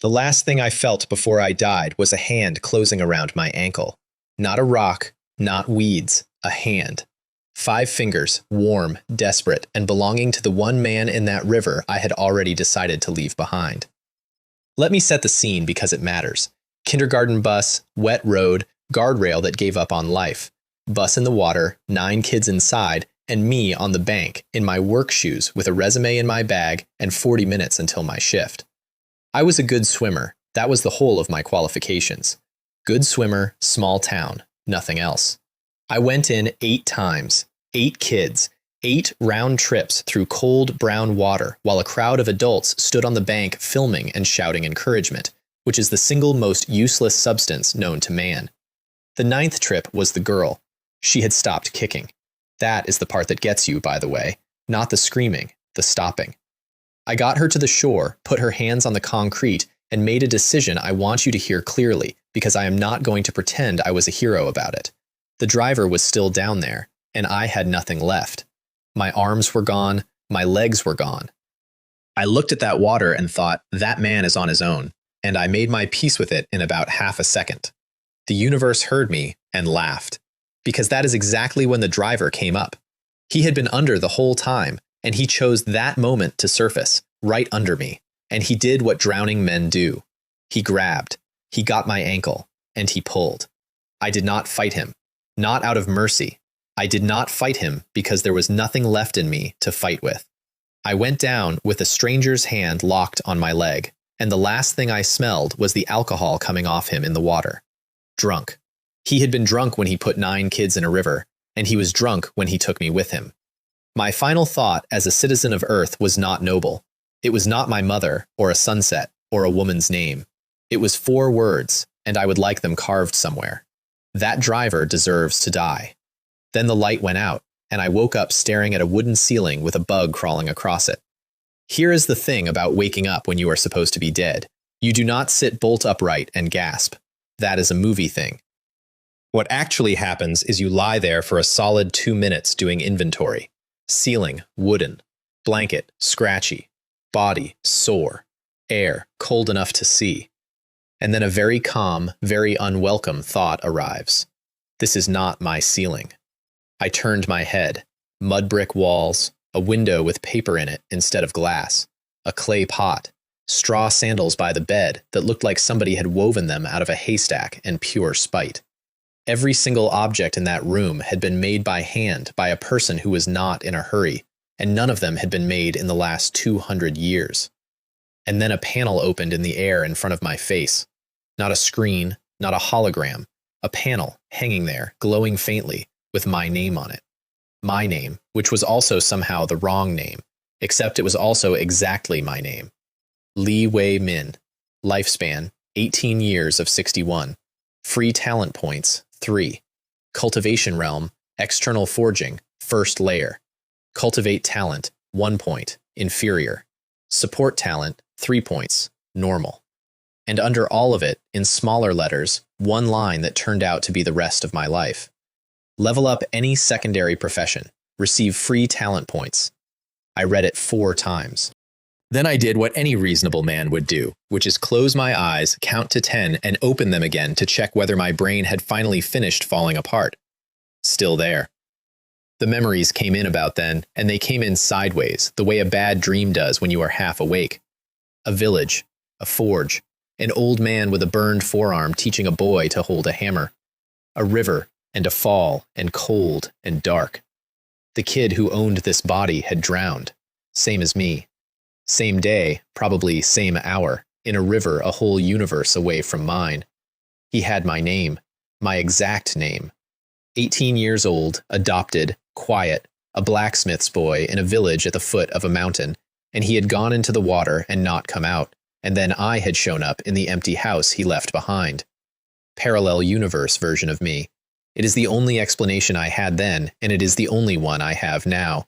The last thing I felt before I died was a hand closing around my ankle. Not a rock, not weeds, a hand. 5 fingers, warm, desperate, and belonging to the one man in that river I had already decided to leave behind. Let me set the scene because it matters. Kindergarten bus, wet road, guardrail that gave up on life. Bus in the water, 9 kids inside, and me on the bank in my work shoes with a resume in my bag and 40 minutes until my shift. I was a good swimmer. That was the whole of my qualifications. Good swimmer, small town, nothing else. I went in 8 times, 8 kids, 8 round trips through cold brown water while a crowd of adults stood on the bank filming and shouting encouragement, which is the single most useless substance known to man. The 9th trip was the girl. She had stopped kicking. That is the part that gets you, by the way, not the screaming, the stopping. I got her to the shore, put her hands on the concrete, and made a decision I want you to hear clearly, because I am not going to pretend I was a hero about it. The driver was still down there, and I had nothing left. My arms were gone, my legs were gone. I looked at that water and thought, that man is on his own, and I made my peace with it in about half a second. The universe heard me and laughed, because that is exactly when the driver came up. He had been under the whole time, and he chose that moment to surface, right under me, and he did what drowning men do. He grabbed, he got my ankle, and he pulled. I did not fight him. Not out of mercy. I did not fight him because there was nothing left in me to fight with. I went down with a stranger's hand locked on my leg, and the last thing I smelled was the alcohol coming off him in the water. Drunk. He had been drunk when he put 9 kids in a river, and he was drunk when he took me with him. My final thought as a citizen of Earth was not noble. It was not my mother, or a sunset, or a woman's name. It was 4 words, and I would like them carved somewhere. That driver deserves to die. Then the light went out, and I woke up staring at a wooden ceiling with a bug crawling across it. Here is the thing about waking up when you are supposed to be dead. You do not sit bolt upright and gasp. That is a movie thing. What actually happens is you lie there for a solid 2 minutes doing inventory. Ceiling, wooden. Blanket, scratchy. Body, sore. Air, cold enough to see. And then a very calm, very unwelcome thought arrives. This is not my ceiling. I turned my head. Mud brick walls, a window with paper in it instead of glass, a clay pot, straw sandals by the bed that looked like somebody had woven them out of a haystack and pure spite. Every single object in that room had been made by hand by a person who was not in a hurry, and none of them had been made in the last 200 years. And then a panel opened in the air in front of my face. Not a screen, not a hologram, a panel hanging there, glowing faintly, with my name on it. My name, which was also somehow the wrong name, except it was also exactly my name. Lee Wei Min. Lifespan, 18 years of 61. Free talent points, 3. Cultivation realm, external forging, first layer. Cultivate talent, 1 point, inferior. Support talent, 3 points, normal. And under all of it, in smaller letters, 1 line that turned out to be the rest of my life. Level up any secondary profession. Receive free talent points. I read it 4 times. Then I did what any reasonable man would do, which is close my eyes, count to 10, and open them again to check whether my brain had finally finished falling apart. Still there. The memories came in about then, and they came in sideways, the way a bad dream does when you are half awake. A village, a forge, an old man with a burned forearm teaching a boy to hold a hammer. A river, and a fall, and cold, and dark. The kid who owned this body had drowned, same as me. Same day, probably same hour, in a river a whole universe away from mine. He had my name, my exact name. 18 years old, adopted, quiet, a blacksmith's boy in a village at the foot of a mountain, and he had gone into the water and not come out, and then I had shown up in the empty house he left behind. Parallel universe version of me. It is the only explanation I had then, and it is the only one I have now.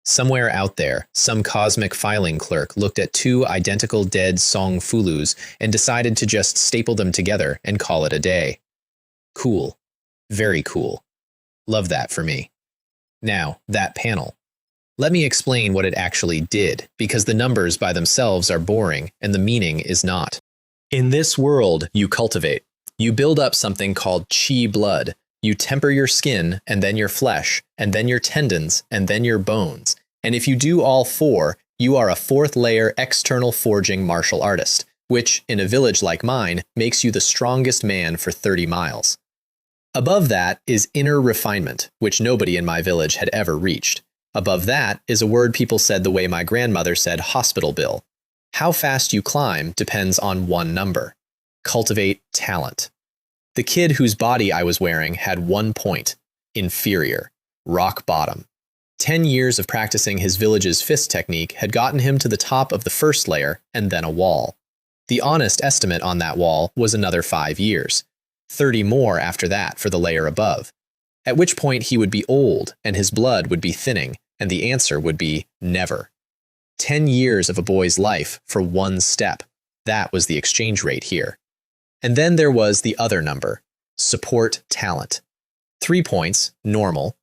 Somewhere out there, some cosmic filing clerk looked at 2 identical dead Song Fulus and decided to just staple them together and call it a day. Cool. Very cool. Love that for me. Now, that panel. Let me explain what it actually did, because the numbers by themselves are boring and the meaning is not. In this world, you cultivate. You build up something called chi blood. You temper your skin, and then your flesh, and then your tendons, and then your bones. And if you do all four, you are a fourth layer external forging martial artist, which, in a village like mine, makes you the strongest man for 30 miles. Above that is inner refinement, which nobody in my village had ever reached. Above that is a word people said the way my grandmother said hospital bill. How fast you climb depends on one number. Cultivate talent. The kid whose body I was wearing had 1 point. Inferior. Rock bottom. 10 years of practicing his village's fist technique had gotten him to the top of the first layer and then a wall. The honest estimate on that wall was another 5 years. 30 more after that for the layer above. At which point he would be old and his blood would be thinning, and the answer would be never. 10 years of a boy's life for one step. That was the exchange rate here. And then there was the other number, support talent. 3 points, normal.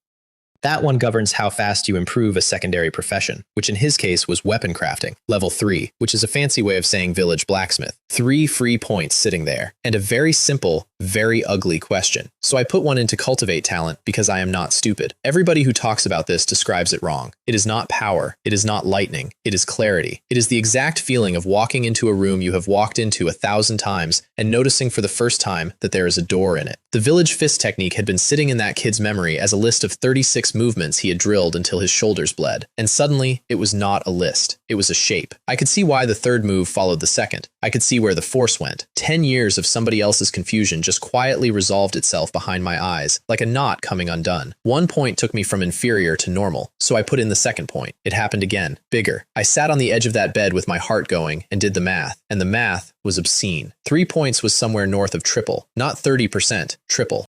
That one governs how fast you improve a secondary profession, which in his case was weapon crafting, level 3, which is a fancy way of saying village blacksmith. 3 free points sitting there, and a very simple, very ugly question. So I put one into cultivate talent because I am not stupid. Everybody who talks about this describes it wrong. It is not power. It is not lightning. It is clarity. It is the exact feeling of walking into a room you have walked into 1,000 times and noticing for the first time that there is a door in it. The village fist technique had been sitting in that kid's memory as a list of 36 movements he had drilled until his shoulders bled. And suddenly, it was not a list. It was a shape. I could see why the third move followed the second. I could see where the force went. 10 years of somebody else's confusion just quietly resolved itself behind my eyes, like a knot coming undone. 1 point took me from inferior to normal, so I put in the second point. It happened again, bigger. I sat on the edge of that bed with my heart going and did the math, and the math was obscene. 3 points was somewhere north of triple, not 30%, triple.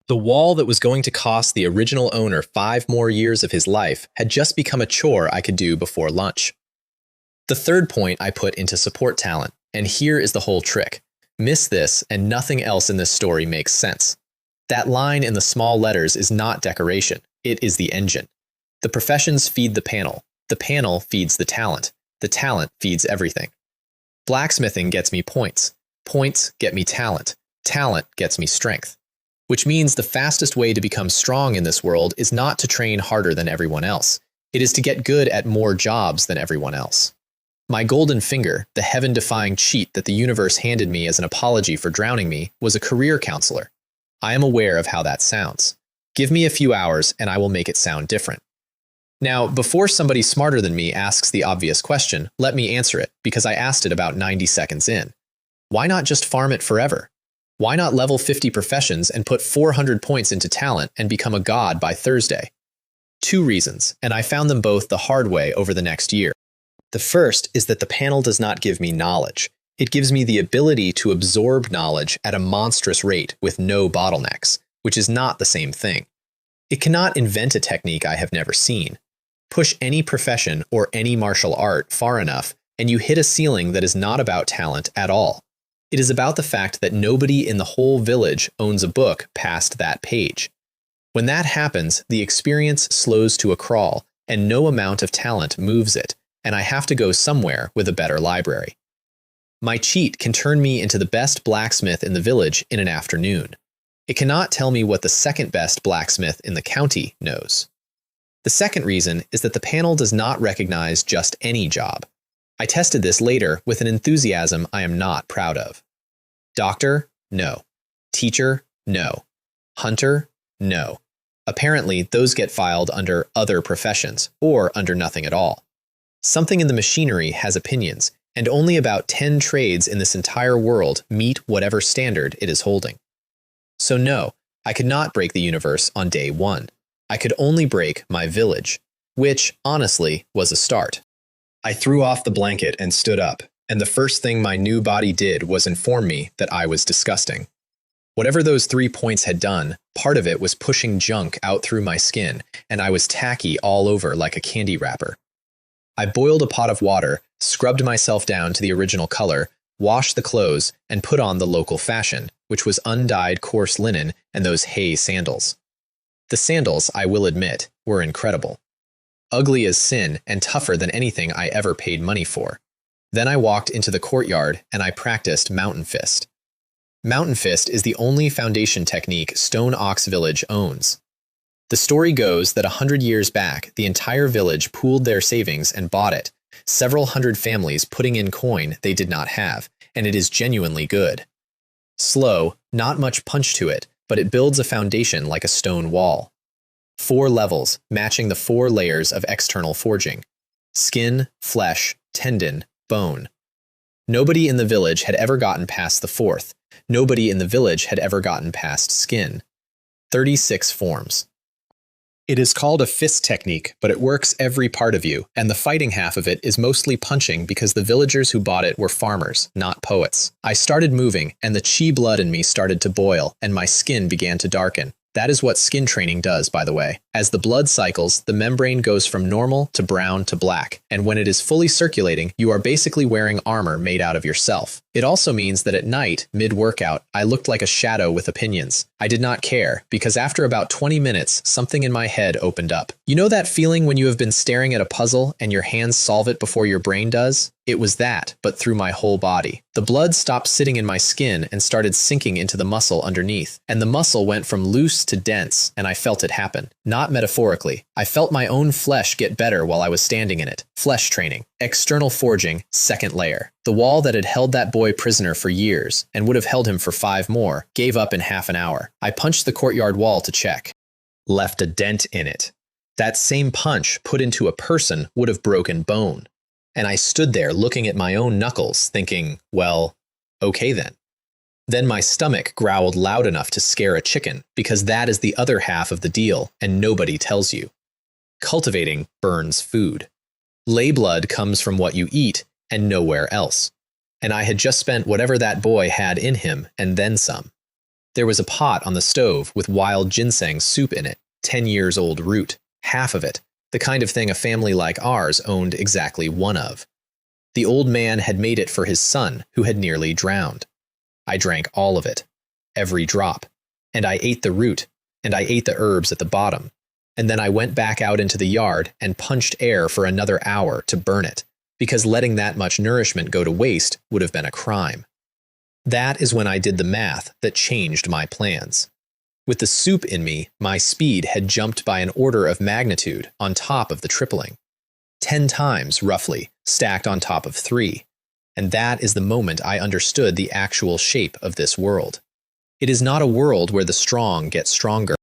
The wall that was going to cost the original owner 5 more years of his life had just become a chore I could do before lunch. The third point I put into support talent, and here is the whole trick. Miss this, and nothing else in this story makes sense. That line in the small letters is not decoration. It is the engine. The professions feed the panel feeds the talent feeds everything. Blacksmithing gets me points get me talent gets me strength. Which means the fastest way to become strong in this world is not to train harder than everyone else. It is to get good at more jobs than everyone else. My golden finger, the heaven-defying cheat that the universe handed me as an apology for drowning me, was a career counselor. I am aware of how that sounds. Give me a few hours and I will make it sound different. Now, before somebody smarter than me asks the obvious question, let me answer it, because I asked it about 90 seconds in. Why not just farm it forever? Why not level 50 professions and put 400 points into talent and become a god by Thursday? 2 reasons, and I found them both the hard way over the next year. The first is that the panel does not give me knowledge. It gives me the ability to absorb knowledge at a monstrous rate with no bottlenecks, which is not the same thing. It cannot invent a technique I have never seen. Push any profession or any martial art far enough, and you hit a ceiling that is not about talent at all. It is about the fact that nobody in the whole village owns a book past that page. When that happens, the experience slows to a crawl, and no amount of talent moves it, and I have to go somewhere with a better library. My cheat can turn me into the best blacksmith in the village in an afternoon. It cannot tell me what the second best blacksmith in the county knows. The second reason is that the panel does not recognize just any job. I tested this later with an enthusiasm I am not proud of. Doctor? No. Teacher? No. Hunter? No. Apparently, those get filed under other professions, or under nothing at all. Something in the machinery has opinions, and only about 10 trades in this entire world meet whatever standard it is holding. So no, I could not break the universe on day 1. I could only break my village, which, honestly, was a start. I threw off the blanket and stood up, and the first thing my new body did was inform me that I was disgusting. Whatever those 3 points had done, part of it was pushing junk out through my skin, and I was tacky all over like a candy wrapper. I boiled a pot of water, scrubbed myself down to the original color, washed the clothes, and put on the local fashion, which was undyed coarse linen and those hay sandals. The sandals, I will admit, were incredible. Ugly as sin and tougher than anything I ever paid money for. Then I walked into the courtyard and I practiced Mountain Fist. Mountain Fist is the only foundation technique Stone Ox Village owns. The story goes that 100 years back, the entire village pooled their savings and bought it, several hundred families putting in coin they did not have, and it is genuinely good. Slow, not much punch to it, but it builds a foundation like a stone wall. 4 levels, matching the 4 layers of external forging: skin, flesh, tendon, bone. Nobody in the village had ever gotten past the 4th. Nobody in the village had ever gotten past skin. 36 forms. It is called a fist technique, but it works every part of you, and the fighting half of it is mostly punching because the villagers who bought it were farmers, not poets. I started moving, and the chi blood in me started to boil, and my skin began to darken. That is what skin training does, by the way. As the blood cycles, the membrane goes from normal to brown to black, and when it is fully circulating, you are basically wearing armor made out of yourself. It also means that at night, mid-workout, I looked like a shadow with opinions. I did not care, because after about 20 minutes, something in my head opened up. You know that feeling when you have been staring at a puzzle and your hands solve it before your brain does? It was that, but through my whole body. The blood stopped sitting in my skin and started sinking into the muscle underneath, and the muscle went from loose to dense, and I felt it happen. Not metaphorically. I felt my own flesh get better while I was standing in it. Flesh training. External forging, 2nd layer. The wall that had held that boy prisoner for years, and would have held him for 5 more, gave up in half an hour. I punched the courtyard wall to check. Left a dent in it. That same punch put into a person would have broken bone. And I stood there looking at my own knuckles, thinking, well, okay then. Then my stomach growled loud enough to scare a chicken, because that is the other half of the deal, and nobody tells you. Cultivating burns food. Lay blood comes from what you eat, and nowhere else. And I had just spent whatever that boy had in him, and then some. There was a pot on the stove with wild ginseng soup in it, 10 years old root, half of it. The kind of thing a family like ours owned exactly 1 of. The old man had made it for his son, who had nearly drowned. I drank all of it, every drop, and I ate the root, and I ate the herbs at the bottom, and then I went back out into the yard and punched air for another hour to burn it, because letting that much nourishment go to waste would have been a crime. That is when I did the math that changed my plans. With the soup in me, my speed had jumped by an order of magnitude on top of the tripling. 10 times, roughly, stacked on top of 3. And that is the moment I understood the actual shape of this world. It is not a world where the strong get stronger.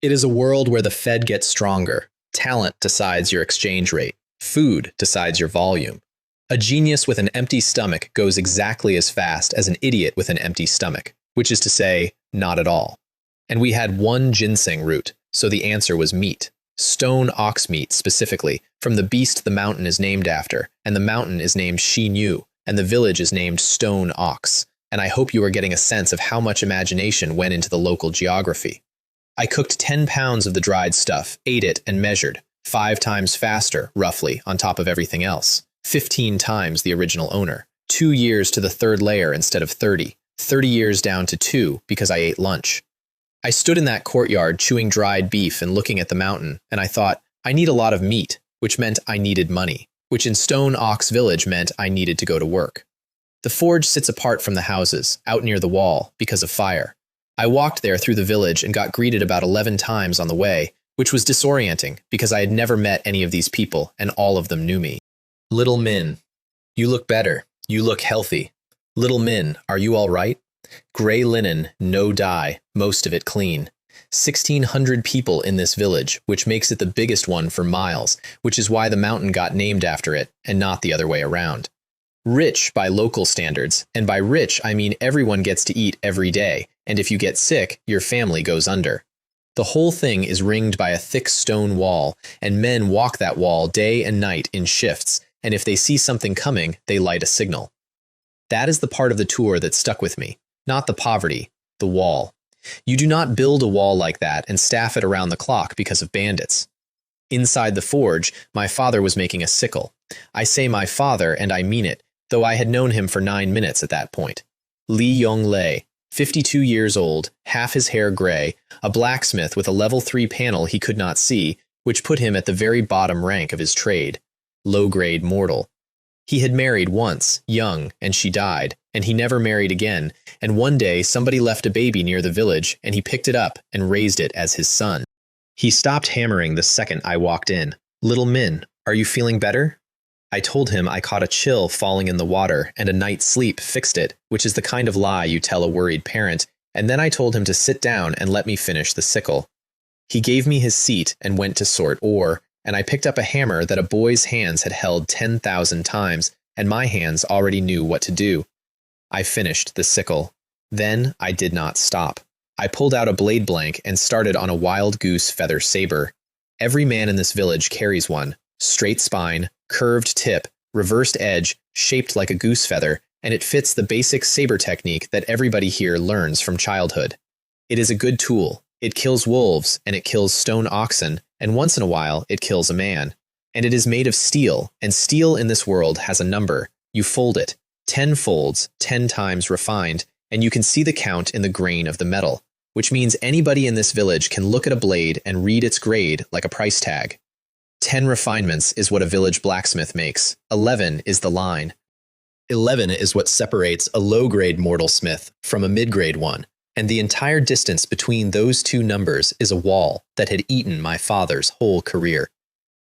It is a world where the fed gets stronger. Talent decides your exchange rate. Food decides your volume. A genius with an empty stomach goes exactly as fast as an idiot with an empty stomach, which is to say, not at all. And we had 1 ginseng root, so the answer was meat. Stone ox meat, specifically, from the beast the mountain is named after, and the mountain is named Xinyu, and the village is named Stone Ox, and I hope you are getting a sense of how much imagination went into the local geography. I cooked 10 pounds of the dried stuff, ate it, and measured, 5 times faster, roughly, on top of everything else. 15 times the original owner. 2 years to the 3rd layer instead of 30. 30 years down to 2 because I ate lunch. I stood in that courtyard chewing dried beef and looking at the mountain, and I thought, I need a lot of meat, which meant I needed money, which in Stone Ox Village meant I needed to go to work. The forge sits apart from the houses, out near the wall, because of fire. I walked there through the village and got greeted about 11 times on the way, which was disorienting because I had never met any of these people, and all of them knew me. Little Min, you look better. You look healthy. Little Min, are you all right? Gray linen, no dye, most of it clean. 1,600 people in this village, which makes it the biggest one for miles, which is why the mountain got named after it, and not the other way around. Rich by local standards, and by rich I mean everyone gets to eat every day, and if you get sick, your family goes under. The whole thing is ringed by a thick stone wall, and men walk that wall day and night in shifts, and if they see something coming, they light a signal. That is the part of the tour that stuck with me. Not the poverty, the wall. You do not build a wall like that and staff it around the clock because of bandits. Inside the forge, my father was making a sickle. I say my father, and I mean it, though I had known him for 9 minutes at that point. Li Yonglei, 52 years old, half his hair gray, a blacksmith with a level 3 panel he could not see, which put him at the very bottom rank of his trade. Low-grade mortal. He had married once, young, and she died, and he never married again, and one day somebody left a baby near the village, and he picked it up and raised it as his son. He stopped hammering the second I walked in. "Little Min, are you feeling better?" I told him I caught a chill falling in the water, and a night's sleep fixed it, which is the kind of lie you tell a worried parent, and then I told him to sit down and let me finish the sickle. He gave me his seat and went to sort ore, and I picked up a hammer that a boy's hands had held 10,000 times, and my hands already knew what to do. I finished the sickle. Then I did not stop. I pulled out a blade blank and started on a wild goose feather saber. Every man in this village carries one. Straight spine, curved tip, reversed edge, shaped like a goose feather, and it fits the basic saber technique that everybody here learns from childhood. It is a good tool. It kills wolves, and it kills stone oxen, and once in a while it kills a man. And it is made of steel, and steel in this world has a number. You fold it. 10 folds, 10 times refined, and you can see the count in the grain of the metal, which means anybody in this village can look at a blade and read its grade like a price tag. 10 refinements is what a village blacksmith makes. 11 is the line. 11 is what separates a low-grade mortal smith from a mid-grade one, and the entire distance between those two numbers is a wall that had eaten my father's whole career.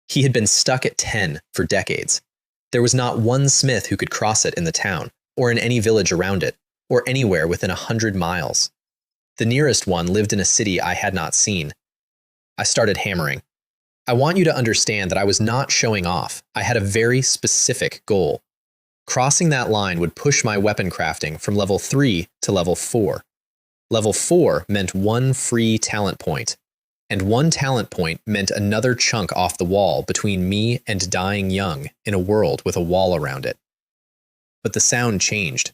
He had been stuck at 10 for decades. There was not one smith who could cross it in the town, or in any village around it, or anywhere within 100 miles. The nearest one lived in a city I had not seen. I started hammering. I want you to understand that I was not showing off. I had a very specific goal. Crossing that line would push my weapon crafting from level 3 to level 4. Level 4 meant one free talent point, and one talent point meant another chunk off the wall between me and dying young in a world with a wall around it. But the sound changed.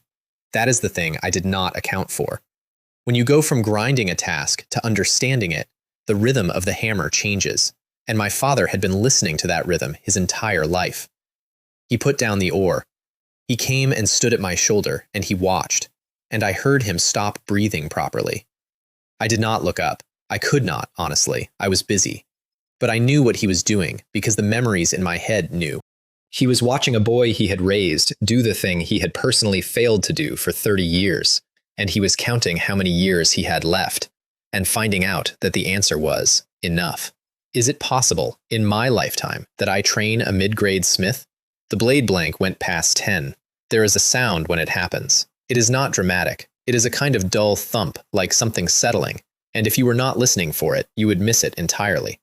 That is the thing I did not account for. When you go from grinding a task to understanding it, the rhythm of the hammer changes, and my father had been listening to that rhythm his entire life. He put down the ore. He came and stood at my shoulder, and he watched, and I heard him stop breathing properly. I did not look up. I could not, honestly. I was busy. But I knew what he was doing because the memories in my head knew. He was watching a boy he had raised do the thing he had personally failed to do for 30 years, and he was counting how many years he had left, and finding out that the answer was enough. Is it possible, in my lifetime, that I train a mid-grade smith? The blade blank went past 10. There is a sound when it happens. It is not dramatic. It is a kind of dull thump, like something settling, and if you were not listening for it, you would miss it entirely.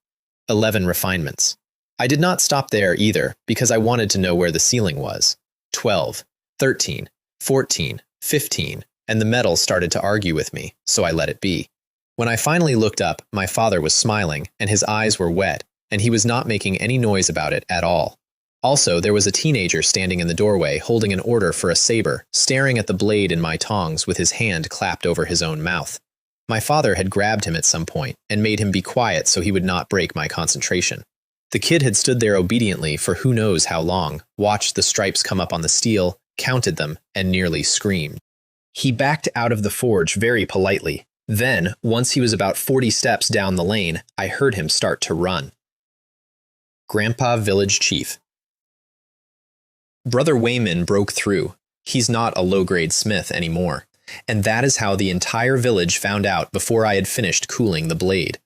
11 refinements. I did not stop there either, because I wanted to know where the ceiling was. 12, 13, 14, 15, and the metal started to argue with me, so I let it be. When I finally looked up, my father was smiling, and his eyes were wet, and he was not making any noise about it at all. Also, there was a teenager standing in the doorway holding an order for a saber, staring at the blade in my tongs with his hand clapped over his own mouth. My father had grabbed him at some point and made him be quiet so he would not break my concentration. The kid had stood there obediently for who knows how long, watched the stripes come up on the steel, counted them, and nearly screamed. He backed out of the forge very politely. Then, once he was about 40 steps down the lane, I heard him start to run. Grandpa Village Chief. Brother Wayman broke through. He's not a low-grade smith anymore. And that is how the entire village found out before I had finished cooling the blade.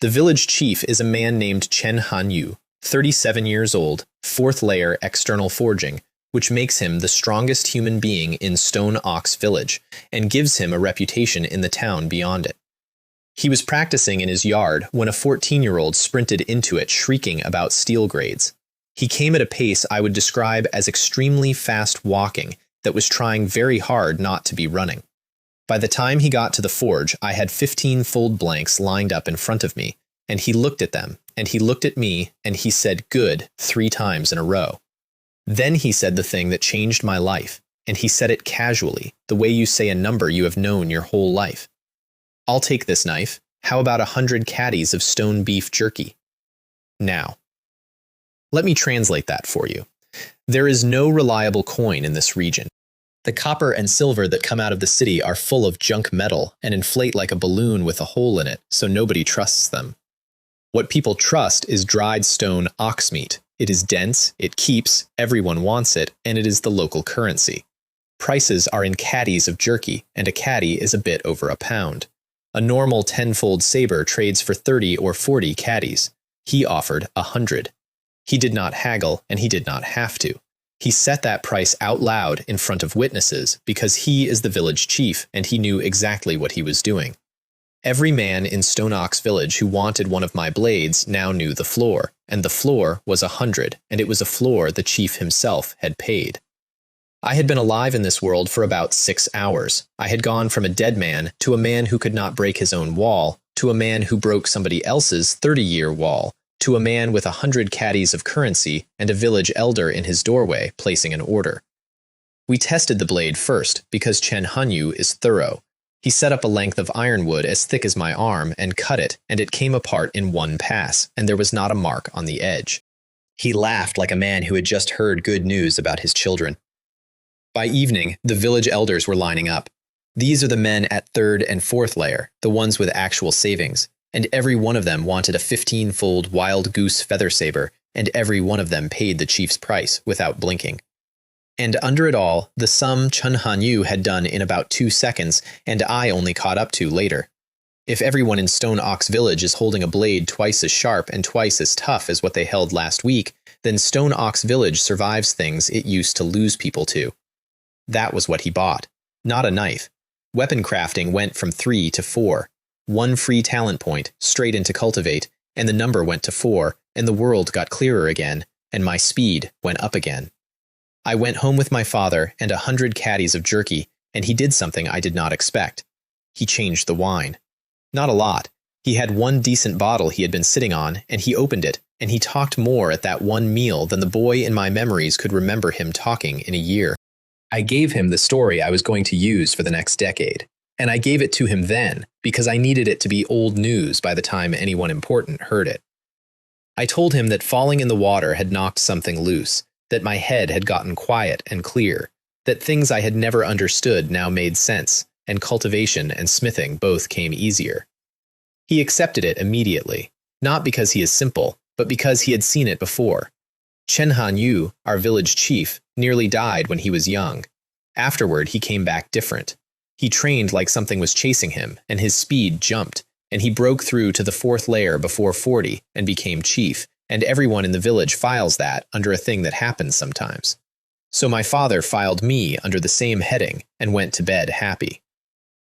The village chief is a man named Chen Hanyu, 37 years old, 4th layer external forging, which makes him the strongest human being in Stone Ox Village, and gives him a reputation in the town beyond it. He was practicing in his yard when a 14-year-old sprinted into it shrieking about steel grades. He came at a pace I would describe as extremely fast walking that was trying very hard not to be running. By the time he got to the forge, I had 15 fold blanks lined up in front of me, and he looked at them, and he looked at me, and he said "good" 3 times in a row. Then he said the thing that changed my life, and he said it casually, the way you say a number you have known your whole life. "I'll take this knife. How about 100 caddies of stone beef jerky?" Now, let me translate that for you. There is no reliable coin in this region. The copper and silver that come out of the city are full of junk metal and inflate like a balloon with a hole in it, so nobody trusts them. What people trust is dried stone ox meat, It is dense, it keeps, everyone wants it, and it is the local currency. Prices are in caddies of jerky, and a caddy is a bit over £1. A normal 10-fold saber trades for 30 or 40 caddies. He offered 100. He did not haggle, and he did not have to. He set that price out loud in front of witnesses because he is the village chief and he knew exactly what he was doing. Every man in Stone Ox Village who wanted one of my blades now knew the floor, and the floor was 100, and it was a floor the chief himself had paid. I had been alive in this world for about 6 hours. I had gone from a dead man to a man who could not break his own wall, to a man who broke somebody else's 30-year wall, to a man with 100 caddies of currency and a village elder in his doorway placing an order. We tested the blade first because Chen Hanyu is thorough. He set up a length of ironwood as thick as my arm and cut it, and it came apart in one pass, and there was not a mark on the edge. He laughed like a man who had just heard good news about his children. By evening, the village elders were lining up. These are the men at 3rd and 4th layer, the ones with actual savings, and every one of them wanted a 15-fold wild goose feather saber, and every one of them paid the chief's price without blinking. And under it all, the sum Chen Hanyu had done in about 2 seconds, and I only caught up to later. If everyone in Stone Ox Village is holding a blade twice as sharp and twice as tough as what they held last week, then Stone Ox Village survives things it used to lose people to. That was what he bought. Not a knife. Weapon crafting went from 3 to 4. 1 free talent point, straight into cultivate, and the number went to 4, and the world got clearer again, and my speed went up again. I went home with my father and 100 caddies of jerky, and he did something I did not expect. He changed the wine. Not a lot. He had 1 decent bottle he had been sitting on, and he opened it, and he talked more at that one meal than the boy in my memories could remember him talking in a year. I gave him the story I was going to use for the next decade. And I gave it to him then, because I needed it to be old news by the time anyone important heard it. I told him that falling in the water had knocked something loose, that my head had gotten quiet and clear, that things I had never understood now made sense, and cultivation and smithing both came easier. He accepted it immediately, not because he is simple, but because he had seen it before. Chen Hanyu, our village chief, nearly died when he was young. Afterward, he came back different. He trained like something was chasing him, and his speed jumped, and he broke through to the 4th layer before 40 and became chief, and everyone in the village files that under a thing that happens sometimes. So my father filed me under the same heading and went to bed happy.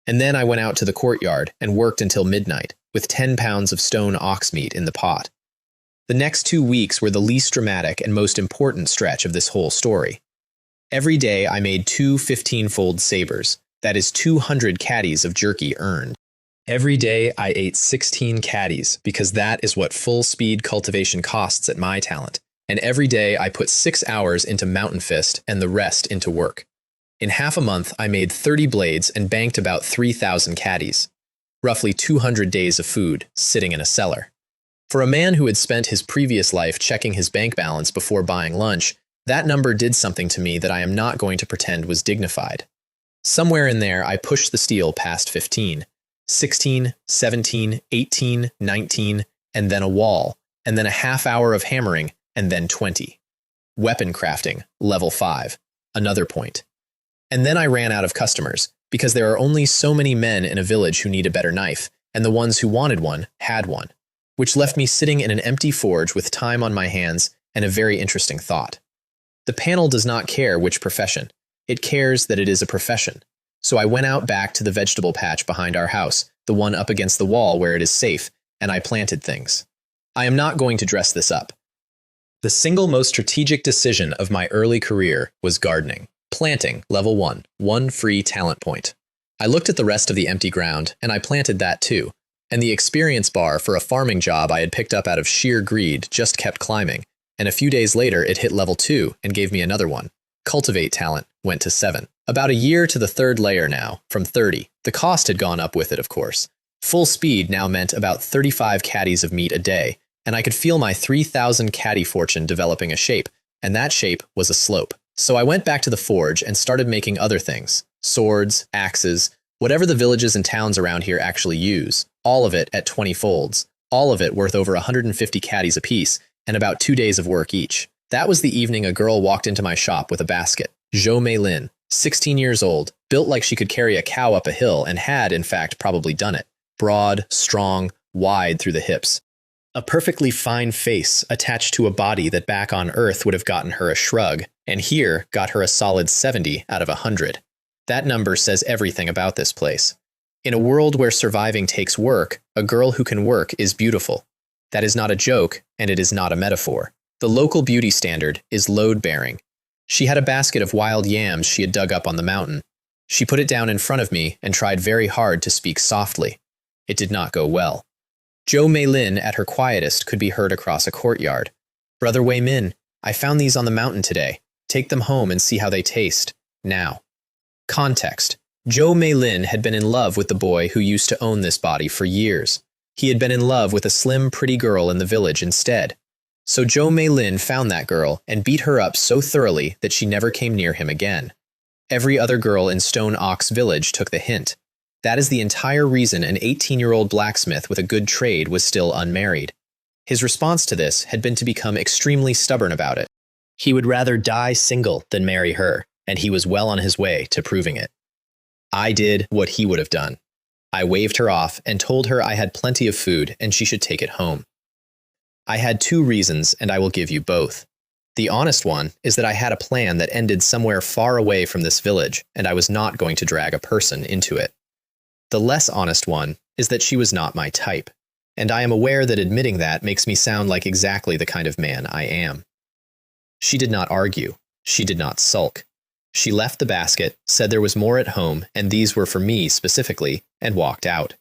And then I went out to the courtyard and worked until midnight, with 10 pounds of stone ox meat in the pot. The next 2 weeks were the least dramatic and most important stretch of this whole story. Every day I made 2 15-fold sabers. That is 200 caddies of jerky earned. Every day I ate 16 caddies because that is what full-speed cultivation costs at my talent. And every day I put 6 hours into Mountain Fist and the rest into work. In half a month I made 30 blades and banked about 3,000 caddies. Roughly 200 days of food sitting in a cellar. For a man who had spent his previous life checking his bank balance before buying lunch, that number did something to me that I am not going to pretend was dignified. Somewhere in there, I pushed the steel past 15, 16, 17, 18, 19, and then a wall, and then a half hour of hammering, and then 20. Weapon crafting, level 5, another point. And then I ran out of customers, because there are only so many men in a village who need a better knife, and the ones who wanted one had one, which left me sitting in an empty forge with time on my hands and a very interesting thought. The panel does not care which profession. It cares that it is a profession. So I went out back to the vegetable patch behind our house, the one up against the wall where it is safe, and I planted things. I am not going to dress this up. The single most strategic decision of my early career was gardening. Planting, level 1, 1 free talent point. I looked at the rest of the empty ground, and I planted that too. And the experience bar for a farming job I had picked up out of sheer greed just kept climbing, and a few days later it hit level 2 and gave me another one. Cultivate talent went to 7. About a year to the 3rd layer now, from 30. The cost had gone up with it, of course. Full speed now meant about 35 caddies of meat a day, and I could feel my 3,000 caddy fortune developing a shape, and that shape was a slope. So I went back to the forge and started making other things. Swords, axes, whatever the villages and towns around here actually use. All of it at 20 folds. All of it worth over 150 caddies apiece, and about 2 days of work each. That was the evening a girl walked into my shop with a basket. Zhou Meilin, 16 years old, built like she could carry a cow up a hill and had, in fact, probably done it. Broad, strong, wide through the hips. A perfectly fine face attached to a body that back on Earth would have gotten her a shrug, and here got her a solid 70 out of 100. That number says everything about this place. In a world where surviving takes work, a girl who can work is beautiful. That is not a joke, and it is not a metaphor. The local beauty standard is load-bearing. She had a basket of wild yams she had dug up on the mountain. She put it down in front of me and tried very hard to speak softly. It did not go well. Zhou Meilin, at her quietest, could be heard across a courtyard. "Brother Wei Min, I found these on the mountain today. Take them home and see how they taste. Now." Context. Zhou Meilin had been in love with the boy who used to own this body for years. He had been in love with a slim, pretty girl in the village instead. So Zhou Meilin found that girl and beat her up so thoroughly that she never came near him again. Every other girl in Stone Ox Village took the hint. That is the entire reason an 18-year-old blacksmith with a good trade was still unmarried. His response to this had been to become extremely stubborn about it. He would rather die single than marry her, and he was well on his way to proving it. I did what he would have done. I waved her off and told her I had plenty of food and she should take it home. I had 2 reasons, and I will give you both. The honest one is that I had a plan that ended somewhere far away from this village, and I was not going to drag a person into it. The less honest one is that she was not my type, and I am aware that admitting that makes me sound like exactly the kind of man I am. She did not argue. She did not sulk. She left the basket, said there was more at home, and these were for me specifically, and walked out.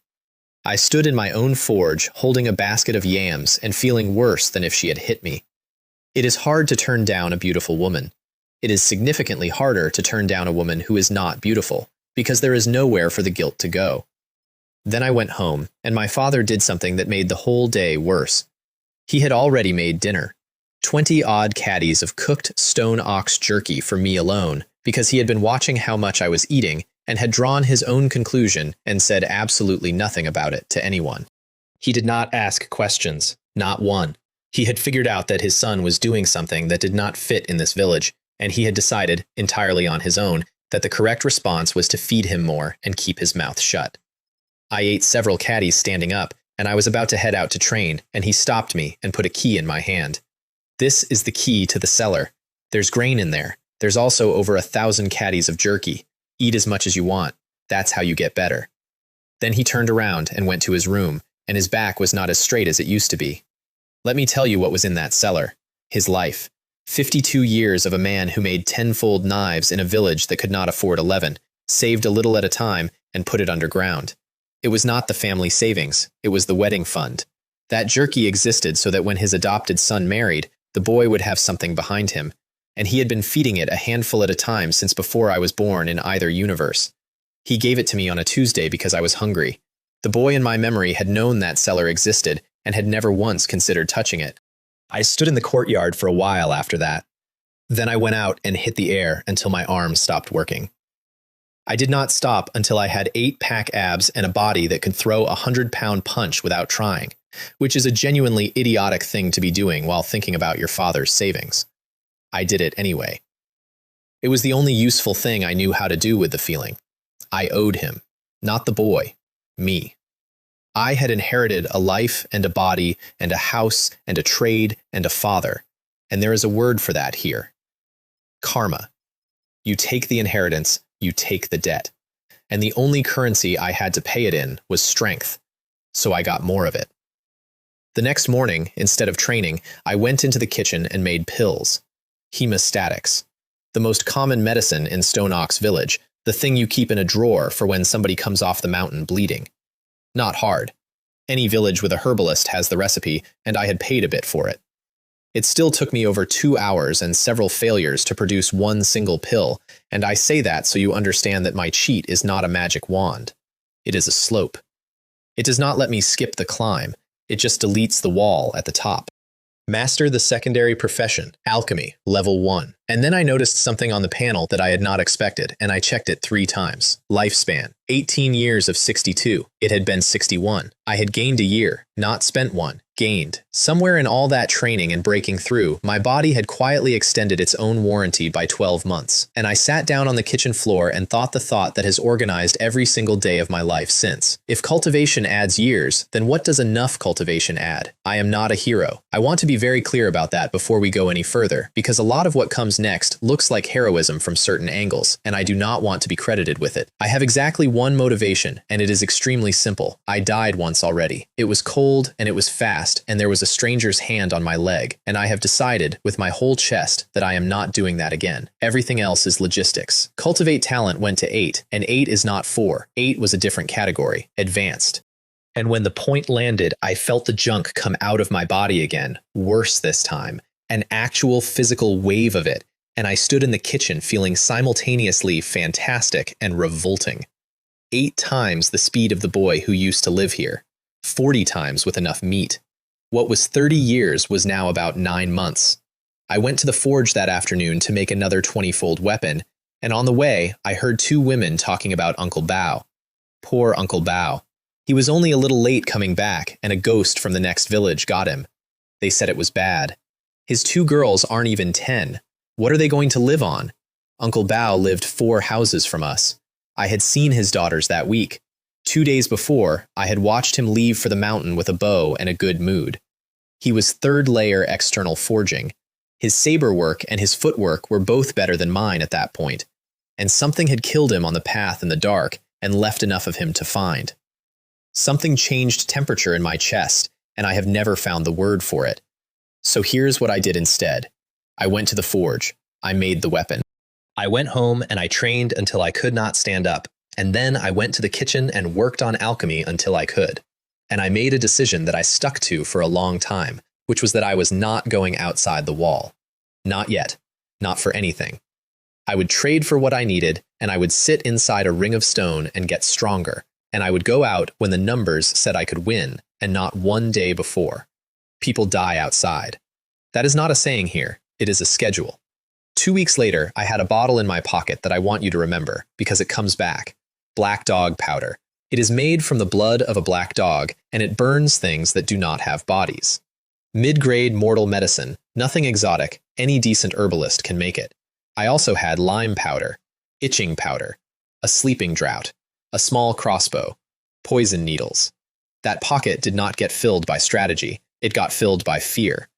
I stood in my own forge, holding a basket of yams and feeling worse than if she had hit me. It is hard to turn down a beautiful woman. It is significantly harder to turn down a woman who is not beautiful, because there is nowhere for the guilt to go. Then I went home, and my father did something that made the whole day worse. He had already made dinner. 20-odd caddies of cooked stone ox jerky for me alone, because he had been watching how much I was eating and had drawn his own conclusion and said absolutely nothing about it to anyone. He did not ask questions, not one. He had figured out that his son was doing something that did not fit in this village, and he had decided, entirely on his own, that the correct response was to feed him more and keep his mouth shut. I ate several caddies standing up, and I was about to head out to train, and he stopped me and put a key in my hand. "This is the key to the cellar. There's grain in there. There's also over 1,000 caddies of jerky. Eat as much as you want. That's how you get better." Then he turned around and went to his room, and his back was not as straight as it used to be. Let me tell you what was in that cellar. His life. 52 years of a man who made 10-fold knives in a village that could not afford 11, saved a little at a time, and put it underground. It was not the family savings, it was the wedding fund. That jerky existed so that when his adopted son married, the boy would have something behind him, and he had been feeding it a handful at a time since before I was born in either universe. He gave it to me on a Tuesday because I was hungry. The boy in my memory had known that cellar existed and had never once considered touching it. I stood in the courtyard for a while after that. Then I went out and hit the air until my arms stopped working. I did not stop until I had 8-pack abs and a body that could throw a 100-pound punch without trying, which is a genuinely idiotic thing to be doing while thinking about your father's savings. I did it anyway. It was the only useful thing I knew how to do with the feeling. I owed him, not the boy, me. I had inherited a life and a body and a house and a trade and a father, and there is a word for that here. Karma. You take the inheritance, you take the debt. And the only currency I had to pay it in was strength, so I got more of it. The next morning, instead of training, I went into the kitchen and made pills. Hemostatics. The most common medicine in Stone Ox Village, the thing you keep in a drawer for when somebody comes off the mountain bleeding. Not hard. Any village with a herbalist has the recipe, and I had paid a bit for it. It still took me over 2 hours and several failures to produce one single pill, and I say that so you understand that my cheat is not a magic wand. It is a slope. It does not let me skip the climb, it just deletes the wall at the top. Master the secondary profession, alchemy, level 1. And then I noticed something on the panel that I had not expected, and I checked it 3 times. Lifespan, 18 years of 62. It had been 61. I had gained a year, not spent one. gained. Somewhere in all that training and breaking through, my body had quietly extended its own warranty by 12 months, and I sat down on the kitchen floor and thought the thought that has organized every single day of my life since. If cultivation adds years, then what does enough cultivation add? I am not a hero. I want to be very clear about that before we go any further, because a lot of what comes next looks like heroism from certain angles, and I do not want to be credited with it. I have exactly one motivation, and it is extremely simple. I died once already. It was cold, and it was fast, and there was a stranger's hand on my leg, and I have decided, with my whole chest, that I am not doing that again. Everything else is logistics. Cultivate talent went to 8, and 8 is not 4. 8 was a different category, advanced. And when the point landed, I felt the junk come out of my body again, worse this time, an actual physical wave of it, and I stood in the kitchen feeling simultaneously fantastic and revolting. 8 times the speed of the boy who used to live here, 40 times with enough meat. What was 30 years was now about 9 months. I went to the forge that afternoon to make another 20-fold weapon, and on the way, I heard 2 women talking about Uncle Bao. Poor Uncle Bao. He was only a little late coming back, and a ghost from the next village got him. They said it was bad. His 2 girls aren't even 10. What are they going to live on? Uncle Bao lived 4 houses from us. I had seen his daughters that week. 2 days before, I had watched him leave for the mountain with a bow and a good mood. He was 3rd layer external forging. His saber work and his footwork were both better than mine at that point, and something had killed him on the path in the dark and left enough of him to find. Something changed temperature in my chest, and I have never found the word for it. So here's what I did instead. I went to the forge. I made the weapon. I went home and I trained until I could not stand up, and then I went to the kitchen and worked on alchemy until I could. And I made a decision that I stuck to for a long time, which was that I was not going outside the wall. Not yet. Not for anything. I would trade for what I needed, and I would sit inside a ring of stone and get stronger, and I would go out when the numbers said I could win, and not one day before. People die outside. That is not a saying here. It is a schedule. 2 weeks later, I had a bottle in my pocket that I want you to remember, because it comes back. Black dog powder. It is made from the blood of a black dog, and it burns things that do not have bodies. Mid-grade mortal medicine, nothing exotic, any decent herbalist can make it. I also had lime powder, itching powder, a sleeping draught, a small crossbow, poison needles. That pocket did not get filled by strategy, it got filled by fear.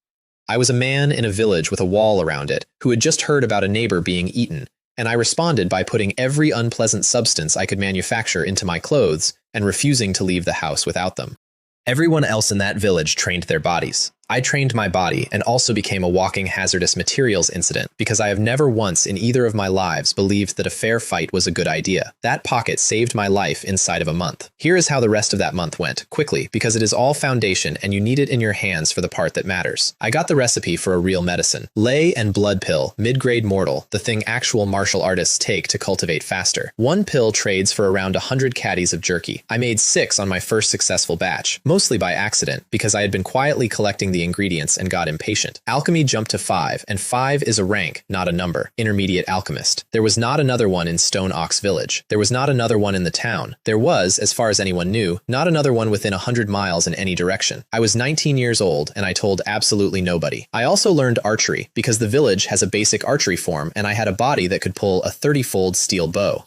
I was a man in a village with a wall around it who had just heard about a neighbor being eaten, and I responded by putting every unpleasant substance I could manufacture into my clothes and refusing to leave the house without them. Everyone else in that village trained their bodies. I trained my body and also became a walking hazardous materials incident because I have never once in either of my lives believed that a fair fight was a good idea. That pocket saved my life inside of a month. Here is how the rest of that month went, quickly, because it is all foundation and you need it in your hands for the part that matters. I got the recipe for a real medicine. Ley and blood pill, mid-grade mortal, the thing actual martial artists take to cultivate faster. 1 pill trades for around 100 caddies of jerky. I made 6 on my first successful batch, mostly by accident, because I had been quietly collecting the ingredients and got impatient. Alchemy jumped to 5, and 5 is a rank, not a number. Intermediate alchemist. There was not another one in Stone Ox Village. There was not another one in the town. There was, as far as anyone knew, not another one within 100 miles in any direction. I was 19 years old, and I told absolutely nobody. I also learned archery, because the village has a basic archery form, and I had a body that could pull a 30-fold steel bow.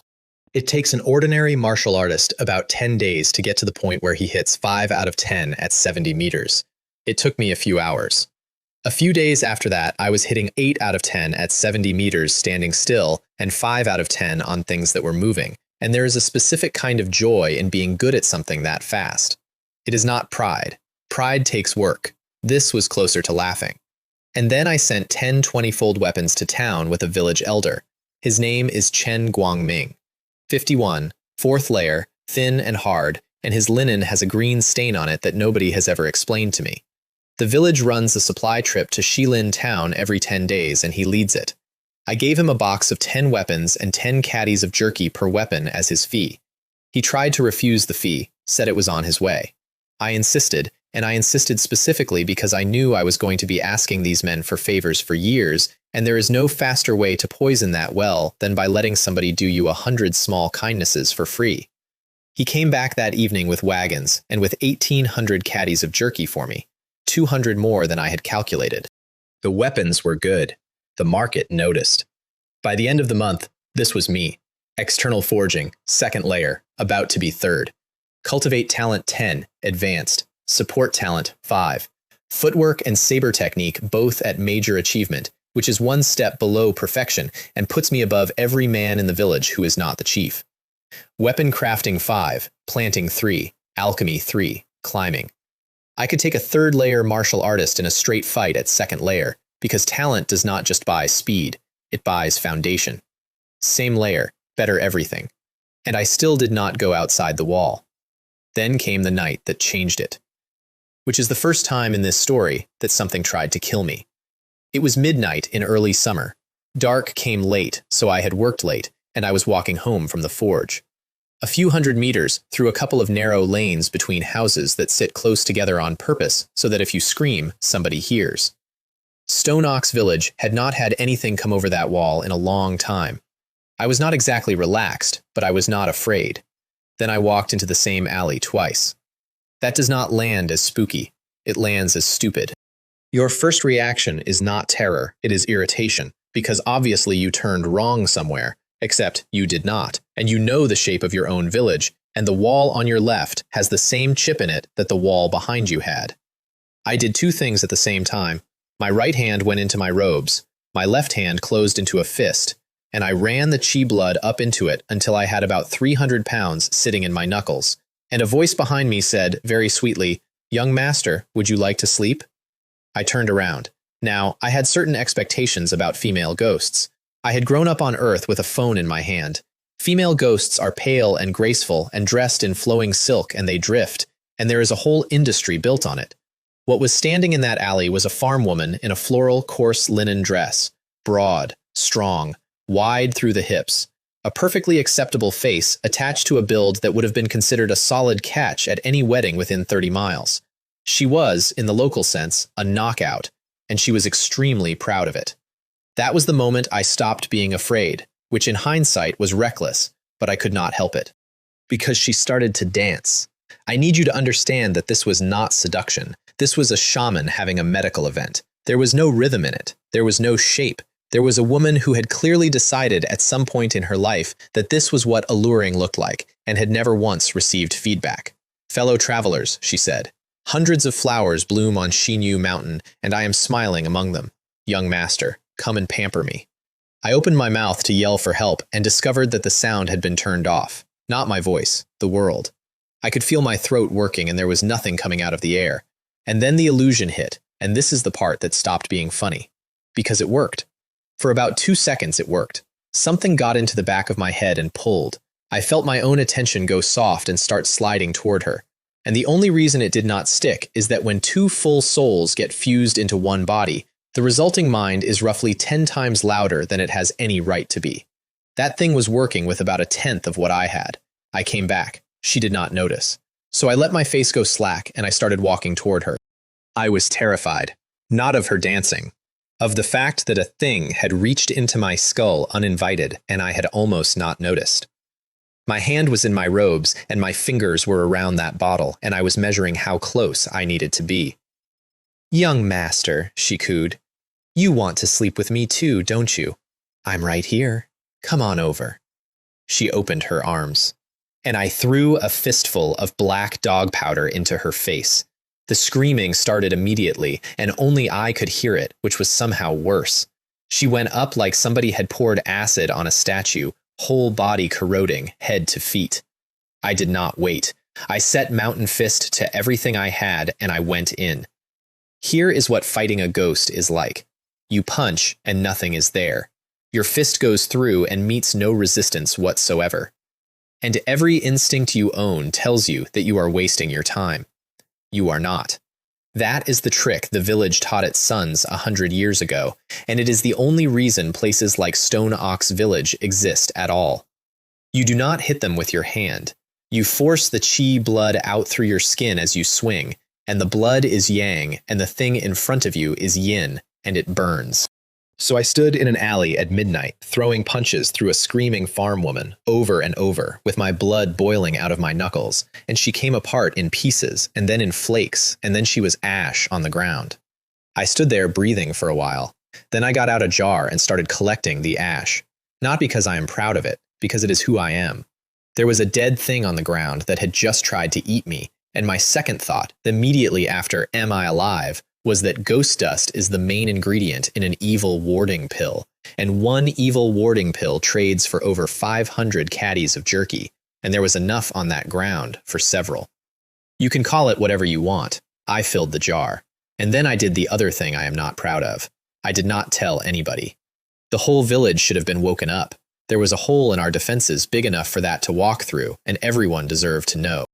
It takes an ordinary martial artist about 10 days to get to the point where he hits 5 out of 10 at 70 meters. It took me a few hours. A few days after that, I was hitting 8 out of 10 at 70 meters standing still and 5 out of 10 on things that were moving, and there is a specific kind of joy in being good at something that fast. It is not pride. Pride takes work. This was closer to laughing. And then I sent 10 20-fold weapons to town with a village elder. His name is Chen Guangming. 51, 4th layer, thin and hard, and his linen has a green stain on it that nobody has ever explained to me. The village runs a supply trip to Shilin town every 10 days, and he leads it. I gave him a box of 10 weapons and 10 caddies of jerky per weapon as his fee. He tried to refuse the fee, said it was on his way. I insisted, and I insisted specifically because I knew I was going to be asking these men for favors for years, and there is no faster way to poison that well than by letting somebody do you 100 small kindnesses for free. He came back that evening with wagons and with 1,800 caddies of jerky for me. 200 more than I had calculated. The weapons were good. The market noticed. By the end of the month, this was me. External forging, second layer, about to be third. Cultivate talent 10, advanced. Support talent 5. Footwork and saber technique both at major achievement, which is one step below perfection and puts me above every man in the village who is not the chief. Weapon crafting 5, planting 3, alchemy 3, climbing. I could take a third layer martial artist in a straight fight at second layer, because talent does not just buy speed, it buys foundation. Same layer, better everything. And I still did not go outside the wall. Then came the night that changed it. Which is the first time in this story that something tried to kill me. It was midnight in early summer. Dark came late, so I had worked late, and I was walking home from the forge. A few hundred meters through a couple of narrow lanes between houses that sit close together on purpose so that if you scream, somebody hears. Stone Ox Village had not had anything come over that wall in a long time. I was not exactly relaxed, but I was not afraid. Then I walked into the same alley twice. That does not land as spooky. It lands as stupid. Your first reaction is not terror, it is irritation, because obviously you turned wrong somewhere, except you did not, and you know the shape of your own village, and the wall on your left has the same chip in it that the wall behind you had. I did two things at the same time. My right hand went into my robes, my left hand closed into a fist, and I ran the chi blood up into it until I had about 300 pounds sitting in my knuckles, and a voice behind me said, very sweetly, "Young master, would you like to sleep?" I turned around. Now, I had certain expectations about female ghosts. I had grown up on Earth with a phone in my hand. Female ghosts are pale and graceful and dressed in flowing silk, and they drift, and there is a whole industry built on it. What was standing in that alley was a farm woman in a floral, coarse linen dress, broad, strong, wide through the hips, a perfectly acceptable face attached to a build that would have been considered a solid catch at any wedding within 30 miles. She was, in the local sense, a knockout, and she was extremely proud of it. That was the moment I stopped being afraid, which in hindsight was reckless, but I could not help it. Because she started to dance. I need you to understand that this was not seduction. This was a shaman having a medical event. There was no rhythm in it. There was no shape. There was a woman who had clearly decided at some point in her life that this was what alluring looked like, and had never once received feedback. "Fellow travelers," she said, "hundreds of flowers bloom on Shinyu Mountain, and I am smiling among them. Young master, come and pamper me." I opened my mouth to yell for help and discovered that the sound had been turned off. Not my voice, the world. I could feel my throat working and there was nothing coming out of the air. And then the illusion hit, and this is the part that stopped being funny. Because it worked. For about 2 seconds it worked. Something got into the back of my head and pulled. I felt my own attention go soft and start sliding toward her. And the only reason it did not stick is that when two full souls get fused into one body, the resulting mind is roughly 10 times louder than it has any right to be. That thing was working with about 1/10 of what I had. I came back. She did not notice. So I let my face go slack and I started walking toward her. I was terrified. Not of her dancing. Of the fact that a thing had reached into my skull uninvited and I had almost not noticed. My hand was in my robes and my fingers were around that bottle and I was measuring how close I needed to be. "Young master," she cooed. "You want to sleep with me too, don't you? I'm right here. Come on over." She opened her arms, and I threw a fistful of black dog powder into her face. The screaming started immediately, and only I could hear it, which was somehow worse. She went up like somebody had poured acid on a statue, whole body corroding, head to feet. I did not wait. I set Mountain Fist to everything I had, and I went in. Here is what fighting a ghost is like. You punch, and nothing is there. Your fist goes through and meets no resistance whatsoever. And every instinct you own tells you that you are wasting your time. You are not. That is the trick the village taught its sons 100 years ago, and it is the only reason places like Stone Ox Village exist at all. You do not hit them with your hand. You force the chi blood out through your skin as you swing, and the blood is yang, and the thing in front of you is yin, and it burns. So I stood in an alley at midnight, throwing punches through a screaming farm woman over and over, with my blood boiling out of my knuckles, and she came apart in pieces, and then in flakes, and then she was ash on the ground. I stood there breathing for a while. Then I got out a jar and started collecting the ash. Not because I am proud of it, because it is who I am. There was a dead thing on the ground that had just tried to eat me, and my second thought, immediately after "Am I alive?" was that ghost dust is the main ingredient in an evil warding pill, and one evil warding pill trades for over 500 caddies of jerky, and there was enough on that ground for several. You can call it whatever you want. I filled the jar. And then I did the other thing I am not proud of. I did not tell anybody. The whole village should have been woken up. There was a hole in our defenses big enough for that to walk through, and everyone deserved to know.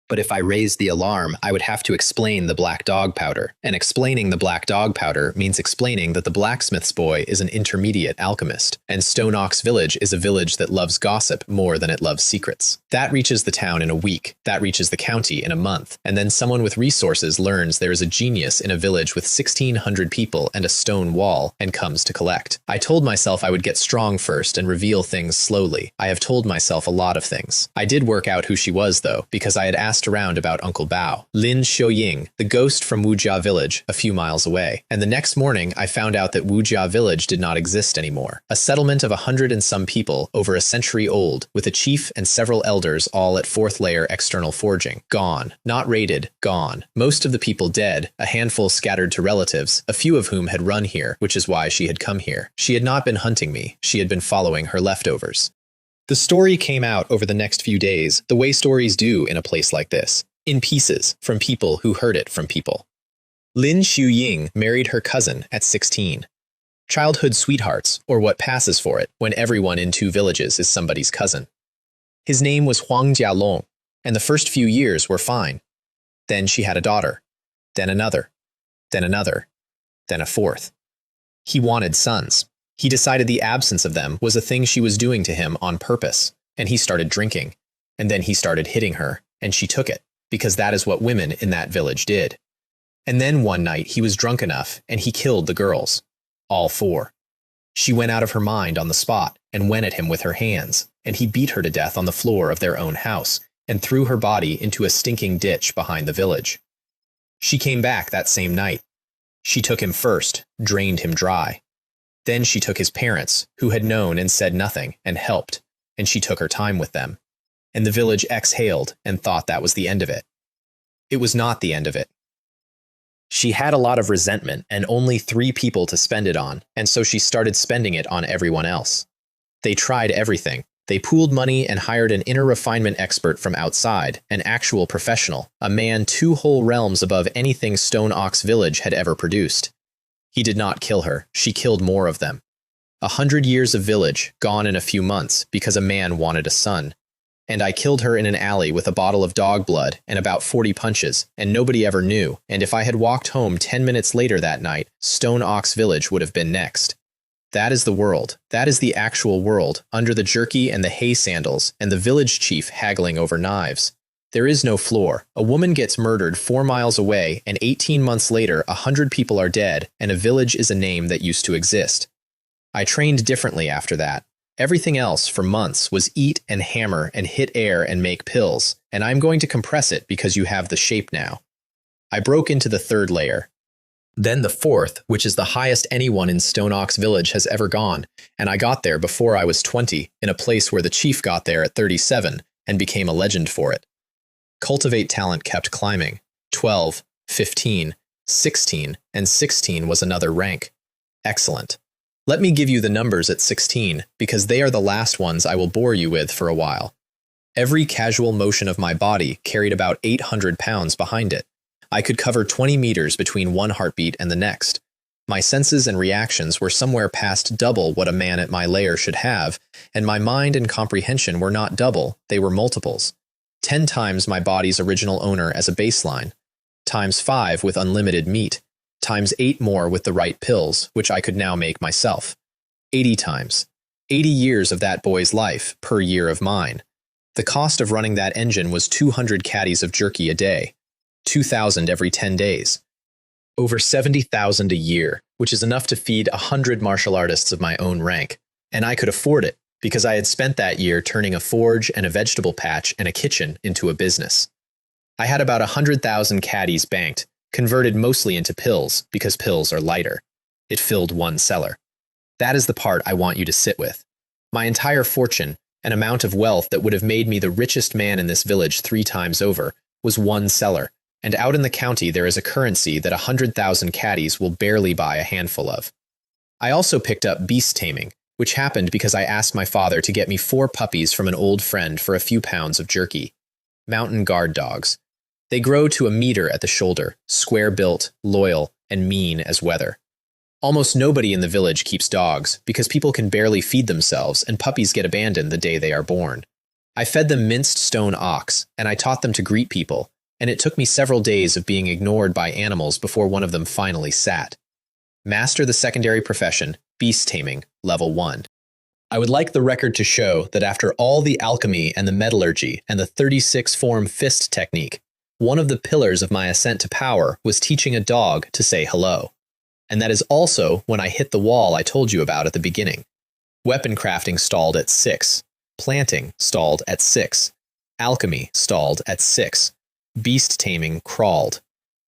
But if I raised the alarm, I would have to explain the black dog powder. And explaining the black dog powder means explaining that the blacksmith's boy is an intermediate alchemist, and Stone Ox Village is a village that loves gossip more than it loves secrets. That reaches the town in a week, that reaches the county in a month, and then someone with resources learns there is a genius in a village with 1,600 people and a stone wall, and comes to collect. I told myself I would get strong first and reveal things slowly. I have told myself a lot of things. I did work out who she was, though, because I had asked around about Uncle Bao, Lin Xiuying, the ghost from Wujia Village, a few miles away. And the next morning, I found out that Wujia Village did not exist anymore. A settlement of 100 and some people, over a century old, with a chief and several elders all at 4th layer external forging. Gone. Not raided. Gone. Most of the people dead, a handful scattered to relatives, a few of whom had run here, which is why she had come here. She had not been hunting me. She had been following her leftovers. The story came out over the next few days, the way stories do in a place like this, in pieces, from people who heard it from people. Lin Xiuying married her cousin at 16. Childhood sweethearts, or what passes for it, when everyone in 2 villages is somebody's cousin. His name was Huang Jialong, and the first few years were fine. Then she had a daughter, then another, then another, then a 4th. He wanted sons. He decided the absence of them was a thing she was doing to him on purpose, and he started drinking. And then he started hitting her, and she took it, because that is what women in that village did. And then one night he was drunk enough, and he killed the girls. All 4. She went out of her mind on the spot, and went at him with her hands, and he beat her to death on the floor of their own house, and threw her body into a stinking ditch behind the village. She came back that same night. She took him first, drained him dry. Then she took his parents, who had known and said nothing, and helped, and she took her time with them. And the village exhaled and thought that was the end of it. It was not the end of it. She had a lot of resentment and only 3 people to spend it on, and so she started spending it on everyone else. They tried everything. They pooled money and hired an inner refinement expert from outside, an actual professional, a man 2 whole realms above anything Stone Ox Village had ever produced. He did not kill her. She killed more of them. 100 years of village, gone in a few months, because a man wanted a son. And I killed her in an alley with a bottle of dog blood and about 40 punches, and nobody ever knew, and if I had walked home 10 minutes later that night, Stone Ox Village would have been next. That is the world. That is the actual world, under the jerky and the hay sandals, and the village chief haggling over knives. There is no floor. A woman gets murdered 4 miles away, and 18 months later 100 people are dead, and a village is a name that used to exist. I trained differently after that. Everything else, for months, was eat and hammer and hit air and make pills, and I'm going to compress it because you have the shape now. I broke into the 3rd layer. Then the 4th, which is the highest anyone in Stone Ox Village has ever gone, and I got there before I was 20, in a place where the chief got there at 37, and became a legend for it. Cultivate talent kept climbing. 12, 15, 16, and 16 was another rank. Excellent. Let me give you the numbers at 16, because they are the last ones I will bore you with for a while. Every casual motion of my body carried about 800 pounds behind it. I could cover 20 meters between one heartbeat and the next. My senses and reactions were somewhere past double what a man at my layer should have, and my mind and comprehension were not double, they were multiples. 10 times my body's original owner as a baseline, times 5 with unlimited meat, times 8 more with the right pills, which I could now make myself. 80 times. 80 years of that boy's life per year of mine. The cost of running that engine was 200 caddies of jerky a day, 2,000 every 10 days. over 70,000 a year, which is enough to feed 100 martial artists of my own rank. And I could afford it, because I had spent that year turning a forge and a vegetable patch and a kitchen into a business. I had about 100,000 caddies banked, converted mostly into pills, because pills are lighter. It filled one cellar. That is the part I want you to sit with. My entire fortune, an amount of wealth that would have made me the richest man in this village 3 times over, was one cellar, and out in the county there is a currency that 100,000 caddies will barely buy a handful of. I also picked up beast taming, which happened because I asked my father to get me 4 puppies from an old friend for a few pounds of jerky. Mountain guard dogs. They grow to a meter at the shoulder, square-built, loyal, and mean as weather. Almost nobody in the village keeps dogs because people can barely feed themselves and puppies get abandoned the day they are born. I fed them minced stone ox, and I taught them to greet people, and it took me several days of being ignored by animals before one of them finally sat. Master the secondary profession, beast taming, level 1. I would like the record to show that after all the alchemy and the metallurgy and the 36-form fist technique, one of the pillars of my ascent to power was teaching a dog to say hello. And that is also when I hit the wall I told you about at the beginning. Weapon crafting stalled at 6. Planting stalled at 6. Alchemy stalled at 6. Beast taming crawled.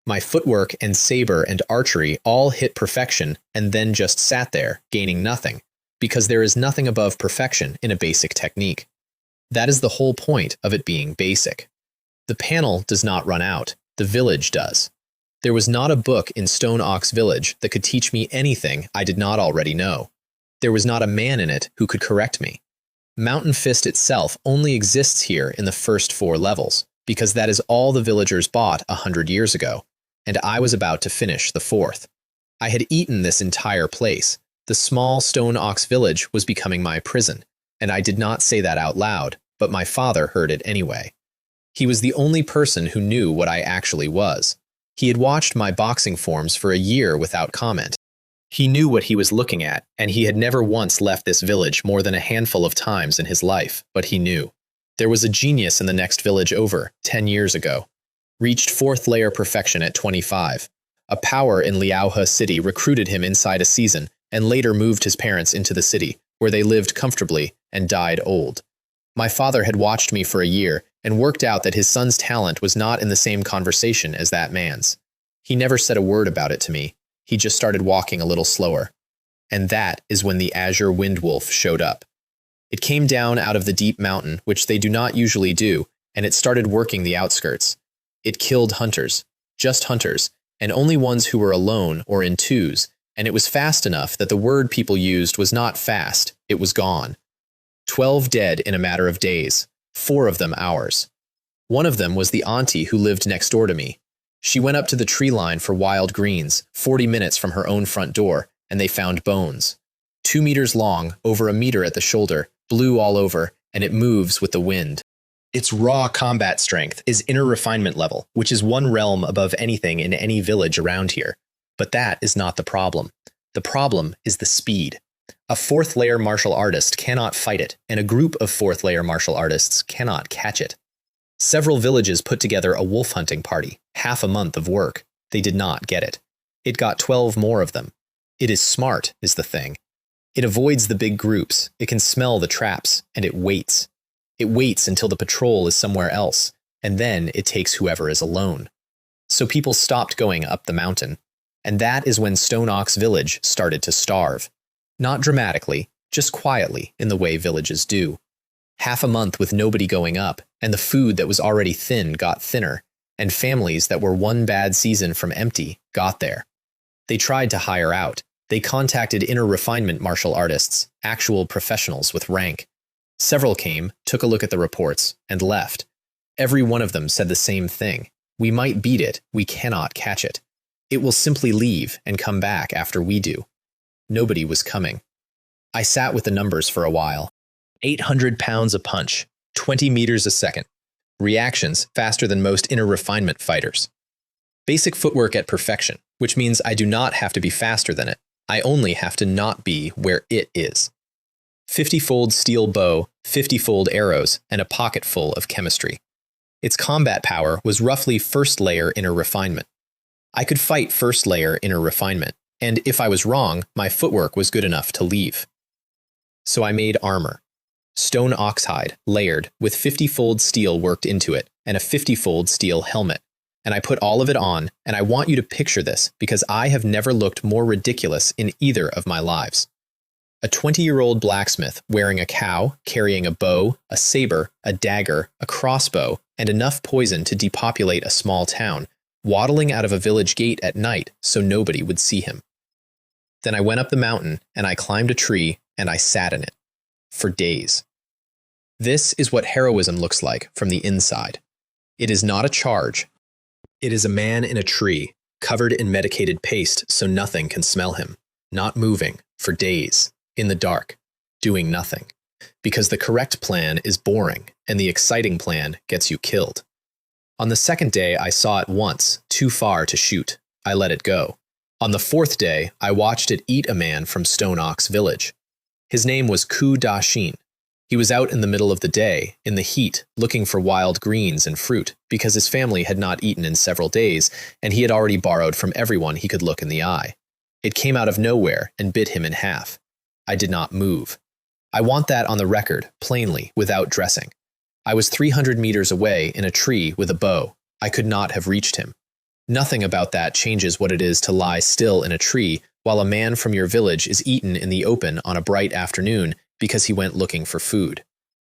My footwork and saber and archery all hit perfection and then just sat there, gaining nothing, because there is nothing above perfection in a basic technique. That is the whole point of it being basic. The panel does not run out, the village does. There was not a book in Stone Ox Village that could teach me anything I did not already know. There was not a man in it who could correct me. Mountain Fist itself only exists here in the first 4 levels, because that is all the villagers bought 100 years ago, and I was about to finish the 4th. I had eaten this entire place. The small Stone Ox Village was becoming my prison, and I did not say that out loud, but my father heard it anyway. He was the only person who knew what I actually was. He had watched my boxing forms for a year without comment. He knew what he was looking at, and he had never once left this village more than a handful of times in his life, but he knew. There was a genius in the next village over, 10 years ago. Reached 4th layer perfection at 25. A power in Liaohe City recruited him inside a season, and later moved his parents into the city, where they lived comfortably and died old. My father had watched me for a year, and worked out that his son's talent was not in the same conversation as that man's. He never said a word about it to me. He just started walking a little slower. And that is when the Azure Windwolf showed up. It came down out of the deep mountain, which they do not usually do, and it started working the outskirts. It killed hunters, just hunters, and only ones who were alone or in twos, and it was fast enough that the word people used was not fast, it was gone. 12 dead in a matter of days, 4 of them ours. One of them was the auntie who lived next door to me. She went up to the tree line for wild greens, 40 minutes from her own front door, and they found bones. 2 meters long, over a meter at the shoulder, blue all over, and it moves with the wind. Its raw combat strength is inner refinement level, which is 1 realm above anything in any village around here. But that is not the problem. The problem is the speed. A 4th layer martial artist cannot fight it, and a group of 4th layer martial artists cannot catch it. Several villages put together a wolf hunting party, half a month of work. They did not get it. It got 12 more of them. It is smart, is the thing. It avoids the big groups, it can smell the traps, and it waits. It waits until the patrol is somewhere else, and then it takes whoever is alone. So people stopped going up the mountain, and that is when Stone Ox Village started to starve. Not dramatically, just quietly, in the way villages do. Half a month with nobody going up, and the food that was already thin got thinner, and families that were 1 bad season from empty got there. They tried to hire out. They contacted inner refinement martial artists, actual professionals with rank. Several came, took a look at the reports, and left. Every one of them said the same thing. We might beat it, we cannot catch it. It will simply leave and come back after we do. Nobody was coming. I sat with the numbers for a while. 800 pounds a punch, 20 meters a second. Reactions faster than most inner refinement fighters. Basic footwork at perfection, which means I do not have to be faster than it. I only have to not be where it is. 50-fold steel bow, 50-fold arrows, and a pocket full of chemistry. Its combat power was roughly 1st layer inner refinement. I could fight first layer inner refinement, and if I was wrong, my footwork was good enough to leave. So I made armor. Stone oxhide, layered, with 50-fold steel worked into it, and a 50-fold steel helmet. And I put all of it on, and I want you to picture this, because I have never looked more ridiculous in either of my lives. A 20-year-old blacksmith wearing a cow, carrying a bow, a saber, a dagger, a crossbow, and enough poison to depopulate a small town, waddling out of a village gate at night so nobody would see him. Then I went up the mountain, and I climbed a tree, and I sat in it. For days. This is what heroism looks like from the inside. It is not a charge. It is a man in a tree, covered in medicated paste so nothing can smell him, not moving, for days, in the dark, doing nothing. Because the correct plan is boring, and the exciting plan gets you killed. On the second day, I saw it once, too far to shoot. I let it go. On the fourth day, I watched it eat a man from Stone Ox Village. His name was Ku Da Shin. He was out in the middle of the day, in the heat, looking for wild greens and fruit, because his family had not eaten in several days, and he had already borrowed from everyone he could look in the eye. It came out of nowhere and bit him in half. I did not move. I want that on the record, plainly, without dressing. I was 300 meters away in a tree with a bow. I could not have reached him. Nothing about that changes what it is to lie still in a tree while a man from your village is eaten in the open on a bright afternoon because he went looking for food.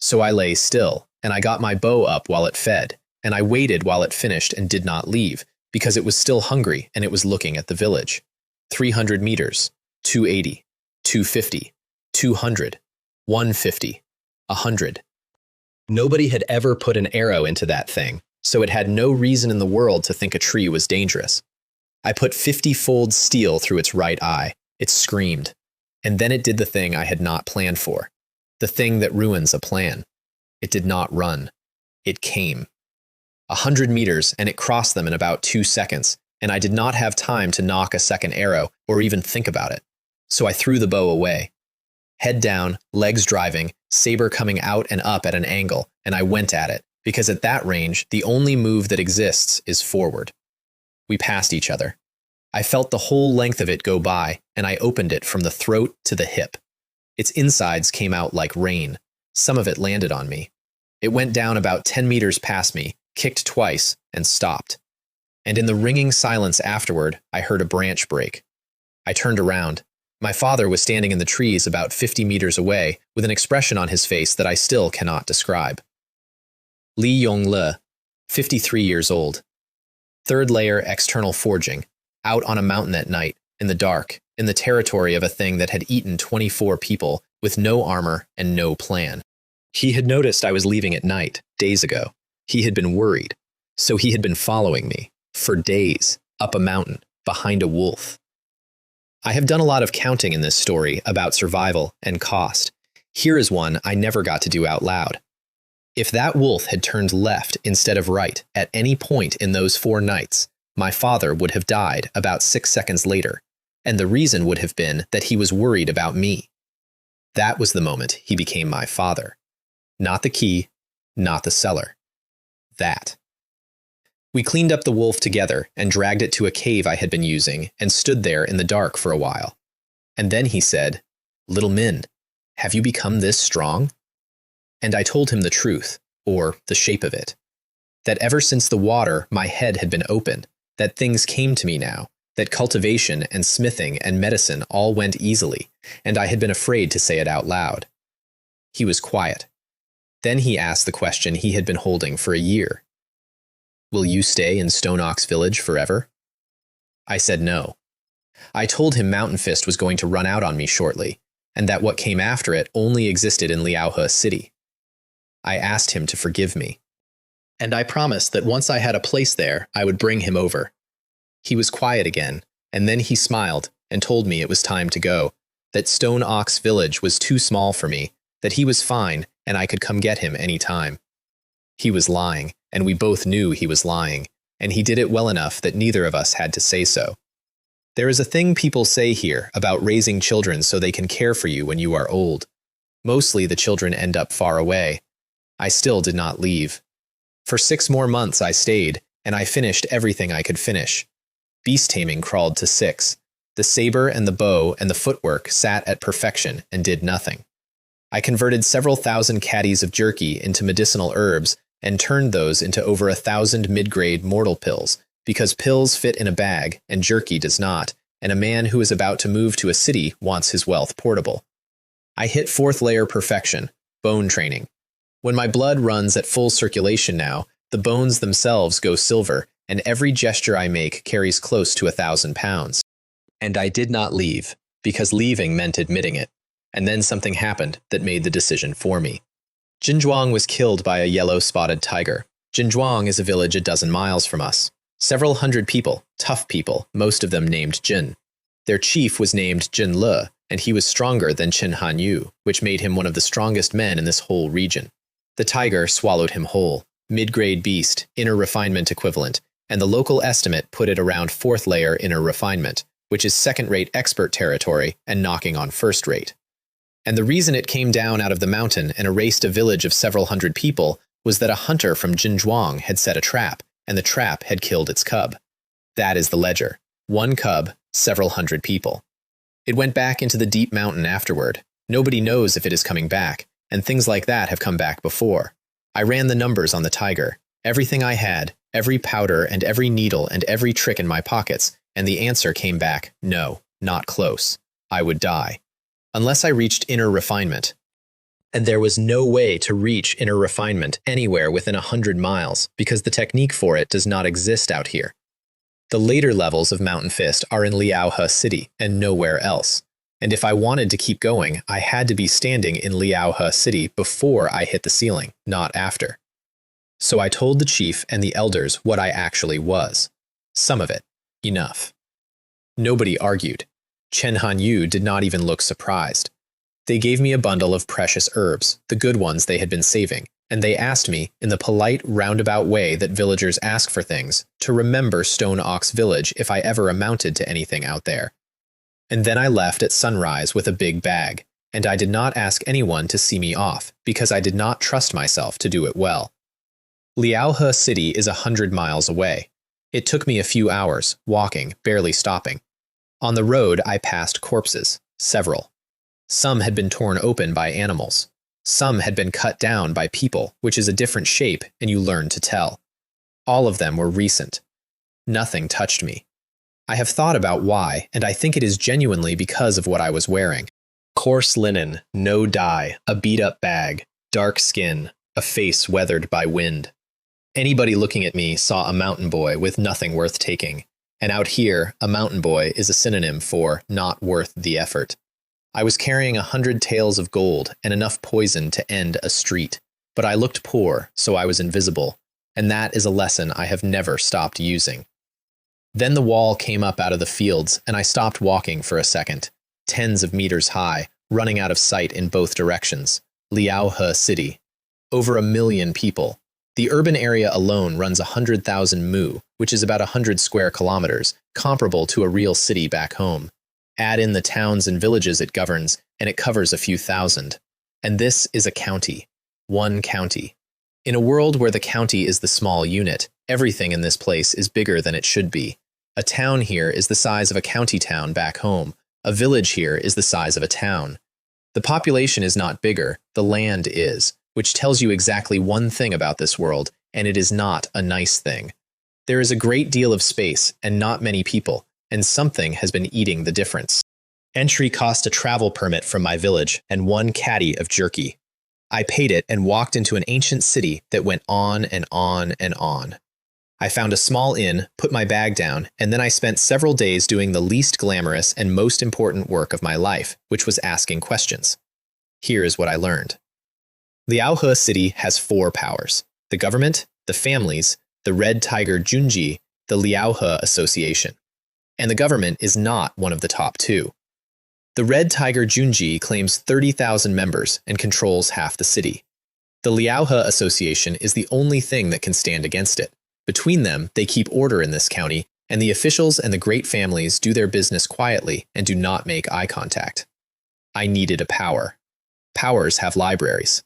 So I lay still, and I got my bow up while it fed, and I waited while it finished and did not leave, because it was still hungry and it was looking at the village. 300 meters, 280, 250, 200, 150, 100. Nobody had ever put an arrow into that thing, so it had no reason in the world to think a tree was dangerous. I put 50-fold steel through its right eye. It screamed. And then it did the thing I had not planned for. The thing that ruins a plan. It did not run. It came. 100 meters, and it crossed them in about 2 seconds, and I did not have time to knock a second arrow or even think about it. So I threw the bow away. Head down, legs driving, saber coming out and up at an angle, and I went at it, because at that range, the only move that exists is forward. We passed each other. I felt the whole length of it go by, and I opened it from the throat to the hip. Its insides came out like rain. Some of it landed on me. It went down about 10 meters past me, kicked twice, and stopped. And in the ringing silence afterward, I heard a branch break. I turned around. My father was standing in the trees about 50 meters away, with an expression on his face that I still cannot describe. Li Yongle, 53 years old. Third layer external forging, out on a mountain at night, in the dark, in the territory of a thing that had eaten 24 people, with no armor and no plan. He had noticed I was leaving at night, days ago. He had been worried. So he had been following me, for days, up a mountain, behind a wolf. I have done a lot of counting in this story about survival and cost. Here is one I never got to do out loud. If that wolf had turned left instead of right at any point in those 4 nights, my father would have died about 6 seconds later, and the reason would have been that he was worried about me. That was the moment he became my father. Not the key, not the cellar. That. We cleaned up the wolf together and dragged it to a cave I had been using and stood there in the dark for a while. And then he said, "Little Min, have you become this strong?" And I told him the truth, or the shape of it. That ever since the water, my head had been open, that things came to me now, that cultivation and smithing and medicine all went easily, and I had been afraid to say it out loud. He was quiet. Then he asked the question he had been holding for a year. "Will you stay in Stone Ox Village forever?" I said no. I told him Mountain Fist was going to run out on me shortly, and that what came after it only existed in Liaohe City. I asked him to forgive me. And I promised that once I had a place there, I would bring him over. He was quiet again, and then he smiled and told me it was time to go, that Stone Ox Village was too small for me, that he was fine and I could come get him any time. He was lying, and we both knew he was lying, and he did it well enough that neither of us had to say so. There is a thing people say here about raising children so they can care for you when you are old. Mostly the children end up far away. I still did not leave. For 6 more months I stayed, and I finished everything I could finish. Beast taming crawled to 6. The saber and the bow and the footwork sat at perfection and did nothing. I converted several thousand caddies of jerky into medicinal herbs and turned those into over 1,000 mid-grade mortal pills, because pills fit in a bag and jerky does not, and a man who is about to move to a city wants his wealth portable. I hit 4th layer perfection, bone training. When my blood runs at full circulation now, the bones themselves go silver, and every gesture I make carries close to 1,000 pounds. And I did not leave, because leaving meant admitting it. And then something happened that made the decision for me. Jinzhuang was killed by a yellow-spotted tiger. Jinzhuang is a village a dozen miles from us. Several hundred people, tough people, most of them named Jin. Their chief was named Jin Le, and he was stronger than Qin Han Yu, which made him one of the strongest men in this whole region. The tiger swallowed him whole, mid-grade beast, inner refinement equivalent, and the local estimate put it around 4th layer inner refinement, which is 2nd-rate expert territory and knocking on 1st-rate. And the reason it came down out of the mountain and erased a village of several hundred people was that a hunter from Jinzhuang had set a trap, and the trap had killed its cub. That is the ledger. 1 cub, several hundred people. It went back into the deep mountain afterward. Nobody knows if it is coming back, and things like that have come back before. I ran the numbers on the tiger. Everything I had, every powder and every needle and every trick in my pockets, and the answer came back, no, not close. I would die. Unless I reached inner refinement. And there was no way to reach inner refinement anywhere within 100 miles, because the technique for it does not exist out here. The later levels of Mountain Fist are in Liaohe City and nowhere else. And if I wanted to keep going, I had to be standing in Liaohe City before I hit the ceiling, not after. So I told the chief and the elders what I actually was. Some of it. Enough. Nobody argued. Chen Han Yu did not even look surprised. They gave me a bundle of precious herbs, the good ones they had been saving, and they asked me, in the polite, roundabout way that villagers ask for things, to remember Stone Ox Village if I ever amounted to anything out there. And then I left at sunrise with a big bag, and I did not ask anyone to see me off, because I did not trust myself to do it well. Liaohe City is 100 miles away. It took me a few hours, walking, barely stopping. On the road, I passed corpses, several. Some had been torn open by animals. Some had been cut down by people, which is a different shape, and you learn to tell. All of them were recent. Nothing touched me. I have thought about why, and I think it is genuinely because of what I was wearing. Coarse linen, no dye, a beat-up bag, dark skin, a face weathered by wind. Anybody looking at me saw a mountain boy with nothing worth taking, and out here, a mountain boy is a synonym for not worth the effort. I was carrying 100 taels of gold and enough poison to end a street, but I looked poor, so I was invisible, and that is a lesson I have never stopped using. Then the wall came up out of the fields, and I stopped walking for a second, tens of meters high, running out of sight in both directions. Liaohe City. Over 1 million people. The urban area alone runs 100,000 mu, which is about 100 square kilometers, comparable to a real city back home. Add in the towns and villages it governs, and it covers a few thousand. And this is a county. 1 county. In a world where the county is the small unit, everything in this place is bigger than it should be. A town here is the size of a county town back home. A village here is the size of a town. The population is not bigger, the land is, which tells you exactly one thing about this world, and it is not a nice thing. There is a great deal of space and not many people, and something has been eating the difference. Entry cost a travel permit from my village and 1 caddy of jerky. I paid it and walked into an ancient city that went on and on and on. I found a small inn, put my bag down, and then I spent several days doing the least glamorous and most important work of my life, which was asking questions. Here is what I learned. Liaohe City has 4 powers: the government, the families, the Red Tiger Junji, the Liaohe Association. And the government is not one of the top 2. The Red Tiger Junji claims 30,000 members and controls half the city. The Liaohe Association is the only thing that can stand against it. Between them, they keep order in this county, and the officials and the great families do their business quietly and do not make eye contact. I needed a power. Powers have libraries.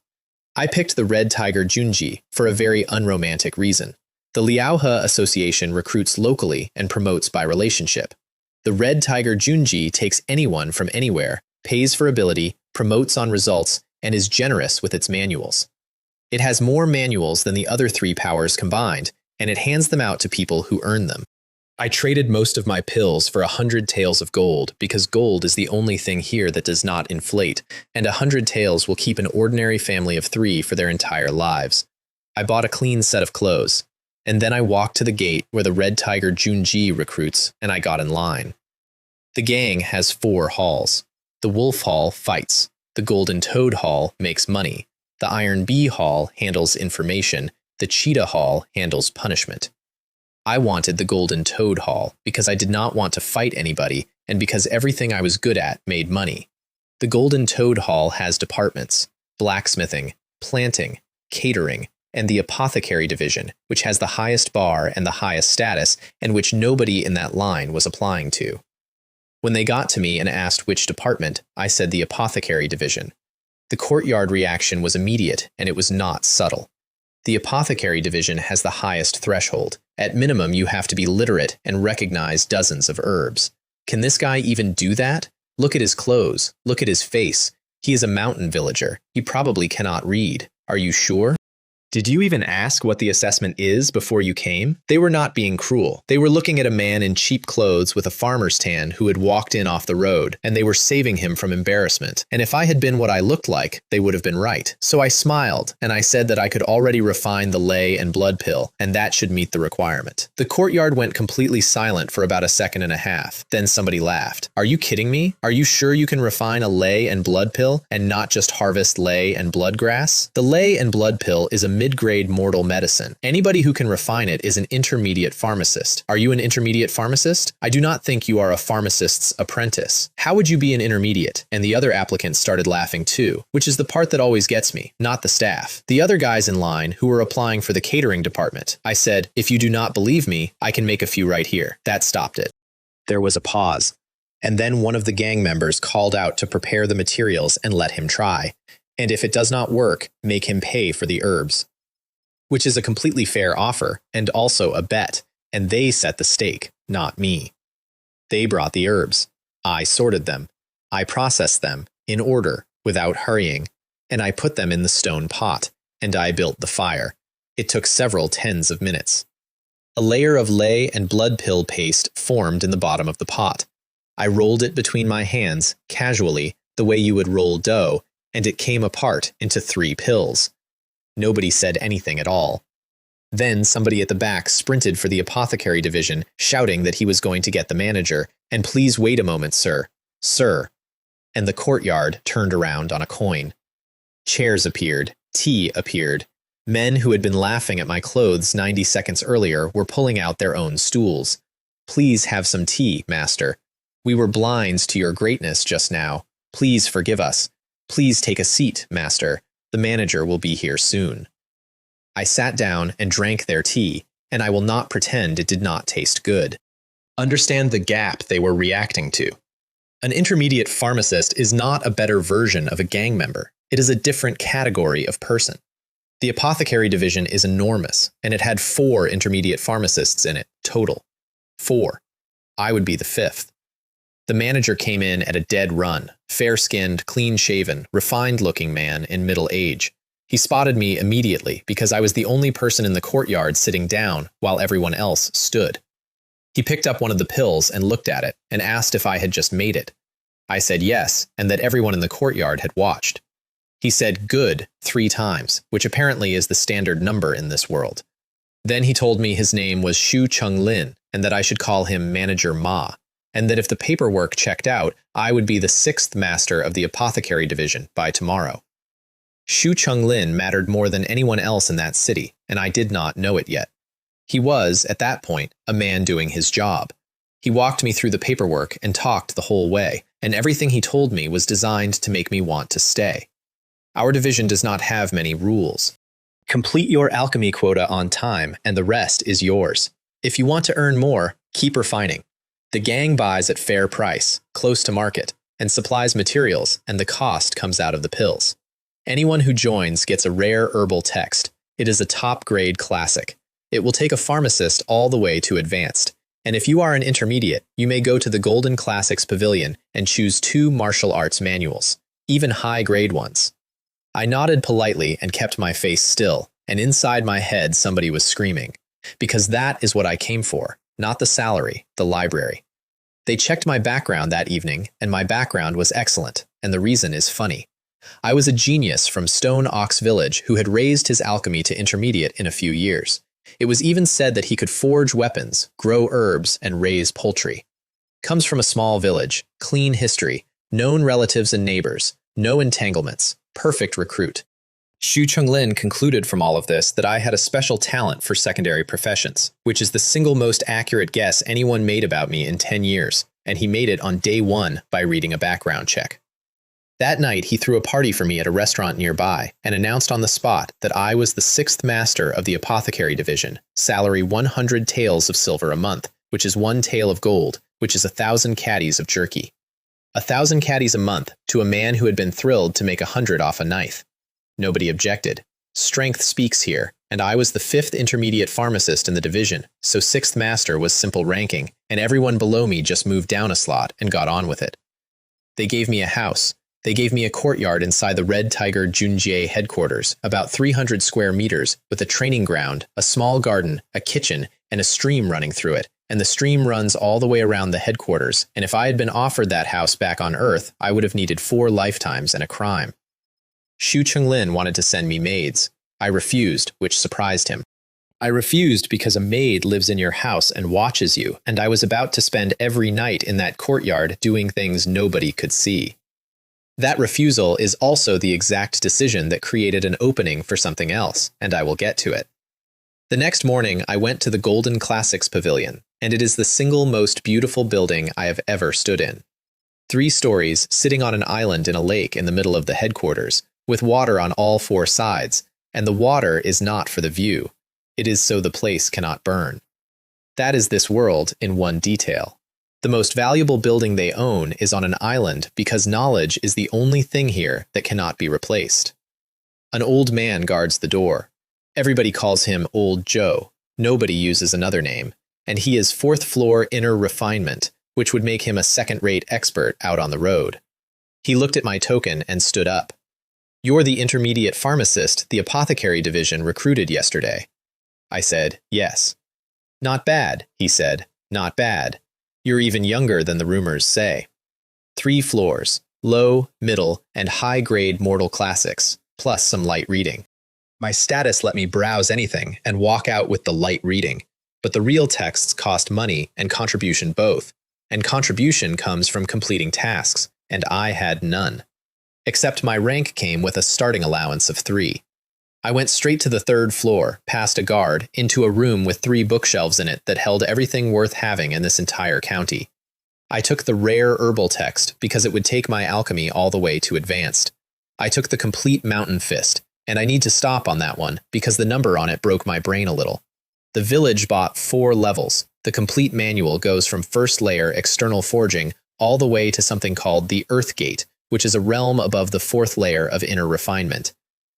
I picked the Red Tiger Junji for a very unromantic reason. The The Liaohe Association recruits locally and promotes by relationship. The Red Tiger Junji takes anyone from anywhere, pays for ability, promotes on results, and is generous with its manuals. It has more manuals than the other three powers combined, and it hands them out to people who earn them. I traded most of my pills for 100 taels of gold because gold is the only thing here that does not inflate, and 100 taels will keep an ordinary family of 3 for their entire lives. I bought a clean set of clothes, and then I walked to the gate where the Red Tiger Junji recruits, and I got in line. The gang has 4 halls. The Wolf Hall fights. The Golden Toad Hall makes money. The Iron Bee Hall handles information. The Cheetah Hall handles punishment. I wanted the Golden Toad Hall because I did not want to fight anybody and because everything I was good at made money. The Golden Toad Hall has departments: blacksmithing, planting, catering, and the apothecary division, which has the highest bar and the highest status and which nobody in that line was applying to. When they got to me and asked which department, I said the apothecary division. The courtyard reaction was immediate and it was not subtle. The apothecary division has the highest threshold. At minimum, you have to be literate and recognize dozens of herbs. Can this guy even do that? Look at his clothes. Look at his face. He is a mountain villager. He probably cannot read. Are you sure? Did you even ask what the assessment is before you came? They were not being cruel. They were looking at a man in cheap clothes with a farmer's tan who had walked in off the road, and they were saving him from embarrassment. And if I had been what I looked like, they would have been right. So I smiled, and I said that I could already refine the ley and blood pill, and that should meet the requirement. The courtyard went completely silent for about a second and a half. Then somebody laughed. Are you kidding me? Are you sure you can refine a ley and blood pill, and not just harvest ley and blood grass? The ley and blood pill is a mid-grade mortal medicine. Anybody who can refine it is an intermediate pharmacist. Are you an intermediate pharmacist? I do not think you are a pharmacist's apprentice. How would you be an intermediate? And the other applicants started laughing too, which is the part that always gets me, not the staff. The other guys in line who were applying for the catering department. I said, if you do not believe me, I can make a few right here. That stopped it. There was a pause. And then one of the gang members called out to prepare the materials and let him try. And if it does not work, make him pay for the herbs. Which is a completely fair offer, and also a bet, and they set the stake, not me. They brought the herbs. I sorted them. I processed them, in order, without hurrying, and I put them in the stone pot, and I built the fire. It took several tens of minutes. A layer of ley and blood pill paste formed in the bottom of the pot. I rolled it between my hands, casually, the way you would roll dough, and it came apart into 3 pills. Nobody said anything at all. Then somebody at the back sprinted for the apothecary division, shouting that he was going to get the manager, and please wait a moment, sir. Sir. And the courtyard turned around on a coin. Chairs appeared. Tea appeared. Men who had been laughing at my clothes 90 seconds earlier were pulling out their own stools. Please have some tea, master. We were blinds to your greatness just now. Please forgive us. Please take a seat, master. The manager will be here soon. I sat down and drank their tea, and I will not pretend it did not taste good. Understand the gap they were reacting to. An intermediate pharmacist is not a better version of a gang member. It is a different category of person. The apothecary division is enormous, and it had 4 intermediate pharmacists in it, total. 4. I would be the 5th. The manager came in at a dead run, fair-skinned, clean-shaven, refined-looking man in middle age. He spotted me immediately because I was the only person in the courtyard sitting down while everyone else stood. He picked up one of the pills and looked at it and asked if I had just made it. I said yes, and that everyone in the courtyard had watched. He said good 3 times, which apparently is the standard number in this world. Then he told me his name was Shu Chung Lin and that I should call him Manager Ma, and that if the paperwork checked out, I would be the 6th master of the apothecary division by tomorrow. Shu Chung Lin mattered more than anyone else in that city, and I did not know it yet. He was, at that point, a man doing his job. He walked me through the paperwork and talked the whole way, and everything he told me was designed to make me want to stay. Our division does not have many rules. Complete your alchemy quota on time, and the rest is yours. If you want to earn more, keep refining. The gang buys at fair price, close to market, and supplies materials, and the cost comes out of the pills. Anyone who joins gets a rare herbal text. It is a top-grade classic. It will take a pharmacist all the way to advanced. And if you are an intermediate, you may go to the Golden Classics Pavilion and choose 2 martial arts manuals, even high-grade ones. I nodded politely and kept my face still, and inside my head somebody was screaming. Because that is what I came for, not the salary, the library. They checked my background that evening, and my background was excellent, and the reason is funny. I was a genius from Stone Ox Village who had raised his alchemy to intermediate in a few years. It was even said that he could forge weapons, grow herbs, and raise poultry. Comes from a small village, clean history, known relatives and neighbors, no entanglements, perfect recruit. Xu Chunglin concluded from all of this that I had a special talent for secondary professions, which is the single most accurate guess anyone made about me in 10 years, and he made it on day 1 by reading a background check. That night, he threw a party for me at a restaurant nearby and announced on the spot that I was the 6th master of the apothecary division, salary 100 taels of silver a month, which is 1 tael of gold, which is 1,000 caddies of jerky. 1,000 caddies a month to a man who had been thrilled to make 100 off a knife. Nobody objected. Strength speaks here, and I was the 5th intermediate pharmacist in the division, so 6th master was simple ranking, and everyone below me just moved down a slot and got on with it. They gave me a house. They gave me a courtyard inside the Red Tiger Junjie headquarters, about 300 square meters, with a training ground, a small garden, a kitchen, and a stream running through it, and the stream runs all the way around the headquarters, and if I had been offered that house back on Earth, I would have needed 4 lifetimes and a crime. Xu Chunglin wanted to send me maids. I refused, which surprised him. I refused because a maid lives in your house and watches you, and I was about to spend every night in that courtyard doing things nobody could see. That refusal is also the exact decision that created an opening for something else, and I will get to it. The next morning, I went to the Golden Classics Pavilion, and it is the single most beautiful building I have ever stood in. 3 stories, sitting on an island in a lake in the middle of the headquarters, with water on all 4 sides, and the water is not for the view. It is so the place cannot burn. That is this world in one detail. The most valuable building they own is on an island because knowledge is the only thing here that cannot be replaced. An old man guards the door. Everybody calls him Old Joe. Nobody uses another name. And he is 4th floor inner refinement, which would make him a second-rate expert out on the road. He looked at my token and stood up. "You're the intermediate pharmacist the apothecary division recruited yesterday." I said, "Yes." "Not bad," he said. "Not bad. You're even younger than the rumors say." 3 floors, low, middle, and high-grade mortal classics, plus some light reading. My status let me browse anything and walk out with the light reading, but the real texts cost money and contribution both, and contribution comes from completing tasks, and I had none. Except my rank came with a starting allowance of 3. I went straight to the 3rd floor, past a guard, into a room with 3 bookshelves in it that held everything worth having in this entire county. I took the rare herbal text because it would take my alchemy all the way to advanced. I took the complete mountain fist, and I need to stop on that one because the number on it broke my brain a little. The village bought 4 levels. The complete manual goes from 1st layer external forging all the way to something called the Earth Gate, which is a realm above the 4th layer of inner refinement.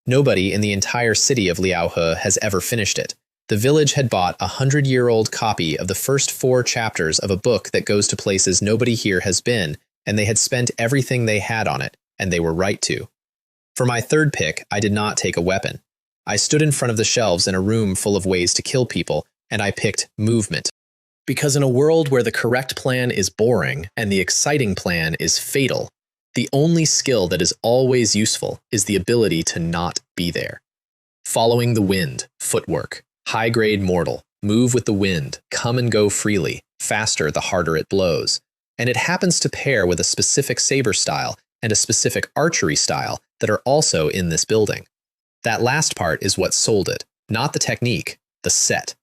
Nobody in the entire city of Liaohe has ever finished it. The village had bought a 100-year-old copy of the first 4 chapters of a book that goes to places nobody here has been, and they had spent everything they had on it, and they were right to. For my 3rd pick, I did not take a weapon. I stood in front of the shelves in a room full of ways to kill people, and I picked movement. Because in a world where the correct plan is boring and the exciting plan is fatal, the only skill that is always useful is the ability to not be there. Following the wind, footwork, high-grade mortal, move with the wind, come and go freely, faster the harder it blows. And it happens to pair with a specific saber style and a specific archery style that are also in this building. That last part is what sold it, not the technique, the set.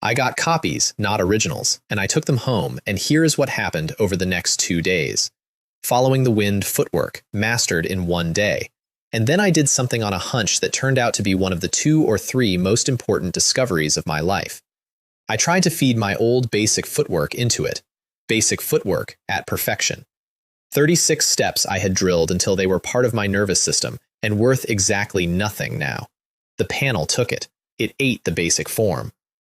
I got copies, not originals, and I took them home, and here is what happened over the next 2 days. Following the wind footwork, mastered in 1 day. And then I did something on a hunch that turned out to be one of the 2 or 3 most important discoveries of my life. I tried to feed my old basic footwork into it. Basic footwork at perfection. 36 steps I had drilled until they were part of my nervous system and worth exactly nothing now. The panel took it. It ate the basic form.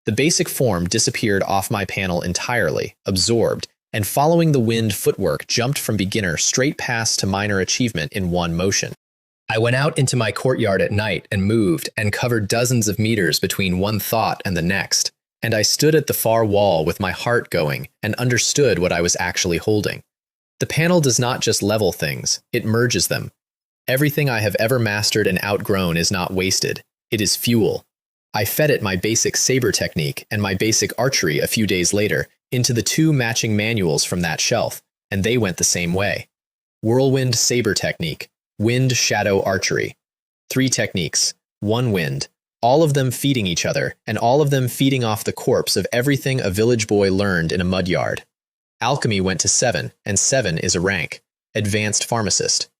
The basic form disappeared off my panel entirely, absorbed, and following the wind footwork jumped from beginner straight past to minor achievement in one motion. I went out into my courtyard at night and moved and covered dozens of meters between one thought and the next, and I stood at the far wall with my heart going and understood what I was actually holding. The panel does not just level things, it merges them. Everything I have ever mastered and outgrown is not wasted, it is fuel. I fed it my basic saber technique and my basic archery a few days later into the two matching manuals from that shelf, and they went the same way. Whirlwind saber technique, wind shadow archery. 3 techniques, 1 wind, all of them feeding each other, and all of them feeding off the corpse of everything a village boy learned in a mud yard. Alchemy went to 7, and 7 is a rank, advanced pharmacist.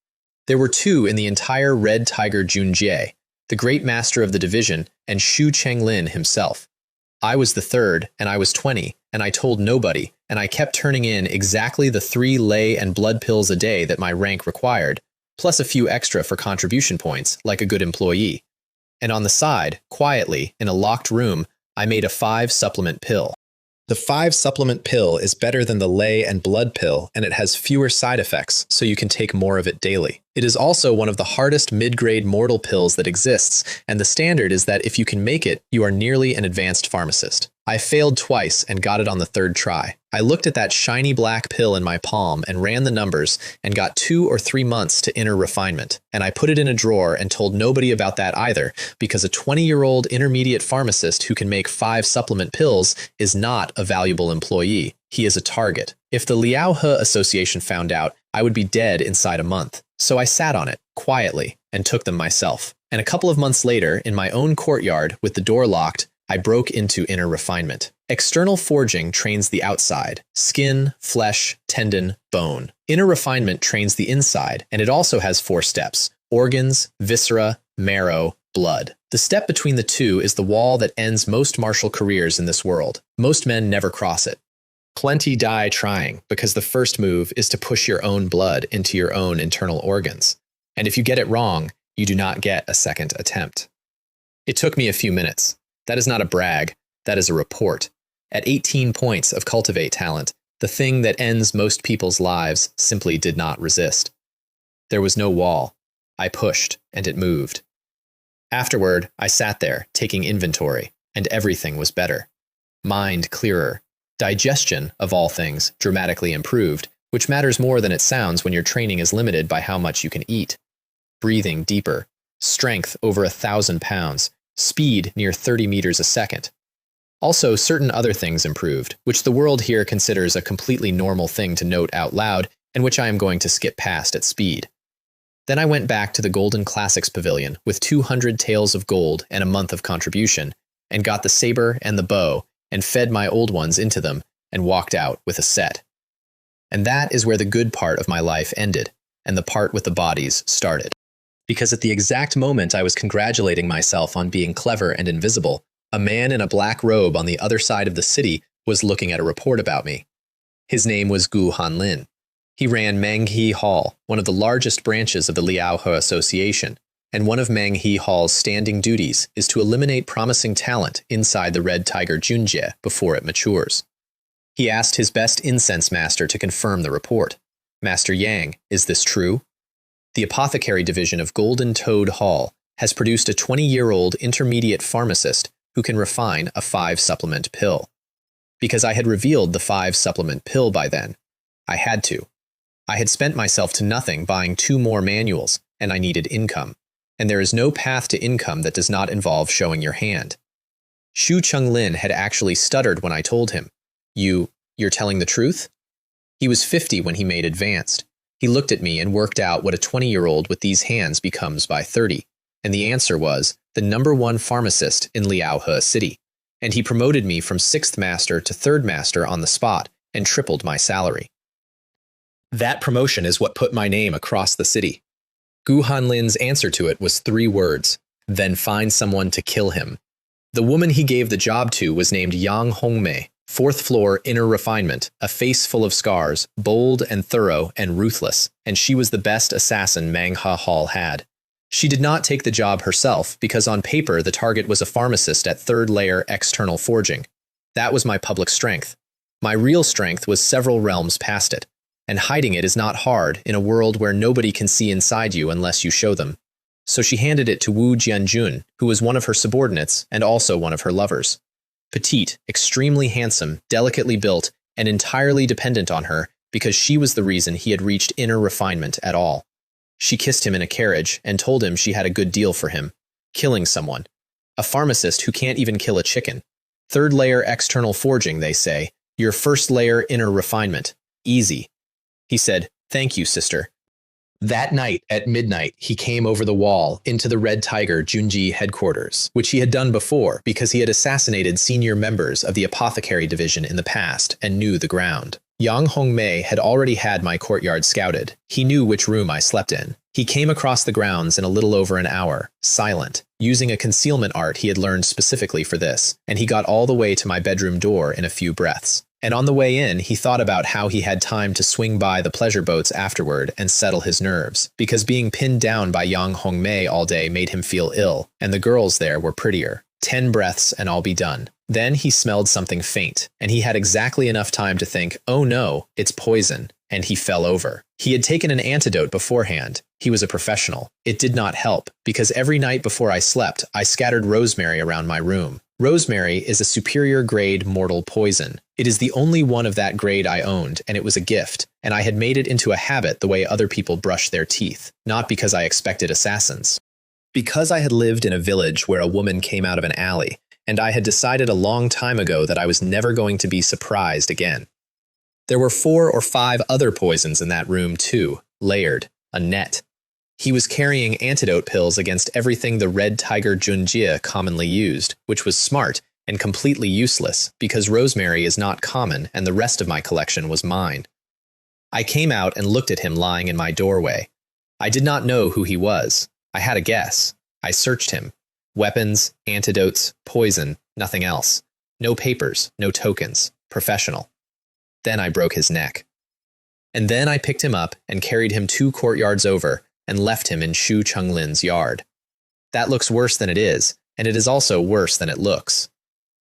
There were 2 in the entire Red Tiger Junjie, the great master of the division, and Shu Chenglin himself. I was the 3rd, and I was 20, and I told nobody, and I kept turning in exactly the 3 ley and blood pills a day that my rank required, plus a few extra for contribution points, like a good employee. And on the side, quietly, in a locked room, I made a 5-supplement pill. The 5-supplement pill is better than the ley and blood pill, and it has fewer side effects, so you can take more of it daily. It is also one of the hardest mid-grade mortal pills that exists, and the standard is that if you can make it, you are nearly an advanced pharmacist. I failed twice and got it on the 3rd try. I looked at that shiny black pill in my palm and ran the numbers and got 2 or 3 months to inner refinement. And I put it in a drawer and told nobody about that either, because a 20-year-old intermediate pharmacist who can make 5-supplement pills is not a valuable employee. He is a target. If the Liaohe Association found out, I would be dead inside a month. So I sat on it, quietly, and took them myself. And a couple of months later, in my own courtyard, with the door locked, I broke into inner refinement. External forging trains the outside, skin, flesh, tendon, bone. Inner refinement trains the inside, and it also has 4 steps: organs, viscera, marrow, blood. The step between the two is the wall that ends most martial careers in this world. Most men never cross it. Plenty die trying, because the first move is to push your own blood into your own internal organs. And if you get it wrong, you do not get a second attempt. It took me a few minutes. That is not a brag, that is a report. At 18 points of cultivate talent, the thing that ends most people's lives simply did not resist. There was no wall. I pushed, and it moved. Afterward, I sat there, taking inventory, and everything was better. Mind clearer. Digestion, of all things, dramatically improved, which matters more than it sounds when your training is limited by how much you can eat. Breathing deeper. Strength over 1,000 pounds. Speed near 30 meters a second. Also, certain other things improved, which the world here considers a completely normal thing to note out loud, and which I am going to skip past at speed. Then I went back to the Golden Classics Pavilion with 200 taels of gold and a month of contribution, and got the saber and the bow, and fed my old ones into them, and walked out with a set. And that is where the good part of my life ended, and the part with the bodies started. Because at the exact moment I was congratulating myself on being clever and invisible, a man in a black robe on the other side of the city was looking at a report about me. His name was Gu Hanlin. He ran Manghe Hall, one of the largest branches of the Liaohe Association, and one of Manghe Hall's standing duties is to eliminate promising talent inside the Red Tiger Junjie before it matures. He asked his best incense master to confirm the report. Master Yang, is this true? The apothecary division of Golden Toad Hall has produced a 20-year-old intermediate pharmacist who can refine a 5-supplement pill. Because I had revealed the 5-supplement pill by then, I had to. I had spent myself to nothing buying 2 more manuals, and I needed income. And there is no path to income that does not involve showing your hand. Shu Chenglin had actually stuttered when I told him, You're telling the truth? He was 50 when he made advanced. He looked at me and worked out what a 20-year-old with these hands becomes by 30, and the answer was the #1 pharmacist in Liaohe City, and he promoted me from 6th master to 3rd master on the spot and tripled my salary. That promotion is what put my name across the city. Gu Hanlin's answer to it was 3 words, then find someone to kill him. The woman he gave the job to was named Yang Hongmei, 4th floor inner refinement, a face full of scars, bold and thorough and ruthless, and she was the best assassin Manhwa Hall had. She did not take the job herself because on paper the target was a pharmacist at third layer external forging. That was my public strength. My real strength was several realms past it, and hiding it is not hard in a world where nobody can see inside you unless you show them. So she handed it to Wu Jianjun, who was one of her subordinates and also one of her lovers. Petite, extremely handsome, delicately built, and entirely dependent on her because she was the reason he had reached inner refinement at all. She kissed him in a carriage and told him she had a good deal for him. Killing someone. A pharmacist who can't even kill a chicken. Third layer external forging, they say. Your first layer inner refinement. Easy. He said, "Thank you, sister." That night, at midnight, he came over the wall into the Red Tiger Junji headquarters, which he had done before because he had assassinated senior members of the apothecary division in the past and knew the ground. Yang Hongmei had already had my courtyard scouted. He knew which room I slept in. He came across the grounds in a little over an hour, silent, using a concealment art he had learned specifically for this, and he got all the way to my bedroom door in a few breaths. And on the way in, he thought about how he had time to swing by the pleasure boats afterward and settle his nerves, because being pinned down by Yang Hongmei all day made him feel ill, and the girls there were prettier. 10 breaths and I'll be done. Then he smelled something faint, and he had exactly enough time to think, oh no, it's poison, and he fell over. He had taken an antidote beforehand. He was a professional. It did not help, because every night before I slept, I scattered rosemary around my room. Rosemary is a superior grade mortal poison. It is the only one of that grade I owned, and it was a gift, and I had made it into a habit the way other people brush their teeth, not because I expected assassins. Because I had lived in a village where a woman came out of an alley, and I had decided a long time ago that I was never going to be surprised again. There were 4 or 5 other poisons in that room too, layered, a net. He was carrying antidote pills against everything the Red Tiger Junjie commonly used, which was smart and completely useless because rosemary is not common and the rest of my collection was mine. I came out and looked at him lying in my doorway. I did not know who he was. I had a guess. I searched him. Weapons, antidotes, poison, nothing else. No papers, no tokens. Professional. Then I broke his neck. And then I picked him up and carried him 2 courtyards over and left him in Shu Chenglin's yard. That looks worse than it is, and it is also worse than it looks.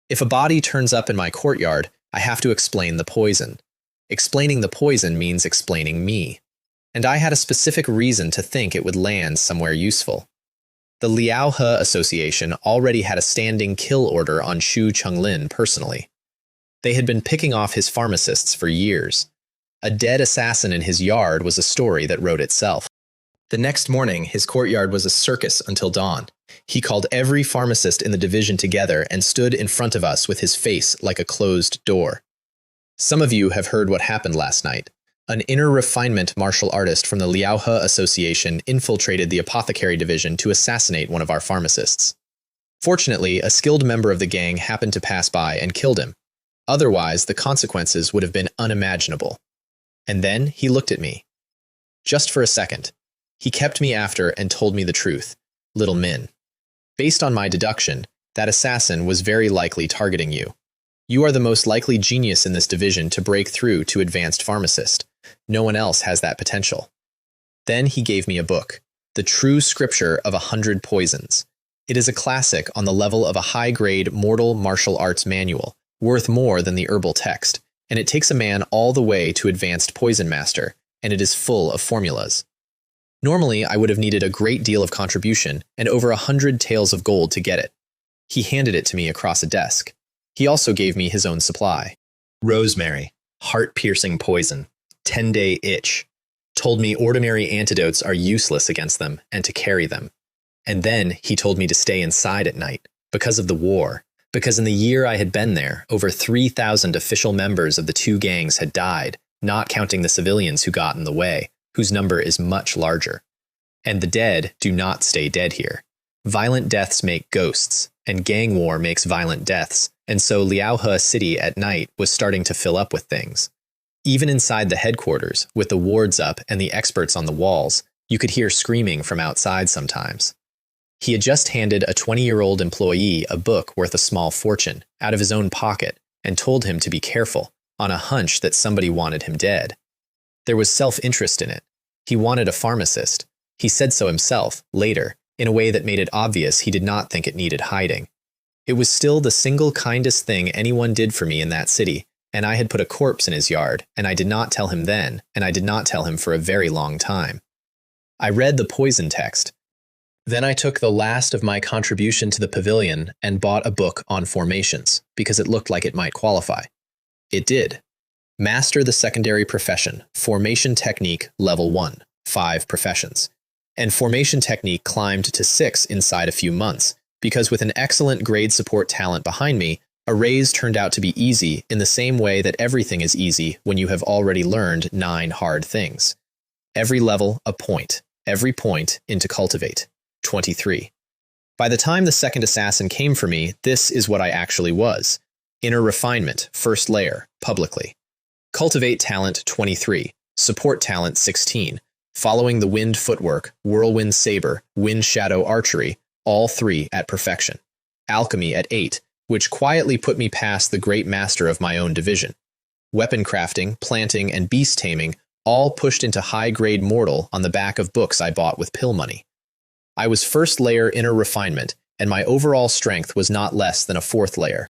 If a body turns up in my courtyard, I have to explain the poison. Explaining the poison means explaining me. And I had a specific reason to think it would land somewhere useful. The Liaohe Association already had a standing kill order on Shu Chenglin personally. They had been picking off his pharmacists for years. A dead assassin in his yard was a story that wrote itself. The next morning, his courtyard was a circus until dawn. He called every pharmacist in the division together and stood in front of us with his face like a closed door. Some of you have heard what happened last night. An inner refinement martial artist from the Liaohe Association infiltrated the apothecary division to assassinate one of our pharmacists. Fortunately, a skilled member of the gang happened to pass by and killed him. Otherwise, the consequences would have been unimaginable. And then he looked at me. Just for a second. He kept me after and told me the truth. Little Min. Based on my deduction, that assassin was very likely targeting you. You are the most likely genius in this division to break through to advanced pharmacist. No one else has that potential. Then he gave me a book, The True Scripture of 100 Poisons. It is a classic on the level of a high-grade mortal martial arts manual, worth more than the herbal text, and it takes a man all the way to advanced poison master, and it is full of formulas. Normally, I would have needed a great deal of contribution and over 100 taels of gold to get it. He handed it to me across a desk. He also gave me his own supply. Rosemary, heart-piercing poison, 10-day itch. Told me ordinary antidotes are useless against them and to carry them. And then he told me to stay inside at night because of the war. Because in the year I had been there, over 3,000 official members of the 2 gangs had died, not counting the civilians who got in the way, whose number is much larger. And the dead do not stay dead here. Violent deaths make ghosts, and gang war makes violent deaths, and so Liaohe City at night was starting to fill up with things. Even inside the headquarters, with the wards up and the experts on the walls, you could hear screaming from outside sometimes. He had just handed a 20-year-old employee a book worth a small fortune out of his own pocket and told him to be careful, on a hunch that somebody wanted him dead. There was self-interest in it. He wanted a pharmacist, He said so himself, later, in a way that made it obvious he did not think it needed hiding. It was still the single kindest thing anyone did for me in that city, and I had put a corpse in his yard, and I did not tell him then, and I did not tell him for a very long time. I read the poison text. Then I took the last of my contribution to the pavilion and bought a book on formations, because it looked like it might qualify. It did. Master the secondary profession, formation technique level 1, 5 professions. And formation technique climbed to 6 inside a few months, because with an excellent grade support talent behind me, a raise turned out to be easy in the same way that everything is easy when you have already learned 9 hard things. Every level, a point. Every point into cultivate. 23. By the time the second assassin came for me, this is what I actually was. Inner refinement, first layer, publicly. Cultivate talent 23. Support talent 16. Following the wind footwork, whirlwind saber, wind shadow archery, all 3 at perfection. Alchemy at 8, which quietly put me past the great master of my own division. Weapon crafting, planting, and beast taming, all pushed into high-grade mortal on the back of books I bought with pill money. I was first layer inner refinement, and my overall strength was not less than a 4th layer.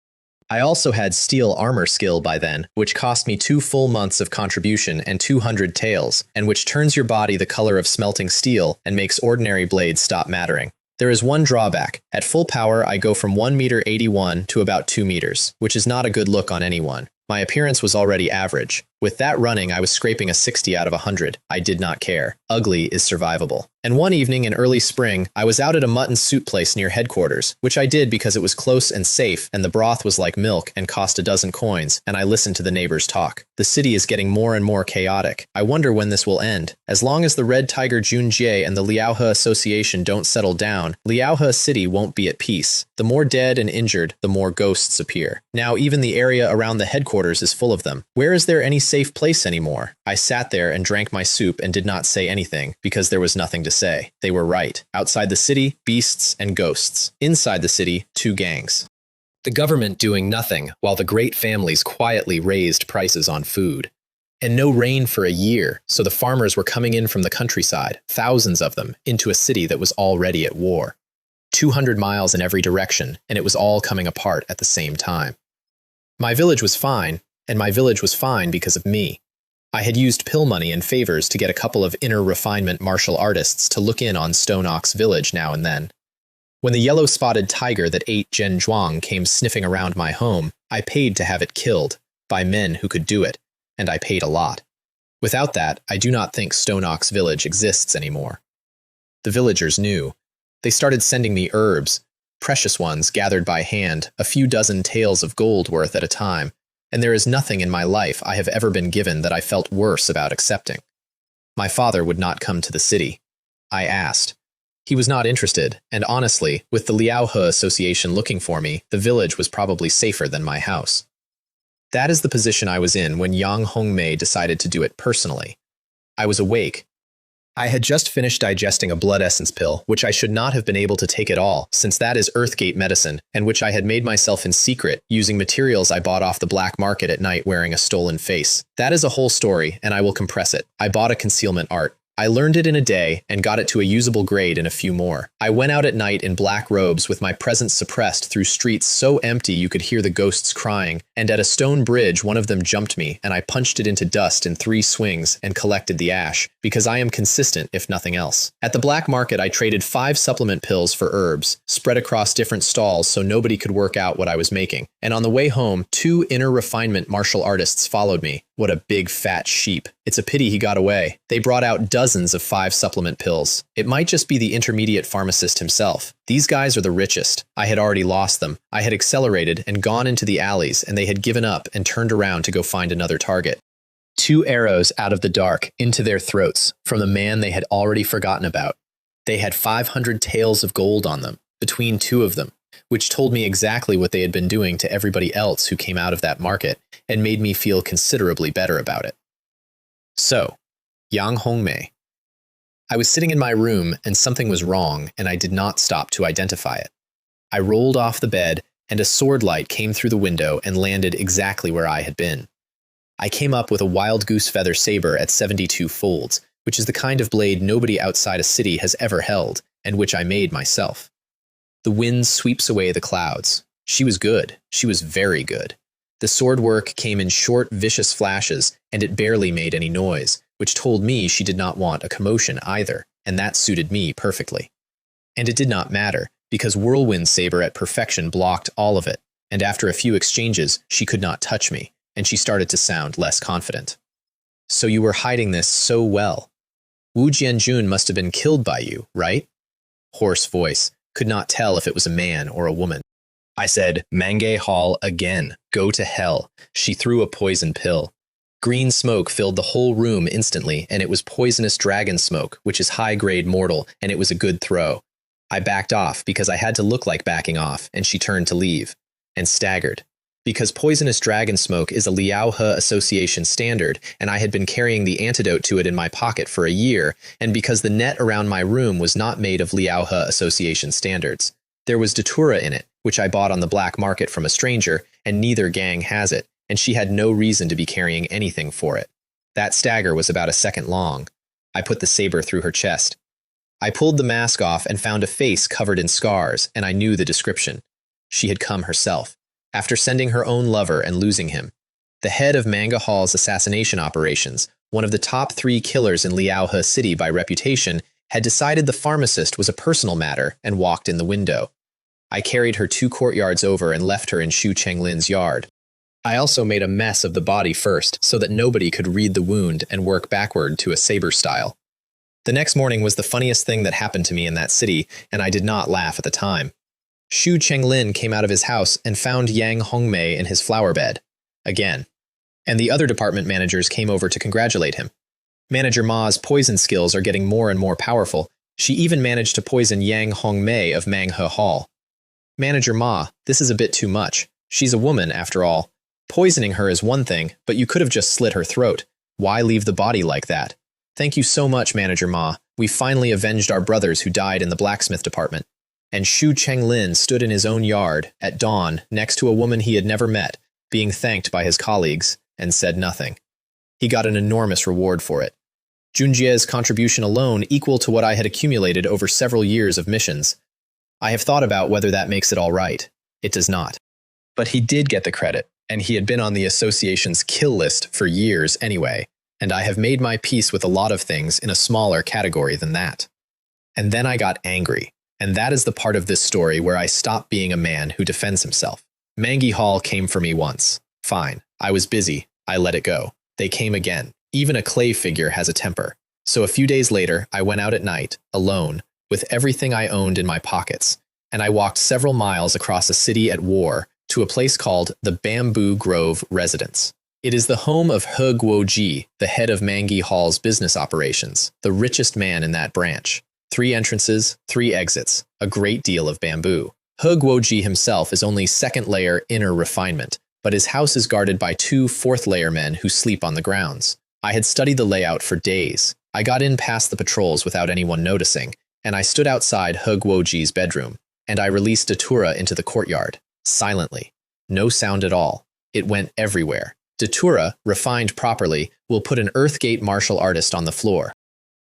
I also had steel armor skill by then, which cost me 2 full months of contribution and 200 taels, and which turns your body the color of smelting steel and makes ordinary blades stop mattering. There is one drawback. At full power, I go from 1.81 m to about 2 meters, which is not a good look on anyone. My appearance was already average. With that running, I was scraping a 60 out of 100. I did not care. Ugly is survivable. And one evening in early spring, I was out at a mutton soup place near headquarters, which I did because it was close and safe, and the broth was like milk and cost a dozen coins, and I listened to the neighbors talk. The city is getting more and more chaotic. I wonder when this will end. As long as the Red Tiger Junjie and the Liaohe Association don't settle down, Liaohe City won't be at peace. The more dead and injured, the more ghosts appear. Now even the area around the headquarters is full of them. Where is there any safe place anymore? I sat there and drank my soup and did not say anything, because there was nothing to say. They were right. Outside the city, beasts and ghosts. Inside the city, 2 gangs. The government doing nothing, while the great families quietly raised prices on food. And no rain for a year, so the farmers were coming in from the countryside, thousands of them, into a city that was already at war. 200 miles in every direction, and it was all coming apart at the same time. My village was fine, and my village was fine because of me. I had used pill money and favors to get a couple of inner refinement martial artists to look in on Stone Ox Village now and then. When the yellow-spotted tiger that ate Zhen Zhuang came sniffing around my home, I paid to have it killed, by men who could do it, and I paid a lot. Without that, I do not think Stone Ox Village exists anymore. The villagers knew. They started sending me herbs, precious ones gathered by hand, a few dozen taels of gold worth at a time, and there is nothing in my life I have ever been given that I felt worse about accepting. My father would not come to the city. I asked. He was not interested, and honestly, with the Liaohe Association looking for me, the village was probably safer than my house. That is the position I was in when Yang Hongmei decided to do it personally. I was awake. I had just finished digesting a blood essence pill, which I should not have been able to take at all, since that is Earthgate medicine, and which I had made myself in secret, using materials I bought off the black market at night wearing a stolen face. That is a whole story, and I will compress it. I bought a concealment art. I learned it in a day and got it to a usable grade in a few more. I went out at night in black robes with my presence suppressed through streets so empty you could hear the ghosts crying, and at a stone bridge one of them jumped me and I punched it into dust in 3 swings and collected the ash, because I am consistent if nothing else. At the black market I traded 5 supplement pills for herbs, spread across different stalls so nobody could work out what I was making, and on the way home 2 inner refinement martial artists followed me. What a big fat sheep. It's a pity he got away. They brought out dozens of 5 supplement pills. It might just be the intermediate pharmacist himself. These guys are the richest. I had already lost them. I had accelerated and gone into the alleys, and they had given up and turned around to go find another target. 2 arrows out of the dark into their throats from the man they had already forgotten about. They had 500 taels of gold on them, between 2 of them, which told me exactly what they had been doing to everybody else who came out of that market, and made me feel considerably better about it. So, Yang Hongmei. I was sitting in my room, and something was wrong, and I did not stop to identify it. I rolled off the bed, and a sword light came through the window and landed exactly where I had been. I came up with a wild goose feather saber at 72 folds, which is the kind of blade nobody outside a city has ever held, and which I made myself. The wind sweeps away the clouds. She was good. She was very good. The sword work came in short, vicious flashes, and it barely made any noise, which told me she did not want a commotion either, and that suited me perfectly. And it did not matter, because Whirlwind Saber at perfection blocked all of it, and after a few exchanges, she could not touch me, and she started to sound less confident. So you were hiding this so well. Wu Jianjun must have been killed by you, right? Hoarse voice. Could not tell if it was a man or a woman. I said, Manga Hall again. Go to hell. She threw a poison pill. Green smoke filled the whole room instantly, and it was poisonous dragon smoke, which is high-grade mortal, and it was a good throw. I backed off because I had to look like backing off, and she turned to leave, and staggered. Because poisonous dragon smoke is a Liaohe Association standard, and I had been carrying the antidote to it in my pocket for a year, and because the net around my room was not made of Liaohe Association standards. There was datura in it, which I bought on the black market from a stranger, and neither gang has it, and she had no reason to be carrying anything for it. That stagger was about a second long. I put the saber through her chest. I pulled the mask off and found a face covered in scars, and I knew the description. She had come herself, after sending her own lover and losing him. The head of Manga Hall's assassination operations, one of the top 3 killers in Liaohe City by reputation, had decided the pharmacist was a personal matter and walked in the window. I carried her 2 courtyards over and left her in Xu Chenglin's yard. I also made a mess of the body first so that nobody could read the wound and work backward to a saber style. The next morning was the funniest thing that happened to me in that city, and I did not laugh at the time. Xu Chenglin came out of his house and found Yang Hongmei in his flower bed. Again. And the other department managers came over to congratulate him. Manager Ma's poison skills are getting more and more powerful. She even managed to poison Yang Hongmei of Manhwa Hall. Manager Ma, this is a bit too much. She's a woman, after all. Poisoning her is one thing, but you could have just slit her throat. Why leave the body like that? Thank you so much, Manager Ma. We finally avenged our brothers who died in the blacksmith department. And Xu Chenglin stood in his own yard, at dawn, next to a woman he had never met, being thanked by his colleagues, and said nothing. He got an enormous reward for it. Junjie's contribution alone equal to what I had accumulated over several years of missions. I have thought about whether that makes it all right. It does not. But he did get the credit, and he had been on the association's kill list for years anyway, and I have made my peace with a lot of things in a smaller category than that. And then I got angry. And that is the part of this story where I stop being a man who defends himself. Mangi Hall came for me once. Fine. I was busy. I let it go. They came again. Even a clay figure has a temper. So a few days later, I went out at night, alone, with everything I owned in my pockets, and I walked several miles across a city at war to a place called the Bamboo Grove Residence. It is the home of He Guoji, the head of Mangi Hall's business operations, the richest man in that branch. 3 entrances, 3 exits, a great deal of bamboo. He Guoji himself is only second-layer inner refinement, but his house is guarded by 2 fourth-layer men who sleep on the grounds. I had studied the layout for days. I got in past the patrols without anyone noticing, and I stood outside He Guoji's bedroom, and I released Datura into the courtyard, silently. No sound at all. It went everywhere. Datura, refined properly, will put an Earthgate martial artist on the floor.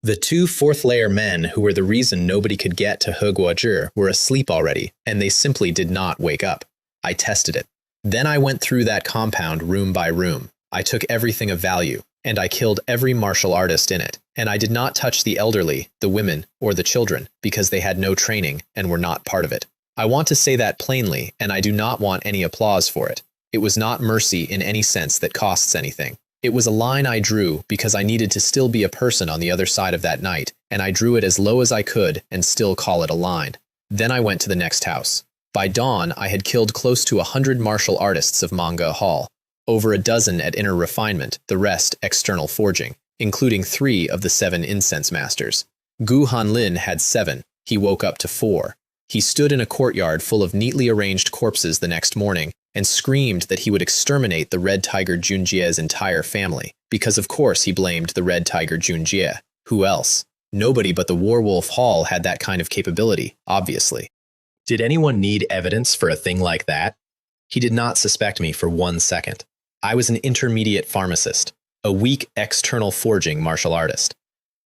The 2 fourth-layer men who were the reason nobody could get to He Guoji were asleep already, and they simply did not wake up. I tested it. Then I went through that compound room by room. I took everything of value, and I killed every martial artist in it, and I did not touch the elderly, the women, or the children, because they had no training and were not part of it. I want to say that plainly, and I do not want any applause for it. It was not mercy in any sense that costs anything. It was a line I drew because I needed to still be a person on the other side of that night, and I drew it as low as I could and still call it a line. Then I went to the next house. By dawn, I had killed close to 100 martial artists of Manga Hall, over a dozen at inner refinement, the rest external forging, including 3 of the 7 incense masters. Gu Hanlin had 7. He woke up to 4. He stood in a courtyard full of neatly arranged corpses the next morning and screamed that he would exterminate the Red Tiger Junjie's entire family, because of course he blamed the Red Tiger Junjie. Who else? Nobody but the Warwolf Hall had that kind of capability, obviously. Did anyone need evidence for a thing like that? He did not suspect me for 1 second. I was an intermediate pharmacist, a weak external forging martial artist.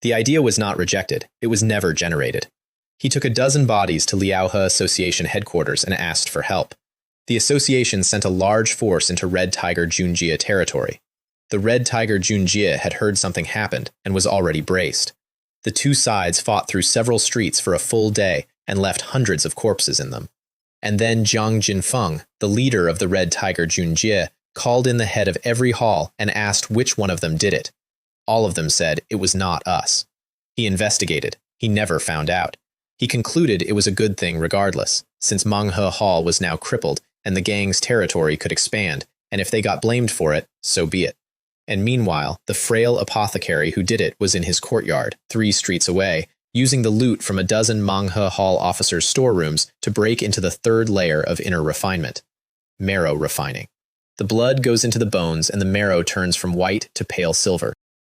The idea was not rejected, it was never generated. He took a dozen bodies to Liaohe Association headquarters and asked for help. The association sent a large force into Red Tiger Junjie territory. The Red Tiger Junjie had heard something happened and was already braced. The two sides fought through several streets for a full day and left hundreds of corpses in them. And then Jiang Jinfeng, the leader of the Red Tiger Junjie, called in the head of every hall and asked which one of them did it. All of them said it was not us. He investigated. He never found out. He concluded it was a good thing regardless, since Manhwa Hall was now crippled and the gang's territory could expand, and if they got blamed for it, so be it. And meanwhile, the frail apothecary who did it was in his courtyard, 3 streets away, using the loot from a dozen Manhwa Hall officers' storerooms to break into the 3rd layer of inner refinement. Marrow refining. The blood goes into the bones and the marrow turns from white to pale silver.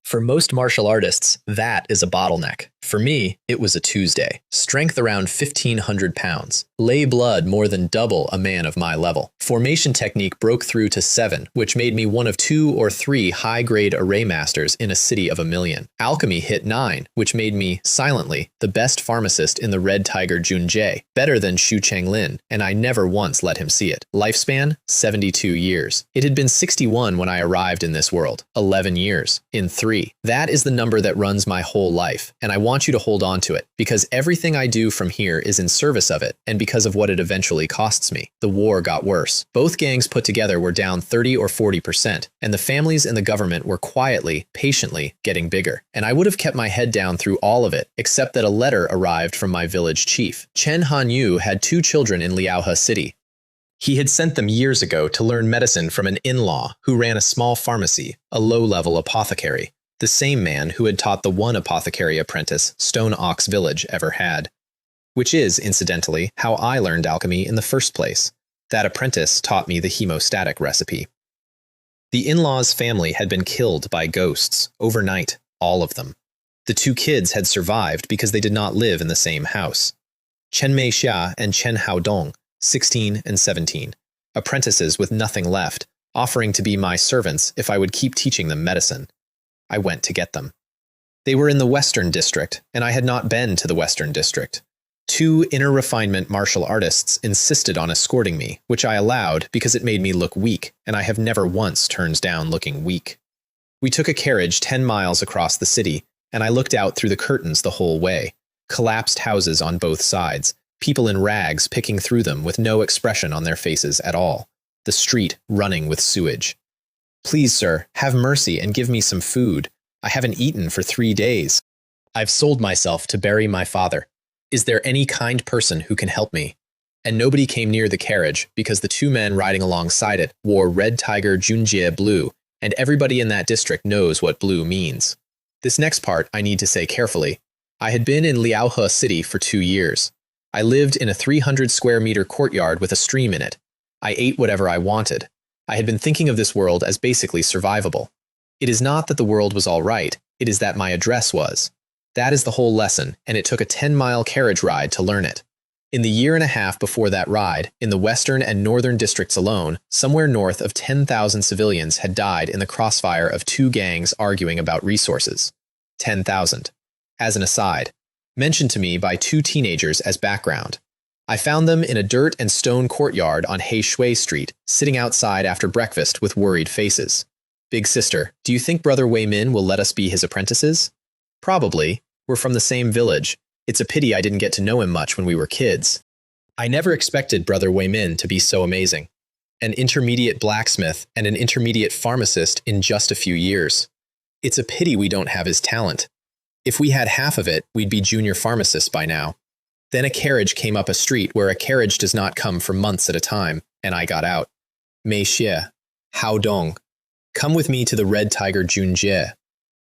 For most martial artists, that is a bottleneck. For me, it was a Tuesday. Strength around 1,500 pounds. Lay blood more than double a man of my level. Formation technique broke through to 7, which made me one of 2 or 3 high-grade array masters in a city of 1 million. Alchemy hit 9, which made me, silently, the best pharmacist in the Red Tiger Junjie, better than Xu Changlin, and I never once let him see it. Lifespan? 72 years. It had been 61 when I arrived in this world. 11 years. In 3. That is the number that runs my whole life, and I want you to hold on to it, because everything I do from here is in service of it, and because of what it eventually costs me. The war got worse. Both gangs put together were down 30 or 40%, and the families and the government were quietly, patiently getting bigger. And I would have kept my head down through all of it, except that a letter arrived from my village chief. Chen Hanyu had 2 children in Liaohe City. He had sent them years ago to learn medicine from an in-law who ran a small pharmacy, a low-level apothecary. The same man who had taught the one apothecary apprentice Stone Ox Village ever had. Which is, incidentally, how I learned alchemy in the first place. That apprentice taught me the hemostatic recipe. The in-law's family had been killed by ghosts, overnight, all of them. The 2 kids had survived because they did not live in the same house. Chen Meixia and Chen Haodong, 16 and 17, apprentices with nothing left, offering to be my servants if I would keep teaching them medicine. I went to get them. They were in the Western District, and I had not been to the Western District. 2 inner refinement martial artists insisted on escorting me, which I allowed because it made me look weak, and I have never once turned down looking weak. We took a carriage 10 miles across the city, and I looked out through the curtains the whole way. Collapsed houses on both sides, people in rags picking through them with no expression on their faces at all. The street running with sewage. Please, sir, have mercy and give me some food. I haven't eaten for 3 days. I've sold myself to bury my father. Is there any kind person who can help me? And nobody came near the carriage because the 2 men riding alongside it wore Red Tiger Junjie blue, and everybody in that district knows what blue means. This next part I need to say carefully. I had been in Liaohe City for 2 years. I lived in a 300 square meter courtyard with a stream in it. I ate whatever I wanted. I had been thinking of this world as basically survivable. It is not that the world was all right, it is that my address was. That is the whole lesson, and it took a 10-mile carriage ride to learn it. In the year and a half before that ride, in the western and northern districts alone, somewhere north of 10,000 civilians had died in the crossfire of 2 gangs arguing about resources. 10,000. As an aside, mentioned to me by 2 teenagers as background. I found them in a dirt and stone courtyard on Heishui Street, sitting outside after breakfast with worried faces. Big sister, do you think Brother Wei Min will let us be his apprentices? Probably. We're from the same village. It's a pity I didn't get to know him much when we were kids. I never expected Brother Wei Min to be so amazing. An intermediate blacksmith and an intermediate pharmacist in just a few years. It's a pity we don't have his talent. If we had half of it, we'd be junior pharmacists by now. Then a carriage came up a street where a carriage does not come for months at a time, and I got out. Mei Xie, Haodong, come with me to the Red Tiger Junjie.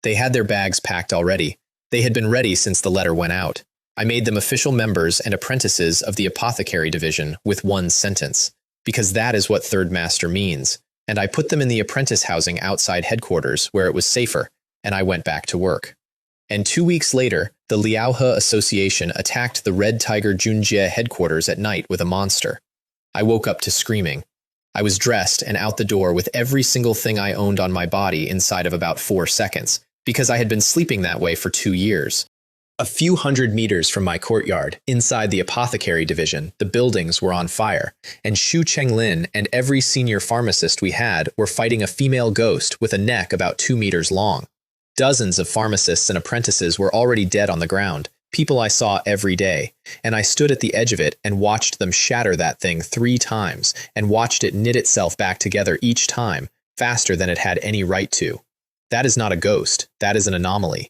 They had their bags packed already. They had been ready since the letter went out. I made them official members and apprentices of the apothecary division with 1 sentence, because that is what third master means, and I put them in the apprentice housing outside headquarters where it was safer, and I went back to work. And 2 weeks later, the Liaohe Association attacked the Red Tiger Junjie headquarters at night with a monster. I woke up to screaming. I was dressed and out the door with every single thing I owned on my body inside of about 4 seconds, because I had been sleeping that way for 2 years. A few hundred meters from my courtyard, inside the apothecary division, the buildings were on fire, and Xu Chenglin and every senior pharmacist we had were fighting a female ghost with a neck about 2 meters long. Dozens of pharmacists and apprentices were already dead on the ground, people I saw every day, and I stood at the edge of it and watched them shatter that thing 3 times, and watched it knit itself back together each time, faster than it had any right to. That is not a ghost, that is an anomaly.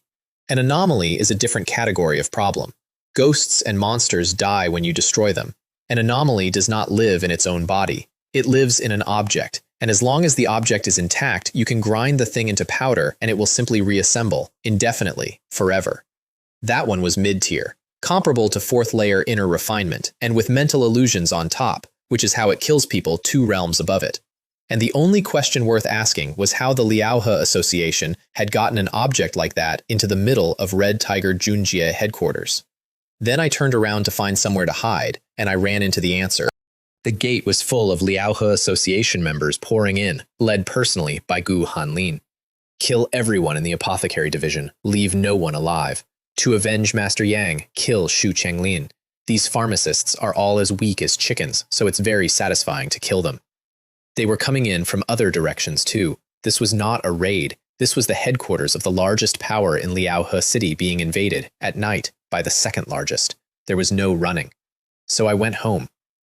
An anomaly is a different category of problem. Ghosts and monsters die when you destroy them. An anomaly does not live in its own body. It lives in an object, and as long as the object is intact, you can grind the thing into powder and it will simply reassemble, indefinitely, forever. That one was mid-tier, comparable to 4th layer inner refinement, and with mental illusions on top, which is how it kills people 2 realms above it. And the only question worth asking was how the Liaohe Association had gotten an object like that into the middle of Red Tiger Junjie headquarters. Then I turned around to find somewhere to hide, and I ran into the answer. The gate was full of Liaohe Association members pouring in, led personally by Gu Hanlin. Kill everyone in the apothecary division, leave no one alive. To avenge Master Yang, kill Xu Chenglin. These pharmacists are all as weak as chickens, so it's very satisfying to kill them. They were coming in from other directions too. This was not a raid. This was the headquarters of the largest power in Liaohe City being invaded, at night, by the 2nd largest. There was no running. So I went home.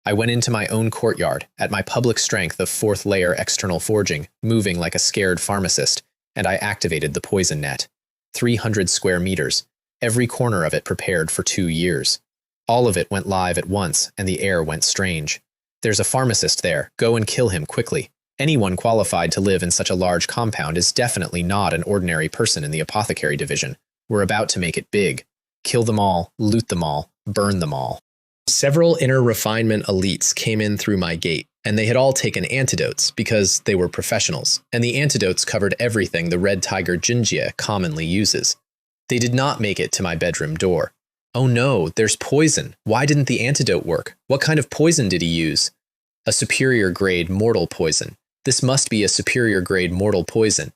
I went into my own courtyard, at my public strength of 4th layer external forging, moving like a scared pharmacist, and I activated the poison net. 300 square meters, every corner of it prepared for 2 years. All of it went live at once, and the air went strange. There's a pharmacist there. Go and kill him quickly. Anyone qualified to live in such a large compound is definitely not an ordinary person in the apothecary division. We're about to make it big. Kill them all, loot them all, burn them all. Several inner refinement elites came in through my gate, and they had all taken antidotes because they were professionals, and the antidotes covered everything the Red Tiger Jinjie commonly uses. They did not make it to my bedroom door. Oh no, there's poison. Why didn't the antidote work? What kind of poison did he use? A superior grade mortal poison. This must be a superior grade mortal poison.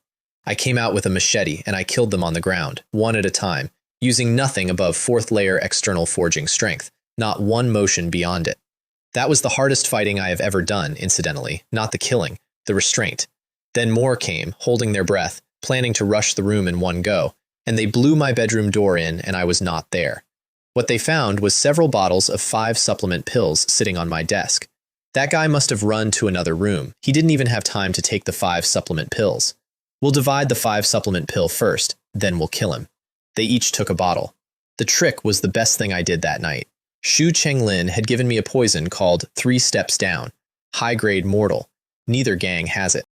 I came out with a machete and I killed them on the ground, one at a time, using nothing above 4th layer external forging strength, not one motion beyond it. That was the hardest fighting I have ever done, incidentally, not the killing, the restraint. Then more came, holding their breath, planning to rush the room in one go, and they blew my bedroom door in and I was not there. What they found was several bottles of 5 supplement pills sitting on my desk. That guy must have run to another room. He didn't even have time to take the 5 supplement pills. We'll divide the 5 supplement pill first, then we'll kill him. They each took a bottle. The trick was the best thing I did that night. Xu Chenglin had given me a poison called 3 Steps Down, high-grade mortal. Neither gang has it.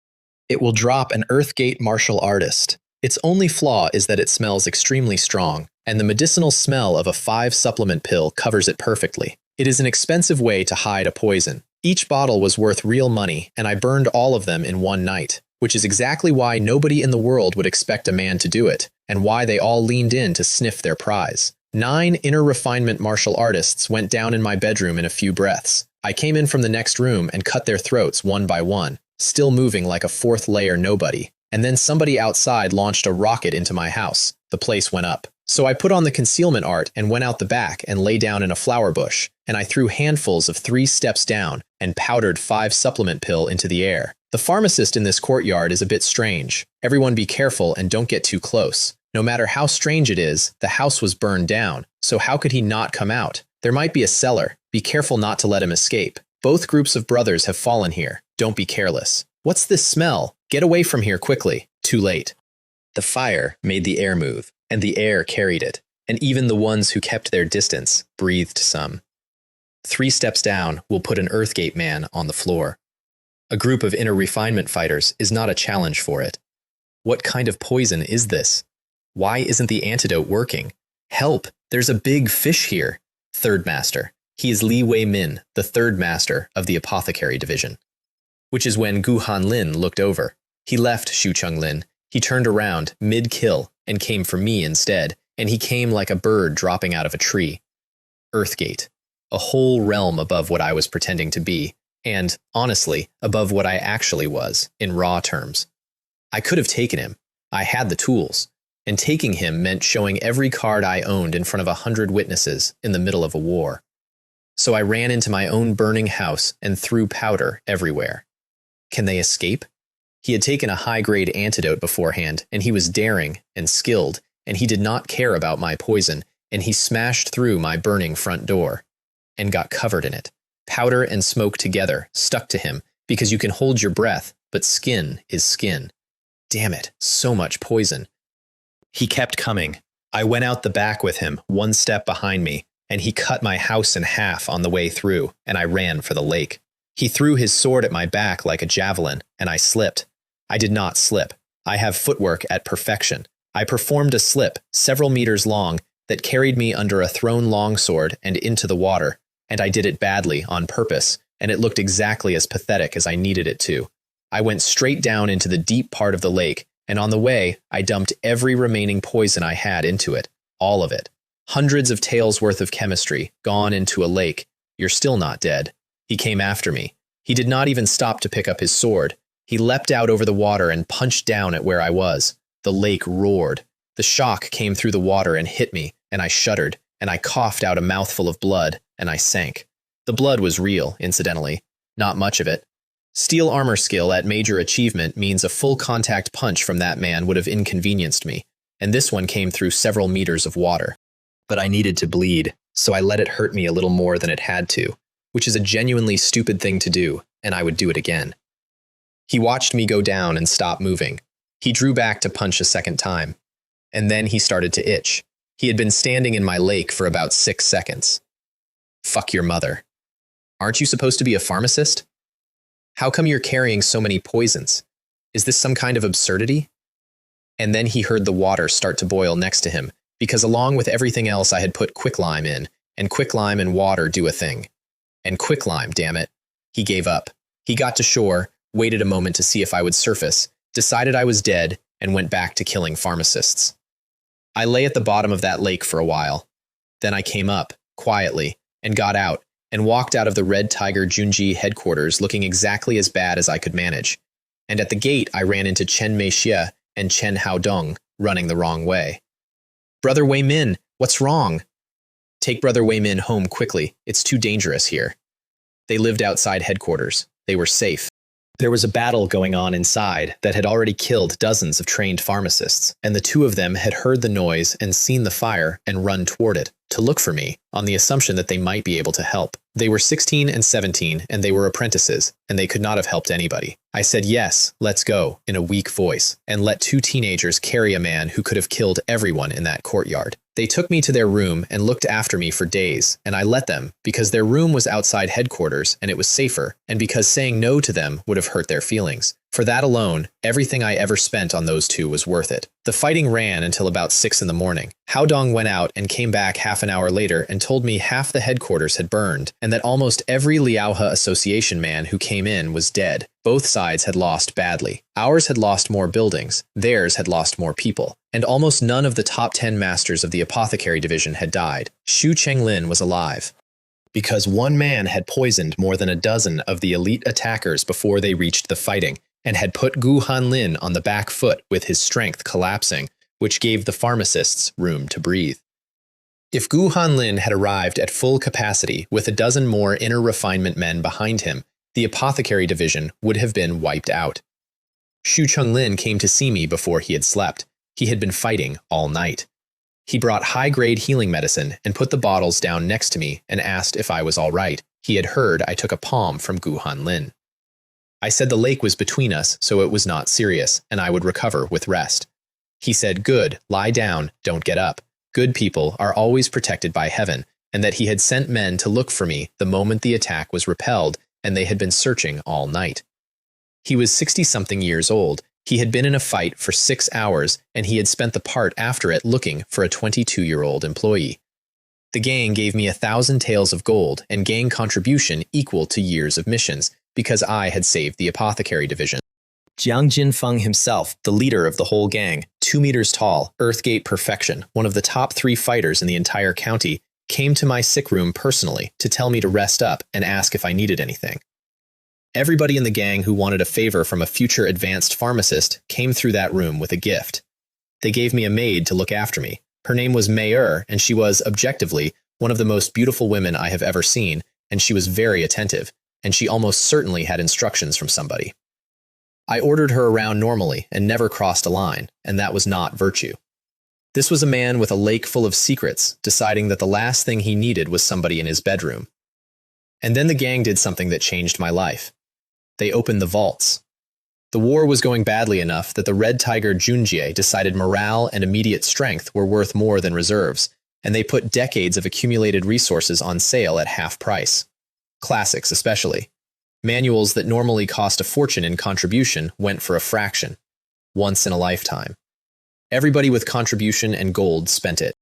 It will drop an Earthgate martial artist. Its only flaw is that it smells extremely strong, and the medicinal smell of a 5 supplement pill covers it perfectly. It is an expensive way to hide a poison. Each bottle was worth real money, and I burned all of them in one night, which is exactly why nobody in the world would expect a man to do it, and why they all leaned in to sniff their prize. 9 inner refinement martial artists went down in my bedroom in a few breaths. I came in from the next room and cut their throats one by one, still moving like a 4th layer nobody. And then somebody outside launched a rocket into my house. The place went up. So I put on the concealment art and went out the back and lay down in a flower bush, and I threw handfuls of 3 Steps Down and powdered 5 supplement pill into the air. The pharmacist in this courtyard is a bit strange. Everyone be careful and don't get too close. No matter how strange it is, the house was burned down, so how could he not come out? There might be a cellar. Be careful not to let him escape. Both groups of brothers have fallen here. Don't be careless. What's this smell? Get away from here quickly. Too late. The fire made the air move, and the air carried it, and even the ones who kept their distance breathed some. 3 steps down will put an Earthgate man on the floor. A group of inner refinement fighters is not a challenge for it. What kind of poison is this? Why isn't the antidote working? Help! There's a big fish here. Third Master. He is Li Wei Min, the Third Master of the Apothecary Division. Which is when Gu Hanlin looked over. He left Xu Chenglin. He turned around, mid-kill, and came for me instead, and he came like a bird dropping out of a tree. Earthgate. A whole realm above what I was pretending to be, and, honestly, above what I actually was, in raw terms. I could have taken him. I had the tools. and taking him meant showing every card I owned in front of 100 witnesses in the middle of a war. So I ran into my own burning house and threw powder everywhere. Can they escape? He had taken a high-grade antidote beforehand, and he was daring and skilled, and he did not care about my poison, and he smashed through my burning front door and got covered in it. Powder and smoke together stuck to him because you can hold your breath, but skin is skin. Damn it, so much poison. He kept coming. I went out the back with him, one step behind me, and he cut my house in half on the way through, and I ran for the lake. He threw his sword at my back like a javelin, and I slipped. I did not slip. I have footwork at perfection. I performed a slip, several meters long, that carried me under a thrown longsword and into the water, and I did it badly on purpose, and it looked exactly as pathetic as I needed it to. I went straight down into the deep part of the lake, and on the way, I dumped every remaining poison I had into it, all of it. Hundreds of tales worth of chemistry, gone into a lake. You're still not dead. He came after me. He did not even stop to pick up his sword. He leapt out over the water and punched down at where I was. The lake roared. The shock came through the water and hit me, and I shuddered, and I coughed out a mouthful of blood, and I sank. The blood was real, incidentally. Not much of it. Steel armor skill at major achievement means a full contact punch from that man would have inconvenienced me, and this one came through several meters of water. But I needed to bleed, so I let it hurt me a little more than it had to, which is a genuinely stupid thing to do, and I would do it again. He watched me go down and stop moving. He drew back to punch a second time, and then he started to itch. He had been standing in my lake for about 6 seconds. Fuck your mother. Aren't you supposed to be a pharmacist? How come you're carrying so many poisons? Is this some kind of absurdity? And then he heard the water start to boil next to him, because along with everything else I had put quicklime in, and quicklime and water do a thing. And quicklime, damn it. He gave up. He got to shore, waited a moment to see if I would surface, decided I was dead, and went back to killing pharmacists. I lay at the bottom of that lake for a while. Then I came up, quietly, and got out, and walked out of the Red Tiger Junji headquarters looking exactly as bad as I could manage. And at the gate I ran into Chen Meixie and Chen Haodong, running the wrong way. Brother Wei Min, what's wrong? Take Brother Wei Min home quickly, it's too dangerous here. They lived outside headquarters. They were safe. There was a battle going on inside that had already killed dozens of trained pharmacists, and the two of them had heard the noise and seen the fire and run toward it, to look for me, on the assumption that they might be able to help. They were 16 and 17, and they were apprentices, and they could not have helped anybody. I said, yes, let's go, in a weak voice, and let 2 teenagers carry a man who could have killed everyone in that courtyard. They took me to their room and looked after me for days, and I let them, because their room was outside headquarters and it was safer, and because saying no to them would have hurt their feelings. For that alone, everything I ever spent on those 2 was worth it. The fighting ran until about 6 in the morning. Haodong went out and came back half an hour later and told me half the headquarters had burned, and that almost every Liaohe Association man who came in was dead. Both sides had lost badly. Ours had lost more buildings, theirs had lost more people, and almost none of the top 10 masters of the apothecary division had died. Xu Chenglin was alive, because one man had poisoned more than a dozen of the elite attackers before they reached the fighting, and had put Gu Hanlin on the back foot with his strength collapsing, which gave the pharmacists room to breathe. If Gu Hanlin had arrived at full capacity with a dozen more inner refinement men behind him, the apothecary division would have been wiped out. Xu Chenglin came to see me before he had slept. He had been fighting all night. He brought high-grade healing medicine and put the bottles down next to me and asked if I was all right. He had heard I took a palm from Gu Hanlin. I said the lake was between us, so it was not serious, and I would recover with rest. He said, good, lie down, don't get up. Good people are always protected by heaven, and that he had sent men to look for me the moment the attack was repelled, and they had been searching all night. He was 60-something years old. He had been in a fight for 6 hours, and he had spent the part after it looking for a 22-year-old employee. The gang gave me 1,000 taels of gold and gang contribution equal to years of missions, because I had saved the apothecary division. Jiang Jinfeng himself, the leader of the whole gang, 2 meters tall, Earthgate perfection, one of the top 3 fighters in the entire county, came to my sick room personally to tell me to rest up and ask if I needed anything. Everybody in the gang who wanted a favor from a future advanced pharmacist came through that room with a gift. They gave me a maid to look after me. Her name was Mayer, and she was, objectively, one of the most beautiful women I have ever seen, and she was very attentive, and she almost certainly had instructions from somebody. I ordered her around normally and never crossed a line, and that was not virtue. This was a man with a lake full of secrets, deciding that the last thing he needed was somebody in his bedroom. And then the gang did something that changed my life. They opened the vaults. The war was going badly enough that the Red Tiger Junjie decided morale and immediate strength were worth more than reserves, and they put decades of accumulated resources on sale at half price. Classics especially. Manuals that normally cost a fortune in contribution went for a fraction. Once in a lifetime. Everybody with contribution and gold spent it.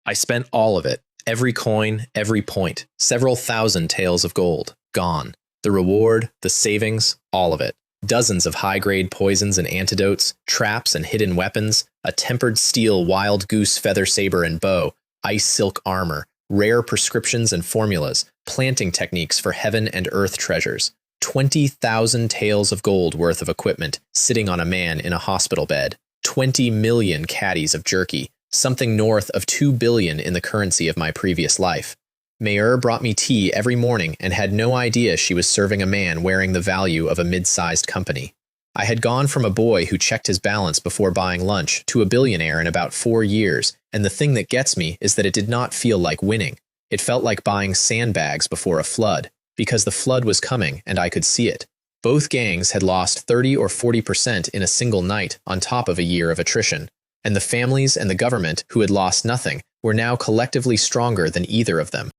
I spent all of it. Every coin, every point. Several thousand taels of gold. Gone. The reward, the savings, all of it. Dozens of high-grade poisons and antidotes, traps and hidden weapons, a tempered steel wild goose feather saber and bow, ice silk armor, rare prescriptions and formulas, planting techniques for heaven and earth treasures. 20,000 taels of gold worth of equipment sitting on a man in a hospital bed. 20 million caddies of jerky, something north of 2 billion in the currency of my previous life. Mayer brought me tea every morning and had no idea she was serving a man wearing the value of a mid-sized company. I had gone from a boy who checked his balance before buying lunch to a billionaire in about 4 years, and the thing that gets me is that it did not feel like winning. It felt like buying sandbags before a flood, because the flood was coming and I could see it. Both gangs had lost 30 or 40% in a single night on top of a year of attrition, and the families and the government, who had lost nothing, were now collectively stronger than either of them.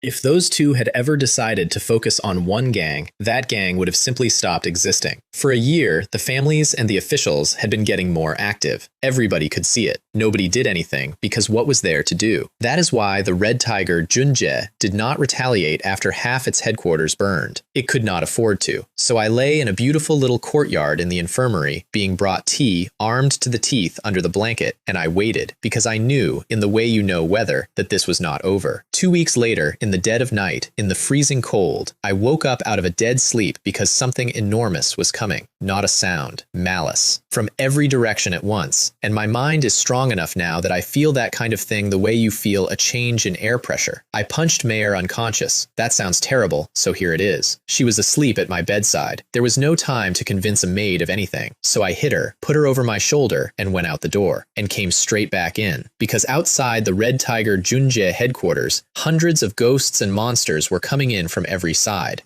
If those two had ever decided to focus on one gang, that gang would have simply stopped existing. For a year, the families and the officials had been getting more active. Everybody could see it. Nobody did anything, because what was there to do? That is why the Red Tiger Junjie did not retaliate after half its headquarters burned. It could not afford to. So I lay in a beautiful little courtyard in the infirmary, being brought tea, armed to the teeth under the blanket, and I waited, because I knew, in the way you know weather, that this was not over. 2 weeks later, in the dead of night, in the freezing cold, I woke up out of a dead sleep because something enormous was coming. Not a sound. Malice. From every direction at once. And my mind is strong enough now that I feel that kind of thing the way you feel a change in air pressure. I punched Mayer unconscious. That sounds terrible, so here it is. She was asleep at my bedside. There was no time to convince a maid of anything, so I hit her, put her over my shoulder, and went out the door, and came straight back in. Because outside the Red Tiger Junjie headquarters, hundreds of ghosts and monsters were coming in from every side.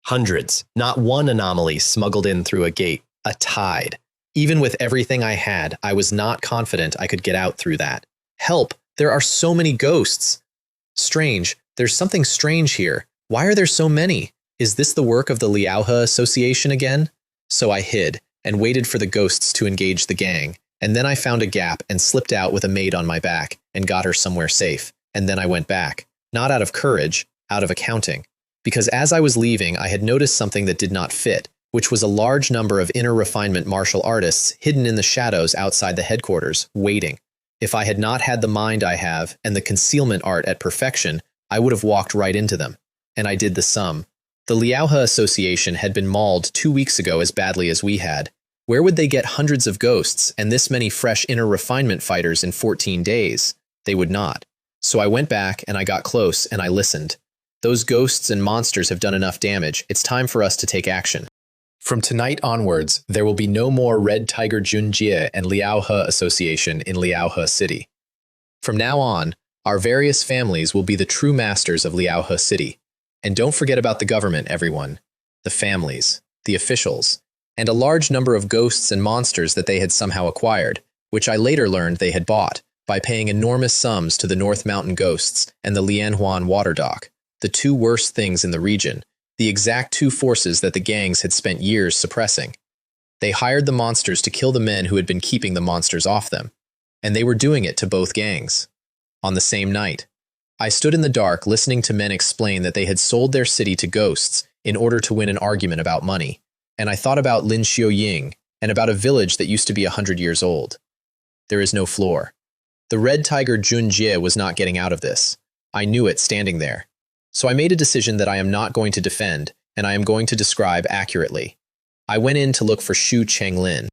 Hundreds. Not one anomaly smuggled in through a gate. A tide. Even with everything I had, I was not confident I could get out through that. Help! There are so many ghosts! Strange. There's something strange here. Why are there so many? Is this the work of the Liaohe Association again? So I hid, and waited for the ghosts to engage the gang, and then I found a gap and slipped out with a maid on my back, and got her somewhere safe, and then I went back. Not out of courage, out of accounting. Because as I was leaving, I had noticed something that did not fit, which was a large number of inner refinement martial artists hidden in the shadows outside the headquarters, waiting. If I had not had the mind I have, and the concealment art at perfection, I would have walked right into them. And I did the sum. The Liaohe Association had been mauled 2 weeks ago as badly as we had. Where would they get hundreds of ghosts and this many fresh inner refinement fighters in 14 days? They would not. So I went back and I got close and I listened. Those ghosts and monsters have done enough damage. It's time for us to take action. From tonight onwards, there will be no more Red Tiger Junjie and Liaohe Association in Liaohe City. From now on, our various families will be the true masters of Liaohe City. And don't forget about the government, everyone. The families, the officials, and a large number of ghosts and monsters that they had somehow acquired, which I later learned they had bought by paying enormous sums to the North Mountain Ghosts and the Lianhuan Water Dock, the two worst things in the region, the exact two forces that the gangs had spent years suppressing. They hired the monsters to kill the men who had been keeping the monsters off them, and they were doing it to both gangs. On the same night, I stood in the dark listening to men explain that they had sold their city to ghosts in order to win an argument about money, and I thought about Lin Xiaoying and about a village that used to be 100 years old. There is no floor. The Red Tiger Junjie was not getting out of this. I knew it standing there. So I made a decision that I am not going to defend, and I am going to describe accurately. I went in to look for Xu Chenglin.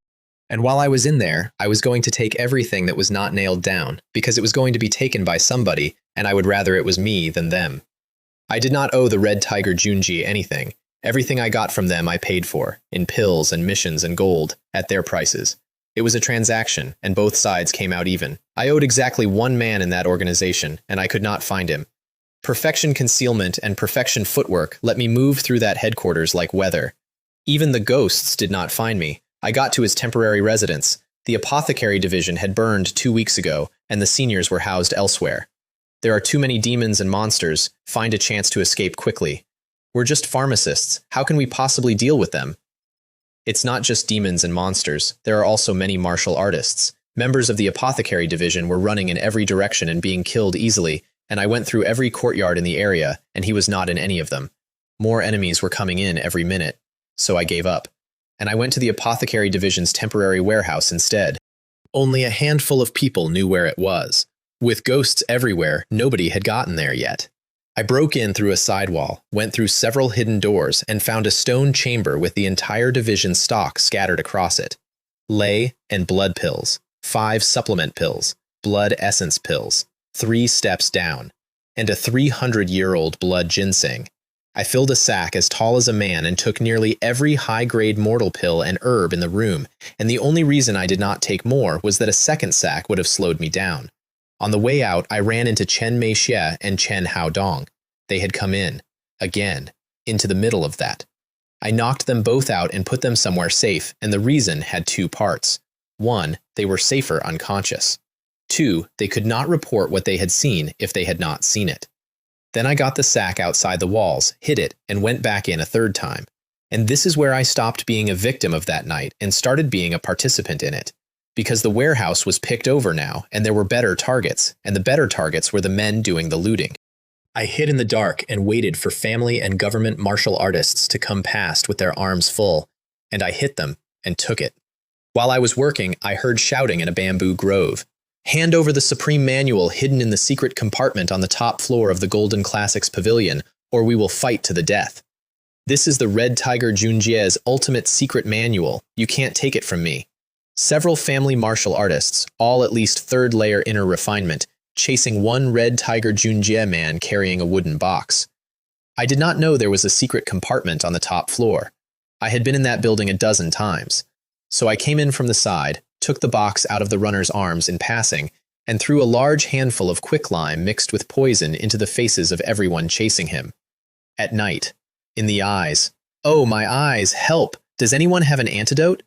And while I was in there, I was going to take everything that was not nailed down, because it was going to be taken by somebody, and I would rather it was me than them. I did not owe the Red Tiger Junji anything. Everything I got from them I paid for, in pills and missions and gold, at their prices. It was a transaction, and both sides came out even. I owed exactly one man in that organization, and I could not find him. Perfection concealment and perfection footwork let me move through that headquarters like weather. Even the ghosts did not find me. I got to his temporary residence. The apothecary division had burned 2 weeks ago, and the seniors were housed elsewhere. There are too many demons and monsters. Find a chance to escape quickly. We're just pharmacists. How can we possibly deal with them? It's not just demons and monsters. There are also many martial artists. Members of the apothecary division were running in every direction and being killed easily, and I went through every courtyard in the area, and he was not in any of them. More enemies were coming in every minute, so I gave up. And I went to the apothecary division's temporary warehouse instead. Only a handful of people knew where it was. With ghosts everywhere, nobody had gotten there yet. I broke in through a sidewall, went through several hidden doors, and found a stone chamber with the entire division's stock scattered across it. Ley and blood pills, 5 supplement pills, blood essence pills, 3 steps down, and a 300-year-old blood ginseng. I filled a sack as tall as a man and took nearly every high-grade mortal pill and herb in the room, and the only reason I did not take more was that a second sack would have slowed me down. On the way out, I ran into Chen Meixie and Chen Haodong. They had come in, again, into the middle of that. I knocked them both out and put them somewhere safe, and the reason had 2 parts. 1, they were safer unconscious. 2, they could not report what they had seen if they had not seen it. Then I got the sack outside the walls, hid it, and went back in a 3rd time. And this is where I stopped being a victim of that night and started being a participant in it. Because the warehouse was picked over now, and there were better targets, and the better targets were the men doing the looting. I hid in the dark and waited for family and government martial artists to come past with their arms full, and I hit them and took it. While I was working, I heard shouting in a bamboo grove. Hand over the supreme manual hidden in the secret compartment on the top floor of the Golden Classics Pavilion, or we will fight to the death. This is the Red Tiger Junjie's ultimate secret manual. You can't take it from me. Several family martial artists, all at least 3rd layer inner refinement, chasing one Red Tiger Junjie man carrying a wooden box. I did not know there was a secret compartment on the top floor. I had been in that building a dozen times. So I came in from the side, took the box out of the runner's arms in passing, and threw a large handful of quicklime mixed with poison into the faces of everyone chasing him. At night. In the eyes. Oh, my eyes, help! Does anyone have an antidote?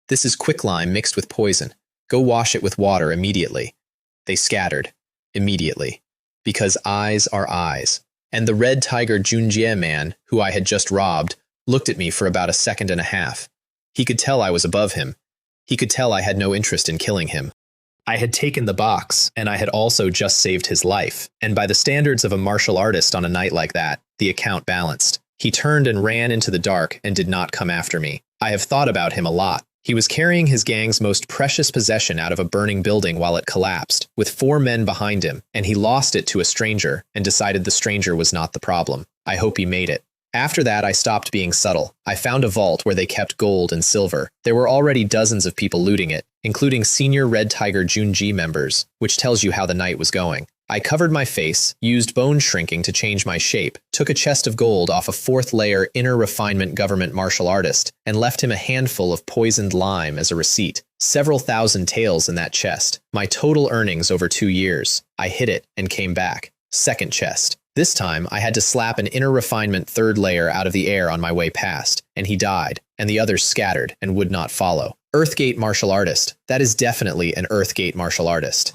This is quicklime mixed with poison. Go wash it with water immediately. They scattered. Immediately. Because eyes are eyes. And the Red Tiger Junjie man, who I had just robbed, looked at me for about a second and a half. He could tell I was above him. He could tell I had no interest in killing him. I had taken the box, and I had also just saved his life, and by the standards of a martial artist on a night like that, the account balanced. He turned and ran into the dark and did not come after me. I have thought about him a lot. He was carrying his gang's most precious possession out of a burning building while it collapsed, with 4 men behind him, and he lost it to a stranger and decided the stranger was not the problem. I hope he made it. After that, I stopped being subtle. I found a vault where they kept gold and silver. There were already dozens of people looting it, including senior Red Tiger Junji members, which tells you how the night was going. I covered my face, used bone shrinking to change my shape, took a chest of gold off a 4th layer inner refinement government martial artist, and left him a handful of poisoned lime as a receipt. Several thousand taels in that chest. My total earnings over 2 years. I hid it and came back. 2nd chest. This time, I had to slap an inner refinement 3rd layer out of the air on my way past, and he died, and the others scattered and would not follow. Earthgate martial artist. That is definitely an Earthgate martial artist.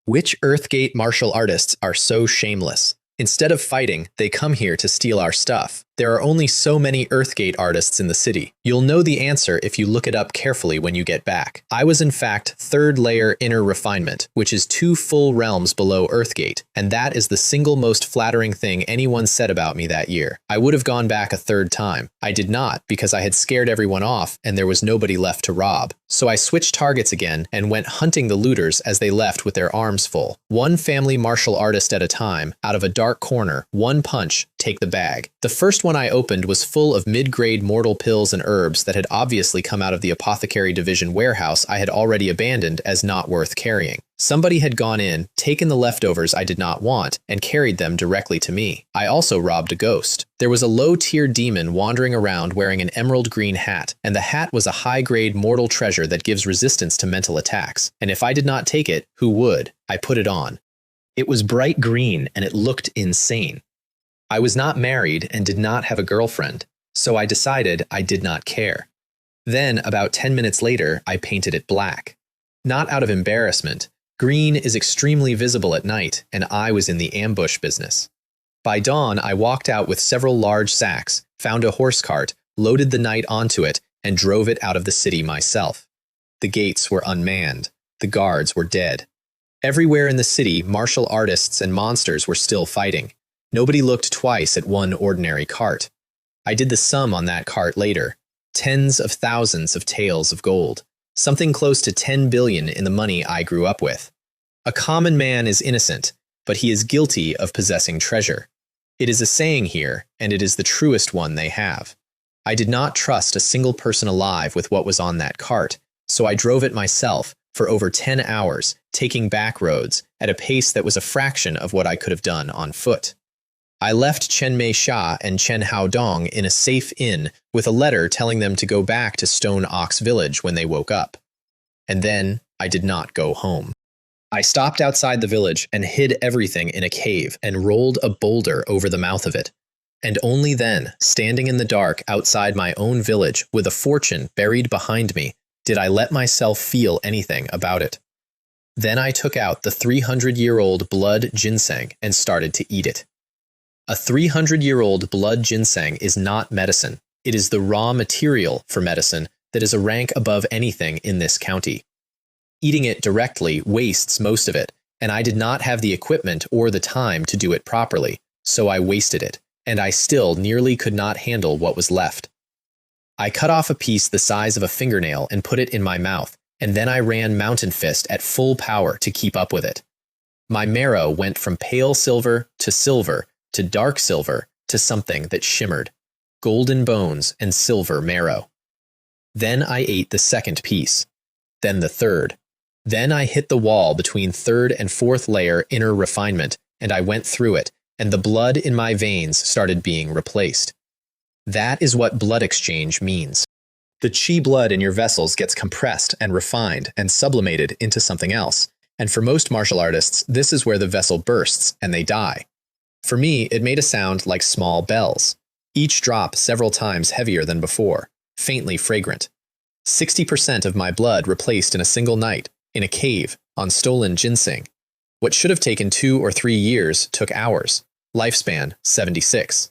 Which Earthgate martial artists are so shameless? Instead of fighting, they come here to steal our stuff. There are only so many Earthgate artists in the city. You'll know the answer if you look it up carefully when you get back. I was in fact 3rd layer inner refinement, which is 2 full realms below Earthgate, and that is the single most flattering thing anyone said about me that year. I would have gone back a 3rd time. I did not, because I had scared everyone off and there was nobody left to rob. So I switched targets again and went hunting the looters as they left with their arms full. One family martial artist at a time, out of a dark corner, 1 punch, take the bag. The first one one I opened was full of mid-grade mortal pills and herbs that had obviously come out of the apothecary division warehouse I had already abandoned as not worth carrying. Somebody had gone in, taken the leftovers I did not want, and carried them directly to me. I also robbed a ghost. There was a low-tier demon wandering around wearing an emerald green hat, and the hat was a high-grade mortal treasure that gives resistance to mental attacks. And if I did not take it, who would? I put it on. It was bright green, and it looked insane. I was not married and did not have a girlfriend, so I decided I did not care. Then, about 10 minutes later, I painted it black. Not out of embarrassment. Green is extremely visible at night, and I was in the ambush business. By dawn, I walked out with several large sacks, found a horse cart, loaded the knight onto it, and drove it out of the city myself. The gates were unmanned. The guards were dead. Everywhere in the city, martial artists and monsters were still fighting. Nobody looked twice at one ordinary cart. I did the sum on that cart later. Tens of thousands of taels of gold. Something close to 10 billion in the money I grew up with. A common man is innocent, but he is guilty of possessing treasure. It is a saying here, and it is the truest one they have. I did not trust a single person alive with what was on that cart, so I drove it myself for over 10 hours, taking back roads at a pace that was a fraction of what I could have done on foot. I left Chen Mei Sha and Chen Haodong in a safe inn with a letter telling them to go back to Stone Ox Village when they woke up. And then I did not go home. I stopped outside the village and hid everything in a cave and rolled a boulder over the mouth of it. And only then, standing in the dark outside my own village with a fortune buried behind me, did I let myself feel anything about it. Then I took out the 300-year-old blood ginseng and started to eat it. A 300-year-old blood ginseng is not medicine. It is the raw material for medicine that is a rank above anything in this county. Eating it directly wastes most of it, and I did not have the equipment or the time to do it properly, so I wasted it, and I still nearly could not handle what was left. I cut off a piece the size of a fingernail and put it in my mouth, and then I ran Mountain Fist at full power to keep up with it. My marrow went from pale silver to dark silver to something that shimmered, golden bones and silver marrow. Then I ate the second piece, then the third. Then I hit the wall between third and fourth layer inner refinement, and I went through it, and the blood in my veins started being replaced. That is what blood exchange means. The chi blood in your vessels gets compressed and refined and sublimated into something else, and for most martial artists, this is where the vessel bursts and they die. For me, it made a sound like small bells, each drop several times heavier than before, faintly fragrant. 60% of my blood replaced in a single night, in a cave, on stolen ginseng. What should have taken 2 or 3 years took hours. Lifespan, 76.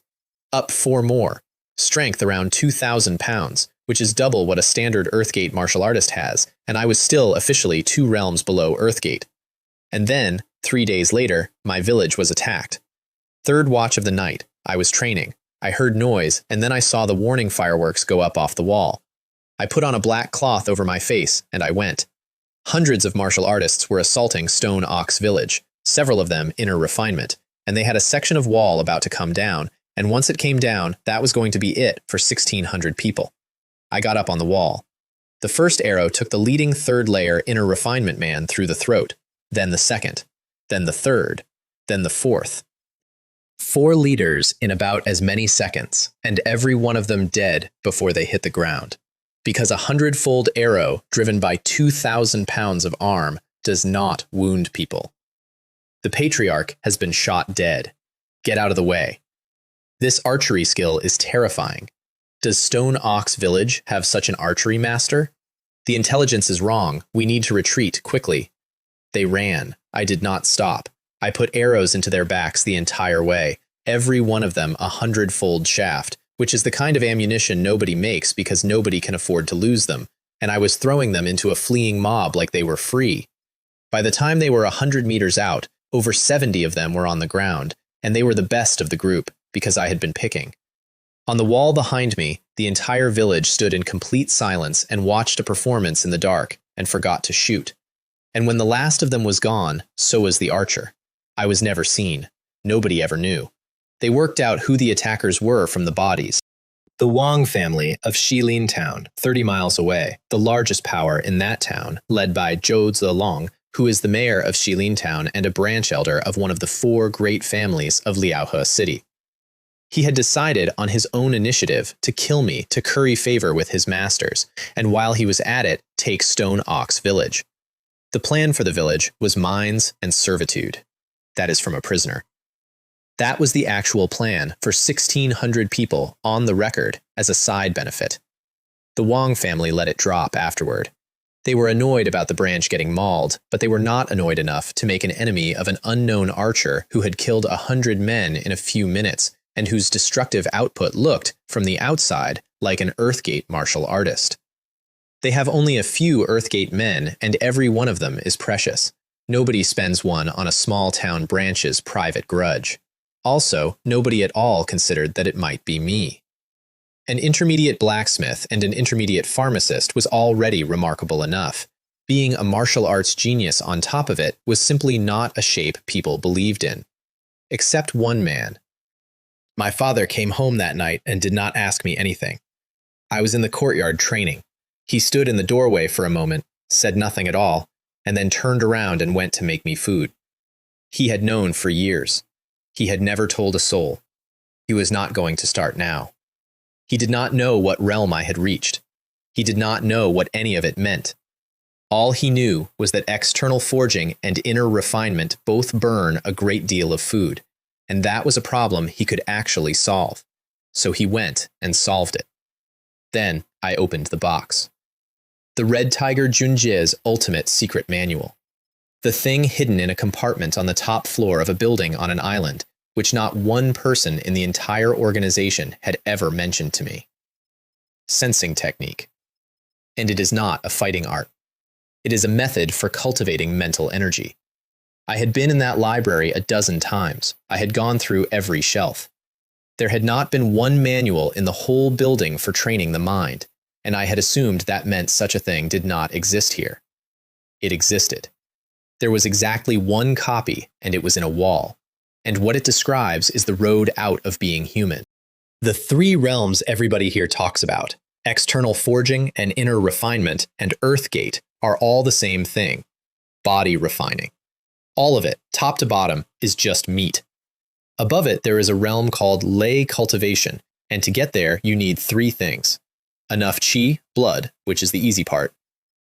Up 4 more. Strength around 2,000 pounds, which is double what a standard Earthgate martial artist has, and I was still officially 2 realms below Earthgate. And then, 3 days later, my village was attacked. Third watch of the night, I was training. I heard noise, and then I saw the warning fireworks go up off the wall. I put on a black cloth over my face, and I went. Hundreds of martial artists were assaulting Stone Ox Village, several of them inner refinement, and they had a section of wall about to come down, and once it came down, that was going to be it for 1,600 people. I got up on the wall. The first arrow took the leading third layer inner refinement man through the throat, then the second, then the third, then the fourth. 4 leaders in about as many seconds, and every one of them dead before they hit the ground. Because a 100-fold arrow driven by 2,000 pounds of arm does not wound people. The patriarch has been shot dead. Get out of the way. This archery skill is terrifying. Does Stone Ox Village have such an archery master? The intelligence is wrong. We need to retreat quickly. They ran. I did not stop. I put arrows into their backs the entire way, every one of them a 100-fold shaft, which is the kind of ammunition nobody makes because nobody can afford to lose them, and I was throwing them into a fleeing mob like they were free. By the time they were 100 meters out, over 70 of them were on the ground, and they were the best of the group because I had been picking. On the wall behind me, the entire village stood in complete silence and watched a performance in the dark and forgot to shoot. And when the last of them was gone, so was the archer. I was never seen. Nobody ever knew. They worked out who the attackers were from the bodies. The Wang family of Shilin Town, 30 miles away, the largest power in that town, led by Zhou Zilong, who is the mayor of Shilin Town and a branch elder of one of the 4 great families of Liaohe City. He had decided on his own initiative to kill me to curry favor with his masters, and while he was at it, take Stone Ox Village. The plan for the village was mines and servitude. That is from a prisoner. That was the actual plan for 1,600 people on the record as a side benefit. The Wang family let it drop afterward. They were annoyed about the branch getting mauled, but they were not annoyed enough to make an enemy of an unknown archer who had killed 100 men in a few minutes and whose destructive output looked, from the outside, like an Earthgate martial artist. They have only a few Earthgate men, and every one of them is precious. Nobody spends one on a small town branch's private grudge. Also, nobody at all considered that it might be me. An intermediate blacksmith and an intermediate pharmacist was already remarkable enough. Being a martial arts genius on top of it was simply not a shape people believed in. Except one man. My father came home that night and did not ask me anything. I was in the courtyard training. He stood in the doorway for a moment, said nothing at all, and then turned around and went to make me food. He had known for years. He had never told a soul. He was not going to start now. He did not know what realm I had reached. He did not know what any of it meant. All he knew was that external forging and inner refinement both burn a great deal of food, and that was a problem he could actually solve. So he went and solved it. Then I opened the box. The Red Tiger Junjie's ultimate secret manual. The thing hidden in a compartment on the top floor of a building on an island, which not one person in the entire organization had ever mentioned to me. Sensing technique. And it is not a fighting art. It is a method for cultivating mental energy. I had been in that library a dozen times. I had gone through every shelf. There had not been one manual in the whole building for training the mind, and I had assumed that meant such a thing did not exist here. It existed. There was exactly one copy, and it was in a wall. And what it describes is the road out of being human. The 3 realms everybody here talks about, external forging and inner refinement and Earthgate, are all the same thing, body refining. All of it, top to bottom, is just meat. Above it, there is a realm called lay cultivation, and to get there, you need 3 things. Enough chi, blood, which is the easy part,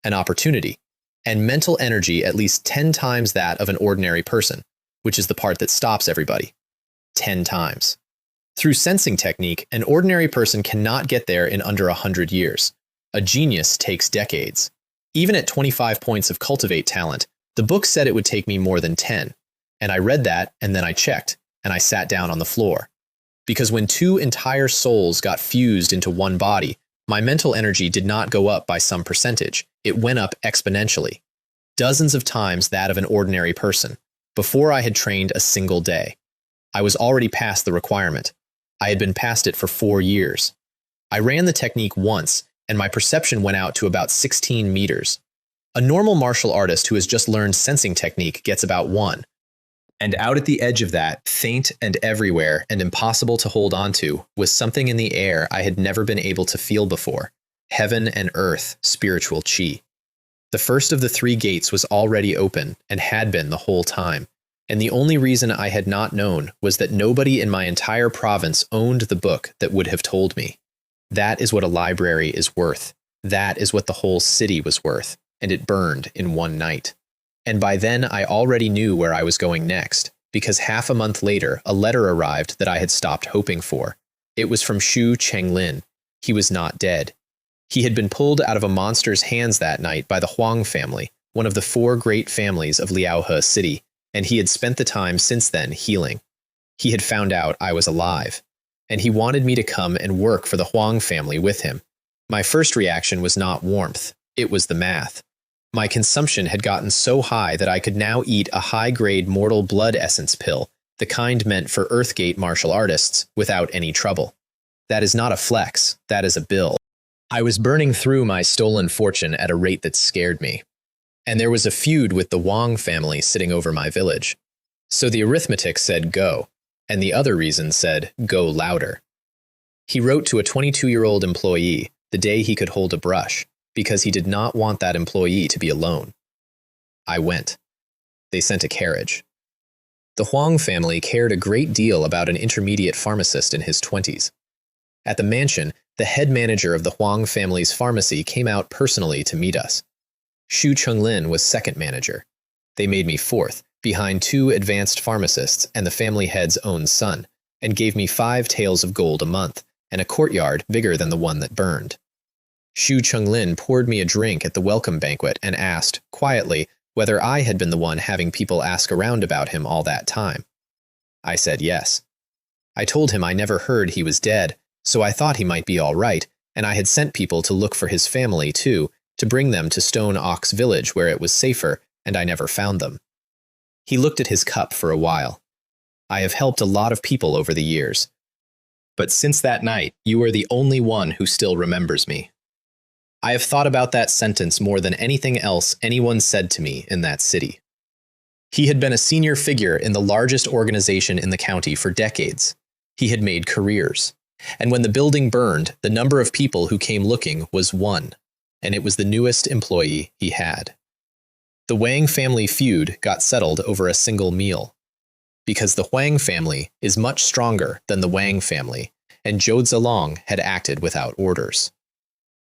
an opportunity, and mental energy at least 10 times that of an ordinary person, which is the part that stops everybody. 10 times. Through sensing technique, an ordinary person cannot get there in under 100 years. A genius takes decades. Even at 25 points of cultivate talent, the book said it would take me more than 10. And I read that, and then I checked, and I sat down on the floor. Because when 2 entire souls got fused into one body, my mental energy did not go up by some percentage. It went up exponentially. Dozens of times that of an ordinary person, before I had trained a single day. I was already past the requirement. I had been past it for 4 years. I ran the technique once, and my perception went out to about 16 meters. A normal martial artist who has just learned sensing technique gets about 1. And out at the edge of that, faint and everywhere and impossible to hold on to, was something in the air I had never been able to feel before. Heaven and earth, spiritual chi. The first of the 3 gates was already open and had been the whole time. And the only reason I had not known was that nobody in my entire province owned the book that would have told me. That is what a library is worth. That is what the whole city was worth. And it burned in one night. And by then I already knew where I was going next, because half a month later a letter arrived that I had stopped hoping for. It was from Xu Chenglin. He was not dead. He had been pulled out of a monster's hands that night by the Huang family, one of the 4 great families of Liaohe City, and he had spent the time since then healing. He had found out I was alive, and he wanted me to come and work for the Huang family with him. My first reaction was not warmth, it was the math. My consumption had gotten so high that I could now eat a high-grade mortal blood essence pill, the kind meant for Earthgate martial artists, without any trouble. That is not a flex, that is a bill. I was burning through my stolen fortune at a rate that scared me. And there was a feud with the Wang family sitting over my village. So the arithmetic said go. and the other reason said, "Go louder." He wrote to a 22-year-old employee the day he could hold a brush, because he did not want that employee to be alone. I went. They sent a carriage. The Huang family cared a great deal about an intermediate pharmacist in his 20s. At the mansion, the head manager of the Huang family's pharmacy came out personally to meet us. Xu Chenglin was second manager. They made me fourth, behind two advanced pharmacists and the family head's own son, and gave me 5 taels of gold a month, and a courtyard bigger than the one that burned. Xu Chenglin poured me a drink at the welcome banquet and asked, quietly, whether I had been the one having people ask around about him all that time. I said yes. I told him I never heard he was dead, so I thought he might be all right, and I had sent people to look for his family, too, to bring them to Stone Ox Village where it was safer, and I never found them. He looked at his cup for a while. I have helped a lot of people over the years. But since that night, you are the only one who still remembers me. I have thought about that sentence more than anything else anyone said to me in that city. He had been a senior figure in the largest organization in the county for decades. He had made careers. And when the building burned, the number of people who came looking was 1, and it was the newest employee he had. The Wang family feud got settled over a single meal. Because the Huang family is much stronger than the Wang family, and Zhou Zilong had acted without orders.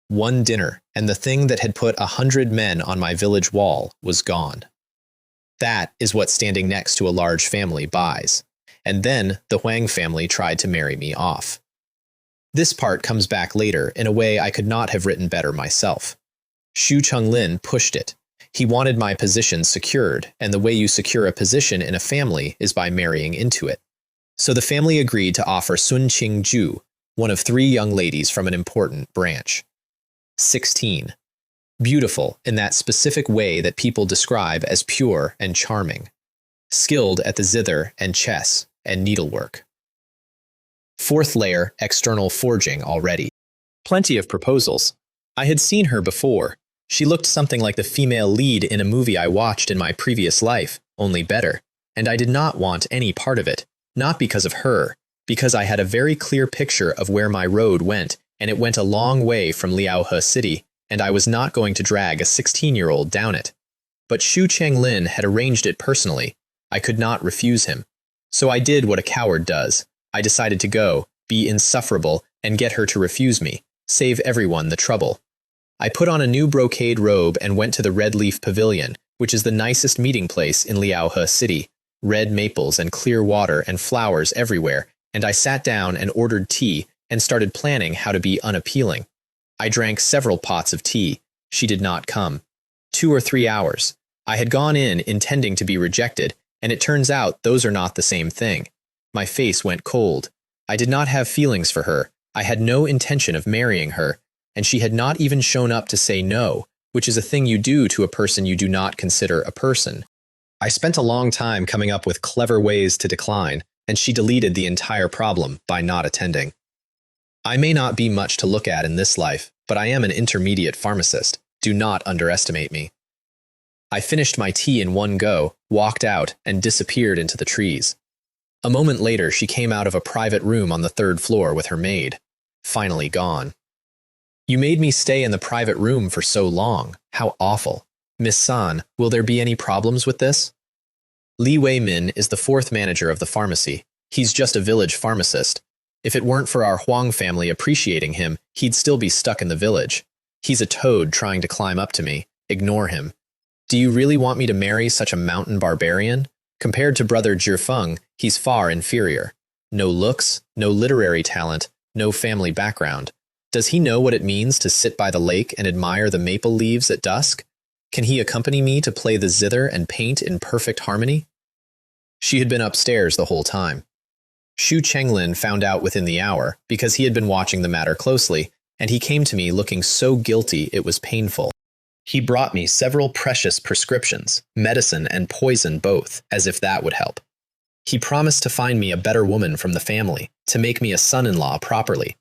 One dinner, and the thing that had put 100 men on my village wall was gone. That is what standing next to a large family buys. And then the Huang family tried to marry me off. This part comes back later in a way I could not have written better myself. Xu Chenglin pushed it. He wanted my position secured, and the way you secure a position in a family is by marrying into it. So the family agreed to offer Sun Qingju, one of 3 young ladies from an important branch. 16. Beautiful in that specific way that people describe as pure and charming. Skilled at the zither and chess and needlework. 4th layer, external forging already. Plenty of proposals. I had seen her before. She looked something like the female lead in a movie I watched in my previous life, only better. And I did not want any part of it, not because of her, because I had a very clear picture of where my road went, and it went a long way from Liaohe City, and I was not going to drag a 16-year-old down it. But Xu Chenglin had arranged it personally. I could not refuse him. So I did what a coward does. I decided to go, be insufferable, and get her to refuse me, save everyone the trouble. I put on a new brocade robe and went to the Red Leaf Pavilion, which is the nicest meeting place in Liaohe City. Red maples and clear water and flowers everywhere, and I sat down and ordered tea and started planning how to be unappealing. I drank several pots of tea. She did not come. 2 or 3 hours. I had gone in intending to be rejected, and it turns out those are not the same thing. My face went cold. I did not have feelings for her. I had no intention of marrying her, and she had not even shown up to say no, which is a thing you do to a person you do not consider a person. I spent a long time coming up with clever ways to decline, and she deleted the entire problem by not attending. I may not be much to look at in this life, but I am an intermediate pharmacist. Do not underestimate me. I finished my tea in one go, walked out, and disappeared into the trees. A moment later, she came out of a private room on the 3rd floor with her maid. Finally gone. You made me stay in the private room for so long. How awful. Miss San, will there be any problems with this? Li Wei-min is the 4th manager of the pharmacy. He's just a village pharmacist. If it weren't for our Huang family appreciating him, he'd still be stuck in the village. He's a toad trying to climb up to me. Ignore him. Do you really want me to marry such a mountain barbarian? Compared to brother Zhifeng, he's far inferior. No looks, no literary talent, no family background. Does he know what it means to sit by the lake and admire the maple leaves at dusk? Can he accompany me to play the zither and paint in perfect harmony? She had been upstairs the whole time. Xu Chenglin found out within the hour because he had been watching the matter closely, and he came to me looking so guilty it was painful. He brought me several precious prescriptions, medicine and poison both, as if that would help. He promised to find me a better woman from the family, to make me a son-in-law properly.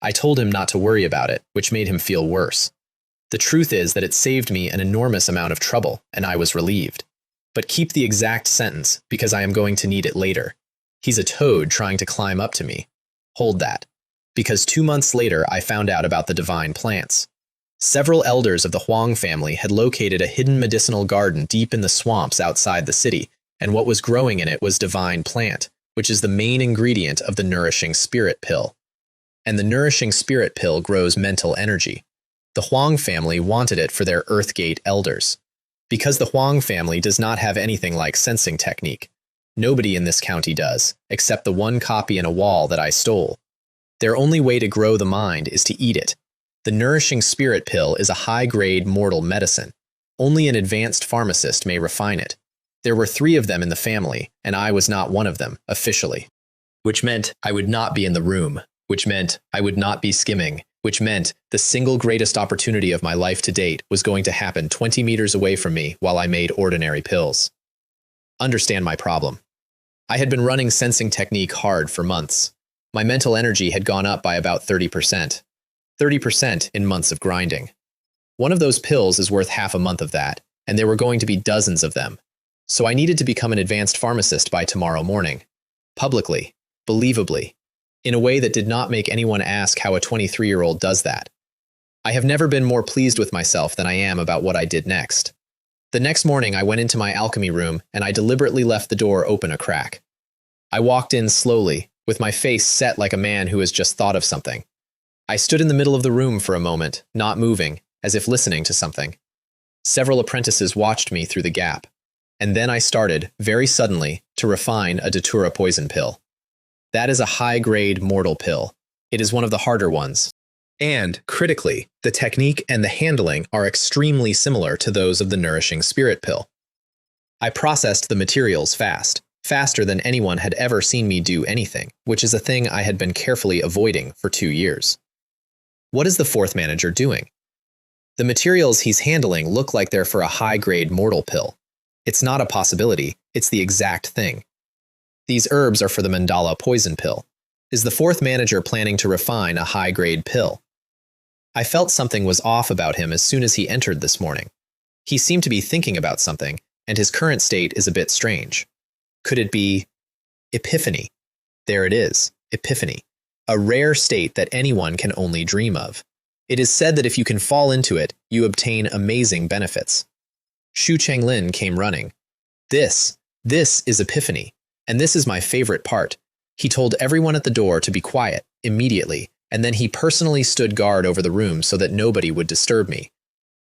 I told him not to worry about it, which made him feel worse. The truth is that it saved me an enormous amount of trouble, and I was relieved. But keep the exact sentence, because I am going to need it later. He's a toad trying to climb up to me. Hold that. Because 2 months later, I found out about the divine plants. Several elders of the Huang family had located a hidden medicinal garden deep in the swamps outside the city, and what was growing in it was divine plant, which is the main ingredient of the nourishing spirit pill. And the nourishing spirit pill grows mental energy. The Huang family wanted it for their Earthgate elders. Because the Huang family does not have anything like sensing technique. Nobody in this county does, except the one copy in a wall that I stole. Their only way to grow the mind is to eat it. The nourishing spirit pill is a high-grade mortal medicine. Only an advanced pharmacist may refine it. There were 3 of them in the family, and I was not one of them, officially. Which meant I would not be in the room, which meant I would not be skimming, which meant the single greatest opportunity of my life to date was going to happen 20 meters away from me while I made ordinary pills. Understand my problem. I had been running sensing technique hard for months. My mental energy had gone up by about 30%. 30% in months of grinding. One of those pills is worth half a month of that, and there were going to be dozens of them. So I needed to become an advanced pharmacist by tomorrow morning. Publicly, believably, in a way that did not make anyone ask how a 23-year-old does that. I have never been more pleased with myself than I am about what I did next. The next morning I went into my alchemy room and I deliberately left the door open a crack. I walked in slowly, with my face set like a man who has just thought of something. I stood in the middle of the room for a moment, not moving, as if listening to something. Several apprentices watched me through the gap. And then I started, very suddenly, to refine a datura poison pill. That is a high-grade mortal pill. It is one of the harder ones. And, critically, the technique and the handling are extremely similar to those of the nourishing spirit pill. I processed the materials fast, faster than anyone had ever seen me do anything, which is a thing I had been carefully avoiding for 2 years. What is the 4th manager doing? The materials he's handling look like they're for a high-grade mortal pill. It's not a possibility, it's the exact thing. These herbs are for the mandala poison pill. Is the 4th manager planning to refine a high-grade pill? I felt something was off about him as soon as he entered this morning. He seemed to be thinking about something, and his current state is a bit strange. Could it be epiphany? There it is, epiphany. A rare state that anyone can only dream of. It is said that if you can fall into it, you obtain amazing benefits. Xu Chenglin came running. This is epiphany, and this is my favorite part. He told everyone at the door to be quiet, immediately, and then he personally stood guard over the room so that nobody would disturb me.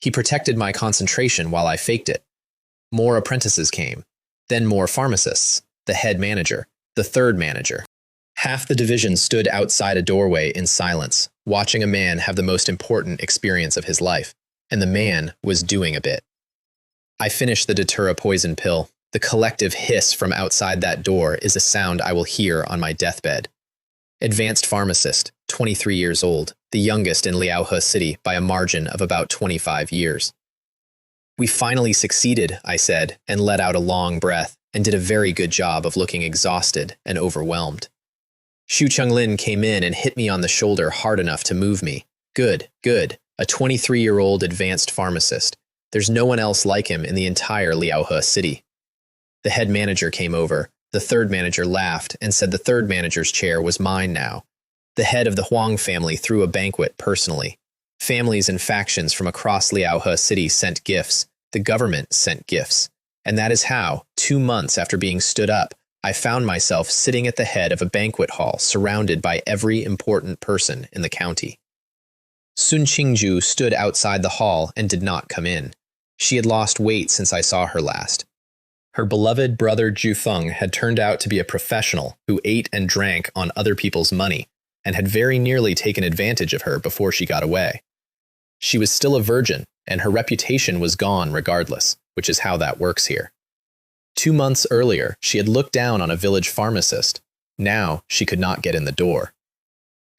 He protected my concentration while I faked it. More apprentices came. Then more pharmacists, the head manager, the 3rd manager. Half the division stood outside a doorway in silence, watching a man have the most important experience of his life, and the man was doing a bit. I finished the datura poison pill. The collective hiss from outside that door is a sound I will hear on my deathbed. Advanced pharmacist, 23 years old, the youngest in Liaohe City by a margin of about 25 years. We finally succeeded, I said, and let out a long breath, and did a very good job of looking exhausted and overwhelmed. Xu Chenglin came in and hit me on the shoulder hard enough to move me. Good, good, a 23-year-old advanced pharmacist. There's no one else like him in the entire Liaohe City. The head manager came over. The 3rd manager laughed and said the 3rd manager's chair was mine now. The head of the Huang family threw a banquet personally. Families and factions from across Liaohe City sent gifts. The government sent gifts. And that is how, 2 months after being stood up, I found myself sitting at the head of a banquet hall surrounded by every important person in the county. Sun Qingju stood outside the hall and did not come in. She had lost weight since I saw her last. Her beloved brother Zhu Feng had turned out to be a professional who ate and drank on other people's money and had very nearly taken advantage of her before she got away. She was still a virgin, and her reputation was gone regardless, which is how that works here. 2 months earlier, she had looked down on a village pharmacist. Now, she could not get in the door.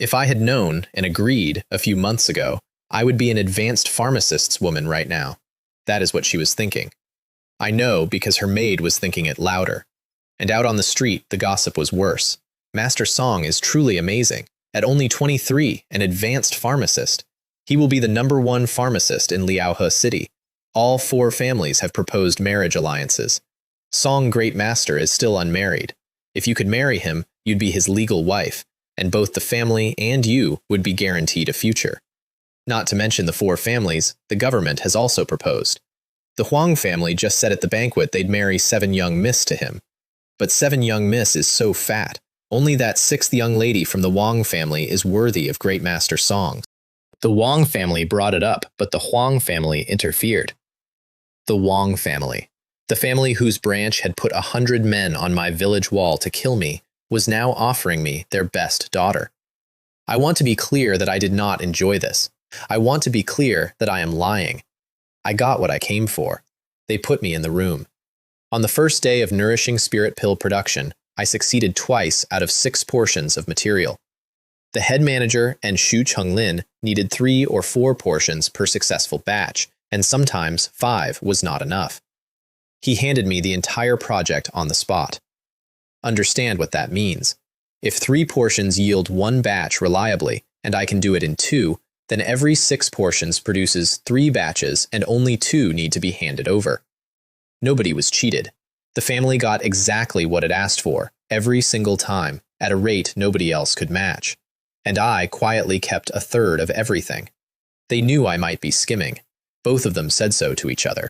If I had known and agreed a few months ago, I would be an advanced pharmacist's woman right now. That is what she was thinking. I know because her maid was thinking it louder. And out on the street, the gossip was worse. Master Song is truly amazing. At only 23, an advanced pharmacist. He will be the #1 pharmacist in Liaohe City. All 4 families have proposed marriage alliances. Song Great Master is still unmarried. If you could marry him, you'd be his legal wife, and both the family and you would be guaranteed a future. Not to mention the 4 families the government has also proposed. The Huang family just said at the banquet they'd marry 7 young miss to him. But 7 young miss is so fat. Only that 6th young lady from the Wang family is worthy of Great Master songs. The Wang family brought it up, but the Huang family interfered. The Wang family, the family whose branch had put 100 men on my village wall to kill me, was now offering me their best daughter. I want to be clear that I did not enjoy this. I want to be clear that I am lying. I got what I came for. They put me in the room. On the first day of nourishing spirit pill production, I succeeded twice out of 6 portions of material. The head manager and Xu Chenglin needed 3 or 4 portions per successful batch, and sometimes 5 was not enough. He handed me the entire project on the spot. Understand what that means. If 3 portions yield 1 batch reliably, and I can do it in 2, then every 6 portions produces 3 batches and only 2 need to be handed over. Nobody was cheated. The family got exactly what it asked for, every single time, at a rate nobody else could match. And I quietly kept 1/3 of everything. They knew I might be skimming. Both of them said so to each other.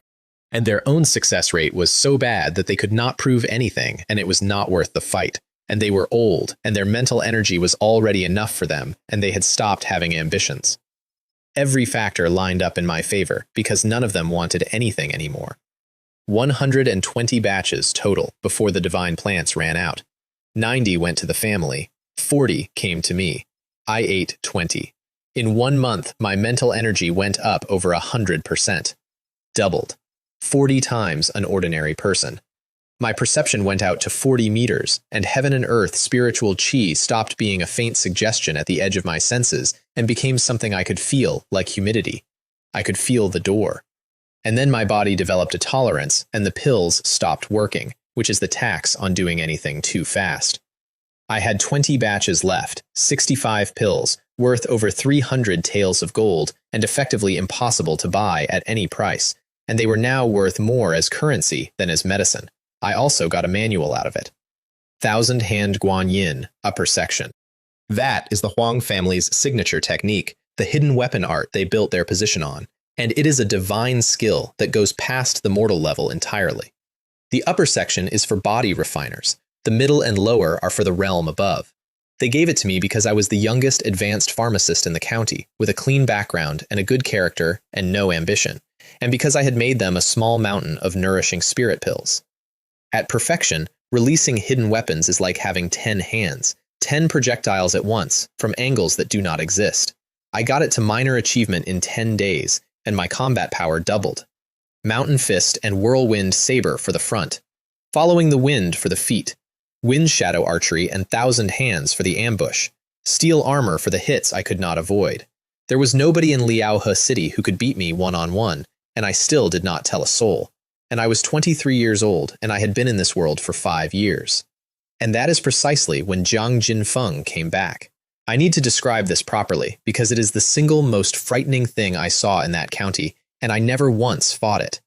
And their own success rate was so bad that they could not prove anything, and it was not worth the fight. And they were old, and their mental energy was already enough for them, and they had stopped having ambitions. Every factor lined up in my favor, because none of them wanted anything anymore. 120 batches total before the divine plants ran out. 90 went to the family, 40 came to me. I ate 20. In 1 month, my mental energy went up over 100%. Doubled. 40 times an ordinary person. My perception went out to 40 meters, and heaven and earth spiritual chi stopped being a faint suggestion at the edge of my senses and became something I could feel, like humidity. I could feel the door. And then my body developed a tolerance, and the pills stopped working, which is the tax on doing anything too fast. I had 20 batches left, 65 pills, worth over 300 taels of gold, and effectively impossible to buy at any price, and they were now worth more as currency than as medicine. I also got a manual out of it. 1,000-hand guanyin, upper section. That is the Huang family's signature technique, the hidden weapon art they built their position on, and it is a divine skill that goes past the mortal level entirely. The upper section is for body refiners. The middle and lower are for the realm above. They gave it to me because I was the youngest advanced pharmacist in the county, with a clean background and a good character and no ambition, and because I had made them a small mountain of nourishing spirit pills. At perfection, releasing hidden weapons is like having 10 hands, 10 projectiles at once, from angles that do not exist. I got it to minor achievement in 10 days, and my combat power doubled. Mountain fist and whirlwind saber for the front, following the wind for the feet, wind shadow archery and 1,000 hands for the ambush, steel armor for the hits I could not avoid. There was nobody in Liaohe City who could beat me one-on-one, and I still did not tell a soul. And I was 23 years old, and I had been in this world for 5 years. And that is precisely when Jiang Jinfeng came back. I need to describe this properly, because it is the single most frightening thing I saw in that county, and I never once fought it.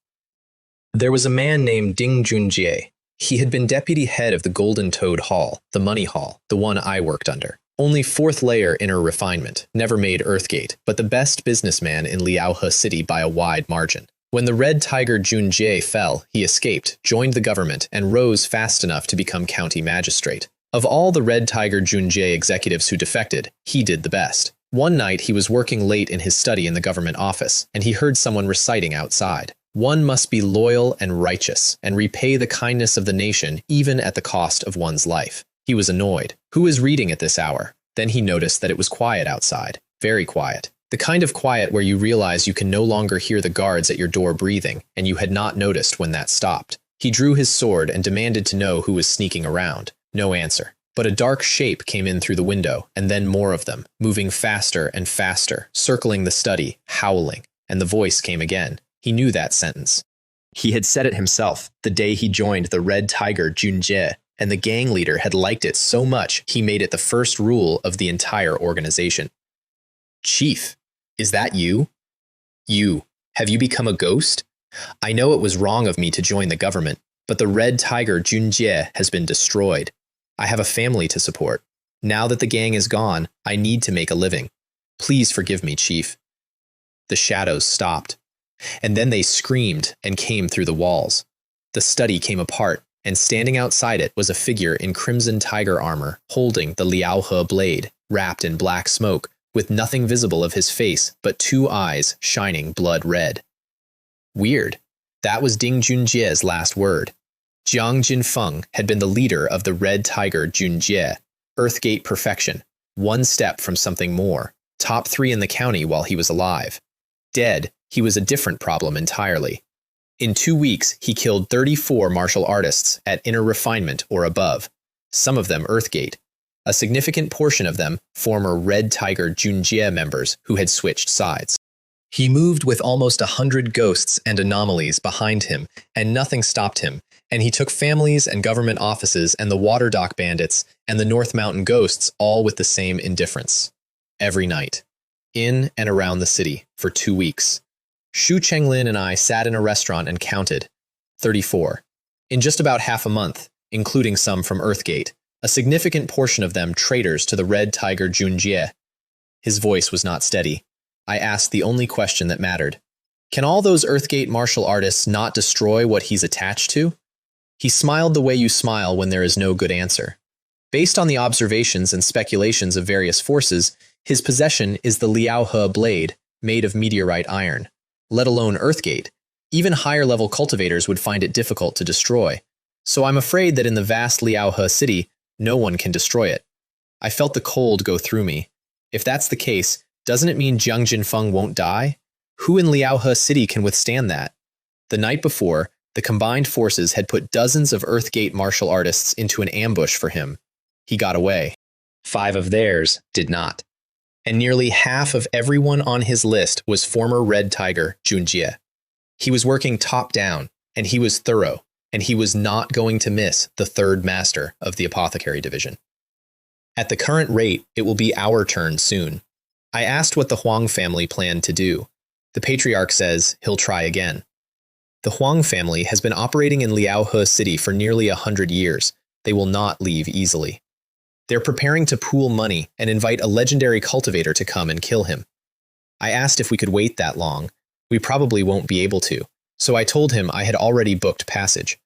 There was a man named Ding Junjie. He had been deputy head of the Golden Toad Hall, the money hall, the one I worked under. Only 4th layer inner refinement, never made Earthgate, but the best businessman in Liaohe City by a wide margin. When the Red Tiger Junjie fell, he escaped, joined the government, and rose fast enough to become county magistrate. Of all the Red Tiger Junjie executives who defected, he did the best. One night he was working late in his study in the government office, and he heard someone reciting outside. One must be loyal and righteous, and repay the kindness of the nation even at the cost of one's life. He was annoyed. Who is reading at this hour? Then he noticed that it was quiet outside. Very quiet. The kind of quiet where you realize you can no longer hear the guards at your door breathing, and you had not noticed when that stopped. He drew his sword and demanded to know who was sneaking around. No answer. But a dark shape came in through the window, and then more of them, moving faster and faster, circling the study, howling. And the voice came again. He knew that sentence. He had said it himself, the day he joined the Red Tiger Junjie, and the gang leader had liked it so much he made it the first rule of the entire organization. Chief, is that you? You, have you become a ghost? I know it was wrong of me to join the government, but the Red Tiger Junjie has been destroyed. I have a family to support. Now that the gang is gone, I need to make a living. Please forgive me, Chief." The shadows stopped, and then they screamed and came through the walls. The study came apart, and standing outside it was a figure in crimson tiger armor, holding the Liaohe blade, wrapped in black smoke, with nothing visible of his face but 2 eyes shining blood red. Weird. That was Ding Junjie's last word. Jiang Jinfeng had been the leader of the Red Tiger Junjie, Earthgate perfection, 1 step from something more, top 3 in the county while he was alive. Dead, he was a different problem entirely. In 2 weeks, he killed 34 martial artists at inner refinement or above, some of them Earthgate, a significant portion of them former Red Tiger Junjie members who had switched sides. He moved with almost 100 ghosts and anomalies behind him, and nothing stopped him, and he took families and government offices and the Water Dock Bandits and the North Mountain Ghosts all with the same indifference. Every night, in and around the city, for 2 weeks. Xu Chenglin and I sat in a restaurant and counted. 34. In just about half a month, including some from Earthgate, a significant portion of them traitors to the Red Tiger Junjie. His voice was not steady. I asked the only question that mattered. Can all those Earthgate martial artists not destroy what he's attached to? He smiled the way you smile when there is no good answer. Based on the observations and speculations of various forces, his possession is the Liaohe blade, made of meteorite iron. Let alone Earthgate. Even higher-level cultivators would find it difficult to destroy. So I'm afraid that in the vast Liaohe city, no one can destroy it. I felt the cold go through me. If that's the case, doesn't it mean Jiang Jinfeng won't die? Who in Liaohe city can withstand that? The night before, the combined forces had put dozens of Earthgate martial artists into an ambush for him. He got away. 5 of theirs did not. And nearly half of everyone on his list was former Red Tiger Junjie. He was working top-down, and he was thorough, and he was not going to miss the 3rd master of the Apothecary Division. At the current rate, it will be our turn soon. I asked what the Huang family planned to do. The patriarch says he'll try again. The Huang family has been operating in Liaohe City for nearly 100 years. They will not leave easily. They're preparing to pool money and invite a legendary cultivator to come and kill him. I asked if we could wait that long. We probably won't be able to, so I told him I had already booked passage.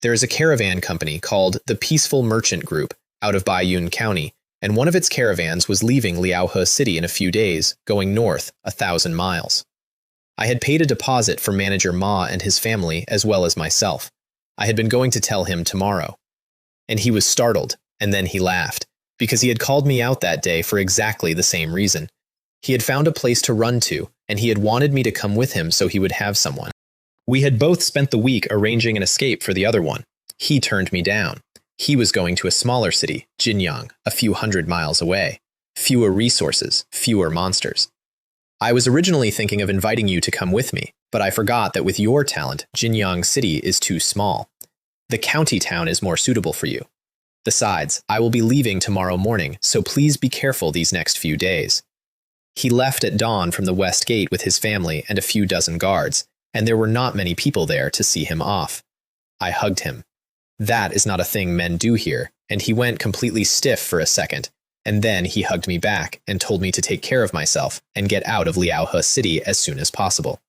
There is a caravan company called the Peaceful Merchant Group out of Baiyun County, and one of its caravans was leaving Liaohe City in a few days, going north 1,000 miles. I had paid a deposit for manager Ma and his family as well as myself. I had been going to tell him tomorrow. And he was startled, and then he laughed, because he had called me out that day for exactly the same reason. He had found a place to run to, and he had wanted me to come with him so he would have someone. We had both spent the week arranging an escape for the other one. He turned me down. He was going to a smaller city, Jinyang, a few hundred miles away. Fewer resources, fewer monsters. I was originally thinking of inviting you to come with me, but I forgot that with your talent, Jinyang City is too small. The county town is more suitable for you. Besides, I will be leaving tomorrow morning, so please be careful these next few days. He left at dawn from the west gate with his family and a few dozen guards, and there were not many people there to see him off. I hugged him. That is not a thing men do here, and he went completely stiff for a second, and then he hugged me back and told me to take care of myself and get out of Liaohe City as soon as possible.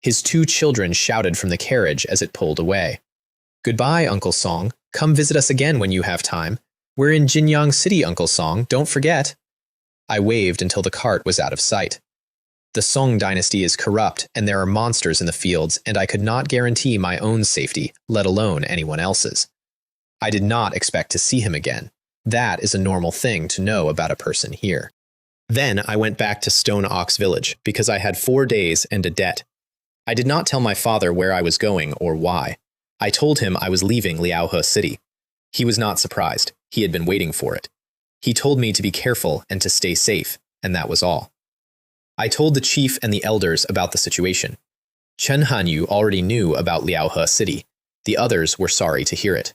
His 2 children shouted from the carriage as it pulled away. "Goodbye, Uncle Song. Come visit us again when you have time. We're in Jinyang City, Uncle Song, don't forget." I waved until the cart was out of sight. The Song dynasty is corrupt, and there are monsters in the fields, and I could not guarantee my own safety, let alone anyone else's. I did not expect to see him again. That is a normal thing to know about a person here. Then I went back to Stone Ox Village, because I had 4 days and a debt. I did not tell my father where I was going or why. I told him I was leaving Liaohe City. He was not surprised. He had been waiting for it. He told me to be careful and to stay safe, and that was all. I told the chief and the elders about the situation. Chen Hanyu already knew about Liaohe City. The others were sorry to hear it.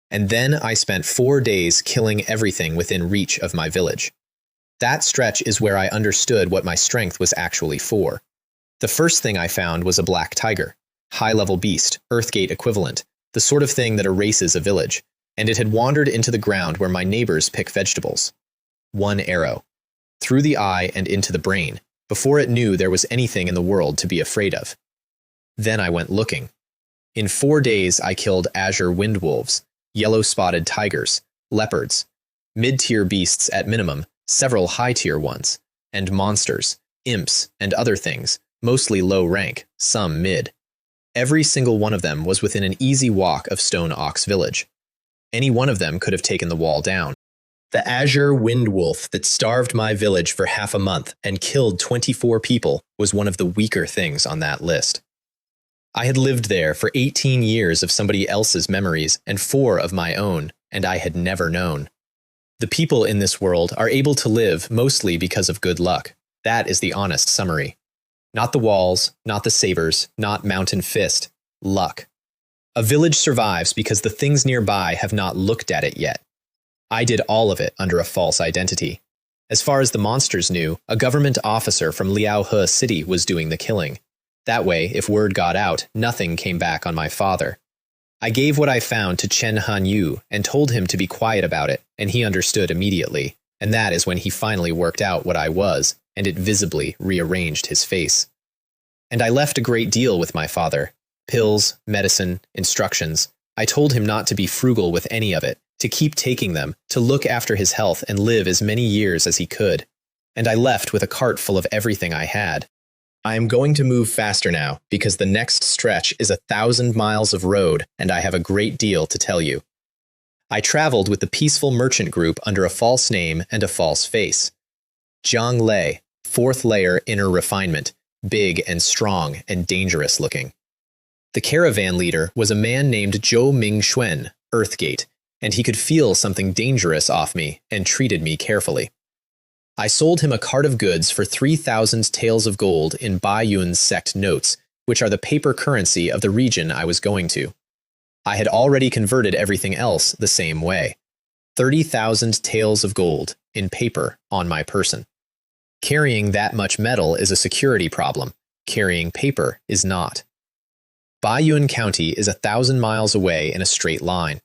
And then I spent 4 days killing everything within reach of my village. That stretch is where I understood what my strength was actually for. The first thing I found was a black tiger, high-level beast, Earthgate equivalent, the sort of thing that erases a village, and it had wandered into the ground where my neighbors pick vegetables. One arrow. Through the eye and into the brain, before it knew there was anything in the world to be afraid of. Then I went looking. In 4 days I killed azure windwolves, yellow-spotted tigers, leopards, mid-tier beasts at minimum, several high-tier ones, and monsters, imps, and other things, mostly low rank, some mid. Every single one of them was within an easy walk of Stone Ox Village. Any one of them could have taken the wall down. The azure windwolf that starved my village for half a month and killed 24 people was one of the weaker things on that list. I had lived there for 18 years of somebody else's memories and 4 of my own, and I had never known. The people in this world are able to live mostly because of good luck. That is the honest summary. Not the walls, not the sabers, not Mountain Fist. Luck. A village survives because the things nearby have not looked at it yet. I did all of it under a false identity. As far as the monsters knew, a government officer from Liaohe City was doing the killing. That way, if word got out, nothing came back on my father. I gave what I found to Chen Hanyu and told him to be quiet about it, and he understood immediately, and that is when he finally worked out what I was, and it visibly rearranged his face. And I left a great deal with my father. Pills, medicine, instructions. I told him not to be frugal with any of it, to keep taking them, to look after his health and live as many years as he could. And I left with a cart full of everything I had. I am going to move faster now, because the next stretch is 1,000 miles of road, and I have a great deal to tell you. I traveled with the peaceful merchant group under a false name and a false face. Jiang Lei, 4th layer inner refinement, big and strong and dangerous looking. The caravan leader was a man named Zhou Mingxuan, Earthgate, and he could feel something dangerous off me and treated me carefully. I sold him a cart of goods for 3,000 taels of gold in Baiyun's sect notes, which are the paper currency of the region I was going to. I had already converted everything else the same way. 30,000 taels of gold, in paper, on my person. Carrying that much metal is a security problem. Carrying paper is not. Baiyun County is 1,000 miles away in a straight line.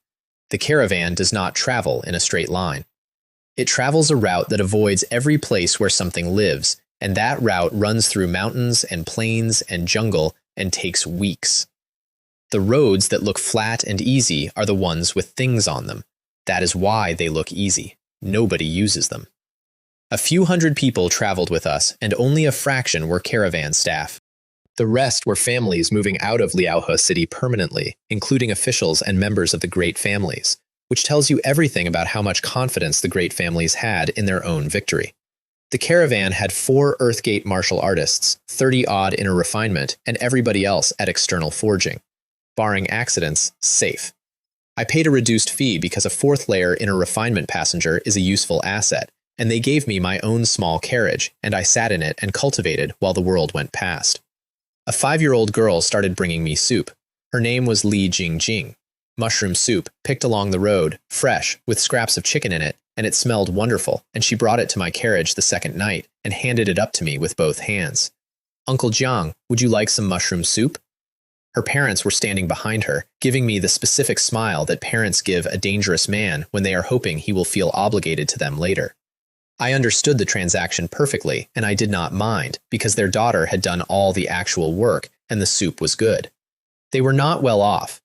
The caravan does not travel in a straight line. It travels a route that avoids every place where something lives, and that route runs through mountains and plains and jungle and takes weeks. The roads that look flat and easy are the ones with things on them. That is why they look easy. Nobody uses them. A few hundred people traveled with us, and only a fraction were caravan staff. The rest were families moving out of Liaohe City permanently, including officials and members of the great families, which tells you everything about how much confidence the great families had in their own victory. The caravan had 4 Earthgate martial artists, 30-odd inner refinement, and everybody else at external forging. Barring accidents, safe. I paid a reduced fee because a 4th layer inner refinement passenger is a useful asset, and they gave me my own small carriage, and I sat in it and cultivated while the world went past. A 5-year-old girl started bringing me soup. Her name was Li Jingjing. Mushroom soup, picked along the road, fresh, with scraps of chicken in it, and it smelled wonderful, and she brought it to my carriage the second night and handed it up to me with both hands. "Uncle Jiang, would you like some mushroom soup?" Her parents were standing behind her, giving me the specific smile that parents give a dangerous man when they are hoping he will feel obligated to them later. I understood the transaction perfectly, and I did not mind, because their daughter had done all the actual work, and the soup was good. They were not well off.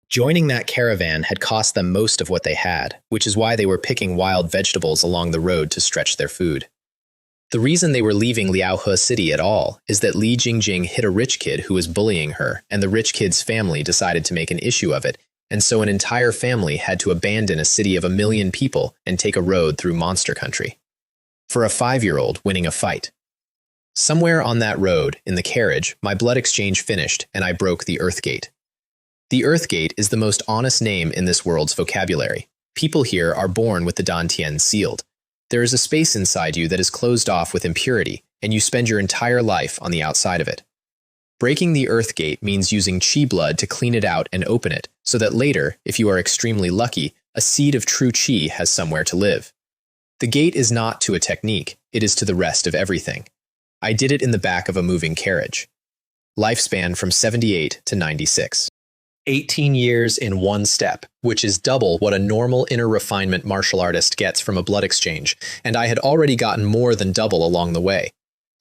Joining that caravan had cost them most of what they had, which is why they were picking wild vegetables along the road to stretch their food. The reason they were leaving Liaohe City at all is that Li Jingjing hit a rich kid who was bullying her, and the rich kid's family decided to make an issue of it, and so an entire family had to abandon a city of 1 million people and take a road through monster country. For a 5-year-old winning a fight. Somewhere on that road, in the carriage, my blood exchange finished, and I broke the Earthgate. The Earthgate is the most honest name in this world's vocabulary. People here are born with the Dantian sealed. There is a space inside you that is closed off with impurity, and you spend your entire life on the outside of it. Breaking the Earthgate means using chi blood to clean it out and open it, so that later, if you are extremely lucky, a seed of true chi has somewhere to live. The gate is not to a technique, it is to the rest of everything. I did it in the back of a moving carriage. Lifespan from 78 to 96. 18 years in one step, which is double what a normal inner refinement martial artist gets from a blood exchange, and I had already gotten more than double along the way.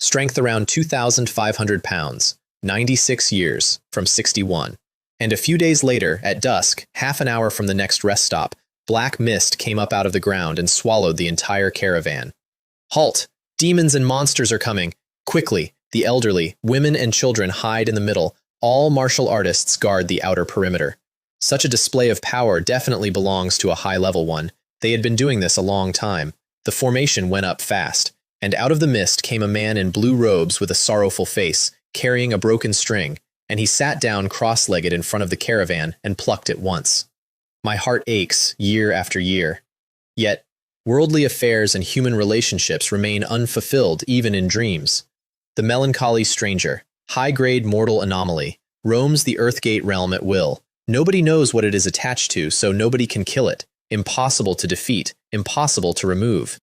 Strength around 2,500 pounds, 96 years from 61. And a few days later, at dusk, half an hour from the next rest stop, black mist came up out of the ground and swallowed the entire caravan. Halt! Demons and monsters are coming! Quickly, the elderly, women and children hide in the middle. All martial artists guard the outer perimeter. Such a display of power definitely belongs to a high-level one. They had been doing this a long time. The formation went up fast, and out of the mist came a man in blue robes with a sorrowful face, carrying a broken string, and he sat down cross-legged in front of the caravan and plucked it once. My heart aches year after year. Yet, worldly affairs and human relationships remain unfulfilled even in dreams. The melancholy stranger, high-grade mortal anomaly, roams the Earthgate realm at will. Nobody knows what it is attached to, so nobody can kill it. Impossible to defeat, impossible to remove.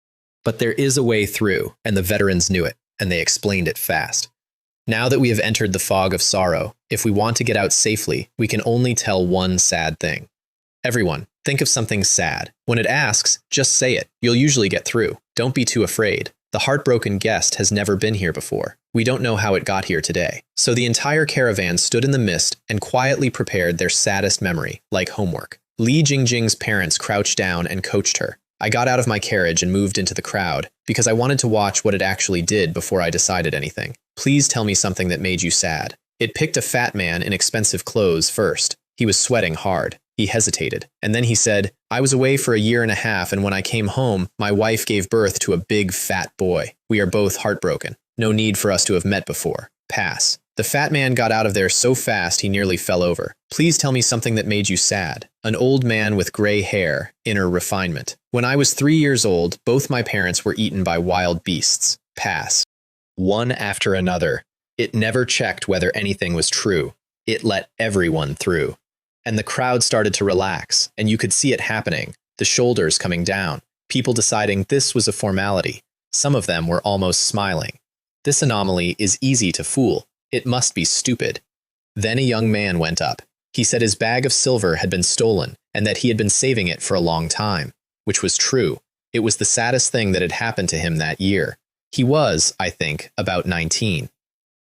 But there is a way through, and the veterans knew it, and they explained it fast. Now that we have entered the fog of sorrow, if we want to get out safely, we can only tell one sad thing. Everyone, think of something sad. When it asks, just say it. You'll usually get through. Don't be too afraid. The heartbroken guest has never been here before. We don't know how it got here today. So the entire caravan stood in the mist and quietly prepared their saddest memory, like homework. Li Jingjing's parents crouched down and coached her. I got out of my carriage and moved into the crowd, because I wanted to watch what it actually did before I decided anything. Please tell me something that made you sad. It picked a fat man in expensive clothes first. He was sweating hard. He hesitated, and then he said, I was away for a year and a half, and when I came home, my wife gave birth to a big fat boy. We are both heartbroken. No need for us to have met before. Pass. The fat man got out of there so fast he nearly fell over. Please tell me something that made you sad. An old man with gray hair, inner refinement. When I was 3 years old, both my parents were eaten by wild beasts. Pass. One after another. It never checked whether anything was true. It let everyone through. And the crowd started to relax, and you could see it happening, the shoulders coming down, people deciding this was a formality. Some of them were almost smiling. This anomaly is easy to fool. It must be stupid. Then a young man went up. He said his bag of silver had been stolen, and that he had been saving it for a long time, which was true. It was the saddest thing that had happened to him that year. He was, I think, about 19.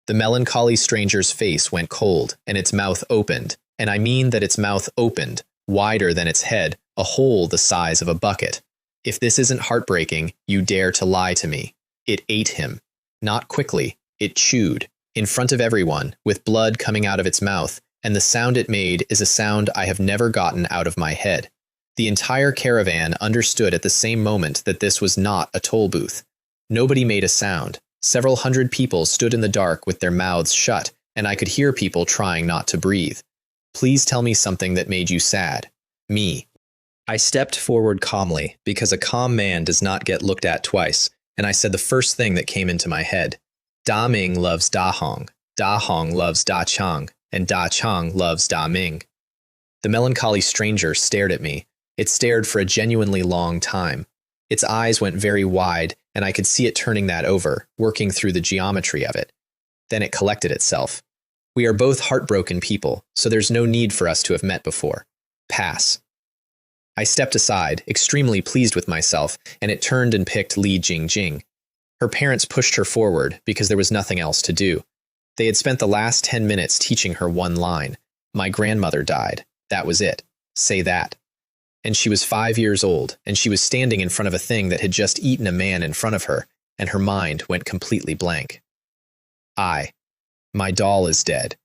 The melancholy stranger's face went cold, and its mouth opened. And I mean that its mouth opened, wider than its head, a hole the size of a bucket. If this isn't heartbreaking, you dare to lie to me. It ate him. Not quickly, it chewed, in front of everyone, with blood coming out of its mouth, and the sound it made is a sound I have never gotten out of my head. The entire caravan understood at the same moment that this was not a toll booth. Nobody made a sound. Several hundred people stood in the dark with their mouths shut, and I could hear people trying not to breathe. Please tell me something that made you sad. Me. I stepped forward calmly, because a calm man does not get looked at twice, and I said the first thing that came into my head. Da Ming loves Da Hong loves Da Chang, and Da Chang loves Da Ming. The melancholy stranger stared at me. It stared for a genuinely long time. Its eyes went very wide, and I could see it turning that over, working through the geometry of it. Then it collected itself. We are both heartbroken people, so there's no need for us to have met before. Pass. I stepped aside, extremely pleased with myself, and it turned and picked Li Jingjing. Her parents pushed her forward because there was nothing else to do. They had spent the last 10 minutes teaching her one line. My grandmother died. That was it. Say that. And she was 5 years old, and she was standing in front of a thing that had just eaten a man in front of her, and her mind went completely blank. My doll is dead.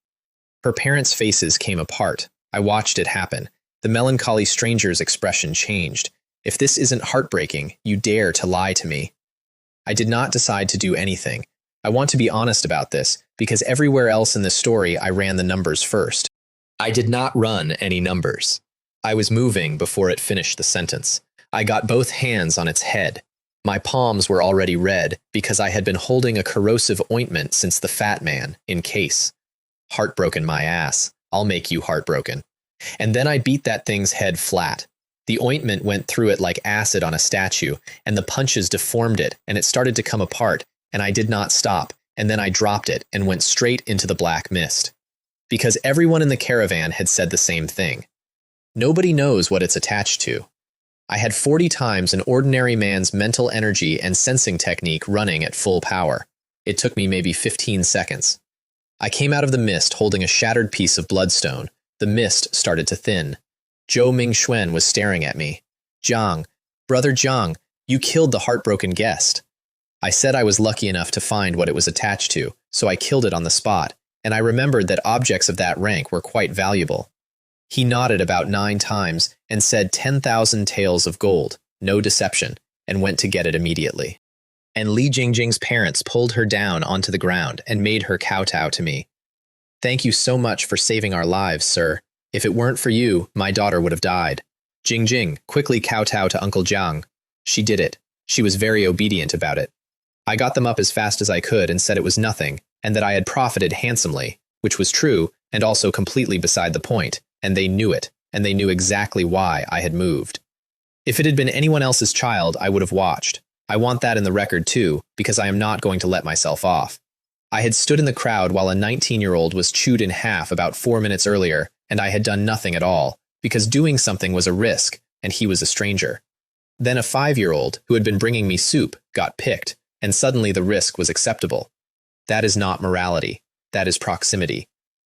Her parents' faces came apart. I watched it happen. The melancholy stranger's expression changed. If this isn't heartbreaking, you dare to lie to me. I did not decide to do anything. I want to be honest about this, because everywhere else in the story I ran the numbers first. I did not run any numbers. I was moving before it finished the sentence. I got both hands on its head. My palms were already red because I had been holding a corrosive ointment since the fat man, in case. Heartbroken my ass. I'll make you heartbroken. And then I beat that thing's head flat. The ointment went through it like acid on a statue, and the punches deformed it, and it started to come apart, and I did not stop, and then I dropped it and went straight into the black mist. because everyone in the caravan had said the same thing. Nobody knows what it's attached to. I had 40 times an ordinary man's mental energy and sensing technique running at full power. It took me maybe 15 seconds. I came out of the mist holding a shattered piece of bloodstone. The mist started to thin. Zhou Mingxuan was staring at me. Jiang, Brother Jiang, you killed the heartbroken guest. I said I was lucky enough to find what it was attached to, so I killed it on the spot, and I remembered that objects of that rank were quite valuable. He nodded about 9 times and said 10,000 taels of gold, no deception, and went to get it immediately. And Li Jingjing's parents pulled her down onto the ground and made her kowtow to me. Thank you so much for saving our lives, sir. If it weren't for you, my daughter would have died. Jingjing, quickly kowtow to Uncle Jiang. She did it. She was very obedient about it. I got them up as fast as I could and said it was nothing, and that I had profited handsomely, which was true and also completely beside the point, and they knew it, and they knew exactly why I had moved. If it had been anyone else's child, I would have watched. I want that in the record too, because I am not going to let myself off. I had stood in the crowd while a 19-year-old was chewed in half about 4 minutes earlier, and I had done nothing at all, because doing something was a risk, and he was a stranger. Then a 5-year-old, who had been bringing me soup, got picked, and suddenly the risk was acceptable. That is not morality. That is proximity.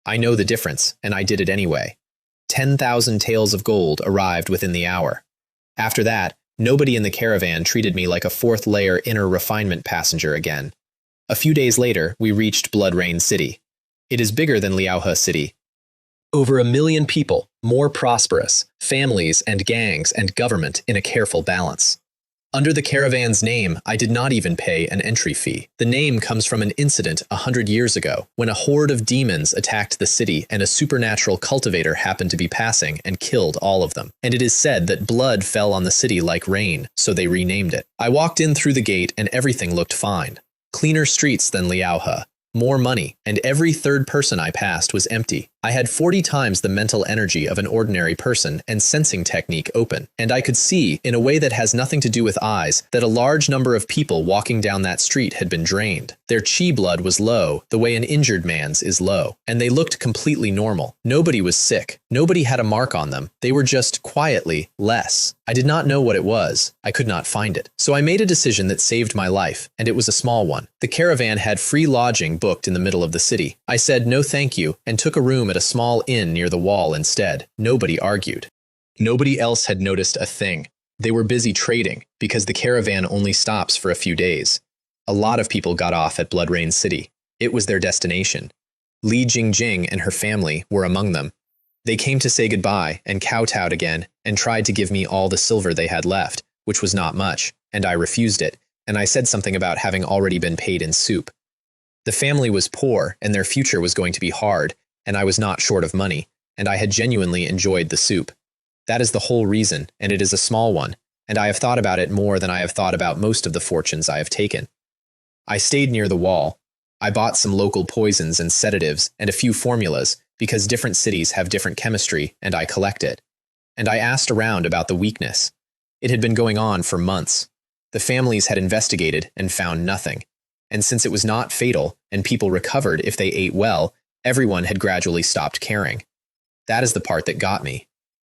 I know the difference, and I did it anyway. 10,000 taels of gold arrived within the hour. After that, nobody in the caravan treated me like a 4th-layer inner refinement passenger again. A few days later, we reached Blood Rain City. It is bigger than Liaohe City. Over 1 million people, more prosperous, families and gangs and government in a careful balance. Under the caravan's name, I did not even pay an entry fee. The name comes from an incident 100 years ago, when a horde of demons attacked the city and a supernatural cultivator happened to be passing and killed all of them. And it is said that blood fell on the city like rain, so they renamed it. I walked in through the gate and everything looked fine. Cleaner streets than Liaohe. More money, and every 3rd person I passed was empty. I had 40 times the mental energy of an ordinary person and sensing technique open, and I could see, in a way that has nothing to do with eyes, that a large number of people walking down that street had been drained. Their chi blood was low, the way an injured man's is low, and they looked completely normal. Nobody was sick. Nobody had a mark on them. They were just, quietly, less. I did not know what it was. I could not find it. So I made a decision that saved my life, and it was a small one. The caravan had free lodging booked in the middle of the city. I said no thank you, and took a room at a small inn near the wall instead. Nobody argued. Nobody else had noticed a thing. They were busy trading, because the caravan only stops for a few days. A lot of people got off at Blood Rain City. It was their destination. Li Jingjing and her family were among them. They came to say goodbye and kowtowed again and tried to give me all the silver they had left, which was not much, and I refused it, and I said something about having already been paid in soup. The family was poor, and their future was going to be hard, and I was not short of money, and I had genuinely enjoyed the soup. That is the whole reason, and it is a small one, and I have thought about it more than I have thought about most of the fortunes I have taken. I stayed near the wall. I bought some local poisons and sedatives and a few formulas, because different cities have different chemistry, and I collect it. And I asked around about the weakness. It had been going on for months. The families had investigated and found nothing. And since it was not fatal, and people recovered if they ate well, everyone had gradually stopped caring. That is the part that got me.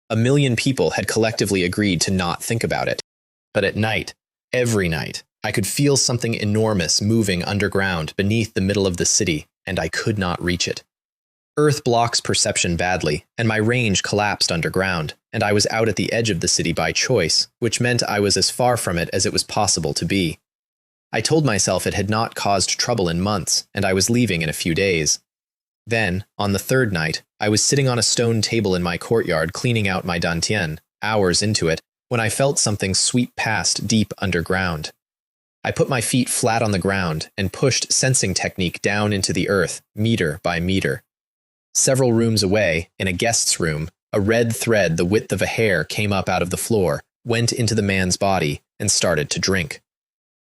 1 million people had collectively agreed to not think about it. But at night, every night, I could feel something enormous moving underground beneath the middle of the city, and I could not reach it. Earth blocks perception badly, and my range collapsed underground, and I was out at the edge of the city by choice, which meant I was as far from it as it was possible to be. I told myself it had not caused trouble in months, and I was leaving in a few days. Then, on the 3rd night, I was sitting on a stone table in my courtyard cleaning out my dantian, hours into it, when I felt something sweep past deep underground. I put my feet flat on the ground and pushed sensing technique down into the earth, meter by meter. Several rooms away, in a guest's room, a red thread the width of a hair came up out of the floor, went into the man's body, and started to drink.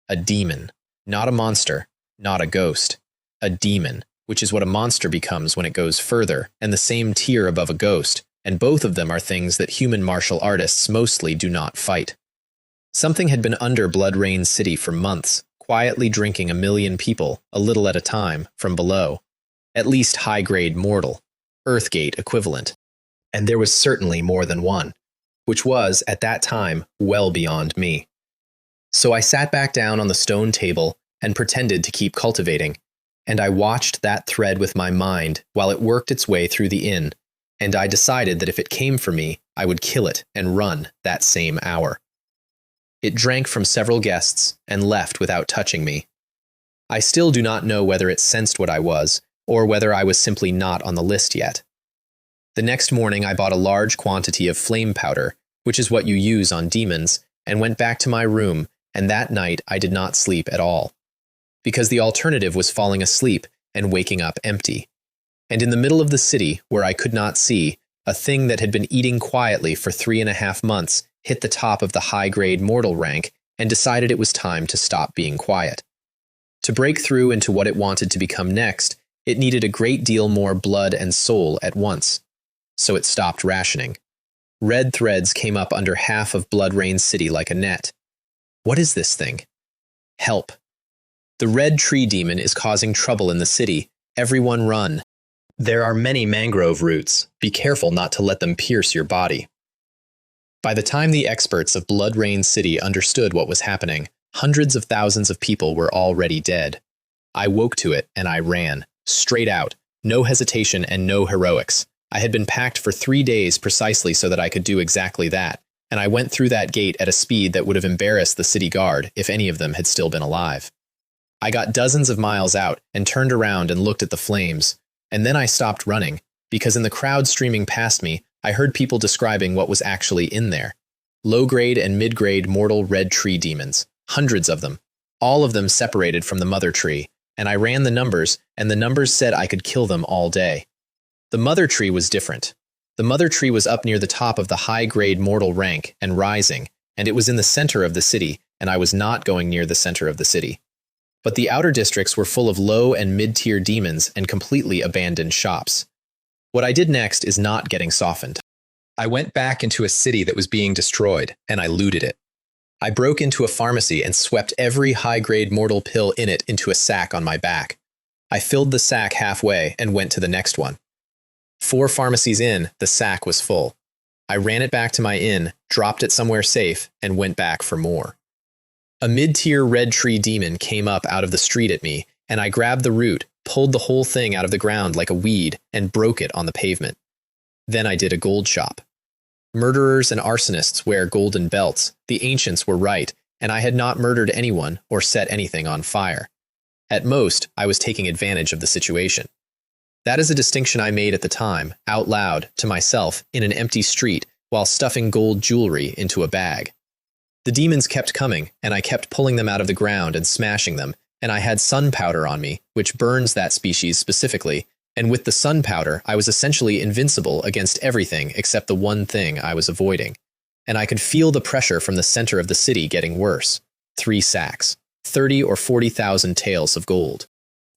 A demon. Not a monster, not a ghost. A demon, which is what a monster becomes when it goes further, and the same tier above a ghost, and both of them are things that human martial artists mostly do not fight. Something had been under Blood Rain City for months, quietly drinking 1 million people, a little at a time, from below. At least high-grade mortal. Earthgate equivalent. And there was certainly more than one, which was, at that time, well beyond me. So I sat back down on the stone table and pretended to keep cultivating, and I watched that thread with my mind while it worked its way through the inn, and I decided that if it came for me, I would kill it and run that same hour. It drank from several guests and left without touching me. I still do not know whether it sensed what I was, or whether I was simply not on the list yet. The next morning I bought a large quantity of flame powder, which is what you use on demons, and went back to my room, and that night I did not sleep at all. Because the alternative was falling asleep and waking up empty. And in the middle of the city, where I could not see, a thing that had been eating quietly for 3.5 months hit the top of the high-grade mortal rank and decided it was time to stop being quiet. To break through into what it wanted to become next, it needed a great deal more blood and soul at once. So it stopped rationing. Red threads came up under half of Blood Rain City like a net. What is this thing? Help. The red tree demon is causing trouble in the city. Everyone run. There are many mangrove roots. Be careful not to let them pierce your body. By the time the experts of Blood Rain City understood what was happening, hundreds of thousands of people were already dead. I woke to it and I ran. Straight out. No hesitation and no heroics. I had been packed for 3 days precisely so that I could do exactly that, and I went through that gate at a speed that would have embarrassed the city guard if any of them had still been alive. I got dozens of miles out and turned around and looked at the flames, and then I stopped running, because in the crowd streaming past me, I heard people describing what was actually in there. Low-grade and mid-grade mortal red tree demons, hundreds of them, all of them separated from the mother tree, and I ran the numbers, and the numbers said I could kill them all day. The mother tree was different. The mother tree was up near the top of the high-grade mortal rank and rising, and it was in the center of the city, and I was not going near the center of the city. But the outer districts were full of low and mid-tier demons and completely abandoned shops. What I did next is not getting softened. I went back into a city that was being destroyed, and I looted it. I broke into a pharmacy and swept every high-grade mortal pill in it into a sack on my back. I filled the sack halfway and went to the next one. 4 pharmacies in, the sack was full. I ran it back to my inn, dropped it somewhere safe, and went back for more. A mid-tier red tree demon came up out of the street at me, and I grabbed the root, pulled the whole thing out of the ground like a weed, and broke it on the pavement. Then I did a gold shop. Murderers and arsonists wear golden belts. The ancients were right, and I had not murdered anyone or set anything on fire. At most, I was taking advantage of the situation. That is a distinction I made at the time, out loud, to myself, in an empty street, while stuffing gold jewelry into a bag. The demons kept coming, and I kept pulling them out of the ground and smashing them, and I had sun powder on me, which burns that species specifically, and with the sun powder, I was essentially invincible against everything except the one thing I was avoiding. And I could feel the pressure from the center of the city getting worse. 3 sacks. 30 or 40,000 taels of gold.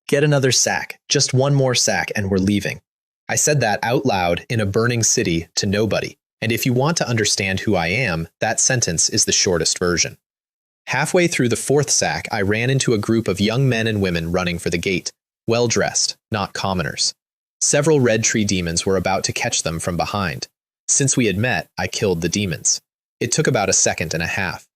Get another sack, just one more sack, and we're leaving. I said that out loud in a burning city to nobody, and if you want to understand who I am, that sentence is the shortest version. Halfway through the 4th sack, I ran into a group of young men and women running for the gate, well-dressed, not commoners. Several red tree demons were about to catch them from behind. Since we had met, I killed the demons. It took about 1.5 seconds.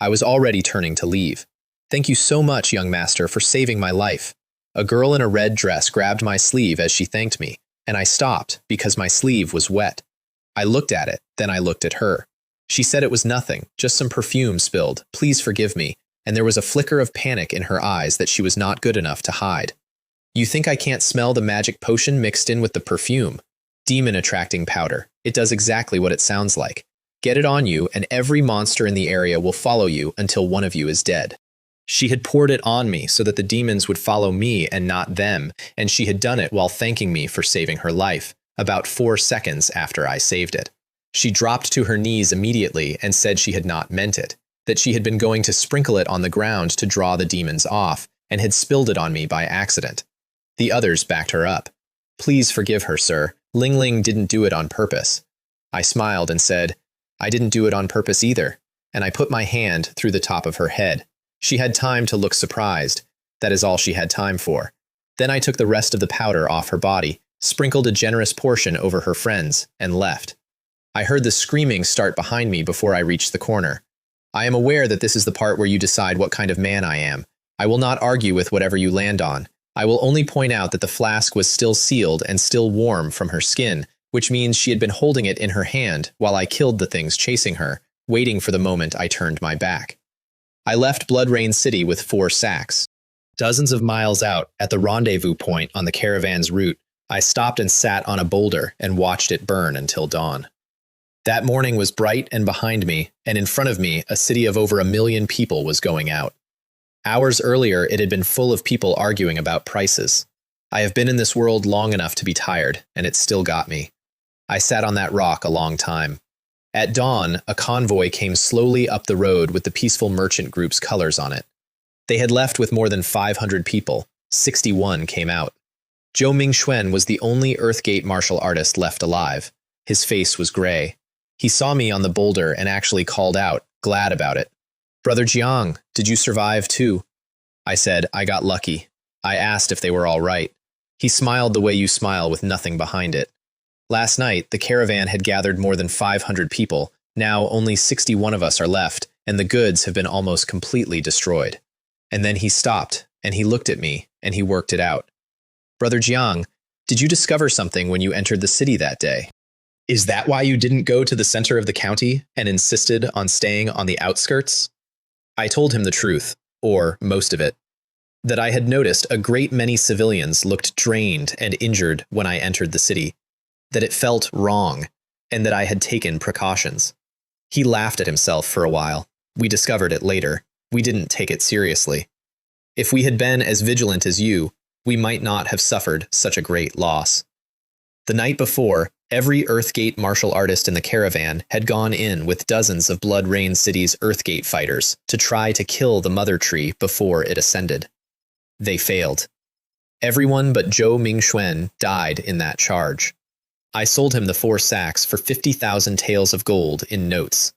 I was already turning to leave. Thank you so much, young master, for saving my life. A girl in a red dress grabbed my sleeve as she thanked me, and I stopped because my sleeve was wet. I looked at it, then I looked at her. She said it was nothing, just some perfume spilled, please forgive me, and there was a flicker of panic in her eyes that she was not good enough to hide. You think I can't smell the magic potion mixed in with the perfume? Demon-attracting powder. It does exactly what it sounds like. Get it on you, and every monster in the area will follow you until one of you is dead. She had poured it on me so that the demons would follow me and not them, and she had done it while thanking me for saving her life, about 4 seconds after I saved it. She dropped to her knees immediately and said she had not meant it, that she had been going to sprinkle it on the ground to draw the demons off, and had spilled it on me by accident. The others backed her up. Please forgive her, sir. Ling Ling didn't do it on purpose. I smiled and said, I didn't do it on purpose either, and I put my hand through the top of her head. She had time to look surprised. That is all she had time for. Then I took the rest of the powder off her body, sprinkled a generous portion over her friends, and left. I heard the screaming start behind me before I reached the corner. I am aware that this is the part where you decide what kind of man I am. I will not argue with whatever you land on. I will only point out that the flask was still sealed and still warm from her skin, which means she had been holding it in her hand while I killed the things chasing her, waiting for the moment I turned my back. I left Blood Rain City with 4 sacks. Dozens of miles out, at the rendezvous point on the caravan's route, I stopped and sat on a boulder and watched it burn until dawn. That morning was bright and behind me, and in front of me, a city of over 1 million people was going out. Hours earlier, it had been full of people arguing about prices. I have been in this world long enough to be tired, and it still got me. I sat on that rock a long time. At dawn, a convoy came slowly up the road with the peaceful merchant group's colors on it. They had left with more than 500 people. 61 came out. Zhou Mingxuan was the only Earthgate martial artist left alive. His face was gray. He saw me on the boulder and actually called out, glad about it. "Brother Jiang, did you survive too?" I said, "I got lucky." I asked if they were all right. He smiled the way you smile with nothing behind it. Last night, the caravan had gathered more than 500 people. Now only 61 of us are left, and the goods have been almost completely destroyed. And then he stopped, and he looked at me, and he worked it out. "Brother Jiang, did you discover something when you entered the city that day? Is that why you didn't go to the center of the county and insisted on staying on the outskirts?" I told him the truth, or most of it, that I had noticed a great many civilians looked drained and injured when I entered the city, that it felt wrong, and that I had taken precautions. He laughed at himself for a while. We discovered it later. We didn't take it seriously. If we had been as vigilant as you, we might not have suffered such a great loss. The night before, every Earthgate martial artist in the caravan had gone in with dozens of Blood Rain City's Earthgate fighters to try to kill the mother tree before it ascended. They failed. Everyone but Zhou Mingxuan died in that charge. I sold him the 4 sacks for 50,000 taels of gold in notes.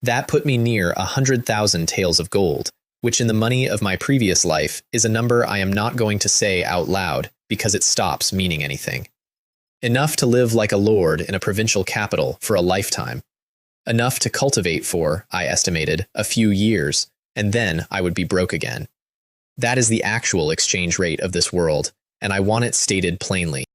That put me near 100,000 taels of gold, which in the money of my previous life is a number I am not going to say out loud because it stops meaning anything. Enough to live like a lord in a provincial capital for a lifetime. Enough to cultivate for, I estimated, a few years, and then I would be broke again. That is the actual exchange rate of this world, and I want it stated plainly.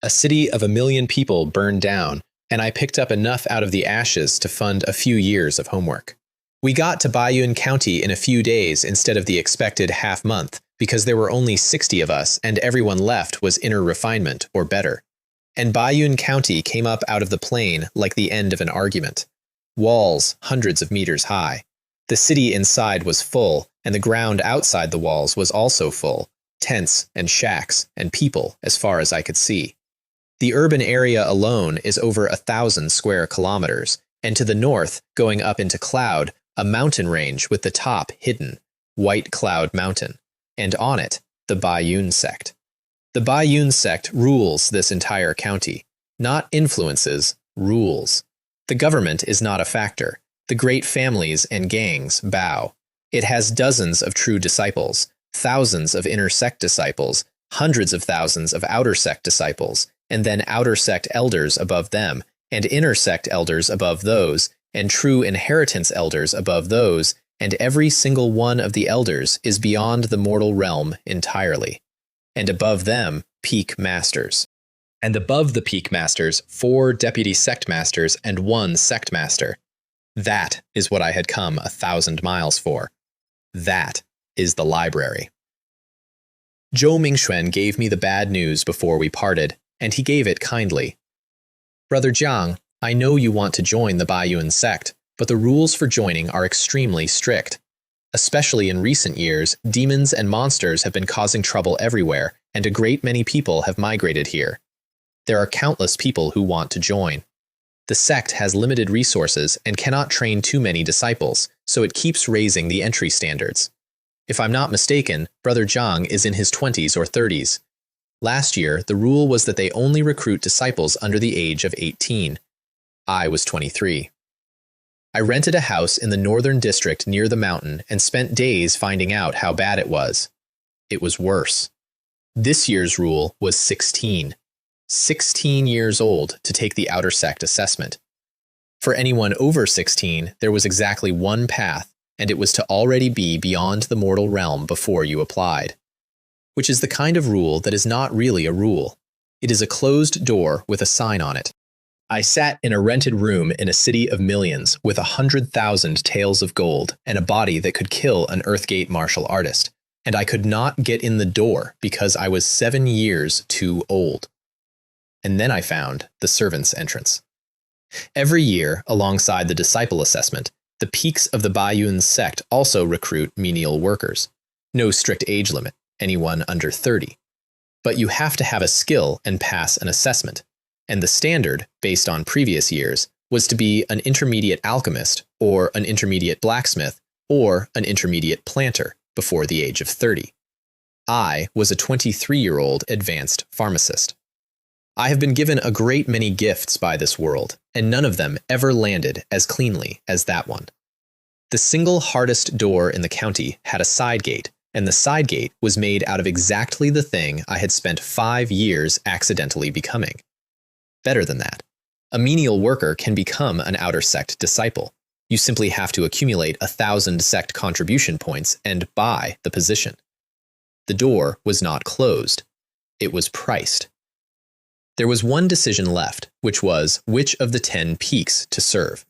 A city of 1 million people burned down, and I picked up enough out of the ashes to fund a few years of homework. We got to Baiyun County in a few days instead of the expected half-month, because there were only 60 of us and everyone left was inner refinement or better. And Baiyun County came up out of the plain like the end of an argument. Walls hundreds of meters high. The city inside was full, and the ground outside the walls was also full, tents and shacks and people as far as I could see. The urban area alone is over 1,000 square kilometers, and to the north, going up into cloud, a mountain range with the top hidden, White Cloud Mountain, and on it, the Baiyun sect. The Baiyun sect rules this entire county, not influences, rules. The government is not a factor. The great families and gangs bow. It has dozens of true disciples, thousands of inner sect disciples, hundreds of thousands of outer sect disciples, and then outer sect elders above them, and inner sect elders above those, and true inheritance elders above those, and every single one of the elders is beyond the mortal realm entirely. And above them, peak masters. And above the peak masters, 4 deputy sect masters and 1 sect master. That is what I had come 1,000 miles for. That is the library. Zhou Mingxuan gave me the bad news before we parted, and he gave it kindly. "Brother Jiang, I know you want to join the Baiyun sect, but the rules for joining are extremely strict. Especially in recent years, demons and monsters have been causing trouble everywhere, and a great many people have migrated here. There are countless people who want to join. The sect has limited resources and cannot train too many disciples, so it keeps raising the entry standards. If I'm not mistaken, Brother Jiang is in his 20s or 30s. Last year, the rule was that they only recruit disciples under the age of 18. I was 23. I rented a house in the northern district near the mountain and spent days finding out how bad it was. It was worse. This year's rule was 16. 16 years old to take the outer sect assessment. For anyone over 16, there was exactly one path, and it was to already be beyond the mortal realm before you applied. Which is the kind of rule that is not really a rule. It is a closed door with a sign on it. I sat in a rented room in a city of millions with 100,000 taels of gold and a body that could kill an Earthgate martial artist, and I could not get in the door because I was 7 years too old. And then I found the servants' entrance. Every year, alongside the disciple assessment, the peaks of the Bayun sect also recruit menial workers. No strict age limit, anyone under 30. But you have to have a skill and pass an assessment, and the standard, based on previous years, was to be an intermediate alchemist, or an intermediate blacksmith, or an intermediate planter before the age of 30. I was a 23-year-old advanced pharmacist. I have been given a great many gifts by this world, and none of them ever landed as cleanly as that one. The single hardest door in the county had a side gate, and the side gate was made out of exactly the thing I had spent 5 years accidentally becoming. Better than that, a menial worker can become an outer sect disciple. You simply have to accumulate 1,000 sect contribution points and buy the position. The door was not closed. It was priced. There was one decision left, which was which of the 10 peaks to serve.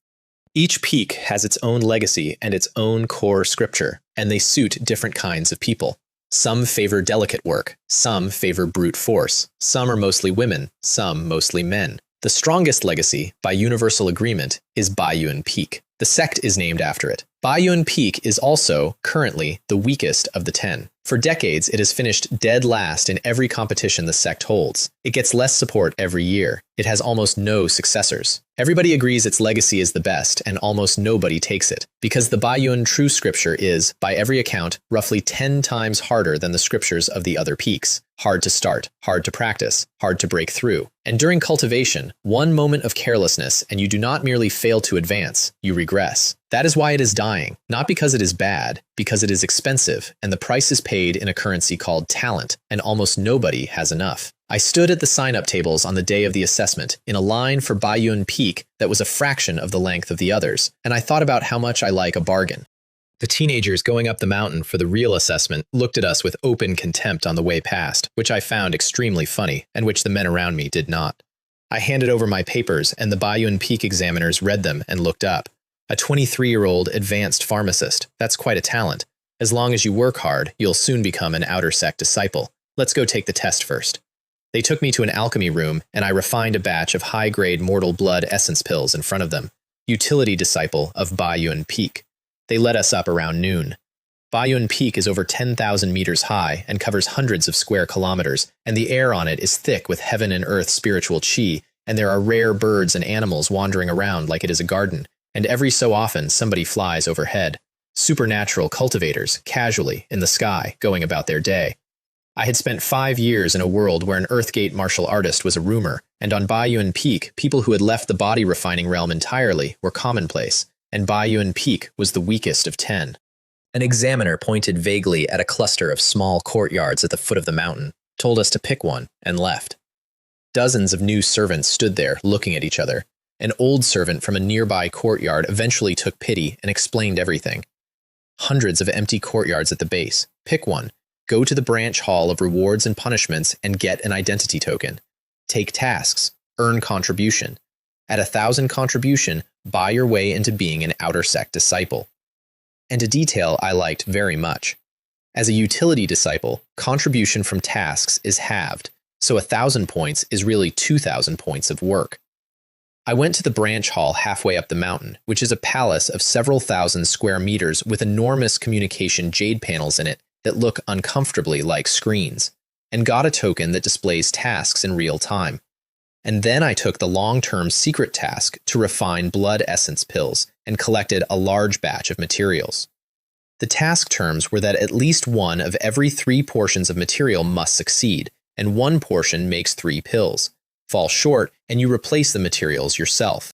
Each peak has its own legacy and its own core scripture, and they suit different kinds of people. Some favor delicate work, some favor brute force, some are mostly women, some mostly men. The strongest legacy, by universal agreement, is Bayun Peak. The sect is named after it. Bayun Peak is also, currently, the weakest of the 10. For decades, it has finished dead last in every competition the sect holds. It gets less support every year. It has almost no successors. Everybody agrees its legacy is the best, and almost nobody takes it, because the Bayun true scripture is, by every account, roughly 10 times harder than the scriptures of the other peaks. Hard to start, hard to practice, hard to break through. And during cultivation, one moment of carelessness and you do not merely fail to advance, you regress. That is why it is dying, not because it is bad, because it is expensive, and the price is paid in a currency called talent, and almost nobody has enough. I stood at the sign-up tables on the day of the assessment, in a line for Bayun Peak that was a fraction of the length of the others, and I thought about how much I like a bargain. The teenagers going up the mountain for the real assessment looked at us with open contempt on the way past, which I found extremely funny, and which the men around me did not. I handed over my papers, and the Bayun Peak examiners read them and looked up. A 23-year-old advanced pharmacist, that's quite a talent. As long as you work hard, you'll soon become an outer sect disciple. Let's go take the test first. They took me to an alchemy room, and I refined a batch of high-grade mortal blood essence pills in front of them. Utility disciple of Bayun Peak. They led us up around noon. Bayun Peak is over 10,000 meters high and covers hundreds of square kilometers, and the air on it is thick with heaven and earth spiritual chi, and there are rare birds and animals wandering around like it is a garden, and every so often somebody flies overhead. Supernatural cultivators, casually, in the sky, going about their day. I had spent 5 years in a world where an Earthgate martial artist was a rumor, and on Bayun Peak, people who had left the body refining realm entirely were commonplace, and Bayun Peak was the weakest of 10. An examiner pointed vaguely at a cluster of small courtyards at the foot of the mountain, told us to pick one, and left. Dozens of new servants stood there, looking at each other. An old servant from a nearby courtyard eventually took pity and explained everything. Hundreds of empty courtyards at the base. Pick one. Go to the branch hall of rewards and punishments and get an identity token. Take tasks. Earn contribution. At 1,000 contribution, buy your way into being an outer sect disciple. And a detail I liked very much. As a utility disciple, contribution from tasks is halved, so 1,000 points is really 2,000 points of work. I went to the branch hall halfway up the mountain, which is a palace of several thousand square meters with enormous communication jade panels in it that look uncomfortably like screens, and got a token that displays tasks in real time. And then I took the long-term secret task to refine blood essence pills and collected a large batch of materials. The task terms were that at least one of every 3 portions of material must succeed, and 1 portion makes 3 pills. Fall short, and you replace the materials yourself.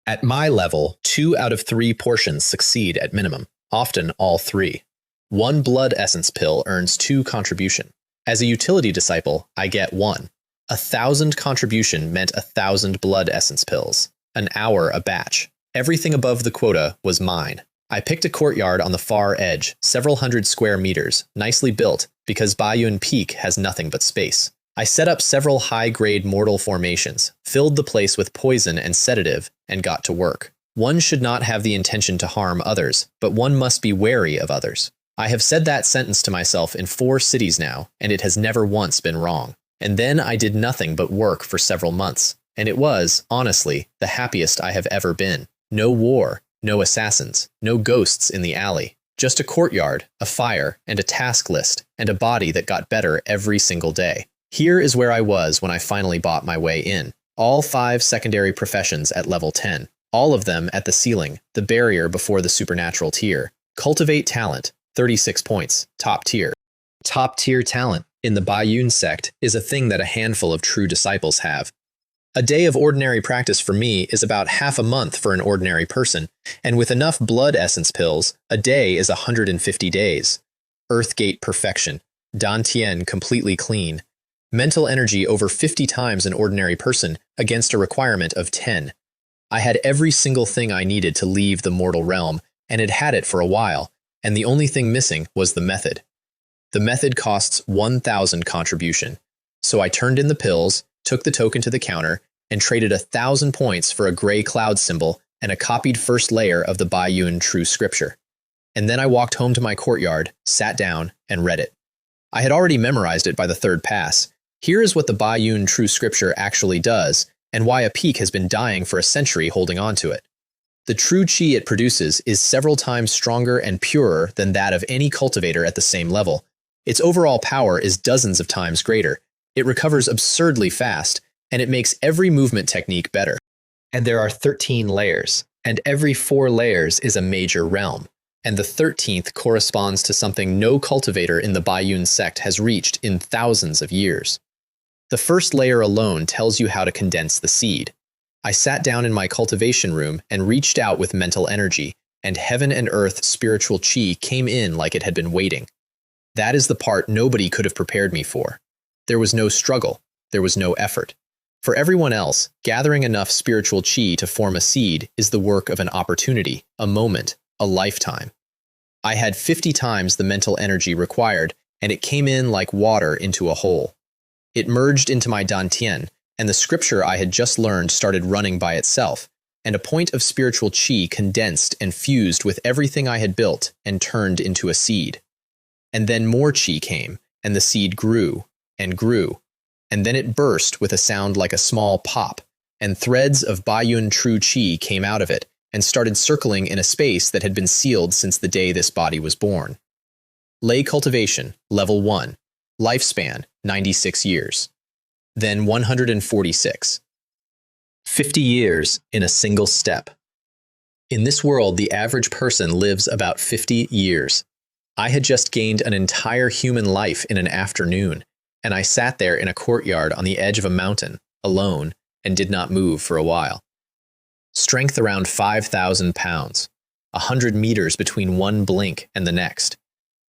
At my level, 2 out of 3 portions succeed at minimum, often all 3. 1 blood essence pill earns 2 contribution. As a utility disciple, I get 1. 1,000 contribution meant 1,000 blood essence pills. An hour a batch. Everything above the quota was mine. I picked a courtyard on the far edge, several hundred square meters, nicely built, because Bayun Peak has nothing but space. I set up several high-grade mortal formations, filled the place with poison and sedative, and got to work. One should not have the intention to harm others, but one must be wary of others. I have said that sentence to myself in 4 cities now, and it has never once been wrong. And then I did nothing but work for several months, and it was, honestly, the happiest I have ever been. No war, no assassins, no ghosts in the alley. Just a courtyard, a fire, and a task list, and a body that got better every single day. Here is where I was when I finally bought my way in. All 5 secondary professions at level 10. All of them at the ceiling, the barrier before the supernatural tier. Cultivate talent, 36 points, top tier. Top tier talent in the Bayun sect is a thing that a handful of true disciples have. A day of ordinary practice for me is about half a month for an ordinary person, and with enough blood essence pills, a day is 150 days. Earthgate perfection, Dantian completely clean. Mental energy over 50 times an ordinary person against a requirement of 10. I had every single thing I needed to leave the mortal realm, and had it for a while, and the only thing missing was the method. The method costs 1,000 contribution, so I turned in the pills, took the token to the counter, and traded 1,000 points for a gray cloud symbol and a copied first layer of the Bayun True Scripture. And then I walked home to my courtyard, sat down, and read it. I had already memorized it by the 3rd pass. Here is what the Bayun True Scripture actually does, and why a peak has been dying for a century holding on to it. The true chi it produces is several times stronger and purer than that of any cultivator at the same level. Its overall power is dozens of times greater. It recovers absurdly fast, and it makes every movement technique better. And there are 13 layers, and every 4 layers is a major realm, and the 13th corresponds to something no cultivator in the Bayun sect has reached in thousands of years. The first layer alone tells you how to condense the seed. I sat down in my cultivation room and reached out with mental energy, and heaven and earth spiritual chi came in like it had been waiting. That is the part nobody could have prepared me for. There was no struggle. There was no effort. For everyone else, gathering enough spiritual chi to form a seed is the work of an opportunity, a moment, a lifetime. I had 50 times the mental energy required, and it came in like water into a hole. It merged into my Dantian, and the scripture I had just learned started running by itself, and a point of spiritual chi condensed and fused with everything I had built and turned into a seed. And then more chi came, and the seed grew, and grew, and then it burst with a sound like a small pop, and threads of Bayun true chi came out of it and started circling in a space that had been sealed since the day this body was born. Lay cultivation, level 1, lifespan, 96 years. Then 146. 50 years in a single step. In this world, the average person lives about 50 years. I had just gained an entire human life in an afternoon, and I sat there in a courtyard on the edge of a mountain, alone, and did not move for a while. Strength around 5,000 pounds, 100 meters between one blink and the next.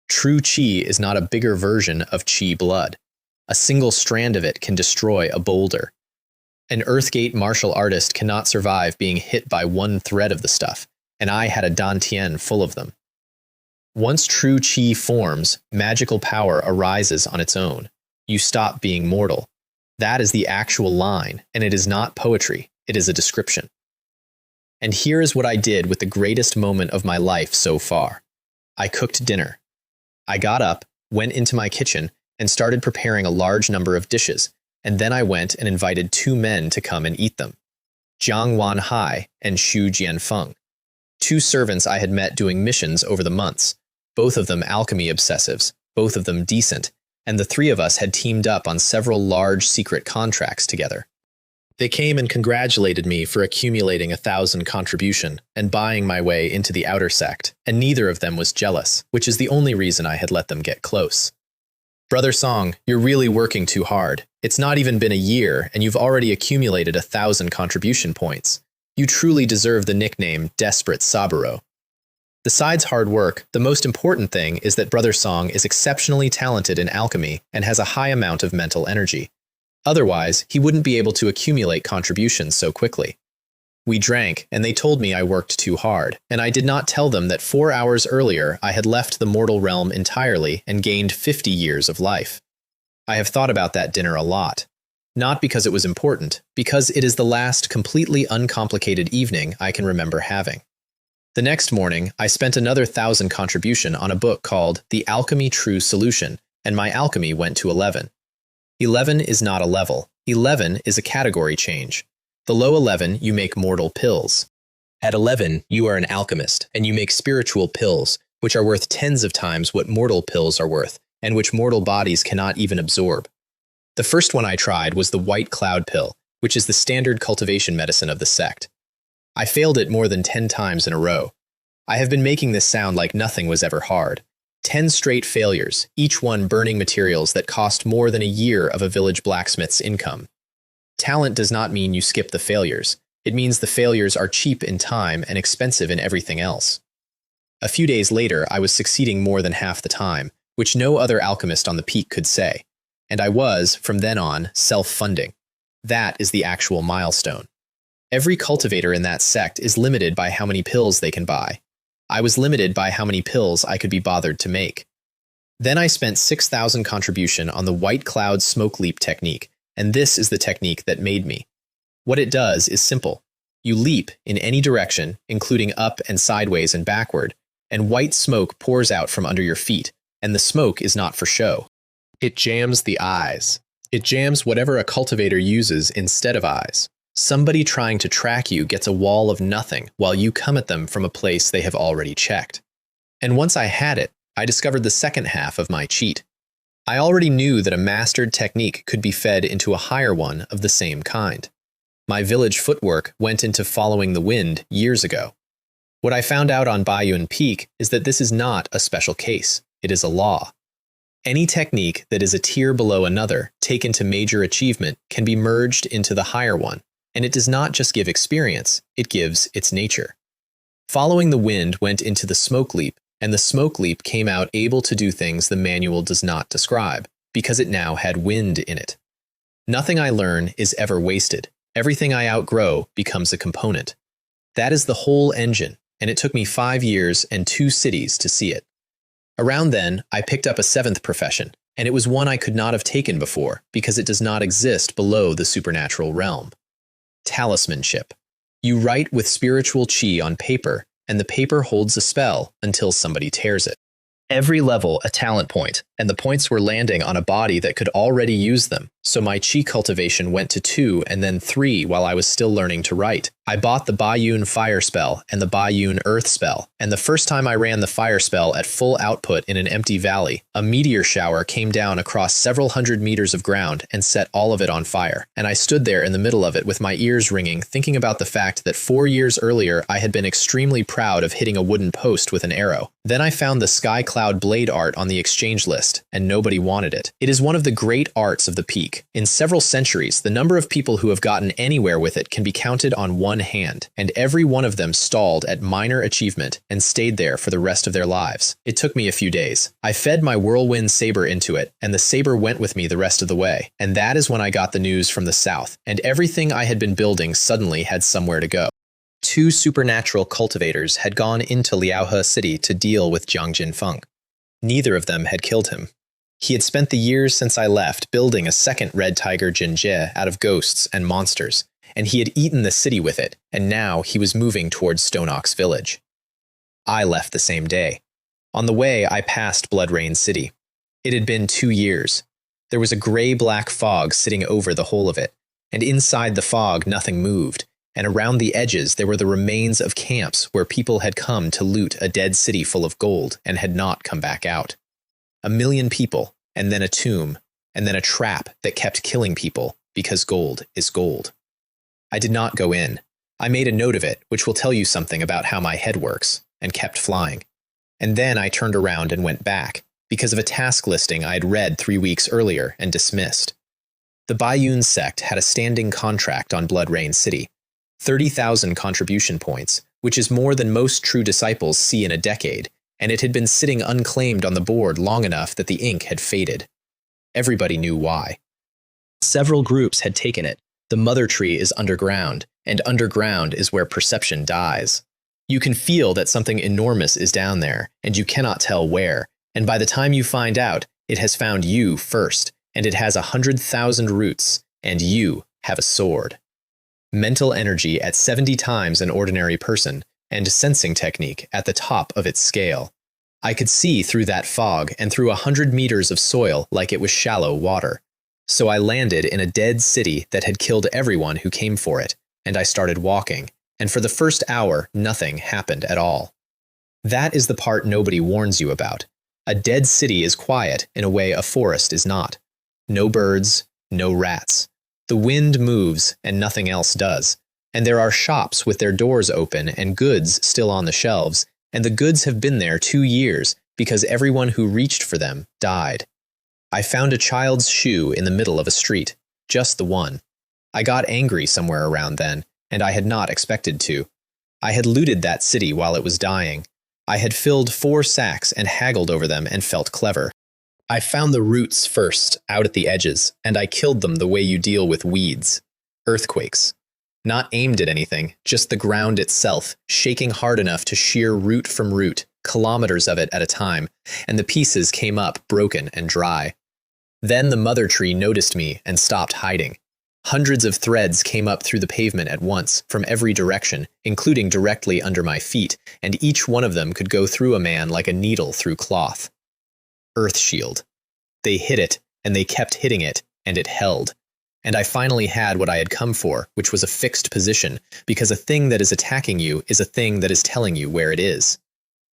True chi is not a bigger version of chi blood. A single strand of it can destroy a boulder. An Earthgate martial artist cannot survive being hit by one thread of the stuff, and I had a Dantian full of them. Once true chi forms, magical power arises on its own. You stop being mortal. That is the actual line, and it is not poetry, it is a description. And here is what I did with the greatest moment of my life so far. I cooked dinner. I got up, went into my kitchen, and started preparing a large number of dishes, and then I went and invited 2 men to come and eat them. Jiang Wanhai and Xu Jianfeng. 2 servants I had met doing missions over the months, both of them alchemy obsessives, both of them decent, and the 3 of us had teamed up on several large secret contracts together. They came and congratulated me for accumulating 1,000 contribution and buying my way into the outer sect, and neither of them was jealous, which is the only reason I had let them get close. Brother Song, you're really working too hard. It's not even been a year, and you've already accumulated 1,000 contribution points. You truly deserve the nickname Desperate Saburo. Besides hard work, the most important thing is that Brother Song is exceptionally talented in alchemy and has a high amount of mental energy. Otherwise, he wouldn't be able to accumulate contributions so quickly. We drank, and they told me I worked too hard, and I did not tell them that 4 hours earlier I had left the mortal realm entirely and gained 50 years of life. I have thought about that dinner a lot. Not because it was important, because it is the last completely uncomplicated evening I can remember having. The next morning, I spent another 1,000 contribution on a book called The Alchemy True Solution, and my alchemy went to 11. 11 is not a level. 11 is a category change. Below 11, you make mortal pills. At 11, you are an alchemist, and you make spiritual pills, which are worth tens of times what mortal pills are worth, and which mortal bodies cannot even absorb. The first one I tried was the white cloud pill, which is the standard cultivation medicine of the sect. I failed it more than 10 times in a row. I have been making this sound like nothing was ever hard. 10 straight failures, each one burning materials that cost more than a year of a village blacksmith's income. Talent does not mean you skip the failures. It means the failures are cheap in time and expensive in everything else. A few days later, I was succeeding more than half the time, which no other alchemist on the peak could say. And I was, from then on, self-funding. That is the actual milestone. Every cultivator in that sect is limited by how many pills they can buy. I was limited by how many pills I could be bothered to make. Then I spent 6,000 contribution on the white cloud smoke leap technique, and this is the technique that made me. What it does is simple. You leap in any direction, including up and sideways and backward, and white smoke pours out from under your feet, and the smoke is not for show. It jams the eyes. It jams whatever a cultivator uses instead of eyes. Somebody trying to track you gets a wall of nothing while you come at them from a place they have already checked. And once I had it, I discovered the second half of my cheat. I already knew that a mastered technique could be fed into a higher one of the same kind. My village footwork went into following the wind years ago. What I found out on Bayun Peak is that this is not a special case. It is a law. Any technique that is a tier below another, taken to major achievement, can be merged into the higher one, and it does not just give experience, it gives its nature. Following the wind went into the smoke leap, and the smoke leap came out able to do things the manual does not describe, because it now had wind in it. Nothing I learn is ever wasted. Everything I outgrow becomes a component. That is the whole engine, and it took me 5 years and 2 cities to see it. Around then, I picked up a 7th profession, and it was one I could not have taken before because it does not exist below the supernatural realm. Talismanship. You write with spiritual chi on paper, and the paper holds a spell until somebody tears it. Every level a talent point, and the points were landing on a body that could already use them, so my chi cultivation went to 2 and then 3 while I was still learning to write. I bought the Bayun fire spell and the Bayun earth spell, and the first time I ran the fire spell at full output in an empty valley, a meteor shower came down across several hundred meters of ground and set all of it on fire, and I stood there in the middle of it with my ears ringing, thinking about the fact that 4 years earlier I had been extremely proud of hitting a wooden post with an arrow. Then I found the sky cloud blade art on the exchange list, and nobody wanted it. It is one of the great arts of the peak. In several centuries, the number of people who have gotten anywhere with it can be counted on one hand, and every one of them stalled at minor achievement and stayed there for the rest of their lives. It took me a few days. I fed my whirlwind saber into it, and the saber went with me the rest of the way. And that is when I got the news from the south, and everything I had been building suddenly had somewhere to go. 2 supernatural cultivators had gone into Liaohe City to deal with Jiang Jinfeng. Neither of them had killed him. He had spent the years since I left building a second red tiger Jinjie out of ghosts and monsters, and he had eaten the city with it, and now he was moving towards Stone Ox Village. I left the same day. On the way, I passed Blood Rain City. It had been 2 years. There was a gray-black fog sitting over the whole of it, and inside the fog nothing moved, and around the edges there were the remains of camps where people had come to loot a dead city full of gold and had not come back out. 1 million people, and then a tomb, and then a trap that kept killing people because gold is gold. I did not go in. I made a note of it, which will tell you something about how my head works, and kept flying. And then I turned around and went back, because of a task listing I had read 3 weeks earlier and dismissed. The Bayun sect had a standing contract on Blood Rain City, 30,000 contribution points, which is more than most true disciples see in a decade, and it had been sitting unclaimed on the board long enough that the ink had faded. Everybody knew why. Several groups had taken it. The mother tree is underground, and underground is where perception dies. You can feel that something enormous is down there, and you cannot tell where, and by the time you find out, it has found you first, and it has 100,000 roots, and you have a sword. Mental energy at 70 times an ordinary person, and sensing technique at the top of its scale. I could see through that fog and through 100 meters of soil like it was shallow water. So I landed in a dead city that had killed everyone who came for it, and I started walking, and for the first hour, nothing happened at all. That is the part nobody warns you about. A dead city is quiet in a way a forest is not. No birds, no rats. The wind moves and nothing else does. And there are shops with their doors open and goods still on the shelves, and the goods have been there 2 years because everyone who reached for them died. I found a child's shoe in the middle of a street, just the one. I got angry somewhere around then, and I had not expected to. I had looted that city while it was dying. I had filled 4 sacks and haggled over them and felt clever. I found the roots first, out at the edges, and I killed them the way you deal with weeds. Earthquakes. Not aimed at anything, just the ground itself, shaking hard enough to shear root from root, kilometers of it at a time, and the pieces came up broken and dry. Then the mother tree noticed me and stopped hiding. Hundreds of threads came up through the pavement at once, from every direction, including directly under my feet, and each one of them could go through a man like a needle through cloth. Earth shield. They hit it, and they kept hitting it, and it held. And I finally had what I had come for, which was a fixed position, because a thing that is attacking you is a thing that is telling you where it is.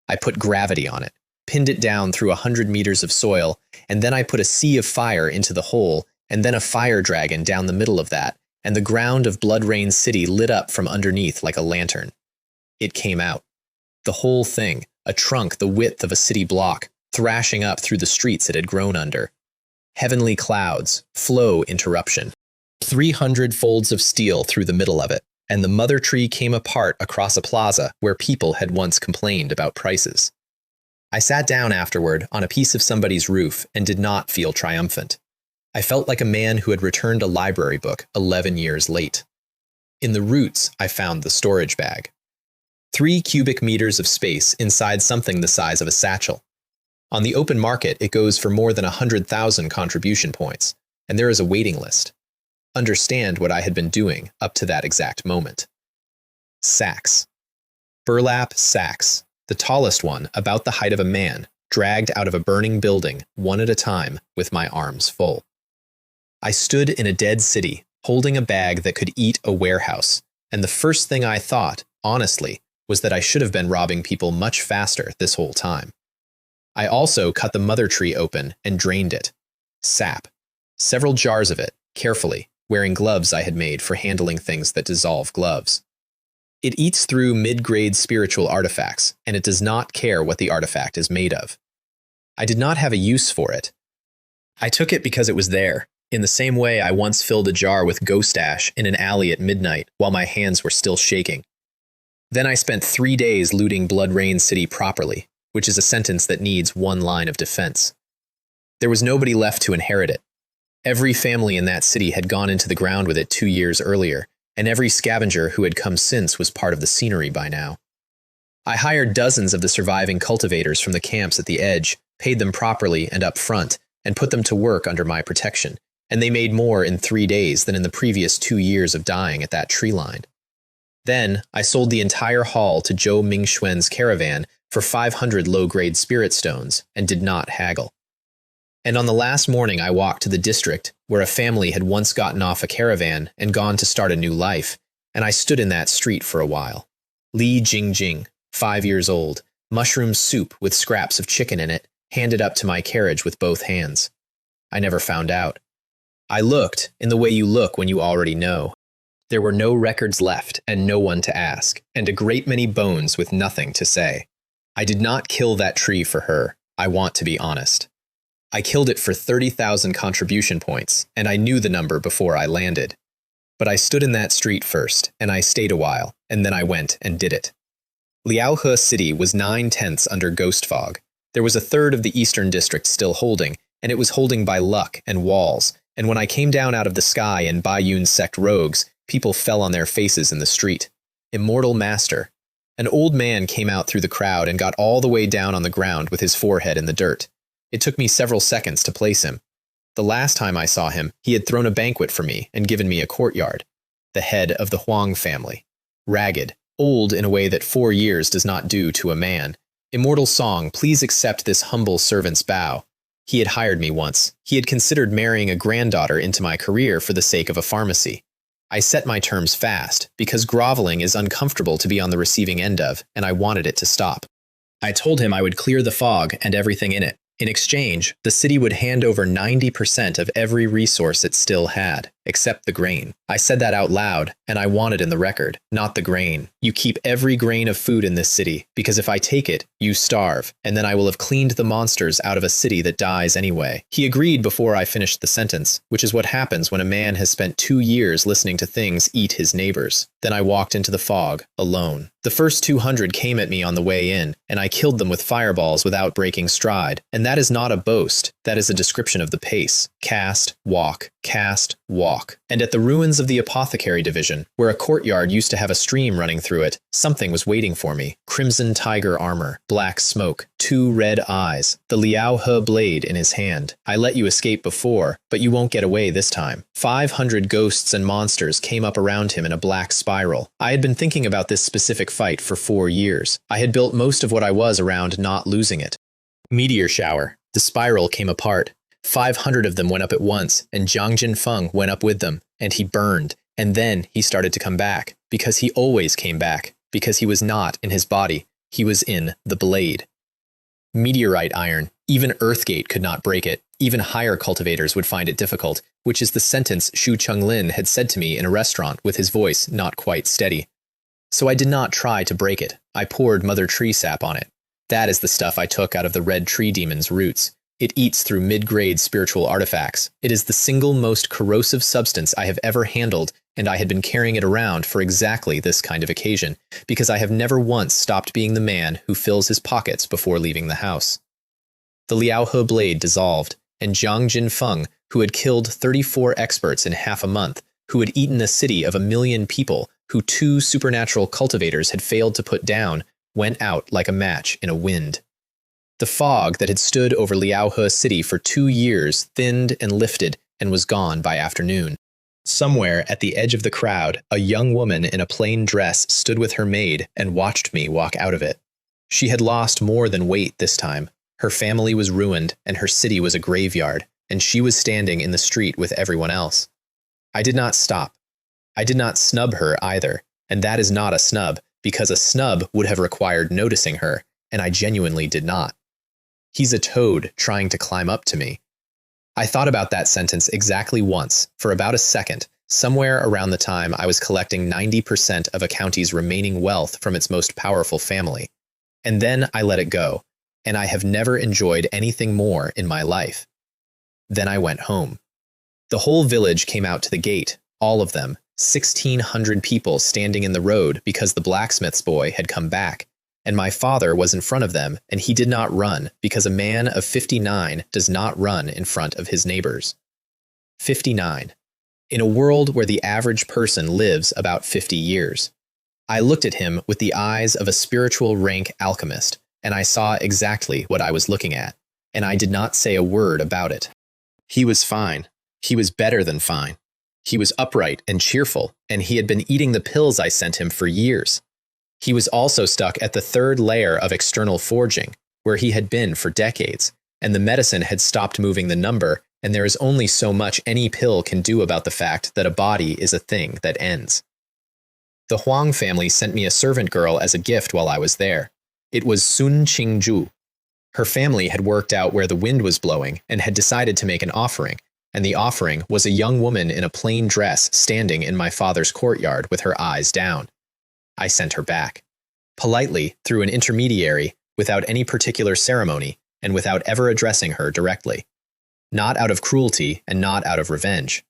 I put gravity on it, pinned it down through 100 meters of soil, and then I put a sea of fire into the hole, and then a fire dragon down the middle of that, and the ground of Blood Rain City lit up from underneath like a lantern. It came out. The whole thing, a trunk the width of a city block, thrashing up through the streets it had grown under. Heavenly clouds, flow interruption. 300 folds of steel through the middle of it, and the mother tree came apart across a plaza where people had once complained about prices. I sat down afterward on a piece of somebody's roof and did not feel triumphant. I felt like a man who had returned a library book 11 years late. In the roots, I found the storage bag. 3 cubic meters of space inside something the size of a satchel. On the open market, it goes for more than 100,000 contribution points, and there is a waiting list. Understand what I had been doing up to that exact moment. Sacks. Burlap sacks, the tallest one about the height of a man, dragged out of a burning building, one at a time, with my arms full. I stood in a dead city, holding a bag that could eat a warehouse, and the first thing I thought, honestly, was that I should have been robbing people much faster this whole time. I also cut the mother tree open and drained it. Sap. Several jars of it, carefully, wearing gloves I had made for handling things that dissolve gloves. It eats through mid-grade spiritual artifacts, and it does not care what the artifact is made of. I did not have a use for it. I took it because it was there, in the same way I once filled a jar with ghost ash in an alley at midnight while my hands were still shaking. Then I spent 3 days looting Blood Rain City properly, which is a sentence that needs one line of defense. There was nobody left to inherit it. Every family in that city had gone into the ground with it 2 years earlier, and every scavenger who had come since was part of the scenery by now. I hired dozens of the surviving cultivators from the camps at the edge, paid them properly and up front, and put them to work under my protection, and they made more in 3 days than in the previous 2 years of dying at that tree line. Then, I sold the entire haul to Zhou Mingxuan's caravan for 500 low-grade spirit stones, and did not haggle. And on the last morning I walked to the district, where a family had once gotten off a caravan and gone to start a new life, and I stood in that street for a while. Li Jingjing, 5 years old, mushroom soup with scraps of chicken in it, handed up to my carriage with both hands. I never found out. I looked, in the way you look when you already know. There were no records left, and no one to ask, and a great many bones with nothing to say. I did not kill that tree for her, I want to be honest. I killed it for 30,000 contribution points, and I knew the number before I landed. But I stood in that street first, and I stayed a while, and then I went and did it. Liaohe City was 9/10 under ghost fog. There was a third of the eastern district still holding, and it was holding by luck and walls, And when I came down out of the sky in Bayun sect rogues, people fell on their faces in the street. Immortal Master. An old man came out through the crowd and got all the way down on the ground with his forehead in the dirt. It took me several seconds to place him. The last time I saw him, he had thrown a banquet for me and given me a courtyard. The head of the Huang family. Ragged, old in a way that 4 years does not do to a man. Immortal Song, please accept this humble servant's bow. He had hired me once. He had considered marrying a granddaughter into my career for the sake of a pharmacy. I set my terms fast, because groveling is uncomfortable to be on the receiving end of, and I wanted it to stop. I told him I would clear the fog and everything in it. In exchange, the city would hand over 90% of every resource it still had, except the grain. I said that out loud, and I want it in the record, not the grain. You keep every grain of food in this city, because if I take it, you starve, and then I will have cleaned the monsters out of a city that dies anyway. He agreed before I finished the sentence, which is what happens when a man has spent 2 years listening to things eat his neighbors. Then I walked into the fog, alone. The first 200 came at me on the way in, and I killed them with fireballs without breaking stride. And that is not a boast, that is a description of the pace. Cast, walk, walk. And at the ruins of the apothecary division, where a courtyard used to have a stream running through it, something was waiting for me. Crimson tiger armor, black smoke, 2 red eyes, the Liao He blade in his hand. I let you escape before, but you won't get away this time. 500 ghosts and monsters came up around him in a black spiral. I had been thinking about this specific fight for 4 years. I had built most of what I was around not losing it. Meteor shower. The spiral came apart. 500 of them went up at once, and Zhang Jinfeng went up with them, and he burned, and then he started to come back, because he always came back, because he was not in his body, he was in the blade. Meteorite iron, even Earthgate could not break it, even higher cultivators would find it difficult, which is the sentence Xu Chunglin had said to me in a restaurant with his voice not quite steady. So I did not try to break it, I poured Mother Tree sap on it. That is the stuff I took out of the red tree demon's roots. It eats through mid-grade spiritual artifacts. It is the single most corrosive substance I have ever handled, and I had been carrying it around for exactly this kind of occasion, because I have never once stopped being the man who fills his pockets before leaving the house. The Liao He blade dissolved, and Zhang Jinfeng, who had killed 34 experts in half a month, who had eaten a city of 1 million people, who 2 supernatural cultivators had failed to put down, went out like a match in a wind. The fog that had stood over Liao He City for 2 years thinned and lifted and was gone by afternoon. Somewhere at the edge of the crowd, a young woman in a plain dress stood with her maid and watched me walk out of it. She had lost more than weight this time. Her family was ruined and her city was a graveyard, and she was standing in the street with everyone else. I did not stop. I did not snub her either, and that is not a snub, because a snub would have required noticing her, and I genuinely did not. He's a toad trying to climb up to me. I thought about that sentence exactly once, for about a second, somewhere around the time I was collecting 90% of a county's remaining wealth from its most powerful family. And then I let it go, and I have never enjoyed anything more in my life. Then I went home. The whole village came out to the gate, all of them, 1,600 people standing in the road because the blacksmith's boy had come back. And my father was in front of them, and he did not run, because a man of 59 does not run in front of his neighbors. 59. In a world where the average person lives about 50 years. I looked at him with the eyes of a spiritual rank alchemist, and I saw exactly what I was looking at, and I did not say a word about it. He was fine. He was better than fine. He was upright and cheerful, and he had been eating the pills I sent him for years. He was also stuck at the 3rd layer of external forging, where he had been for decades, and the medicine had stopped moving the number, and there is only so much any pill can do about the fact that a body is a thing that ends. The Huang family sent me a servant girl as a gift while I was there. It was Sun Qingju. Her family had worked out where the wind was blowing and had decided to make an offering, and the offering was a young woman in a plain dress standing in my father's courtyard with her eyes down. I sent her back. Politely, through an intermediary, without any particular ceremony, and without ever addressing her directly. Not out of cruelty and not out of revenge.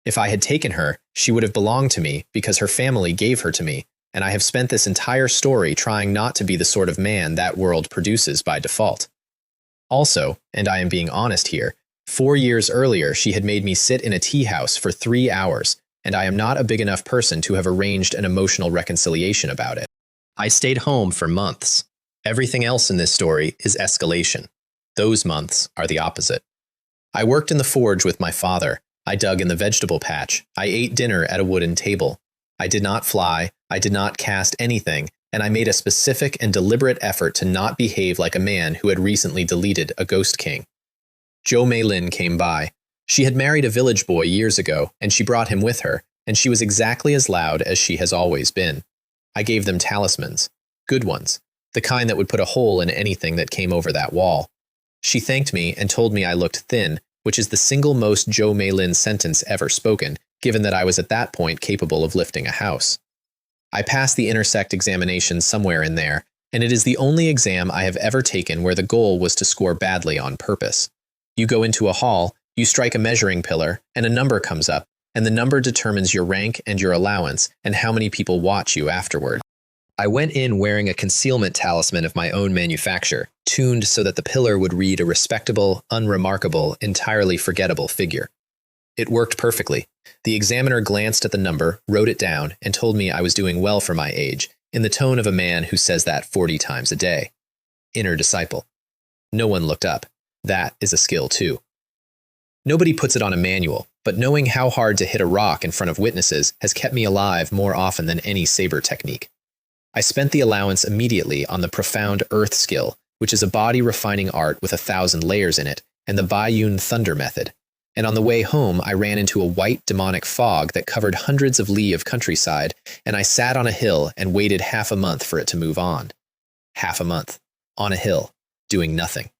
If I had taken her, she would have belonged to me because her family gave her to me, and I have spent this entire story trying not to be the sort of man that world produces by default. Also, and I am being honest here, 4 years earlier, she had made me sit in a tea house for 3 hours, and I am not a big enough person to have arranged an emotional reconciliation about it. I stayed home for months. Everything else in this story is escalation. Those months are the opposite. I worked in the forge with my father. I dug in the vegetable patch. I ate dinner at a wooden table. I did not fly. I did not cast anything, and I made a specific and deliberate effort to not behave like a man who had recently deleted a Ghost King. Jo Mei Lin came by. She had married a village boy years ago, and she brought him with her, and she was exactly as loud as she has always been. I gave them talismans. Good ones. The kind that would put a hole in anything that came over that wall. She thanked me and told me I looked thin, which is the single most Jo Mei Lin sentence ever spoken, given that I was at that point capable of lifting a house. I passed the intersect examination somewhere in there, and it is the only exam I have ever taken where the goal was to score badly on purpose. You go into a hall, you strike a measuring pillar, and a number comes up, and the number determines your rank and your allowance and how many people watch you afterward. I went in wearing a concealment talisman of my own manufacture, tuned so that the pillar would read a respectable, unremarkable, entirely forgettable figure. It worked perfectly. The examiner glanced at the number, wrote it down, and told me I was doing well for my age, in the tone of a man who says that 40 times a day. Inner disciple. No one looked up. That is a skill too. Nobody puts it on a manual, but knowing how hard to hit a rock in front of witnesses has kept me alive more often than any saber technique. I spent the allowance immediately on the profound earth skill, which is a body-refining art with 1,000 layers in it, and the Baiyun thunder method. And on the way home, I ran into a white demonic fog that covered hundreds of li of countryside, and I sat on a hill and waited half a month for it to move on. Half a month. On a hill. Doing nothing.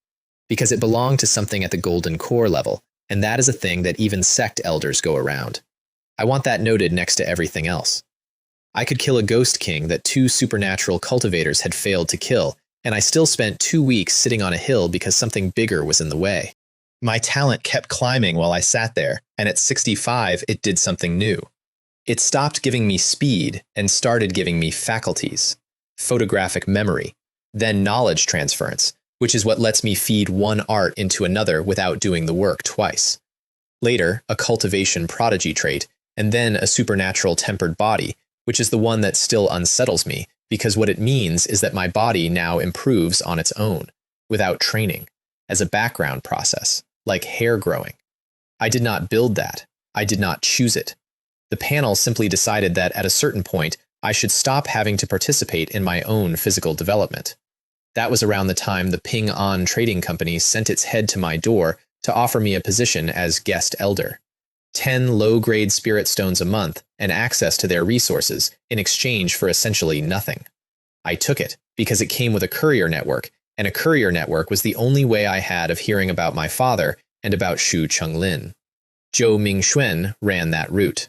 Because it belonged to something at the golden core level, and that is a thing that even sect elders go around. I want that noted next to everything else. I could kill a ghost king that 2 supernatural cultivators had failed to kill, and I still spent 2 weeks sitting on a hill because something bigger was in the way. My talent kept climbing while I sat there, and at 65 it did something new. It stopped giving me speed and started giving me faculties, photographic memory, then knowledge transference, which is what lets me feed one art into another without doing the work twice. Later, a cultivation prodigy trait, and then a supernatural tempered body, which is the one that still unsettles me, because what it means is that my body now improves on its own, without training, as a background process, like hair growing. I did not build that. I did not choose it. The panel simply decided that at a certain point, I should stop having to participate in my own physical development. That was around the time the Ping An Trading Company sent its head to my door to offer me a position as guest elder. 10 low-grade spirit stones a month and access to their resources in exchange for essentially nothing. I took it because it came with a courier network, and a courier network was the only way I had of hearing about my father and about Xu Chonglin. Zhou Mingxuan ran that route.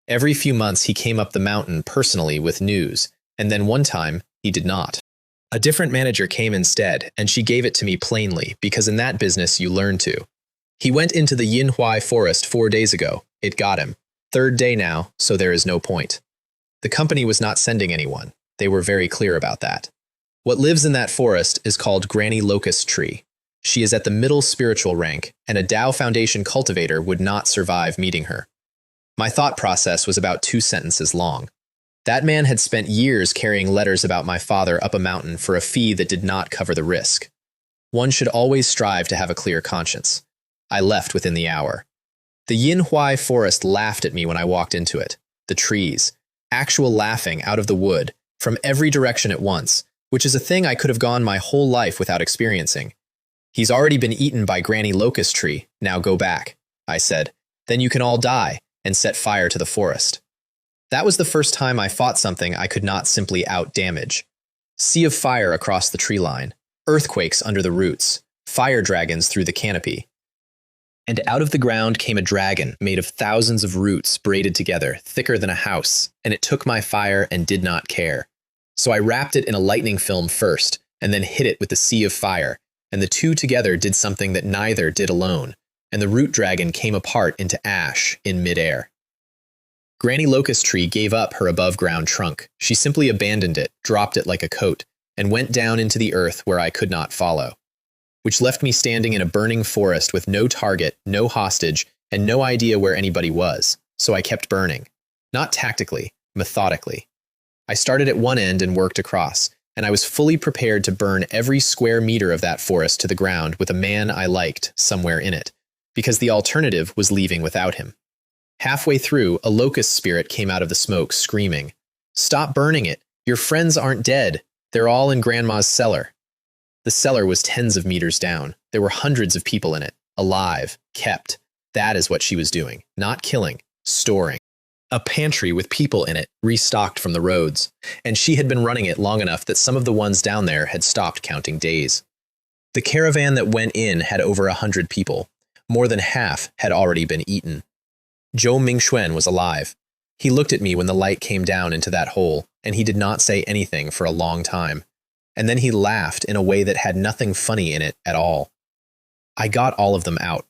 Every few months he came up the mountain personally with news, and then one time he did not. A different manager came instead, and she gave it to me plainly, because in that business you learn to. He went into the Yinhuai forest 4 days ago. It got him. 3rd day now, so there is no point. The company was not sending anyone. They were very clear about that. What lives in that forest is called Granny Locust Tree. She is at the middle spiritual rank, and a Tao Foundation cultivator would not survive meeting her. My thought process was about 2 sentences long. That man had spent years carrying letters about my father up a mountain for a fee that did not cover the risk. One should always strive to have a clear conscience. I left within the hour. The Yinhuai forest laughed at me when I walked into it. The trees. Actual laughing out of the wood, from every direction at once, which is a thing I could have gone my whole life without experiencing. He's already been eaten by Granny Locust Tree. Now go back, I said. Then you can all die, and set fire to the forest. That was the first time I fought something I could not simply out-damage. Sea of fire across the tree line. Earthquakes under the roots. Fire dragons through the canopy. And out of the ground came a dragon made of thousands of roots braided together, thicker than a house, and it took my fire and did not care. So I wrapped it in a lightning film first, and then hit it with the sea of fire, and the two together did something that neither did alone, and the root dragon came apart into ash in midair. Granny Locust Tree gave up her above-ground trunk. She simply abandoned it, dropped it like a coat, and went down into the earth where I could not follow. which left me standing in a burning forest with no target, no hostage, and no idea where anybody was. So I kept burning. Not tactically, methodically. I started at one end and worked across, and I was fully prepared to burn every square meter of that forest to the ground with a man I liked somewhere in it, because the alternative was leaving without him. Halfway through, a locust spirit came out of the smoke, screaming, "Stop burning it! Your friends aren't dead! They're all in Grandma's cellar." The cellar was tens of meters down. There were hundreds of people in it, alive, kept. That is what she was doing, not killing, storing. A pantry with people in it, restocked from the roads, and she had been running it long enough that some of the ones down there had stopped counting days. The caravan that went in had over 100 people. More than half had already been eaten. Zhou Mingxuan was alive. He looked at me when the light came down into that hole, and he did not say anything for a long time. And then he laughed in a way that had nothing funny in it at all. I got all of them out.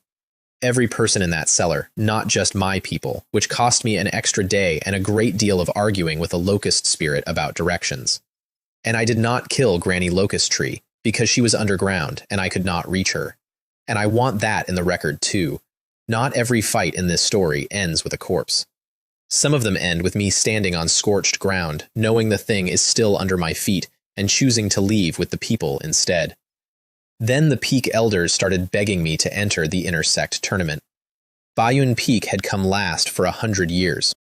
Every person in that cellar, not just my people, which cost me an extra day and a great deal of arguing with a locust spirit about directions. And I did not kill Granny Locust Tree, because she was underground and I could not reach her. And I want that in the record too. Not every fight in this story ends with a corpse. Some of them end with me standing on scorched ground, knowing the thing is still under my feet, and choosing to leave with the people instead. Then the Peak Elders started begging me to enter the Inner Sect tournament. Bayun Peak had come last for 100 years.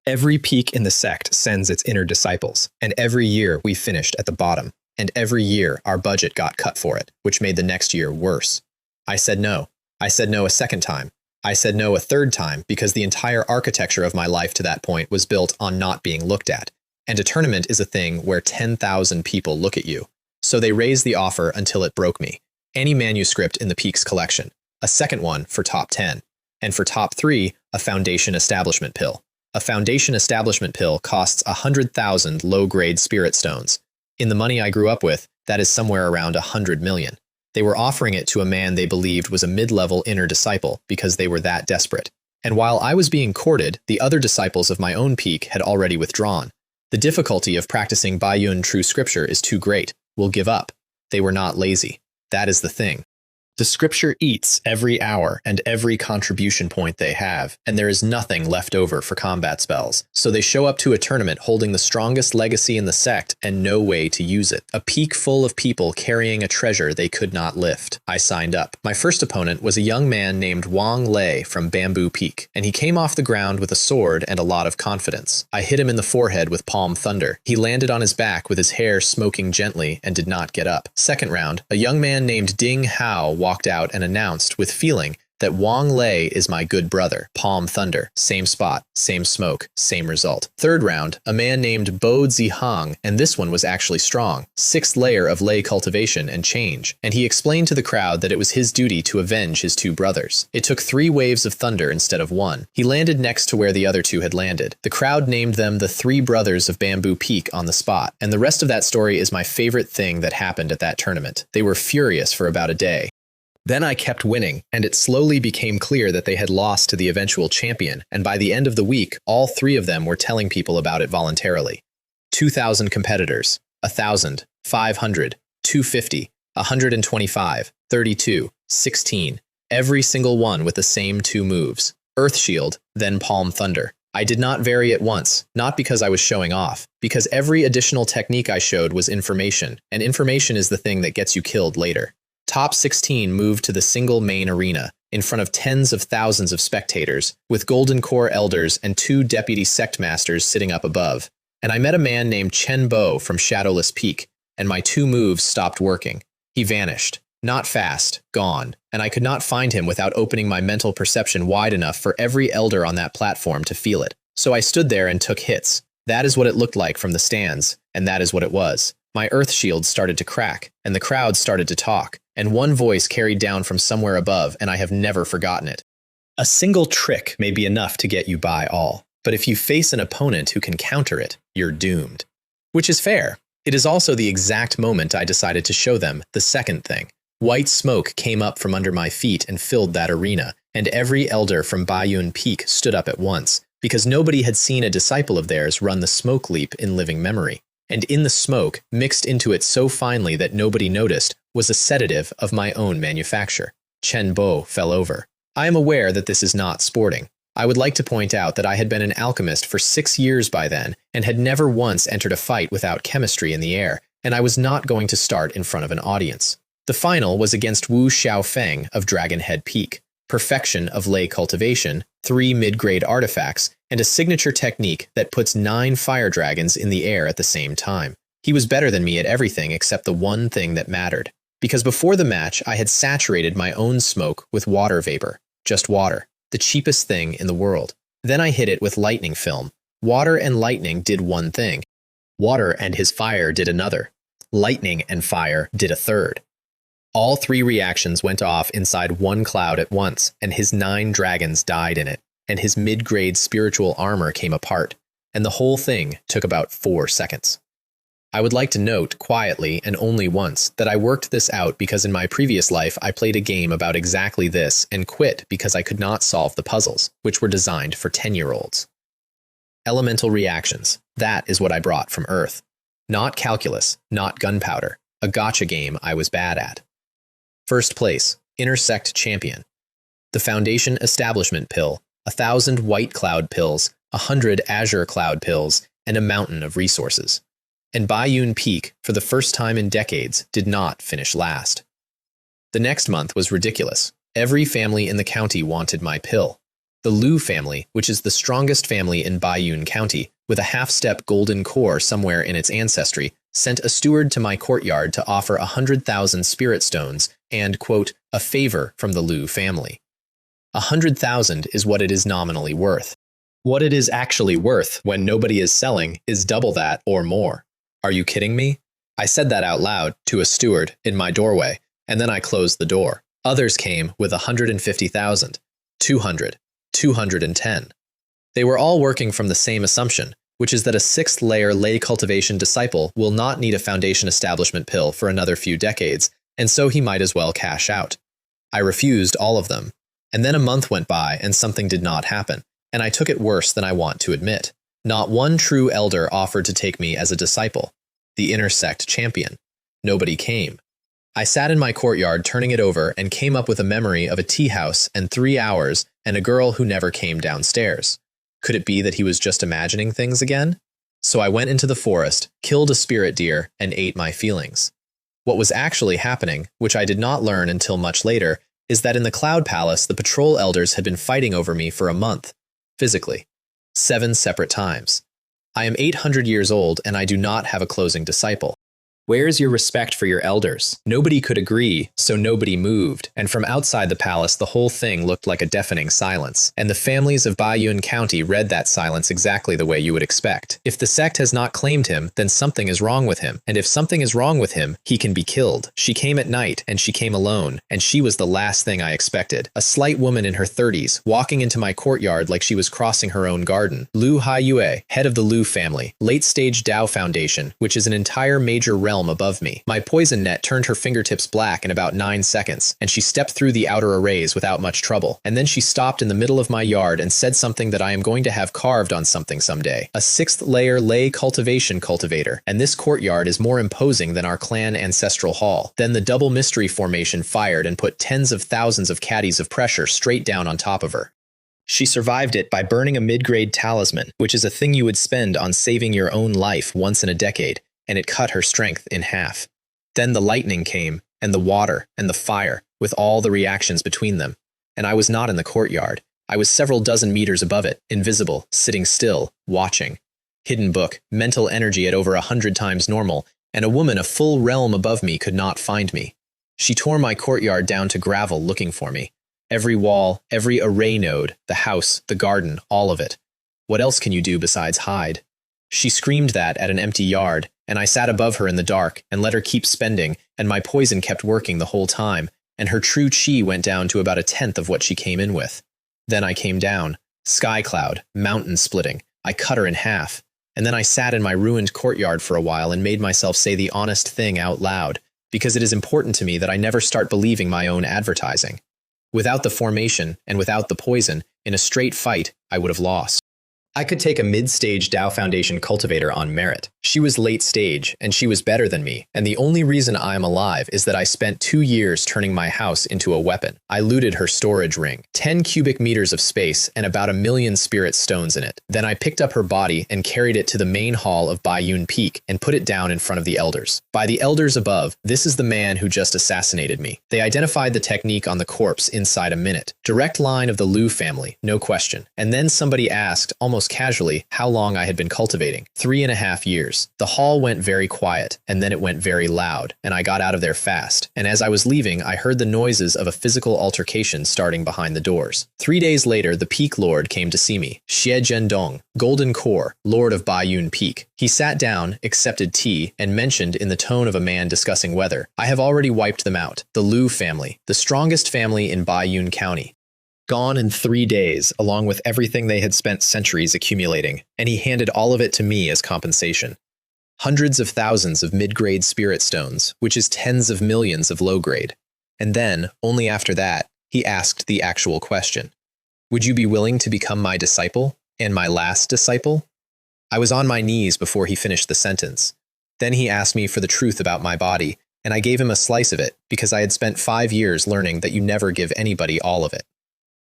Every peak in the sect sends its inner disciples, and every year we finished at the bottom, and every year our budget got cut for it, which made the next year worse. I said no. I said no a second time. I said no a third time because the entire architecture of my life to that point was built on not being looked at. And a tournament is a thing where 10,000 people look at you. So they raised the offer until it broke me. Any manuscript in the Peaks collection, a second one for top 10, and for top 3, a Foundation Establishment pill. A Foundation Establishment pill costs 100,000 low-grade spirit stones. In the money I grew up with, that is somewhere around 100 million. They were offering it to a man they believed was a mid-level inner disciple because they were that desperate. And while I was being courted, the other disciples of my own peak had already withdrawn. The difficulty of practicing Bayun true scripture is too great. We'll give up. They were not lazy. That is the thing. The scripture eats every hour and every contribution point they have, and there is nothing left over for combat spells. So they show up to a tournament holding the strongest legacy in the sect and no way to use it. A peak full of people carrying a treasure they could not lift. I signed up. My first opponent was a young man named Wang Lei from Bamboo Peak, and he came off the ground with a sword and a lot of confidence. I hit him in the forehead with Palm Thunder. He landed on his back with his hair smoking gently and did not get up. Second round, a young man named Ding Hao walked out and announced with feeling that Wang Lei is my good brother. Palm Thunder. Same spot, same smoke, same result. Third round, a man named Bo Zihang, and this one was actually strong. 6th layer of lei cultivation and change. And he explained to the crowd that it was his duty to avenge his 2 brothers. It took 3 waves of thunder instead of 1. He landed next to where the other 2 had landed. The crowd named them the 3 brothers of Bamboo Peak on the spot. And the rest of that story is my favorite thing that happened at that tournament. They were furious for about a day. Then I kept winning, and it slowly became clear that they had lost to the eventual champion, and by the end of the week, all 3 of them were telling people about it voluntarily. 2,000 competitors, 1,000, 500, 250, 125, 32, 16, every single one with the same 2 moves. Earth Shield, then Palm Thunder. I did not vary it once, not because I was showing off, because every additional technique I showed was information, and information is the thing that gets you killed later. Top 16 moved to the single main arena, in front of tens of thousands of spectators, with Golden Core Elders and 2 Deputy Sect Masters sitting up above. And I met a man named Chen Bo from Shadowless Peak, and my 2 moves stopped working. He vanished. Not fast, gone, and I could not find him without opening my mental perception wide enough for every elder on that platform to feel it. So I stood there and took hits. That is what it looked like from the stands, and that is what it was. My earth shield started to crack, and the crowd started to talk, and one voice carried down from somewhere above, and I have never forgotten it. A single trick may be enough to get you by all, but if you face an opponent who can counter it, you're doomed. Which is fair. It is also the exact moment I decided to show them the second thing. White smoke came up from under my feet and filled that arena, and every elder from Bayun Peak stood up at once, because nobody had seen a disciple of theirs run the smoke leap in living memory. And in the smoke, mixed into it so finely that nobody noticed, was a sedative of my own manufacture. Chen Bo fell over. I am aware that this is not sporting. I would like to point out that I had been an alchemist for 6 years by then and had never once entered a fight without chemistry in the air, and I was not going to start in front of an audience. The final was against Wu Xiaofeng of Dragonhead Peak, perfection of ley cultivation, 3 mid-grade artifacts, and a signature technique that puts 9 fire dragons in the air at the same time. He was better than me at everything except the one thing that mattered. Because before the match, I had saturated my own smoke with water vapor. Just water. The cheapest thing in the world. Then I hit it with lightning film. Water and lightning did one thing. Water and his fire did another. Lightning and fire did a third. All 3 reactions went off inside one cloud at once, and his 9 dragons died in it, and his mid-grade spiritual armor came apart, and the whole thing took about 4 seconds. I would like to note, quietly and only once, that I worked this out because in my previous life I played a game about exactly this and quit because I could not solve the puzzles, which were designed for 10-year-olds. Elemental reactions. That is what I brought from Earth. Not calculus, not gunpowder. A gotcha game I was bad at. First place, Inner Sect Champion. The Foundation Establishment Pill, 1,000 White Cloud Pills, 100 Azure Cloud Pills, and a mountain of resources. And Baiyun Peak, for the first time in decades, did not finish last. The next month was ridiculous. Every family in the county wanted my pill. The Liu family, which is the strongest family in Baiyun County, with a half-step golden core somewhere in its ancestry, sent a steward to my courtyard to offer 100,000 spirit stones and, quote, a favor from the Liu family. 100,000 is what it is nominally worth. What it is actually worth when nobody is selling is double that or more. Are you kidding me? I said that out loud to a steward in my doorway, and then I closed the door. Others came with 150,000, 200, 210. They were all working from the same assumption, which is that a 6th-layer ley cultivation disciple will not need a foundation establishment pill for another few decades, and so he might as well cash out. I refused all of them, and then a month went by and something did not happen, and I took it worse than I want to admit. Not one true elder offered to take me as a disciple, the Inner Sect Champion. Nobody came. I sat in my courtyard turning it over and came up with a memory of a tea house and 3 hours and a girl who never came downstairs. Could it be that he was just imagining things again? So I went into the forest, killed a spirit deer, and ate my feelings. What was actually happening, which I did not learn until much later, is that in the Cloud Palace the patrol elders had been fighting over me for a month, physically. 7 separate times. I am 800 years old and I do not have a closing disciple. Where is your respect for your elders? Nobody could agree, so nobody moved, and from outside the palace the whole thing looked like a deafening silence, and the families of Baiyun County read that silence exactly the way you would expect. If the sect has not claimed him, then something is wrong with him, and if something is wrong with him, he can be killed. She came at night, and she came alone, and she was the last thing I expected. A slight woman in her 30s, walking into my courtyard like she was crossing her own garden. Liu Haiyue, head of the Liu family, late-stage Dao Foundation, which is an entire major realm above me. My poison net turned her fingertips black in about 9 seconds, and she stepped through the outer arrays without much trouble. And then she stopped in the middle of my yard and said something that I am going to have carved on something someday. A 6th-layer ley cultivation cultivator, and this courtyard is more imposing than our clan ancestral hall. Then the double mystery formation fired and put tens of thousands of caddies of pressure straight down on top of her. She survived it by burning a mid-grade talisman, which is a thing you would spend on saving your own life once in a decade, and it cut her strength in half. Then the lightning came, and the water, and the fire, with all the reactions between them. And I was not in the courtyard. I was several dozen meters above it, invisible, sitting still, watching. Hidden book, mental energy at over 100 times normal, and a woman a full realm above me could not find me. She tore my courtyard down to gravel looking for me. Every wall, every array node, the house, the garden, all of it. What else can you do besides hide? She screamed that at an empty yard, and I sat above her in the dark and let her keep spending, and my poison kept working the whole time, and her true chi went down to about 1/10 of what she came in with. Then I came down. Sky cloud, mountain splitting. I cut her in half, and then I sat in my ruined courtyard for a while and made myself say the honest thing out loud, because it is important to me that I never start believing my own advertising. Without the formation, and without the poison, in a straight fight, I would have lost. I could take a mid-stage Tao Foundation cultivator on merit. She was late stage, and she was better than me, and the only reason I am alive is that I spent 2 years turning my house into a weapon. I looted her storage ring, 10 cubic meters of space and about 1,000,000 spirit stones in it. Then I picked up her body and carried it to the main hall of Baiyun Peak and put it down in front of the elders. By the elders above, this is the man who just assassinated me. They identified the technique on the corpse inside a minute. Direct line of the Liu family, no question. And then somebody asked, almost casually, how long I had been cultivating. 3.5 years. The hall went very quiet, and then it went very loud, and I got out of there fast. And as I was leaving, I heard the noises of a physical altercation starting behind the doors. 3 days later, the Peak Lord came to see me. Xie Zhendong, Golden Core, Lord of Baiyun Peak. He sat down, accepted tea, and mentioned in the tone of a man discussing weather, I have already wiped them out. The Liu family, the strongest family in Baiyun County. Gone in 3 days, along with everything they had spent centuries accumulating, and he handed all of it to me as compensation. Hundreds of thousands of mid-grade spirit stones, which is tens of millions of low-grade. And then, only after that, he asked the actual question. Would you be willing to become my disciple, and my last disciple? I was on my knees before he finished the sentence. Then he asked me for the truth about my body, and I gave him a slice of it because I had spent 5 years learning that you never give anybody all of it.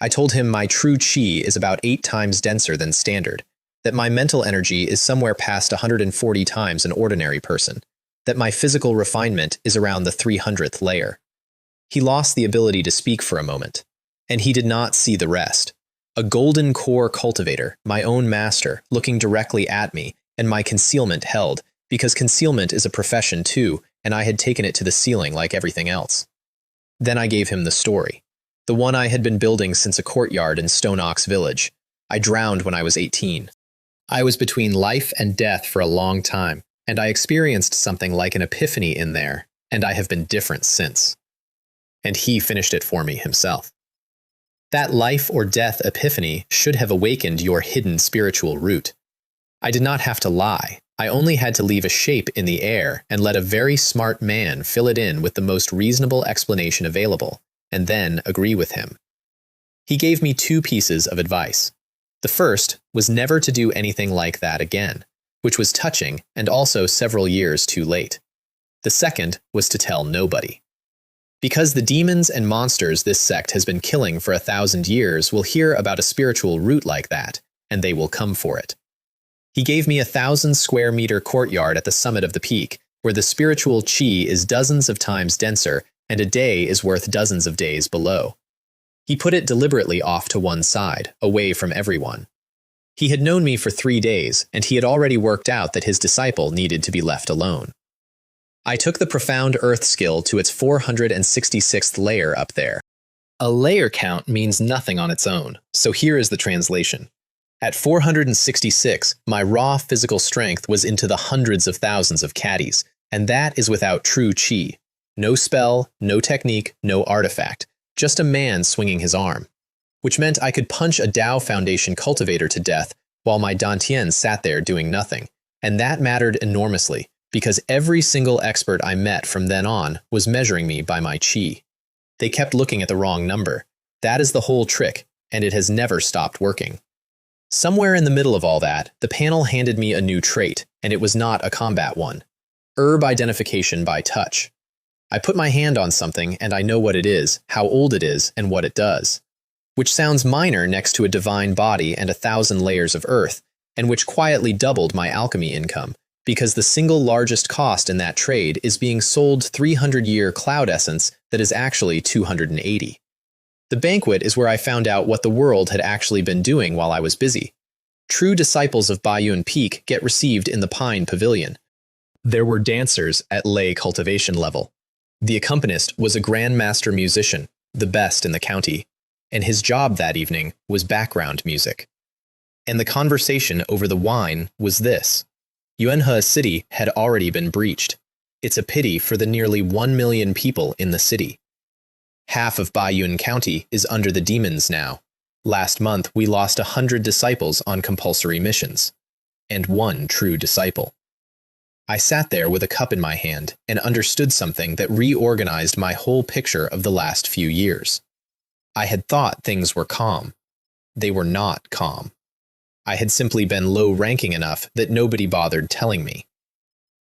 I told him my true chi is about 8 times denser than standard, that my mental energy is somewhere past 140 times an ordinary person, that my physical refinement is around the 300th layer. He lost the ability to speak for a moment, and he did not see the rest. A golden core cultivator, my own master, looking directly at me, and my concealment held, because concealment is a profession too, and I had taken it to the ceiling like everything else. Then I gave him the story. The one I had been building since a courtyard in Stone Ox Village. I drowned when I was 18. I was between life and death for a long time, and I experienced something like an epiphany in there, and I have been different since. And he finished it for me himself. That life or death epiphany should have awakened your hidden spiritual root. I did not have to lie. I only had to leave a shape in the air and let a very smart man fill it in with the most reasonable explanation available, and then agree with him. He gave me 2 pieces of advice. The first was never to do anything like that again, which was touching and also several years too late. The second was to tell nobody. Because the demons and monsters this sect has been killing for 1,000 years will hear about a spiritual root like that, and they will come for it. He gave me 1,000 square meter courtyard at the summit of the peak, where the spiritual chi is dozens of times denser and a day is worth dozens of days below. He put it deliberately off to one side, away from everyone. He had known me for 3 days, and he had already worked out that his disciple needed to be left alone. I took the profound earth skill to its 466th layer up there. A layer count means nothing on its own, so here is the translation. At 466, my raw physical strength was into the hundreds of thousands of caddies, and that is without true chi. No spell, no technique, no artifact, just a man swinging his arm. Which meant I could punch a Tao Foundation cultivator to death while my Dantian sat there doing nothing. And that mattered enormously, because every single expert I met from then on was measuring me by my chi. They kept looking at the wrong number. That is the whole trick, and it has never stopped working. Somewhere in the middle of all that, the panel handed me a new trait, and it was not a combat one. Herb identification by touch. I put my hand on something and I know what it is, how old it is, and what it does. Which sounds minor next to a divine body and 1,000 layers of earth, and which quietly doubled my alchemy income, because the single largest cost in that trade is being sold 300-year cloud essence that is actually 280. The banquet is where I found out what the world had actually been doing while I was busy. True disciples of Baiyun Peak get received in the Pine Pavilion. There were dancers at lay cultivation level. The accompanist was a grandmaster musician, the best in the county, and his job that evening was background music. And the conversation over the wine was this. Yuanhe City had already been breached. It's a pity for the nearly 1 million people in the city. Half of Baiyun County is under the demons now. Last month, we lost 100 disciples on compulsory missions. And 1 true disciple. I sat there with a cup in my hand and understood something that reorganized my whole picture of the last few years. I had thought things were calm. They were not calm. I had simply been low-ranking enough that nobody bothered telling me.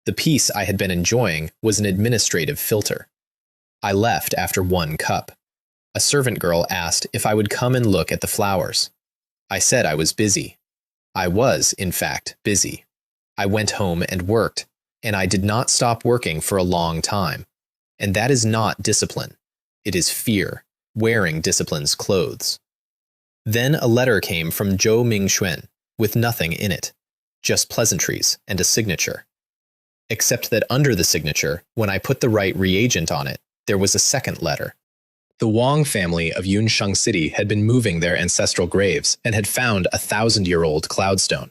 The peace I had been enjoying was an administrative filter. I left after 1 cup. A servant girl asked if I would come and look at the flowers. I said I was busy. I was, in fact, busy. I went home and worked, and I did not stop working for a long time. And that is not discipline. It is fear, wearing discipline's clothes. Then a letter came from Zhou Mingxuan, with nothing in it, just pleasantries and a signature. Except that under the signature, when I put the right reagent on it, there was a second letter. The Wang family of Yunsheng City had been moving their ancestral graves and had found a 1,000-year-old cloudstone.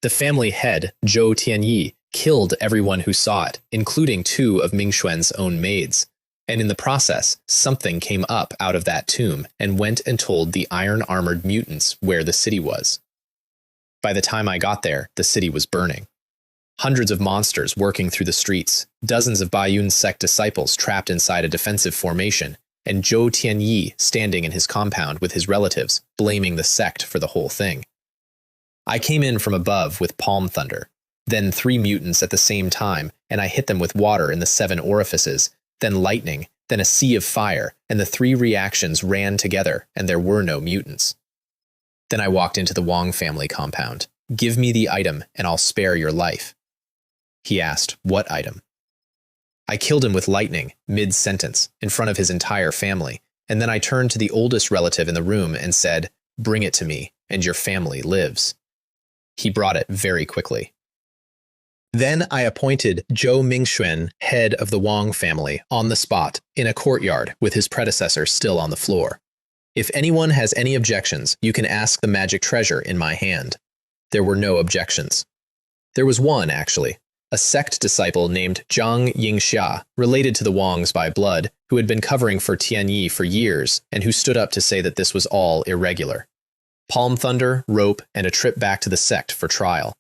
The family head, Zhou Tianyi, killed everyone who saw it, including 2 of Mingxuan's own maids. And in the process, something came up out of that tomb and went and told the iron-armored mutants where the city was. By the time I got there, the city was burning. Hundreds of monsters working through the streets, dozens of Baiyun sect disciples trapped inside a defensive formation, and Zhou Tianyi standing in his compound with his relatives, blaming the sect for the whole thing. I came in from above with palm thunder, then 3 mutants at the same time, and I hit them with water in the 7 orifices, then lightning, then a sea of fire, and the 3 reactions ran together, and there were no mutants. Then I walked into the Wang family compound. "Give me the item, and I'll spare your life." He asked, "What item?" I killed him with lightning, mid-sentence, in front of his entire family, and then I turned to the oldest relative in the room and said, "Bring it to me, and your family lives." He brought it very quickly. Then I appointed Zhou Mingxuan head of the Wang family on the spot, in a courtyard with his predecessor still on the floor. If anyone has any objections, you can ask the magic treasure in my hand. There were no objections. There was one, actually. A sect disciple named Zhang Yingxia, related to the Wangs by blood, who had been covering for Tianyi for years, and who stood up to say that this was all irregular. Palm thunder, rope, and a trip back to the sect for trial.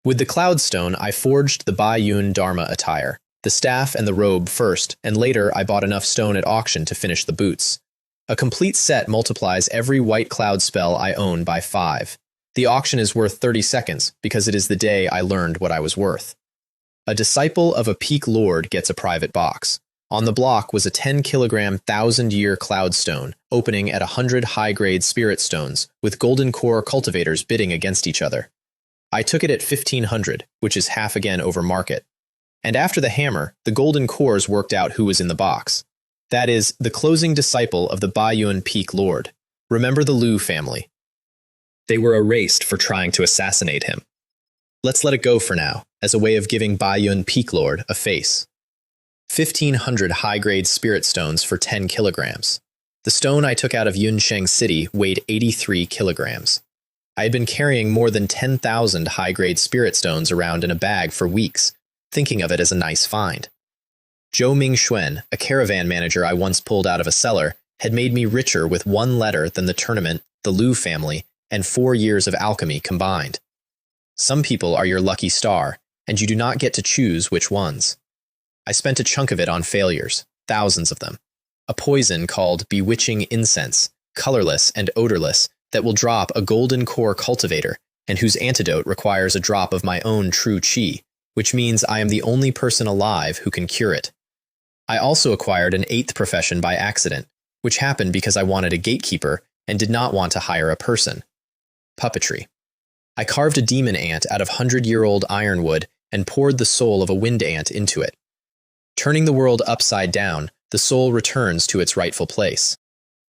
With the Cloudstone, I forged the Baiyun Dharma attire, the staff and the robe first, and later I bought enough stone at auction to finish the boots. A complete set multiplies every white cloud spell I own by 5. The auction is worth 30 seconds, because it is the day I learned what I was worth. A disciple of a peak lord gets a private box. On the block was a 10-kilogram 1,000-year cloudstone, opening at 100 high-grade spirit stones, with golden core cultivators bidding against each other. I took it at 1,500, which is half again over market. And after the hammer, the golden cores worked out who was in the box. That is, the closing disciple of the Baiyun peak lord. Remember the Liu family. They were erased for trying to assassinate him. Let's let it go for now, as a way of giving Baiyun Peak Lord a face. 1,500 high-grade spirit stones for 10 kilograms. The stone I took out of Yunsheng City weighed 83 kilograms. I had been carrying more than 10,000 high-grade spirit stones around in a bag for weeks, thinking of it as a nice find. Zhou Mingxuan, a caravan manager I once pulled out of a cellar, had made me richer with 1 letter than the tournament, the Liu family, and 4 years of alchemy combined. Some people are your lucky star, and you do not get to choose which ones. I spent a chunk of it on failures, thousands of them. A poison called bewitching incense, colorless and odorless, that will drop a golden core cultivator, and whose antidote requires a drop of my own true chi, which means I am the only person alive who can cure it. I also acquired an 8th profession by accident, which happened because I wanted a gatekeeper and did not want to hire a person. Puppetry. I carved a demon ant out of 100-year-old ironwood and poured the soul of a wind ant into it. Turning the world upside down, the soul returns to its rightful place.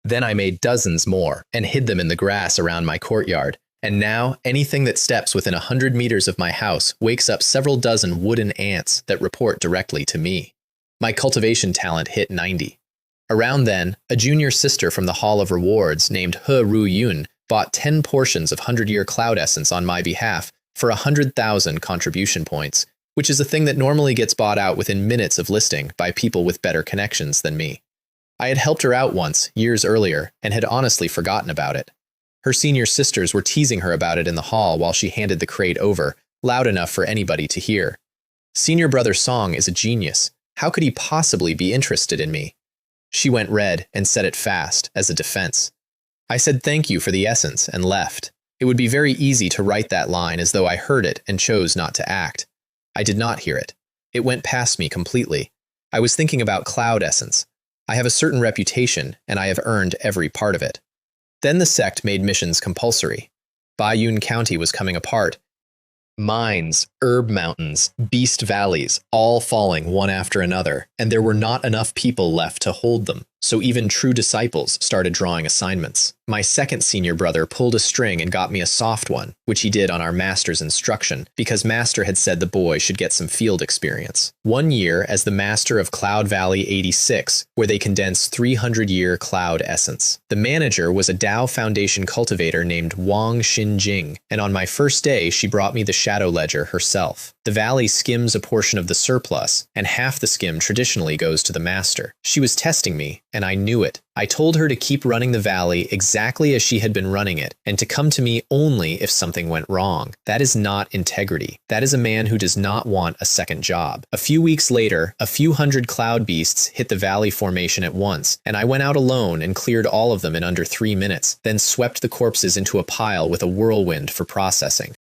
Then I made dozens more and hid them in the grass around my courtyard, and now anything that steps within 100 meters of my house wakes up several dozen wooden ants that report directly to me. My cultivation talent hit 90. Around then, a junior sister from the Hall of Rewards named He Ru Yun bought 10 portions of 100-year cloud essence on my behalf for 100,000 contribution points, which is a thing that normally gets bought out within minutes of listing by people with better connections than me. I had helped her out once, years earlier, and had honestly forgotten about it. Her senior sisters were teasing her about it in the hall while she handed the crate over, loud enough for anybody to hear. Senior brother Song is a genius. How could he possibly be interested in me? She went red and said it fast, as a defense. I said thank you for the essence and left. It would be very easy to write that line as though I heard it and chose not to act. I did not hear it. It went past me completely. I was thinking about cloud essence. I have a certain reputation, and I have earned every part of it. Then the sect made missions compulsory. Bayun County was coming apart. Mines, herb mountains, beast valleys, all falling one after another, and there were not enough people left to hold them, so even true disciples started drawing assignments. My second senior brother pulled a string and got me a soft one, which he did on our master's instruction, because master had said the boy should get some field experience. 1 year as the master of Cloud Valley 86, where they condense 300-year cloud essence. The manager was a Tao Foundation cultivator named Wang Xinjing, and on my first day she brought me the shadow ledger herself. The valley skims a portion of the surplus, and half the skim traditionally goes to the master. She was testing me, and I knew it. I told her to keep running the valley exactly as she had been running it, and to come to me only if something went wrong. That is not integrity. That is a man who does not want a second job. A few weeks later, a few hundred cloud beasts hit the valley formation at once, and I went out alone and cleared all of them in under 3 minutes, then swept the corpses into a pile with a whirlwind for processing.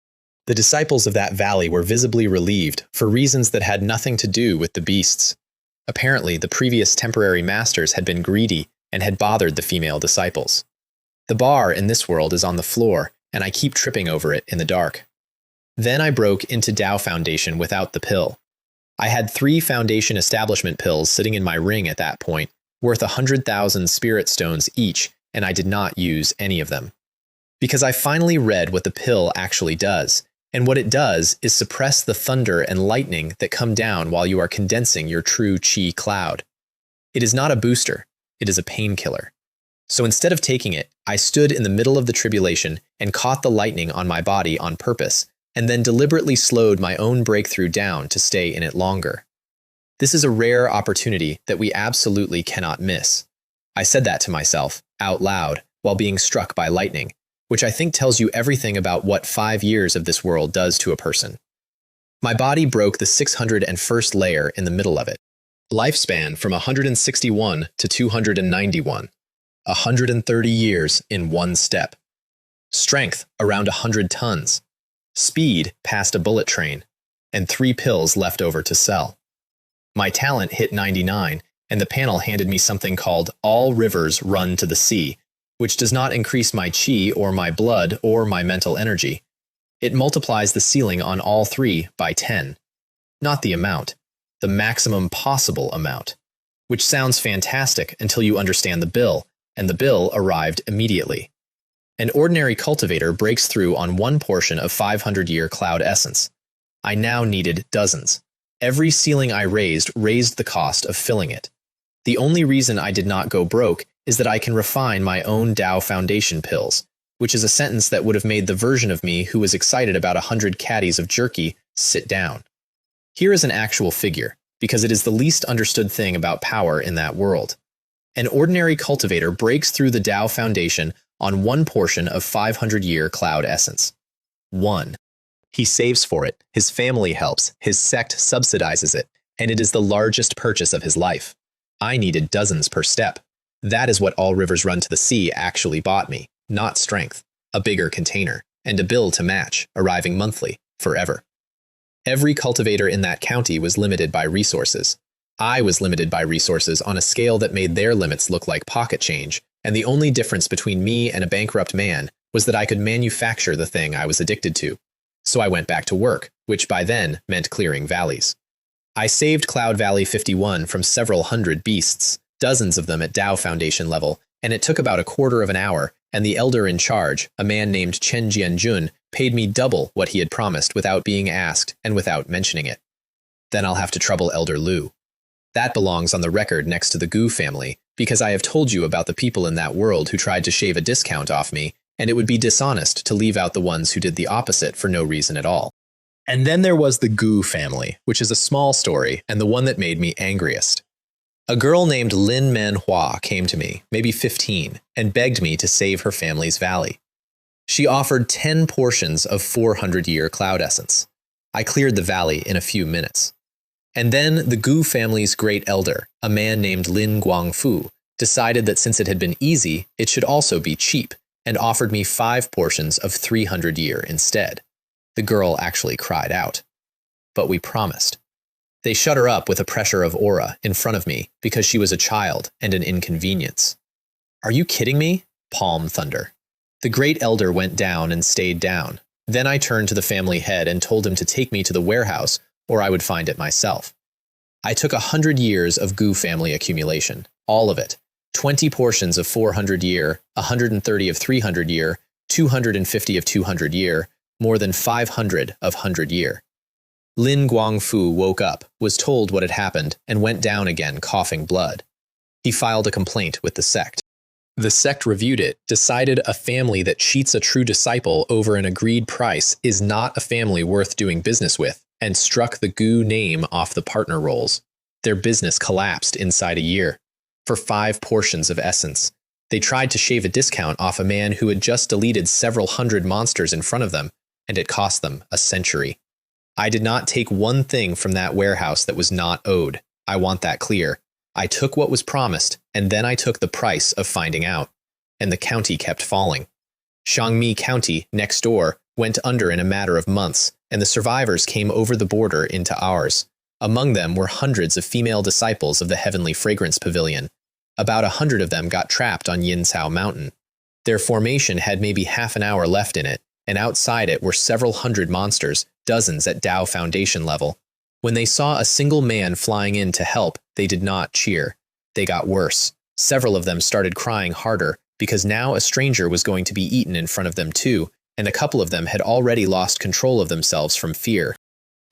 The disciples of that valley were visibly relieved for reasons that had nothing to do with the beasts. Apparently, the previous temporary masters had been greedy and had bothered the female disciples. The bar in this world is on the floor, and I keep tripping over it in the dark. Then I broke into Tao Foundation without the pill. I had 3 Foundation establishment pills sitting in my ring at that point, worth 100,000 spirit stones each, and I did not use any of them. Because I finally read what the pill actually does, and what it does is suppress the thunder and lightning that come down while you are condensing your true chi cloud. It is not a booster, it is a painkiller. So instead of taking it, I stood in the middle of the tribulation and caught the lightning on my body on purpose, and then deliberately slowed my own breakthrough down to stay in it longer. This is a rare opportunity that we absolutely cannot miss. I said that to myself, out loud, while being struck by lightning, which I think tells you everything about what 5 years of this world does to a person. My body broke the 601st layer in the middle of it. Lifespan from 161 to 291. 130 years in 1 step. Strength around 100 tons. Speed past a bullet train. And 3 pills left over to sell. My talent hit 99, and the panel handed me something called All Rivers Run to the Sea, which does not increase my chi or my blood or my mental energy. It multiplies the ceiling on all 3 by 10. Not the amount, the maximum possible amount, which sounds fantastic until you understand the bill, and the bill arrived immediately. An ordinary cultivator breaks through on 1 portion of 500-year cloud essence. I now needed dozens. Every ceiling I raised the cost of filling it. The only reason I did not go broke is that I can refine my own Tao Foundation pills, which is a sentence that would have made the version of me who was excited about 100 caddies of jerky sit down. Here is an actual figure, because it is the least understood thing about power in that world. An ordinary cultivator breaks through the Tao Foundation on 1 portion of 500-year cloud essence. 1. He saves for it, his family helps, his sect subsidizes it, and it is the largest purchase of his life. I needed dozens per step. That is what All Rivers Run to the Sea actually bought me, not strength, a bigger container, and a bill to match, arriving monthly, forever. Every cultivator in that county was limited by resources. I was limited by resources on a scale that made their limits look like pocket change, and the only difference between me and a bankrupt man was that I could manufacture the thing I was addicted to. So I went back to work, which by then meant clearing valleys. I saved Cloud Valley 51 from several hundred beasts, dozens of them at Tao Foundation level, and it took about a quarter of an hour, and the elder in charge, a man named Chen Jianjun, paid me double what he had promised without being asked and without mentioning it. Then I'll have to trouble Elder Lu. That belongs on the record next to the Gu family, because I have told you about the people in that world who tried to shave a discount off me, and it would be dishonest to leave out the ones who did the opposite for no reason at all. And then there was the Gu family, which is a small story and the one that made me angriest. A girl named Lin Manhua came to me, maybe 15, and begged me to save her family's valley. She offered 10 portions of 400-year cloud essence. I cleared the valley in a few minutes. And then the Gu family's great elder, a man named Lin Guangfu, decided that since it had been easy, it should also be cheap, and offered me 5 portions of 300 year instead. The girl actually cried out. But we promised. They shut her up with a pressure of aura in front of me because she was a child and an inconvenience. Are you kidding me? Palm thunder. The great elder went down and stayed down. Then I turned to the family head and told him to take me to the warehouse or I would find it myself. I took 100 years of Gu family accumulation, all of it. 20 portions of 400 year, 130 of 300 year, 250 of 200 year, more than 500 of 100 year. Lin Guangfu woke up, was told what had happened, and went down again coughing blood. He filed a complaint with the sect. The sect reviewed it, decided a family that cheats a true disciple over an agreed price is not a family worth doing business with, and struck the Gu name off the partner rolls. Their business collapsed inside a year. For 5 portions of essence. They tried to shave a discount off a man who had just deleted several hundred monsters in front of them, and it cost them a century. I did not take one thing from that warehouse that was not owed. I want that clear. I took what was promised, and then I took the price of finding out. And the county kept falling. Shangmi County, next door, went under in a matter of months, and the survivors came over the border into ours. Among them were hundreds of female disciples of the Heavenly Fragrance Pavilion. About 100 of them got trapped on Yincao Mountain. Their formation had maybe half an hour left in it, and outside it were several hundred monsters, dozens at Dao Foundation level. When they saw a single man flying in to help, they did not cheer. They got worse. Several of them started crying harder, because now a stranger was going to be eaten in front of them too, and a couple of them had already lost control of themselves from fear.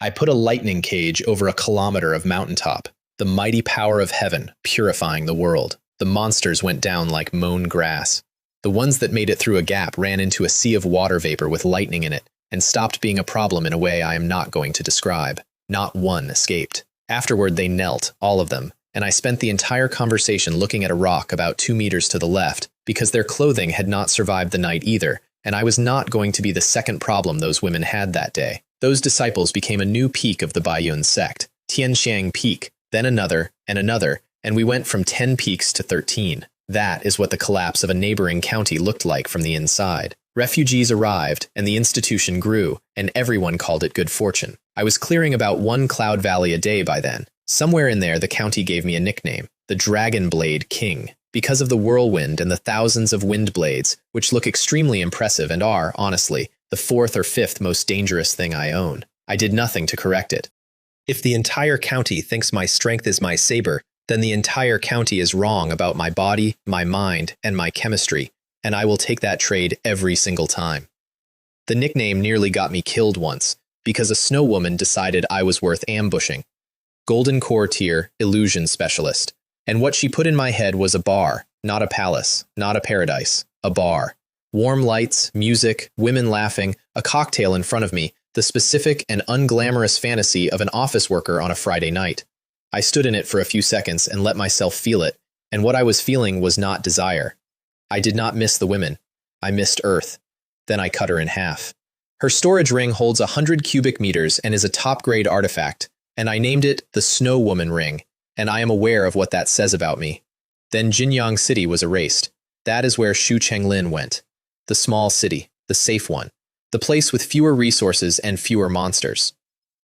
I put a lightning cage over a kilometer of mountaintop, the mighty power of heaven purifying the world. The monsters went down like mown grass. The ones that made it through a gap ran into a sea of water vapor with lightning in it, and stopped being a problem in a way I am not going to describe. Not one escaped. Afterward they knelt, all of them, and I spent the entire conversation looking at a rock about 2 meters to the left, because their clothing had not survived the night either, and I was not going to be the second problem those women had that day. Those disciples became a new peak of the Baiyun sect, Tianxiang Peak, then another, and we went from 10 peaks to 13. That is what the collapse of a neighboring county looked like from the inside. Refugees arrived, and the institution grew, and everyone called it good fortune. I was clearing about 1 cloud valley a day by then. Somewhere in there, the county gave me a nickname, the Dragon Blade King, because of the whirlwind and the thousands of wind blades, which look extremely impressive and are, honestly, the 4th or 5th most dangerous thing I own. I did nothing to correct it. If the entire county thinks my strength is my saber, then the entire county is wrong about my body, my mind, and my chemistry, and I will take that trade every single time. The nickname nearly got me killed once, because a snow woman decided I was worth ambushing. Golden Core Tier, Illusion Specialist. And what she put in my head was a bar, not a palace, not a paradise, a bar. Warm lights, music, women laughing, a cocktail in front of me, the specific and unglamorous fantasy of an office worker on a Friday night. I stood in it for a few seconds and let myself feel it, and what I was feeling was not desire. I did not miss the women. I missed Earth. Then I cut her in half. Her storage ring holds 100 cubic meters and is a top-grade artifact, and I named it the Snow Woman Ring, and I am aware of what that says about me. Then Jinyang City was erased. That is where Shu Chenglin went. The small city, the safe one, the place with fewer resources and fewer monsters.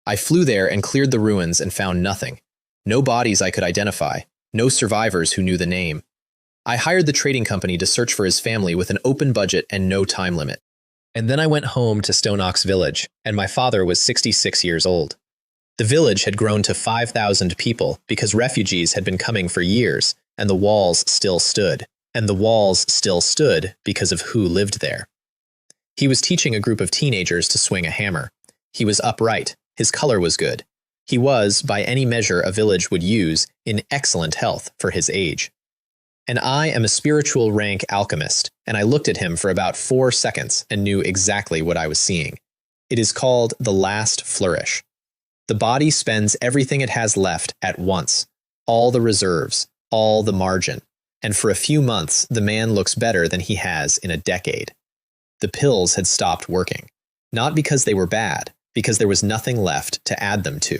I flew there and cleared the ruins and found nothing. No bodies I could identify, no survivors who knew the name. I hired the trading company to search for his family with an open budget and no time limit. And then I went home to Stone Ox Village, and my father was 66 years old. The village had grown to 5,000 people because refugees had been coming for years, and the walls still stood. And the walls still stood because of who lived there. He was teaching a group of teenagers to swing a hammer. He was upright. His color was good. He was, by any measure a village would use, in excellent health for his age. And I am a spiritual rank alchemist, and I looked at him for about 4 seconds and knew exactly what I was seeing. It is called the last flourish. The body spends everything it has left at once, all the reserves, all the margin. And for a few months, the man looks better than he has in a decade. The pills had stopped working, not because they were bad, because there was nothing left to add them to.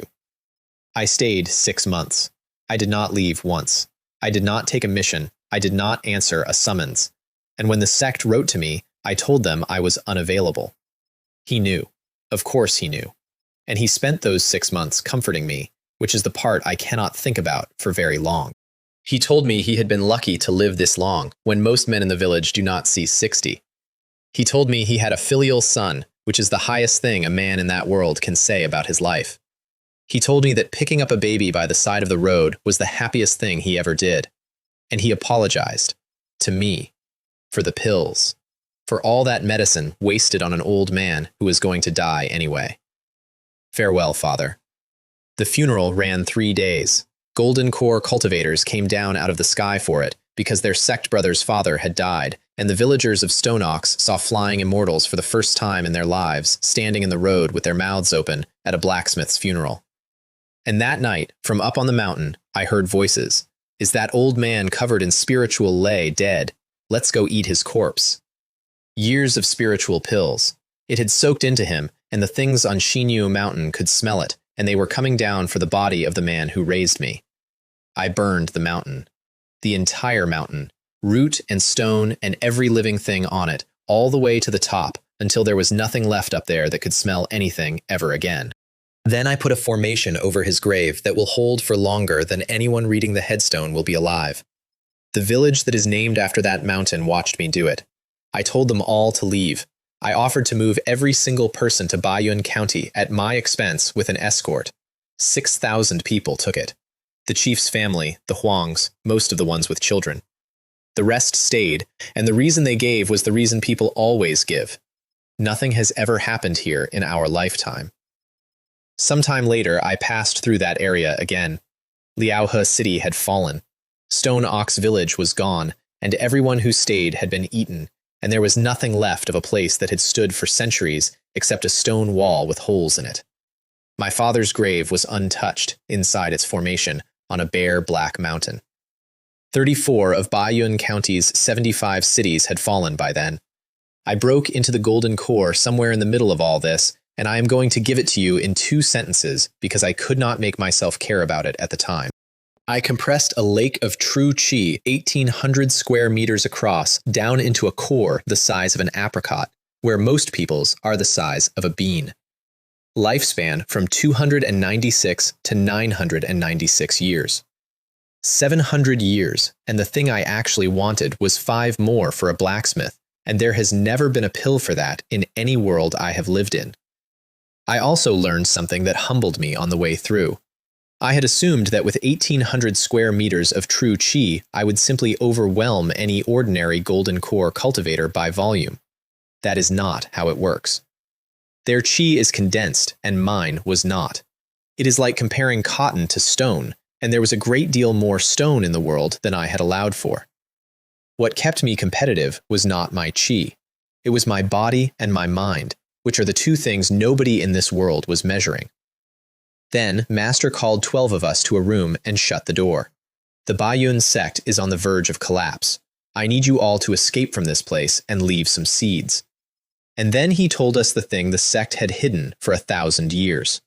I stayed 6 months. I did not leave once. I did not take a mission. I did not answer a summons. And when the sect wrote to me, I told them I was unavailable. He knew. Of course he knew. And he spent those 6 months comforting me, which is the part I cannot think about for very long. He told me he had been lucky to live this long, when most men in the village do not see 60. He told me he had a filial son, which is the highest thing a man in that world can say about his life. He told me that picking up a baby by the side of the road was the happiest thing he ever did. And he apologized, to me, for the pills, for all that medicine wasted on an old man who was going to die anyway. Farewell, Father. The funeral ran 3 days. Golden Core cultivators came down out of the sky for it because their sect brother's father had died, and the villagers of Stone Ox saw flying immortals for the first time in their lives standing in the road with their mouths open at a blacksmith's funeral. And that night, from up on the mountain, I heard voices. Is that old man covered in spiritual lay dead? Let's go eat his corpse. Years of spiritual pills. It had soaked into him, and the things on Shinyu Mountain could smell it, and they were coming down for the body of the man who raised me. I burned the mountain. The entire mountain, root and stone and every living thing on it, all the way to the top, until there was nothing left up there that could smell anything ever again. Then I put a formation over his grave that will hold for longer than anyone reading the headstone will be alive. The village that is named after that mountain watched me do it. I told them all to leave. I offered to move every single person to Baiyun County at my expense with an escort. 6,000 people took it. The chief's family, the Huangs, most of the ones with children. The rest stayed, and the reason they gave was the reason people always give. Nothing has ever happened here in our lifetime. Sometime later, I passed through that area again. Liaohe City had fallen. Stone Ox Village was gone, and everyone who stayed had been eaten, and there was nothing left of a place that had stood for centuries except a stone wall with holes in it. My father's grave was untouched inside its formation on a bare black mountain. 34 of Baiyun County's 75 cities had fallen by then. I broke into the Golden Core somewhere in the middle of all this, and I am going to give it to you in 2 sentences because I could not make myself care about it at the time. I compressed a lake of true chi 1,800 square meters across down into a core the size of an apricot, where most people's are the size of a bean. Lifespan from 296 to 996 years. 700 years, and the thing I actually wanted was 5 more for a blacksmith, and there has never been a pill for that in any world I have lived in. I also learned something that humbled me on the way through. I had assumed that with 1,800 square meters of true chi, I would simply overwhelm any ordinary Golden Core cultivator by volume. That is not how it works. Their chi is condensed, and mine was not. It is like comparing cotton to stone, and there was a great deal more stone in the world than I had allowed for. What kept me competitive was not my chi. It was my body and my mind, which are the 2 things nobody in this world was measuring. Then, Master called 12 of us to a room and shut the door. The Baiyun sect is on the verge of collapse. I need you all to escape from this place and leave some seeds. And then he told us the thing the sect had hidden for 1,000 years.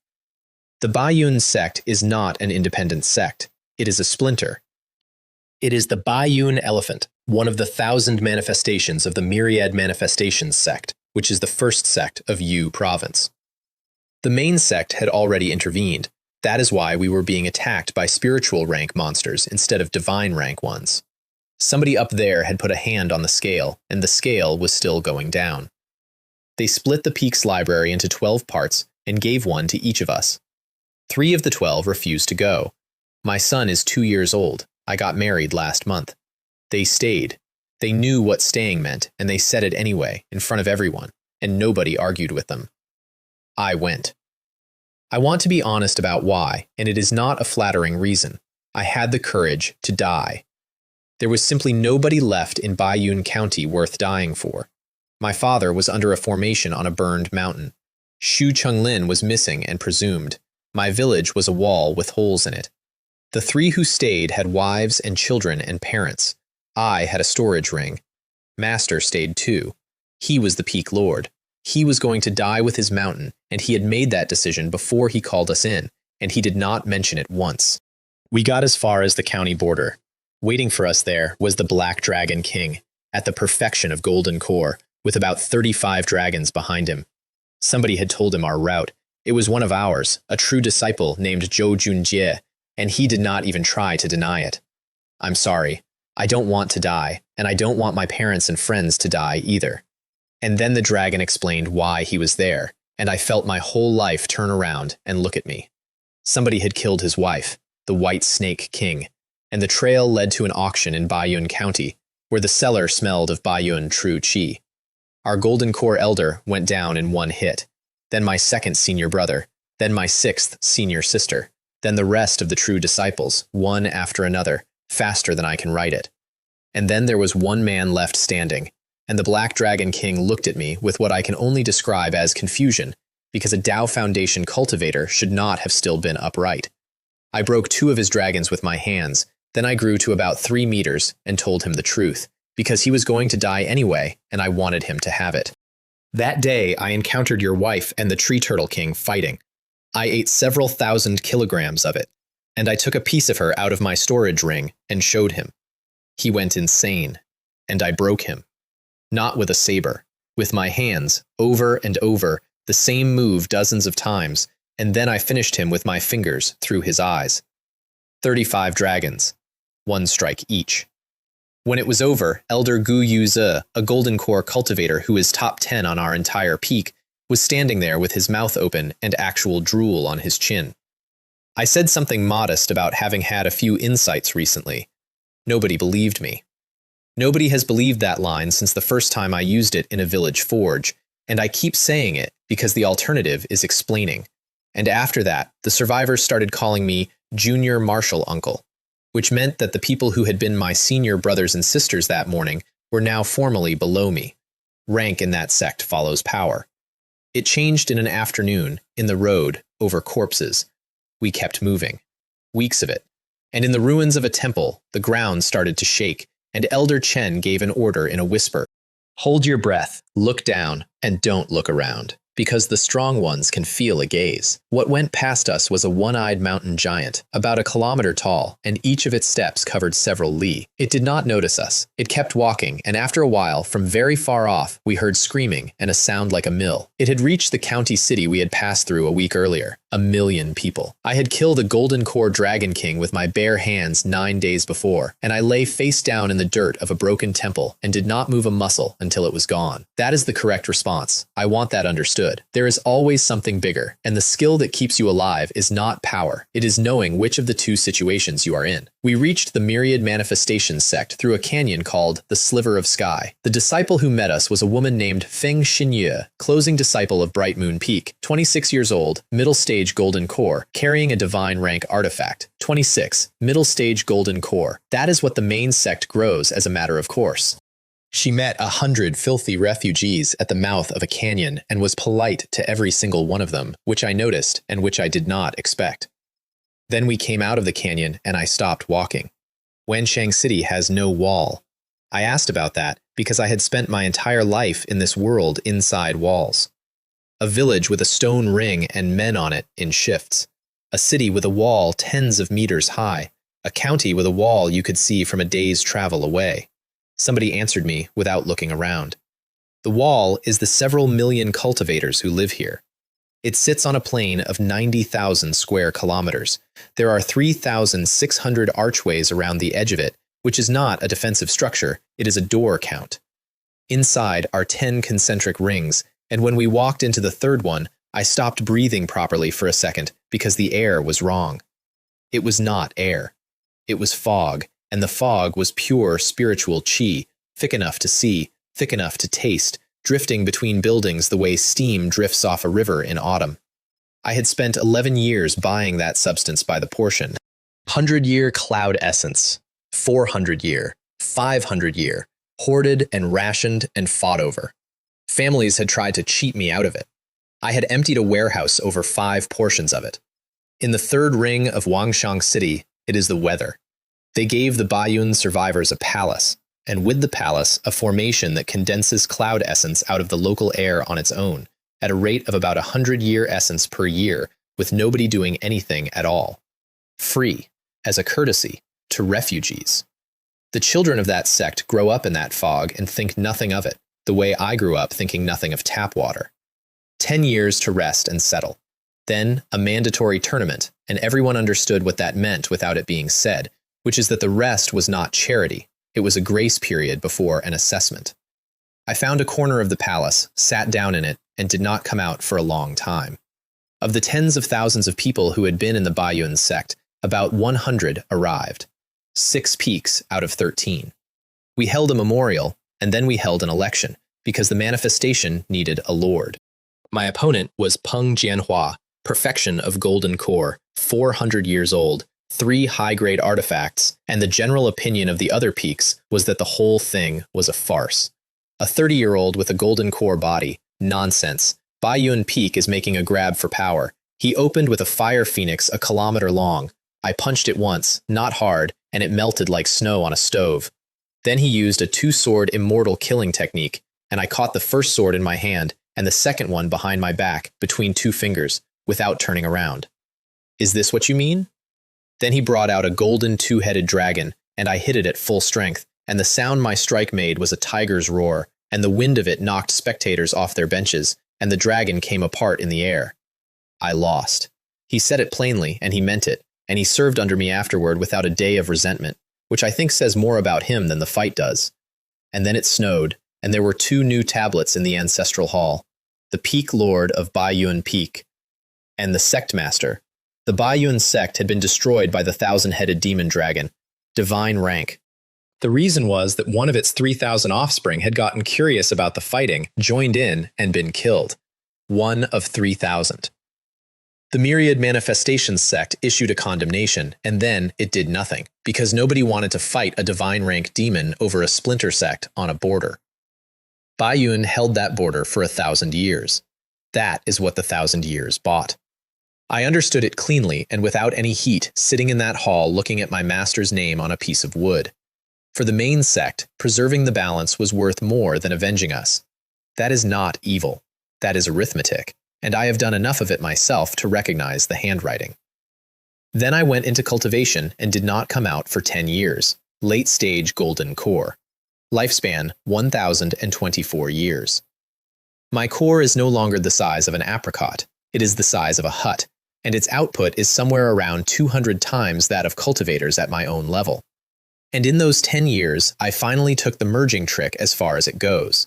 The Baiyun sect is not an independent sect. It is a splinter. It is the Baiyun elephant, one of the 1,000 manifestations of the Myriad Manifestations sect, which is the first sect of Yu province. The main sect had already intervened. That is why we were being attacked by spiritual rank monsters instead of divine rank ones. Somebody up there had put a hand on the scale, and the scale was still going down. They split the Peaks library into 12 parts and gave one to each of us. 3 of the 12 refused to go. My son is 2 years old. I got married last month. They stayed. They knew what staying meant, and they said it anyway, in front of everyone, and nobody argued with them. I went. I want to be honest about why, and it is not a flattering reason. I had the courage to die. There was simply nobody left in Baiyun County worth dying for. My father was under a formation on a burned mountain. Shu Chunglin was missing and presumed. My village was a wall with holes in it. The 3 who stayed had wives and children and parents. I had a storage ring. Master stayed too. He was the Peak Lord. He was going to die with his mountain, and he had made that decision before he called us in, and he did not mention it once. We got as far as the county border. Waiting for us there was the Black Dragon King. at the perfection of golden core, with about 35 dragons behind him. Somebody had told him our route. It was one of ours, a true disciple named Zhou Junjie, and he did not even try to deny it. I'm sorry. I don't want to die, and I don't want my parents and friends to die either. And then the dragon explained why he was there, and I felt my whole life turn around and look at me. Somebody had killed his wife, the White Snake King, and the trail led to an auction in Baiyun County, where the seller smelled of Baiyun true qi. Our Golden Core elder went down in one hit, then my second senior brother, then my sixth senior sister, then the rest of the true disciples, one after another, faster than I can write it. And then there was one man left standing, and the Black Dragon King looked at me with what I can only describe as confusion, because a Tao Foundation cultivator should not have still been upright. I broke 2 of his dragons with my hands, then I grew to about 3 meters and told him the truth, because he was going to die anyway, and I wanted him to have it. That day, I encountered your wife and the Tree Turtle King fighting. I ate several thousand kilograms of it, and I took a piece of her out of my storage ring and showed him. He went insane, and I broke him. Not with a saber, with my hands, over and over, the same move dozens of times, and then I finished him with my fingers through his eyes. 35 dragons, 1 strike each. When it was over, Elder Gu Yuze, a Golden Core cultivator who is top 10 on our entire peak, was standing there with his mouth open and actual drool on his chin. I said something modest about having had a few insights recently. Nobody believed me. Nobody has believed that line since the first time I used it in a village forge, and I keep saying it because the alternative is explaining. And after that, the survivors started calling me Junior Marshal Uncle, which meant that the people who had been my senior brothers and sisters that morning were now formally below me. Rank in that sect follows power. It changed in an afternoon, in the road, over corpses. We kept moving. Weeks of it. And in the ruins of a temple, the ground started to shake, and Elder Chen gave an order in a whisper. Hold your breath, look down, and don't look around, because the strong ones can feel a gaze. What went past us was a one-eyed mountain giant, about 1 kilometer tall, and each of its steps covered several li. It did not notice us. It kept walking, and after a while, from very far off, we heard screaming and a sound like a mill. It had reached the county city we had passed through a week earlier. 1 million people. I had killed a Golden Core Dragon King with my bare hands 9 days before, and I lay face down in the dirt of a broken temple and did not move a muscle until it was gone. That is the correct response. I want that understood. There is always something bigger, and the skill that keeps you alive is not power. It is knowing which of the 2 situations you are in. We reached the Myriad Manifestations sect through a canyon called the Sliver of Sky. The disciple who met us was a woman named Feng Xinye, closing disciple of Bright Moon Peak, 26 years old, middle stage Golden Core, carrying a divine rank artifact. 26, middle stage Golden Core. That is what the main sect grows as a matter of course. She met 100 filthy refugees at the mouth of a canyon and was polite to every single one of them, which I noticed and which I did not expect. Then we came out of the canyon and I stopped walking. Wenshang City has no wall. I asked about that because I had spent my entire life in this world inside walls. A village with a stone ring and men on it in shifts. A city with a wall tens of meters high. A county with a wall you could see from a day's travel away. Somebody answered me without looking around. The wall is the several million cultivators who live here. It sits on a plain of 90,000 square kilometers. There are 3,600 archways around the edge of it, which is not a defensive structure, it is a door count. Inside are 10 concentric rings, and when we walked into the third one, I stopped breathing properly for a second because the air was wrong. It was not air. It was fog, and the fog was pure spiritual qi, thick enough to see, thick enough to taste, drifting between buildings the way steam drifts off a river in autumn. I had spent 11 years buying that substance by the portion. 100-year cloud essence, 400-year, 500-year, hoarded and rationed and fought over. Families had tried to cheat me out of it. I had emptied a warehouse over 5 portions of it. In the third ring of Wangshang City, it is the weather. They gave the Baiyun survivors a palace, and with the palace, a formation that condenses cloud essence out of the local air on its own, at a rate of about 100-year essence per year, with nobody doing anything at all. Free, as a courtesy, to refugees. The children of that sect grow up in that fog and think nothing of it, the way I grew up thinking nothing of tap water. 10 years to rest and settle. Then a mandatory tournament, and everyone understood what that meant without it being said, which is that the rest was not charity. It was a grace period before an assessment. I found a corner of the palace, sat down in it, and did not come out for a long time. Of the tens of thousands of people who had been in the Baiyun sect, about 100 arrived. 6 peaks out of 13. We held a memorial, and then we held an election, because the manifestation needed a lord. My opponent was Peng Jianhua, perfection of golden core, 400 years old, 3 high-grade artifacts, and the general opinion of the other peaks was that the whole thing was a farce. A 30-year-old with a golden core body. Nonsense. Baiyun Peak is making a grab for power. He opened with a fire phoenix a kilometer long. I punched it once, not hard, and it melted like snow on a stove. Then he used a 2-sword immortal killing technique, and I caught the first sword in my hand and the second one behind my back, between 2 fingers, without turning around. Is this what you mean? Then he brought out a golden 2-headed dragon, and I hit it at full strength, and the sound my strike made was a tiger's roar, and the wind of it knocked spectators off their benches, and the dragon came apart in the air. I lost. He said it plainly, and he meant it, and he served under me afterward without a day of resentment, which I think says more about him than the fight does. And then it snowed, and there were 2 new tablets in the ancestral hall, the Peak Lord of Baiyun Peak, and the Sect Master. The Baiyun sect had been destroyed by the 1,000-headed demon dragon, divine rank. The reason was that one of its 3,000 offspring had gotten curious about the fighting, joined in, and been killed. 1 of 3,000. The Myriad Manifestations sect issued a condemnation, and then it did nothing, because nobody wanted to fight a divine rank demon over a splinter sect on a border. Baiyun held that border for 1,000 years. That is what the 1,000 years bought. I understood it cleanly and without any heat, sitting in that hall looking at my master's name on a piece of wood. For the main sect, preserving the balance was worth more than avenging us. That is not evil. That is arithmetic, and I have done enough of it myself to recognize the handwriting. Then I went into cultivation and did not come out for 10 years, late-stage golden core. Lifespan, 1,024 years. My core is no longer the size of an apricot. It is the size of a hut, and its output is somewhere around 200 times that of cultivators at my own level. And in those 10 years, I finally took the merging trick as far as it goes.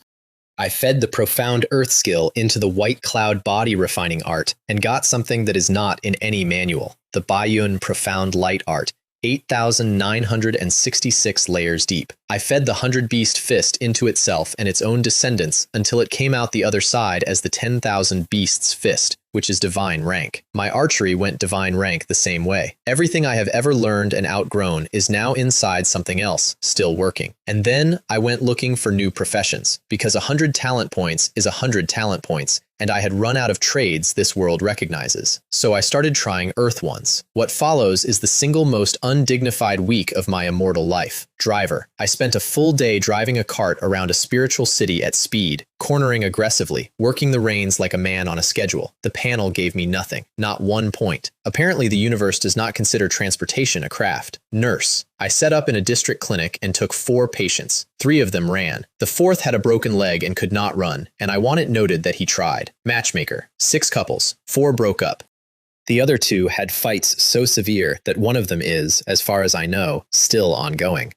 I fed the profound earth skill into the white cloud body refining art and got something that is not in any manual, the Baiyun profound light art, 8,966 layers deep. I fed the 100-beast fist into itself and its own descendants until it came out the other side as the 10,000 beasts fist, which is divine rank. My archery went divine rank the same way. Everything I have ever learned and outgrown is now inside something else, still working. And then I went looking for new professions, because 100 talent points is 100 talent points, and I had run out of trades this world recognizes. So I started trying earth ones. What follows is the single most undignified week of my immortal life. Driver. I spent a full day driving a cart around a spiritual city at speed, cornering aggressively, working the reins like a man on a schedule. The panel gave me nothing, not 1 point. Apparently the universe does not consider transportation a craft. Nurse. I set up in a district clinic and took 4 patients. 3 of them ran. The 4th had a broken leg and could not run, and I want it noted that he tried. Matchmaker. 6 couples. 4 broke up. The other 2 had fights so severe that one of them is, as far as I know, still ongoing.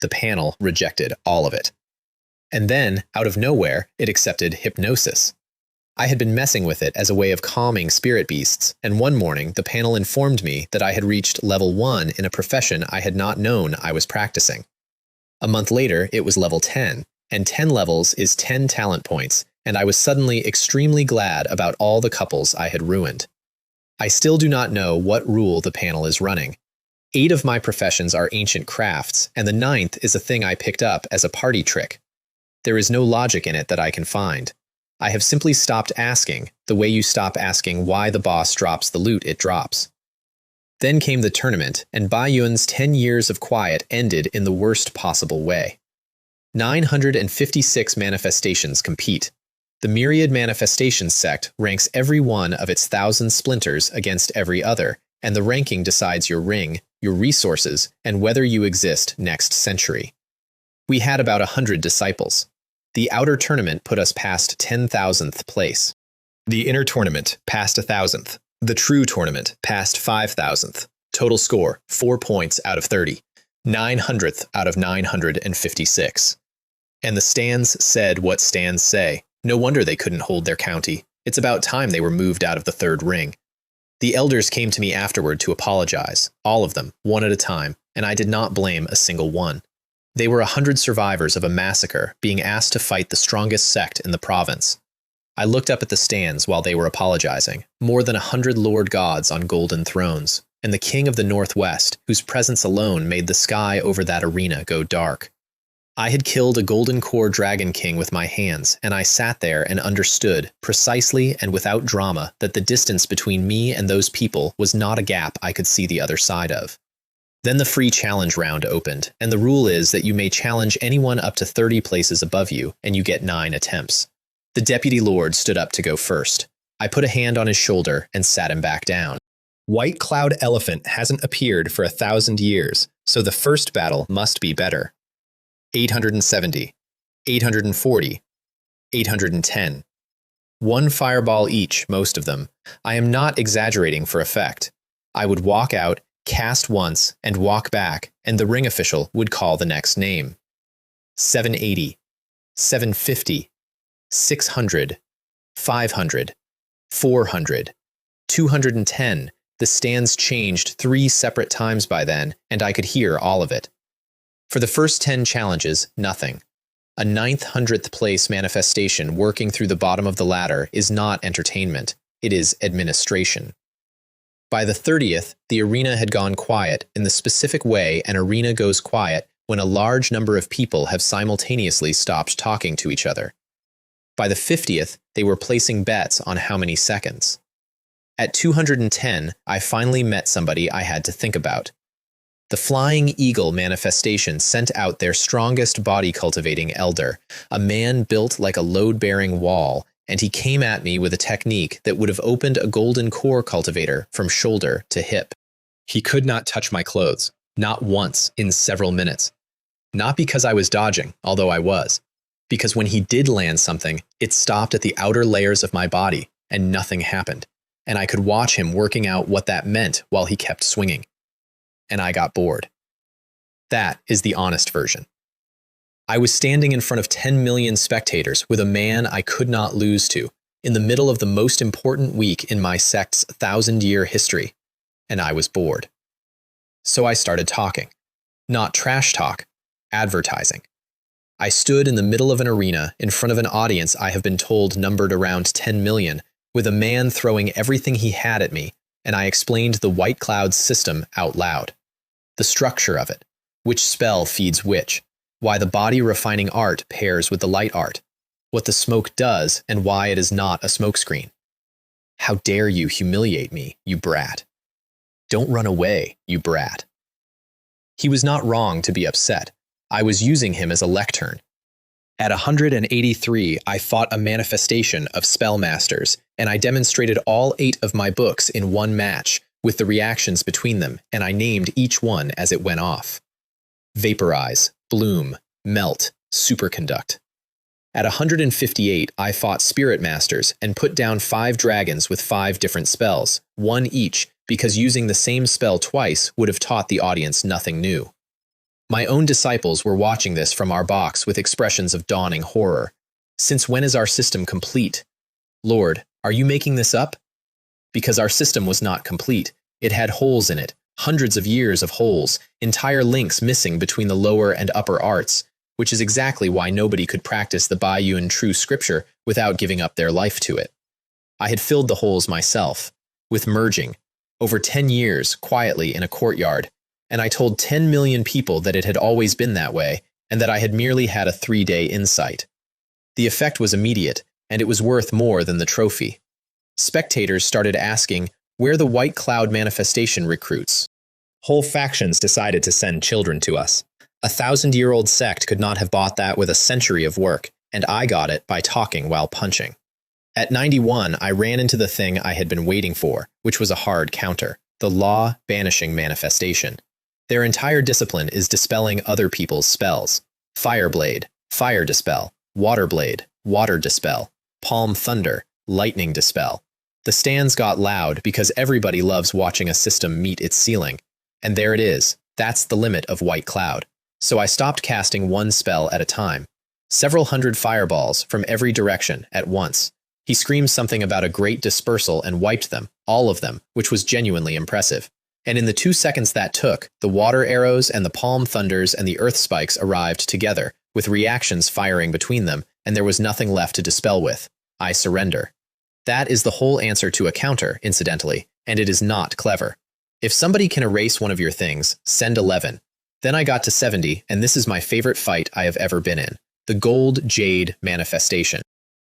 The panel rejected all of it. And then, out of nowhere, it accepted hypnosis. I had been messing with it as a way of calming spirit beasts, and one morning the panel informed me that I had reached level 1 in a profession I had not known I was practicing. A month later, it was level 10, and 10 levels is 10 talent points, and I was suddenly extremely glad about all the couples I had ruined. I still do not know what rule the panel is running. 8 of my professions are ancient crafts, and the 9th is a thing I picked up as a party trick. There is no logic in it that I can find. I have simply stopped asking, the way you stop asking why the boss drops the loot it drops. Then came the tournament, and Baiyun's 10 years of quiet ended in the worst possible way. 956 manifestations compete. The Myriad Manifestations sect ranks every one of its 1,000 splinters against every other, and the ranking decides your ring, your resources, and whether you exist next century. We had about 100 disciples. The outer tournament put us past 10,000th place. The inner tournament passed 1,000th. The true tournament passed 5,000th. Total score, 4 points out of 30. 900th out of 956. And the stands said what stands say. No wonder they couldn't hold their county. It's about time they were moved out of the third ring. The elders came to me afterward to apologize, all of them, one at a time, and I did not blame a single one. They were 100 survivors of a massacre being asked to fight the strongest sect in the province. I looked up at the stands while they were apologizing, more than 100 lord gods on golden thrones, and the king of the northwest, whose presence alone made the sky over that arena go dark. I had killed a golden core dragon king with my hands, and I sat there and understood, precisely and without drama, that the distance between me and those people was not a gap I could see the other side of. Then the free challenge round opened, and the rule is that you may challenge anyone up to 30 places above you, and you get 9 attempts. The deputy lord stood up to go first. I put a hand on his shoulder and sat him back down. White Cloud Elephant hasn't appeared for 1,000 years, so the first battle must be better. 870, 840, 810. 1 fireball each, most of them. I am not exaggerating for effect. I would walk out, cast once, and walk back, and the ring official would call the next name. 780, 750, 600, 500, 400, 210. The stands changed 3 separate times by then, and I could hear all of it. For the first 10 challenges, nothing. A 900th place manifestation working through the bottom of the ladder is not entertainment, it is administration. By the 30th, the arena had gone quiet in the specific way an arena goes quiet when a large number of people have simultaneously stopped talking to each other. By the 50th, they were placing bets on how many seconds. At 210, I finally met somebody I had to think about. The Flying Eagle manifestation sent out their strongest body-cultivating elder, a man built like a load-bearing wall, and he came at me with a technique that would have opened a golden core cultivator from shoulder to hip. He could not touch my clothes, not once in several minutes. Not because I was dodging, although I was. Because when he did land something, it stopped at the outer layers of my body, and nothing happened. And I could watch him working out what that meant while he kept swinging. And I got bored. That is the honest version. I was standing in front of 10 million spectators with a man I could not lose to, in the middle of the most important week in my sect's 1,000-year history, and I was bored. So I started talking. Not trash talk, advertising. I stood in the middle of an arena in front of an audience I have been told numbered around 10 million, with a man throwing everything he had at me, and I explained the White Cloud system out loud. The structure of it, which spell feeds which, why the body-refining art pairs with the light art, what the smoke does and why it is not a smokescreen. How dare you humiliate me, you brat. Don't run away, you brat. He was not wrong to be upset. I was using him as a lectern. At 183, I fought a manifestation of spellmasters, and I demonstrated all 8 of my books in one match, with the reactions between them, and I named each one as it went off. Vaporize, bloom, melt, superconduct. At 158, I fought spirit masters and put down 5 dragons with 5 different spells, 1 each, because using the same spell twice would have taught the audience nothing new. My own disciples were watching this from our box with expressions of dawning horror. Since when is our system complete? Lord, are you making this up? Because our system was not complete. It had holes in it, hundreds of years of holes, entire links missing between the lower and upper arts, which is exactly why nobody could practice the Baiyun true scripture without giving up their life to it. I had filled the holes myself, with merging, over 10 years, quietly in a courtyard, and I told 10 million people that it had always been that way, and that I had merely had a 3-day insight. The effect was immediate, and it was worth more than the trophy. Spectators started asking where the White Cloud manifestation recruits. Whole factions decided to send children to us. A 1,000-year-old sect could not have bought that with a century of work, and I got it by talking while punching. At 91, I ran into the thing I had been waiting for, which was a hard counter. the law banishing manifestation. Their entire discipline is dispelling other people's spells. Fireblade, fire dispel. Waterblade, water dispel. Palm thunder, lightning dispel. The stands got loud because everybody loves watching a system meet its ceiling. And there it is. That's the limit of White Cloud. So I stopped casting one spell at a time. Several hundred fireballs from every direction at once. He screamed something about a great dispersal and wiped them, all of them, which was genuinely impressive. And in the 2 seconds that took, the water arrows and the palm thunders and the earth spikes arrived together, with reactions firing between them, and there was nothing left to dispel with. I surrender. That is the whole answer to a counter, incidentally, and it is not clever. If somebody can erase one of your things, send 11. Then I got to 70, and this is my favorite fight I have ever been in. The Gold Jade Manifestation.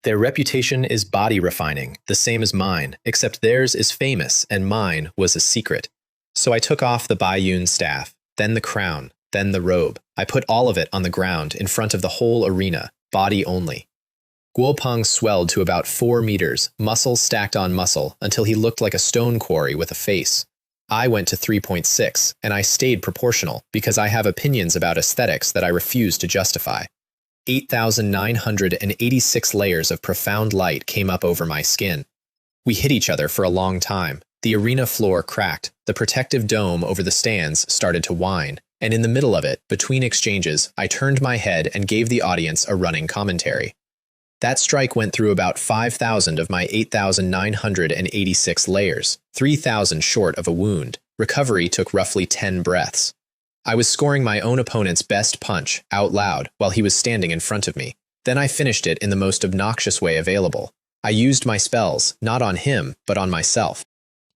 Their reputation is body refining, the same as mine, except theirs is famous and mine was a secret. So I took off the Baiyun staff, then the crown, then the robe. I put all of it on the ground in front of the whole arena, body only. Guopeng swelled to about 4 meters, muscle stacked on muscle, until he looked like a stone quarry with a face. I went to 3.6, and I stayed proportional because I have opinions about aesthetics that I refuse to justify. 8,986 layers of profound light came up over my skin. We hit each other for a long time. The arena floor cracked, the protective dome over the stands started to whine, and in the middle of it, between exchanges, I turned my head and gave the audience a running commentary. That strike went through about 5,000 of my 8,986 layers, 3,000 short of a wound. Recovery took roughly 10 breaths. I was scoring my own opponent's best punch, out loud, while he was standing in front of me. Then I finished it in the most obnoxious way available. I used my spells, not on him, but on myself.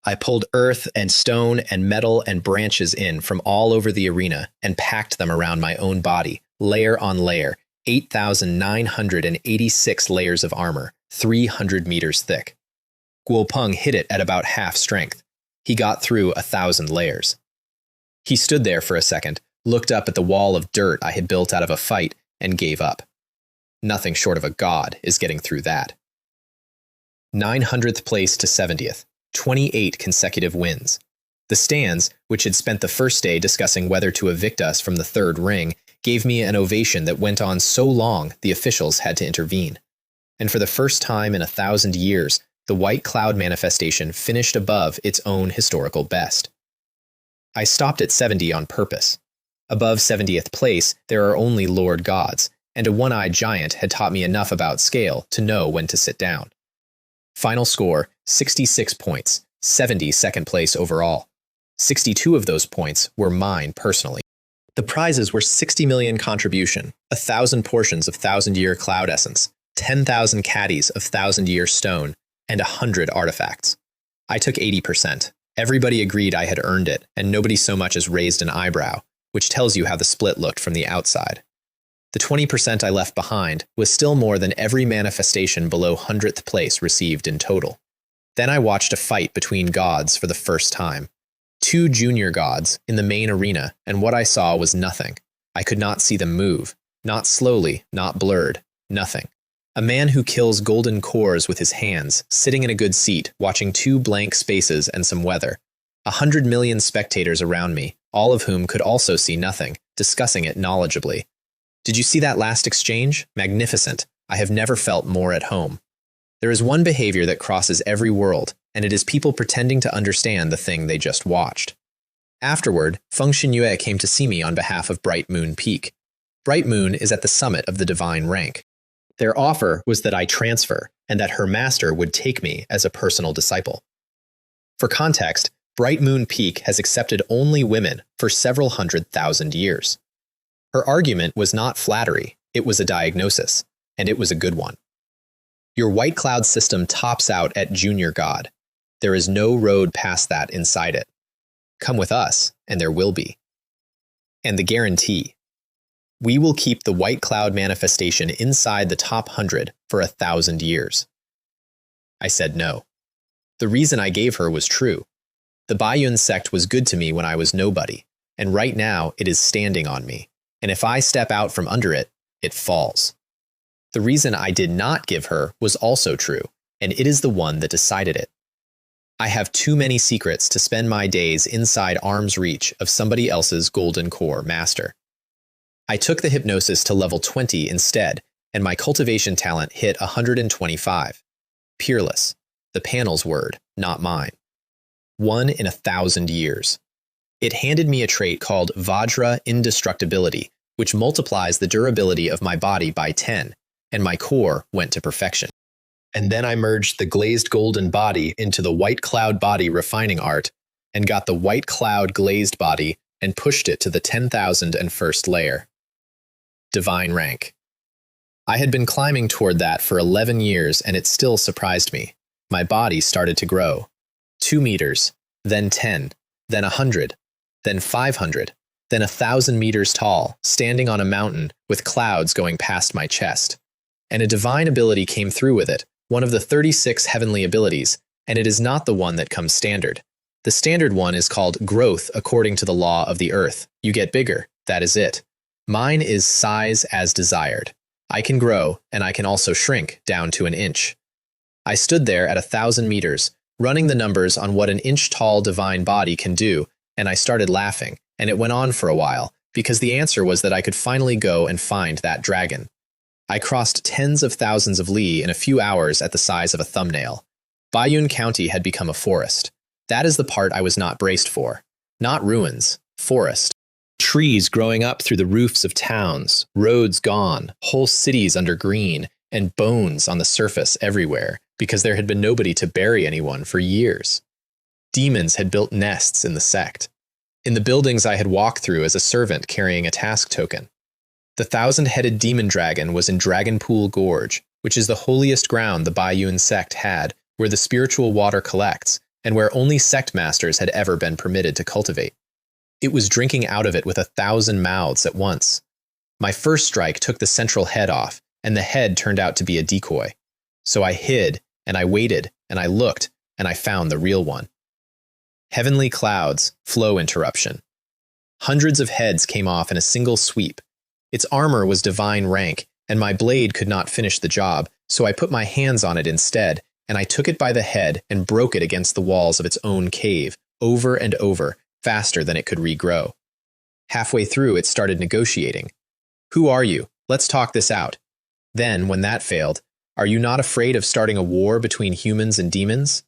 I pulled earth and stone and metal and branches in from all over the arena and packed them around my own body, layer on layer, 8,986 layers of armor, 300 meters thick. Guopeng hit it at about half strength. He got through 1,000 layers. He stood there for a second, looked up at the wall of dirt I had built out of a fight, and gave up. Nothing short of a god is getting through that. 900th place to 70th, 28 consecutive wins. The stands, which had spent the first day discussing whether to evict us from the third ring, gave me an ovation that went on so long the officials had to intervene. And for the first time in 1,000 years, the White Cloud manifestation finished above its own historical best. I stopped at 70 on purpose. Above 70th place, there are only Lord Gods, and a one-eyed giant had taught me enough about scale to know when to sit down. Final score, 66 points, 70 second place overall. 62 of those points were mine personally. The prizes were 60 million contribution, 1,000 portions of 1,000-year cloud essence, 10,000 caddies of 1,000-year stone, and 100 artifacts. I took 80%. Everybody agreed I had earned it, and nobody so much as raised an eyebrow, which tells you how the split looked from the outside. The 20% I left behind was still more than every manifestation below 100th place received in total. Then I watched a fight between gods for the first time. 2 junior gods in the main arena, and what I saw was nothing. I could not see them move. Not slowly, not blurred. Nothing. A man who kills golden cores with his hands, sitting in a good seat, watching 2 blank spaces and some weather. 100 million spectators around me, all of whom could also see nothing, discussing it knowledgeably. Did you see that last exchange? Magnificent. I have never felt more at home. There is one behavior that crosses every world, and it is people pretending to understand the thing they just watched. Afterward, Feng Xinyue came to see me on behalf of Bright Moon Peak. Bright Moon is at the summit of the divine rank. Their offer was that I transfer, and that her master would take me as a personal disciple. For context, Bright Moon Peak has accepted only women for several 100,000 years. Her argument was not flattery, it was a diagnosis, and it was a good one. Your White Cloud system tops out at Junior God. There is no road past that inside it. Come with us, and there will be. And the guarantee. We will keep the White Cloud manifestation inside the top 100 for 1,000 years. I said no. The reason I gave her was true. The Baiyun sect was good to me when I was nobody, and right now it is standing on me. And if I step out from under it, it falls. The reason I did not give her was also true, and it is the one that decided it. I have too many secrets to spend my days inside arm's reach of somebody else's golden core master. I took the hypnosis to level 20 instead, and my cultivation talent hit 125. Peerless, the panel's word, not mine. 1 in 1,000 years. It handed me a trait called Vajra Indestructibility, which multiplies the durability of my body by 10, and my core went to perfection. And then I merged the glazed golden body into the white cloud body refining art, and got the white cloud glazed body and pushed it to the 10,001st layer. Divine rank. I had been climbing toward that for 11 years, and it still surprised me. My body started to grow. 2 meters, then 10, then 100, then 500, then 1,000 meters tall, standing on a mountain with clouds going past my chest. And a divine ability came through with it, one of the 36 heavenly abilities, and it is not the one that comes standard. The standard one is called growth according to the law of the earth. You get bigger, that is it. Mine is size as desired. I can grow, and I can also shrink down to an inch. I stood there at 1,000 meters, running the numbers on what an inch-tall divine body can do, and I started laughing, and it went on for a while, because the answer was that I could finally go and find that dragon. I crossed tens of thousands of li in a few hours at the size of a thumbnail. Bayun County had become a forest. That is the part I was not braced for. Not ruins, forest. Trees growing up through the roofs of towns, roads gone, whole cities under green, and bones on the surface everywhere, because there had been nobody to bury anyone for years. Demons had built nests in the sect. In the buildings I had walked through as a servant carrying a task token. The 1,000-headed demon dragon was in Dragonpool Gorge, which is the holiest ground the Bayun sect had, where the spiritual water collects, and where only sect masters had ever been permitted to cultivate. It was drinking out of it with 1,000 mouths at once. My first strike took the central head off, and the head turned out to be a decoy. So I hid, and I waited, and I looked, and I found the real one. Heavenly clouds, flow interruption. Hundreds of heads came off in a single sweep. Its armor was divine rank, and my blade could not finish the job, so I put my hands on it instead, and I took it by the head and broke it against the walls of its own cave, over and over, faster than it could regrow. Halfway through, it started negotiating. "Who are you? Let's talk this out." Then, when that failed, "Are you not afraid of starting a war between humans and demons?"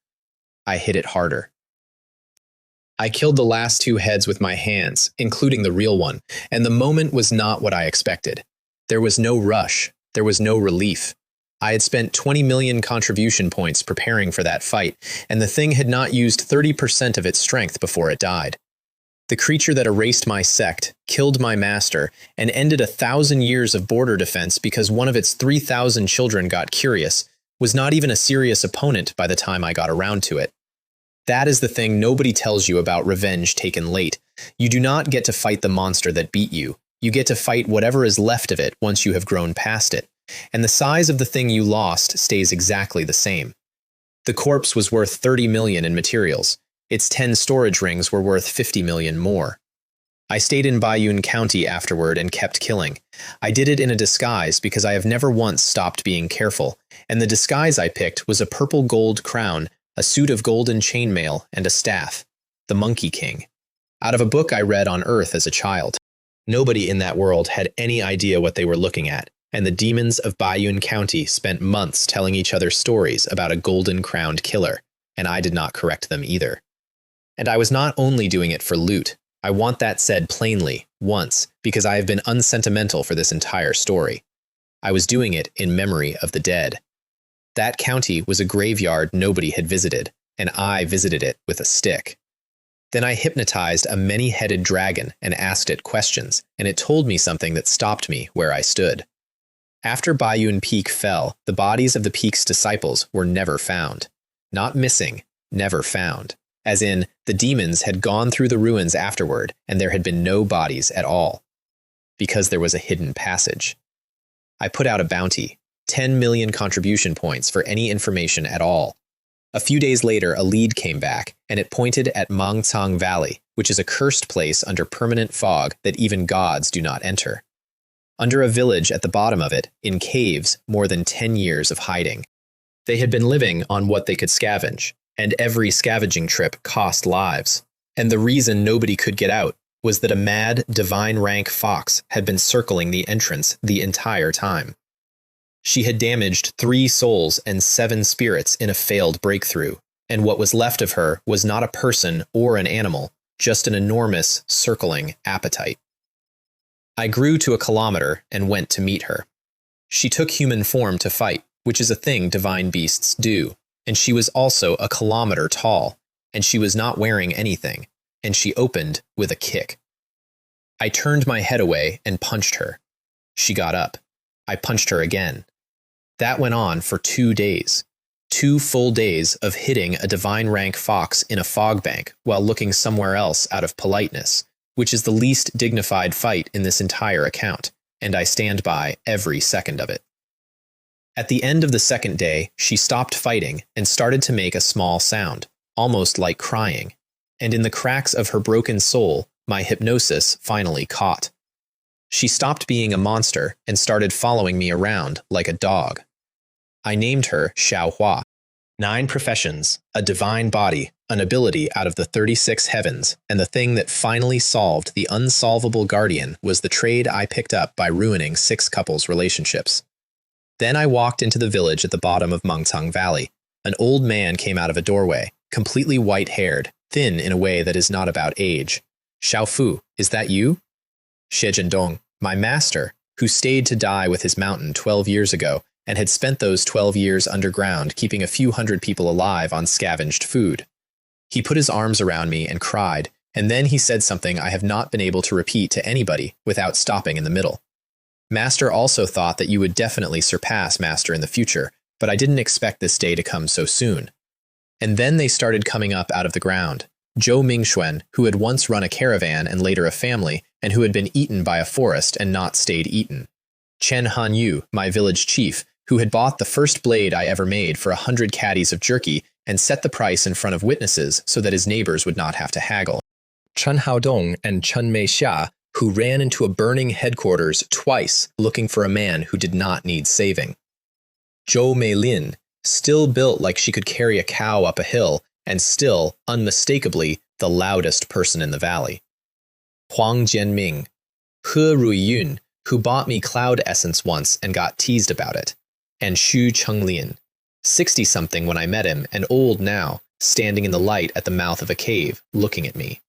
I hit it harder. I killed the last 2 heads with my hands, including the real one, and the moment was not what I expected. There was no rush. There was no relief. I had spent 20 million contribution points preparing for that fight, and the thing had not used 30% of its strength before it died. The creature that erased my sect, killed my master, and ended 1,000 years of border defense because one of its 3,000 children got curious, was not even a serious opponent by the time I got around to it. That is the thing nobody tells you about revenge taken late. You do not get to fight the monster that beat you. You get to fight whatever is left of it once you have grown past it. And the size of the thing you lost stays exactly the same. The corpse was worth 30 million in materials. Its 10 storage rings were worth 50 million more. I stayed in Bayun County afterward and kept killing. I did it in a disguise because I have never once stopped being careful, and the disguise I picked was a purple gold crown, a suit of golden chainmail, and a staff, the Monkey King, out of a book I read on Earth as a child. Nobody in that world had any idea what they were looking at, and the demons of Bayun County spent months telling each other stories about a golden-crowned killer, and I did not correct them either. And I was not only doing it for loot. I want that said plainly, once, because I have been unsentimental for this entire story. I was doing it in memory of the dead. That county was a graveyard nobody had visited, and I visited it with a stick. Then I hypnotized a many-headed dragon and asked it questions, and it told me something that stopped me where I stood. After Bayun Peak fell, the bodies of the Peak's disciples were never found. Not missing, never found. As in, the demons had gone through the ruins afterward, and there had been no bodies at all. Because there was a hidden passage. I put out a bounty, 10 million contribution points for any information at all. A few days later, a lead came back, and it pointed at Mangcang Valley, which is a cursed place under permanent fog that even gods do not enter. Under a village at the bottom of it, in caves, more than 10 years of hiding. They had been living on what they could scavenge, and every scavenging trip cost lives. And the reason nobody could get out was that a mad, divine rank fox had been circling the entrance the entire time. She had damaged 3 souls and 7 spirits in a failed breakthrough, and what was left of her was not a person or an animal, just an enormous, circling appetite. I grew to a kilometer and went to meet her. She took human form to fight, which is a thing divine beasts do, and she was also a kilometer tall, and she was not wearing anything, and she opened with a kick. I turned my head away and punched her. She got up. I punched her again. That went on for 2 days. 2 full days of hitting a divine rank fox in a fog bank while looking somewhere else out of politeness, which is the least dignified fight in this entire account, and I stand by every second of it. At the end of the second day, she stopped fighting and started to make a small sound, almost like crying, and in the cracks of her broken soul, my hypnosis finally caught. She stopped being a monster and started following me around like a dog. I named her Xiaohua. 9 professions, a divine body, an ability out of the 36 heavens, and the thing that finally solved the unsolvable guardian was the trade I picked up by ruining 6 couples' relationships. Then I walked into the village at the bottom of Mengcang Valley. An old man came out of a doorway, completely white-haired, thin in a way that is not about age. Xiaofu, is that you? Xie Zhendong, my master, who stayed to die with his mountain 12 years ago, and had spent those 12 years underground keeping a few hundred people alive on scavenged food. He put his arms around me and cried, and then he said something I have not been able to repeat to anybody without stopping in the middle. Master also thought that you would definitely surpass Master in the future, but I didn't expect this day to come so soon. And then they started coming up out of the ground. Zhou Mingxuan, who had once run a caravan and later a family, and who had been eaten by a forest and not stayed eaten. Chen Hanyu, my village chief, who had bought the first blade I ever made for 100 caddies of jerky and set the price in front of witnesses so that his neighbors would not have to haggle. Chen Haodong and Chen Meixia, who ran into a burning headquarters twice looking for a man who did not need saving. Zhou Meilin, still built like she could carry a cow up a hill, and still, unmistakably, the loudest person in the valley. Huang Jianming, He Ruiyun, who bought me cloud essence once and got teased about it, and Xu Chenglian, 60-something when I met him and old now, standing in the light at the mouth of a cave, looking at me.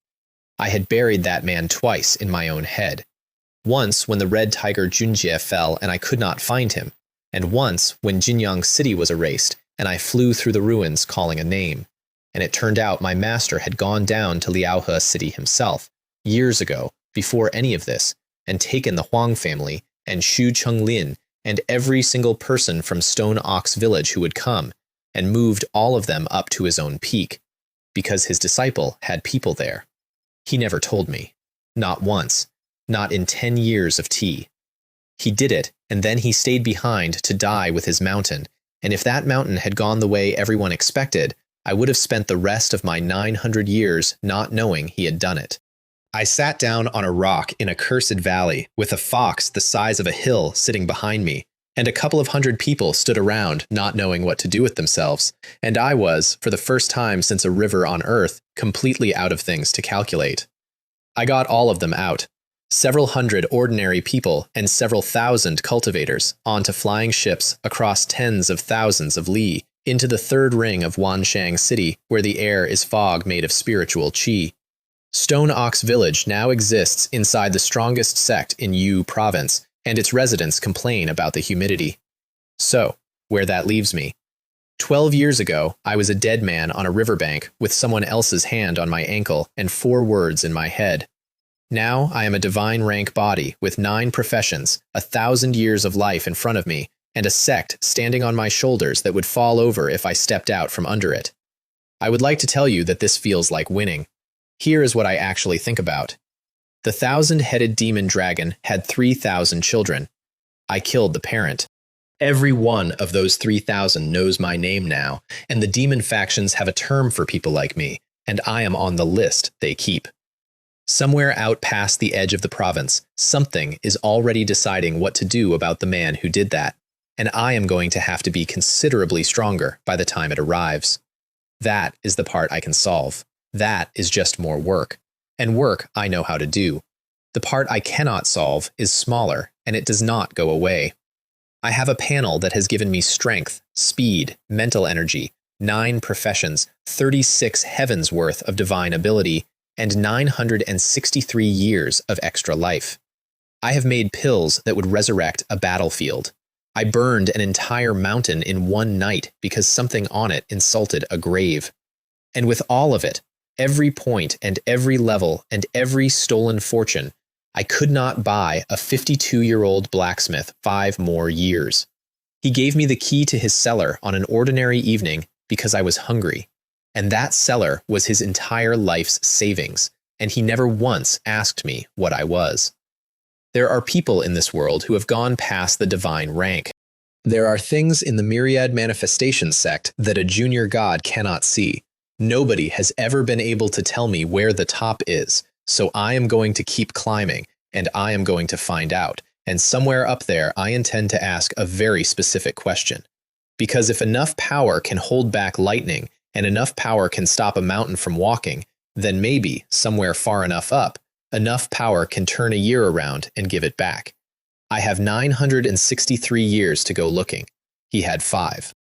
I had buried that man twice in my own head. Once when the red tiger Junjie fell and I could not find him, and once when Jinyang City was erased and I flew through the ruins calling a name. And it turned out my master had gone down to Liaohe City himself, years ago, before any of this, and taken the Huang family and Xu Chenglin and every single person from Stone Ox Village who would come, and moved all of them up to his own peak, because his disciple had people there. He never told me. Not once. Not in 10 years of tea. He did it, and then he stayed behind to die with his mountain, and if that mountain had gone the way everyone expected, I would have spent the rest of my 900 years not knowing he had done it. I sat down on a rock in a cursed valley with a fox the size of a hill sitting behind me, and a couple of hundred people stood around not knowing what to do with themselves, and I was, for the first time since a river on Earth, completely out of things to calculate. I got all of them out, several hundred ordinary people and several thousand cultivators, onto flying ships across tens of thousands of li, into the third ring of Wanshang City, where the air is fog made of spiritual qi. Stone Ox Village now exists inside the strongest sect in Yu Province, and its residents complain about the humidity. So, where that leaves me. 12 years ago, I was a dead man on a riverbank with someone else's hand on my ankle and 4 words in my head. Now I am a divine rank body with 9 professions, 1,000 years of life in front of me, and a sect standing on my shoulders that would fall over if I stepped out from under it. I would like to tell you that this feels like winning. Here is what I actually think about. The 1,000-headed demon dragon had 3,000 children. I killed the parent. Every one of those 3,000 knows my name now, and the demon factions have a term for people like me, and I am on the list they keep. Somewhere out past the edge of the province, something is already deciding what to do about the man who did that, and I am going to have to be considerably stronger by the time it arrives. That is the part I can solve. That is just more work. And work I know how to do. The part I cannot solve is smaller, and it does not go away. I have a panel that has given me strength, speed, mental energy, 9 professions, 36 heavens worth of divine ability, and 963 years of extra life. I have made pills that would resurrect a battlefield. I burned an entire mountain in one night because something on it insulted a grave. And with all of it, every point and every level and every stolen fortune, I could not buy a 52-year-old blacksmith 5 more years. He gave me the key to his cellar on an ordinary evening because I was hungry. And that cellar was his entire life's savings, and he never once asked me what I was. There are people in this world who have gone past the divine rank. There are things in the myriad manifestation sect that a junior god cannot see. Nobody has ever been able to tell me where the top is, so I am going to keep climbing, and I am going to find out. And somewhere up there, I intend to ask a very specific question. Because if enough power can hold back lightning, and enough power can stop a mountain from walking, then maybe, somewhere far enough up, enough power can turn a year around and give it back. I have 963 years to go looking. He had 5.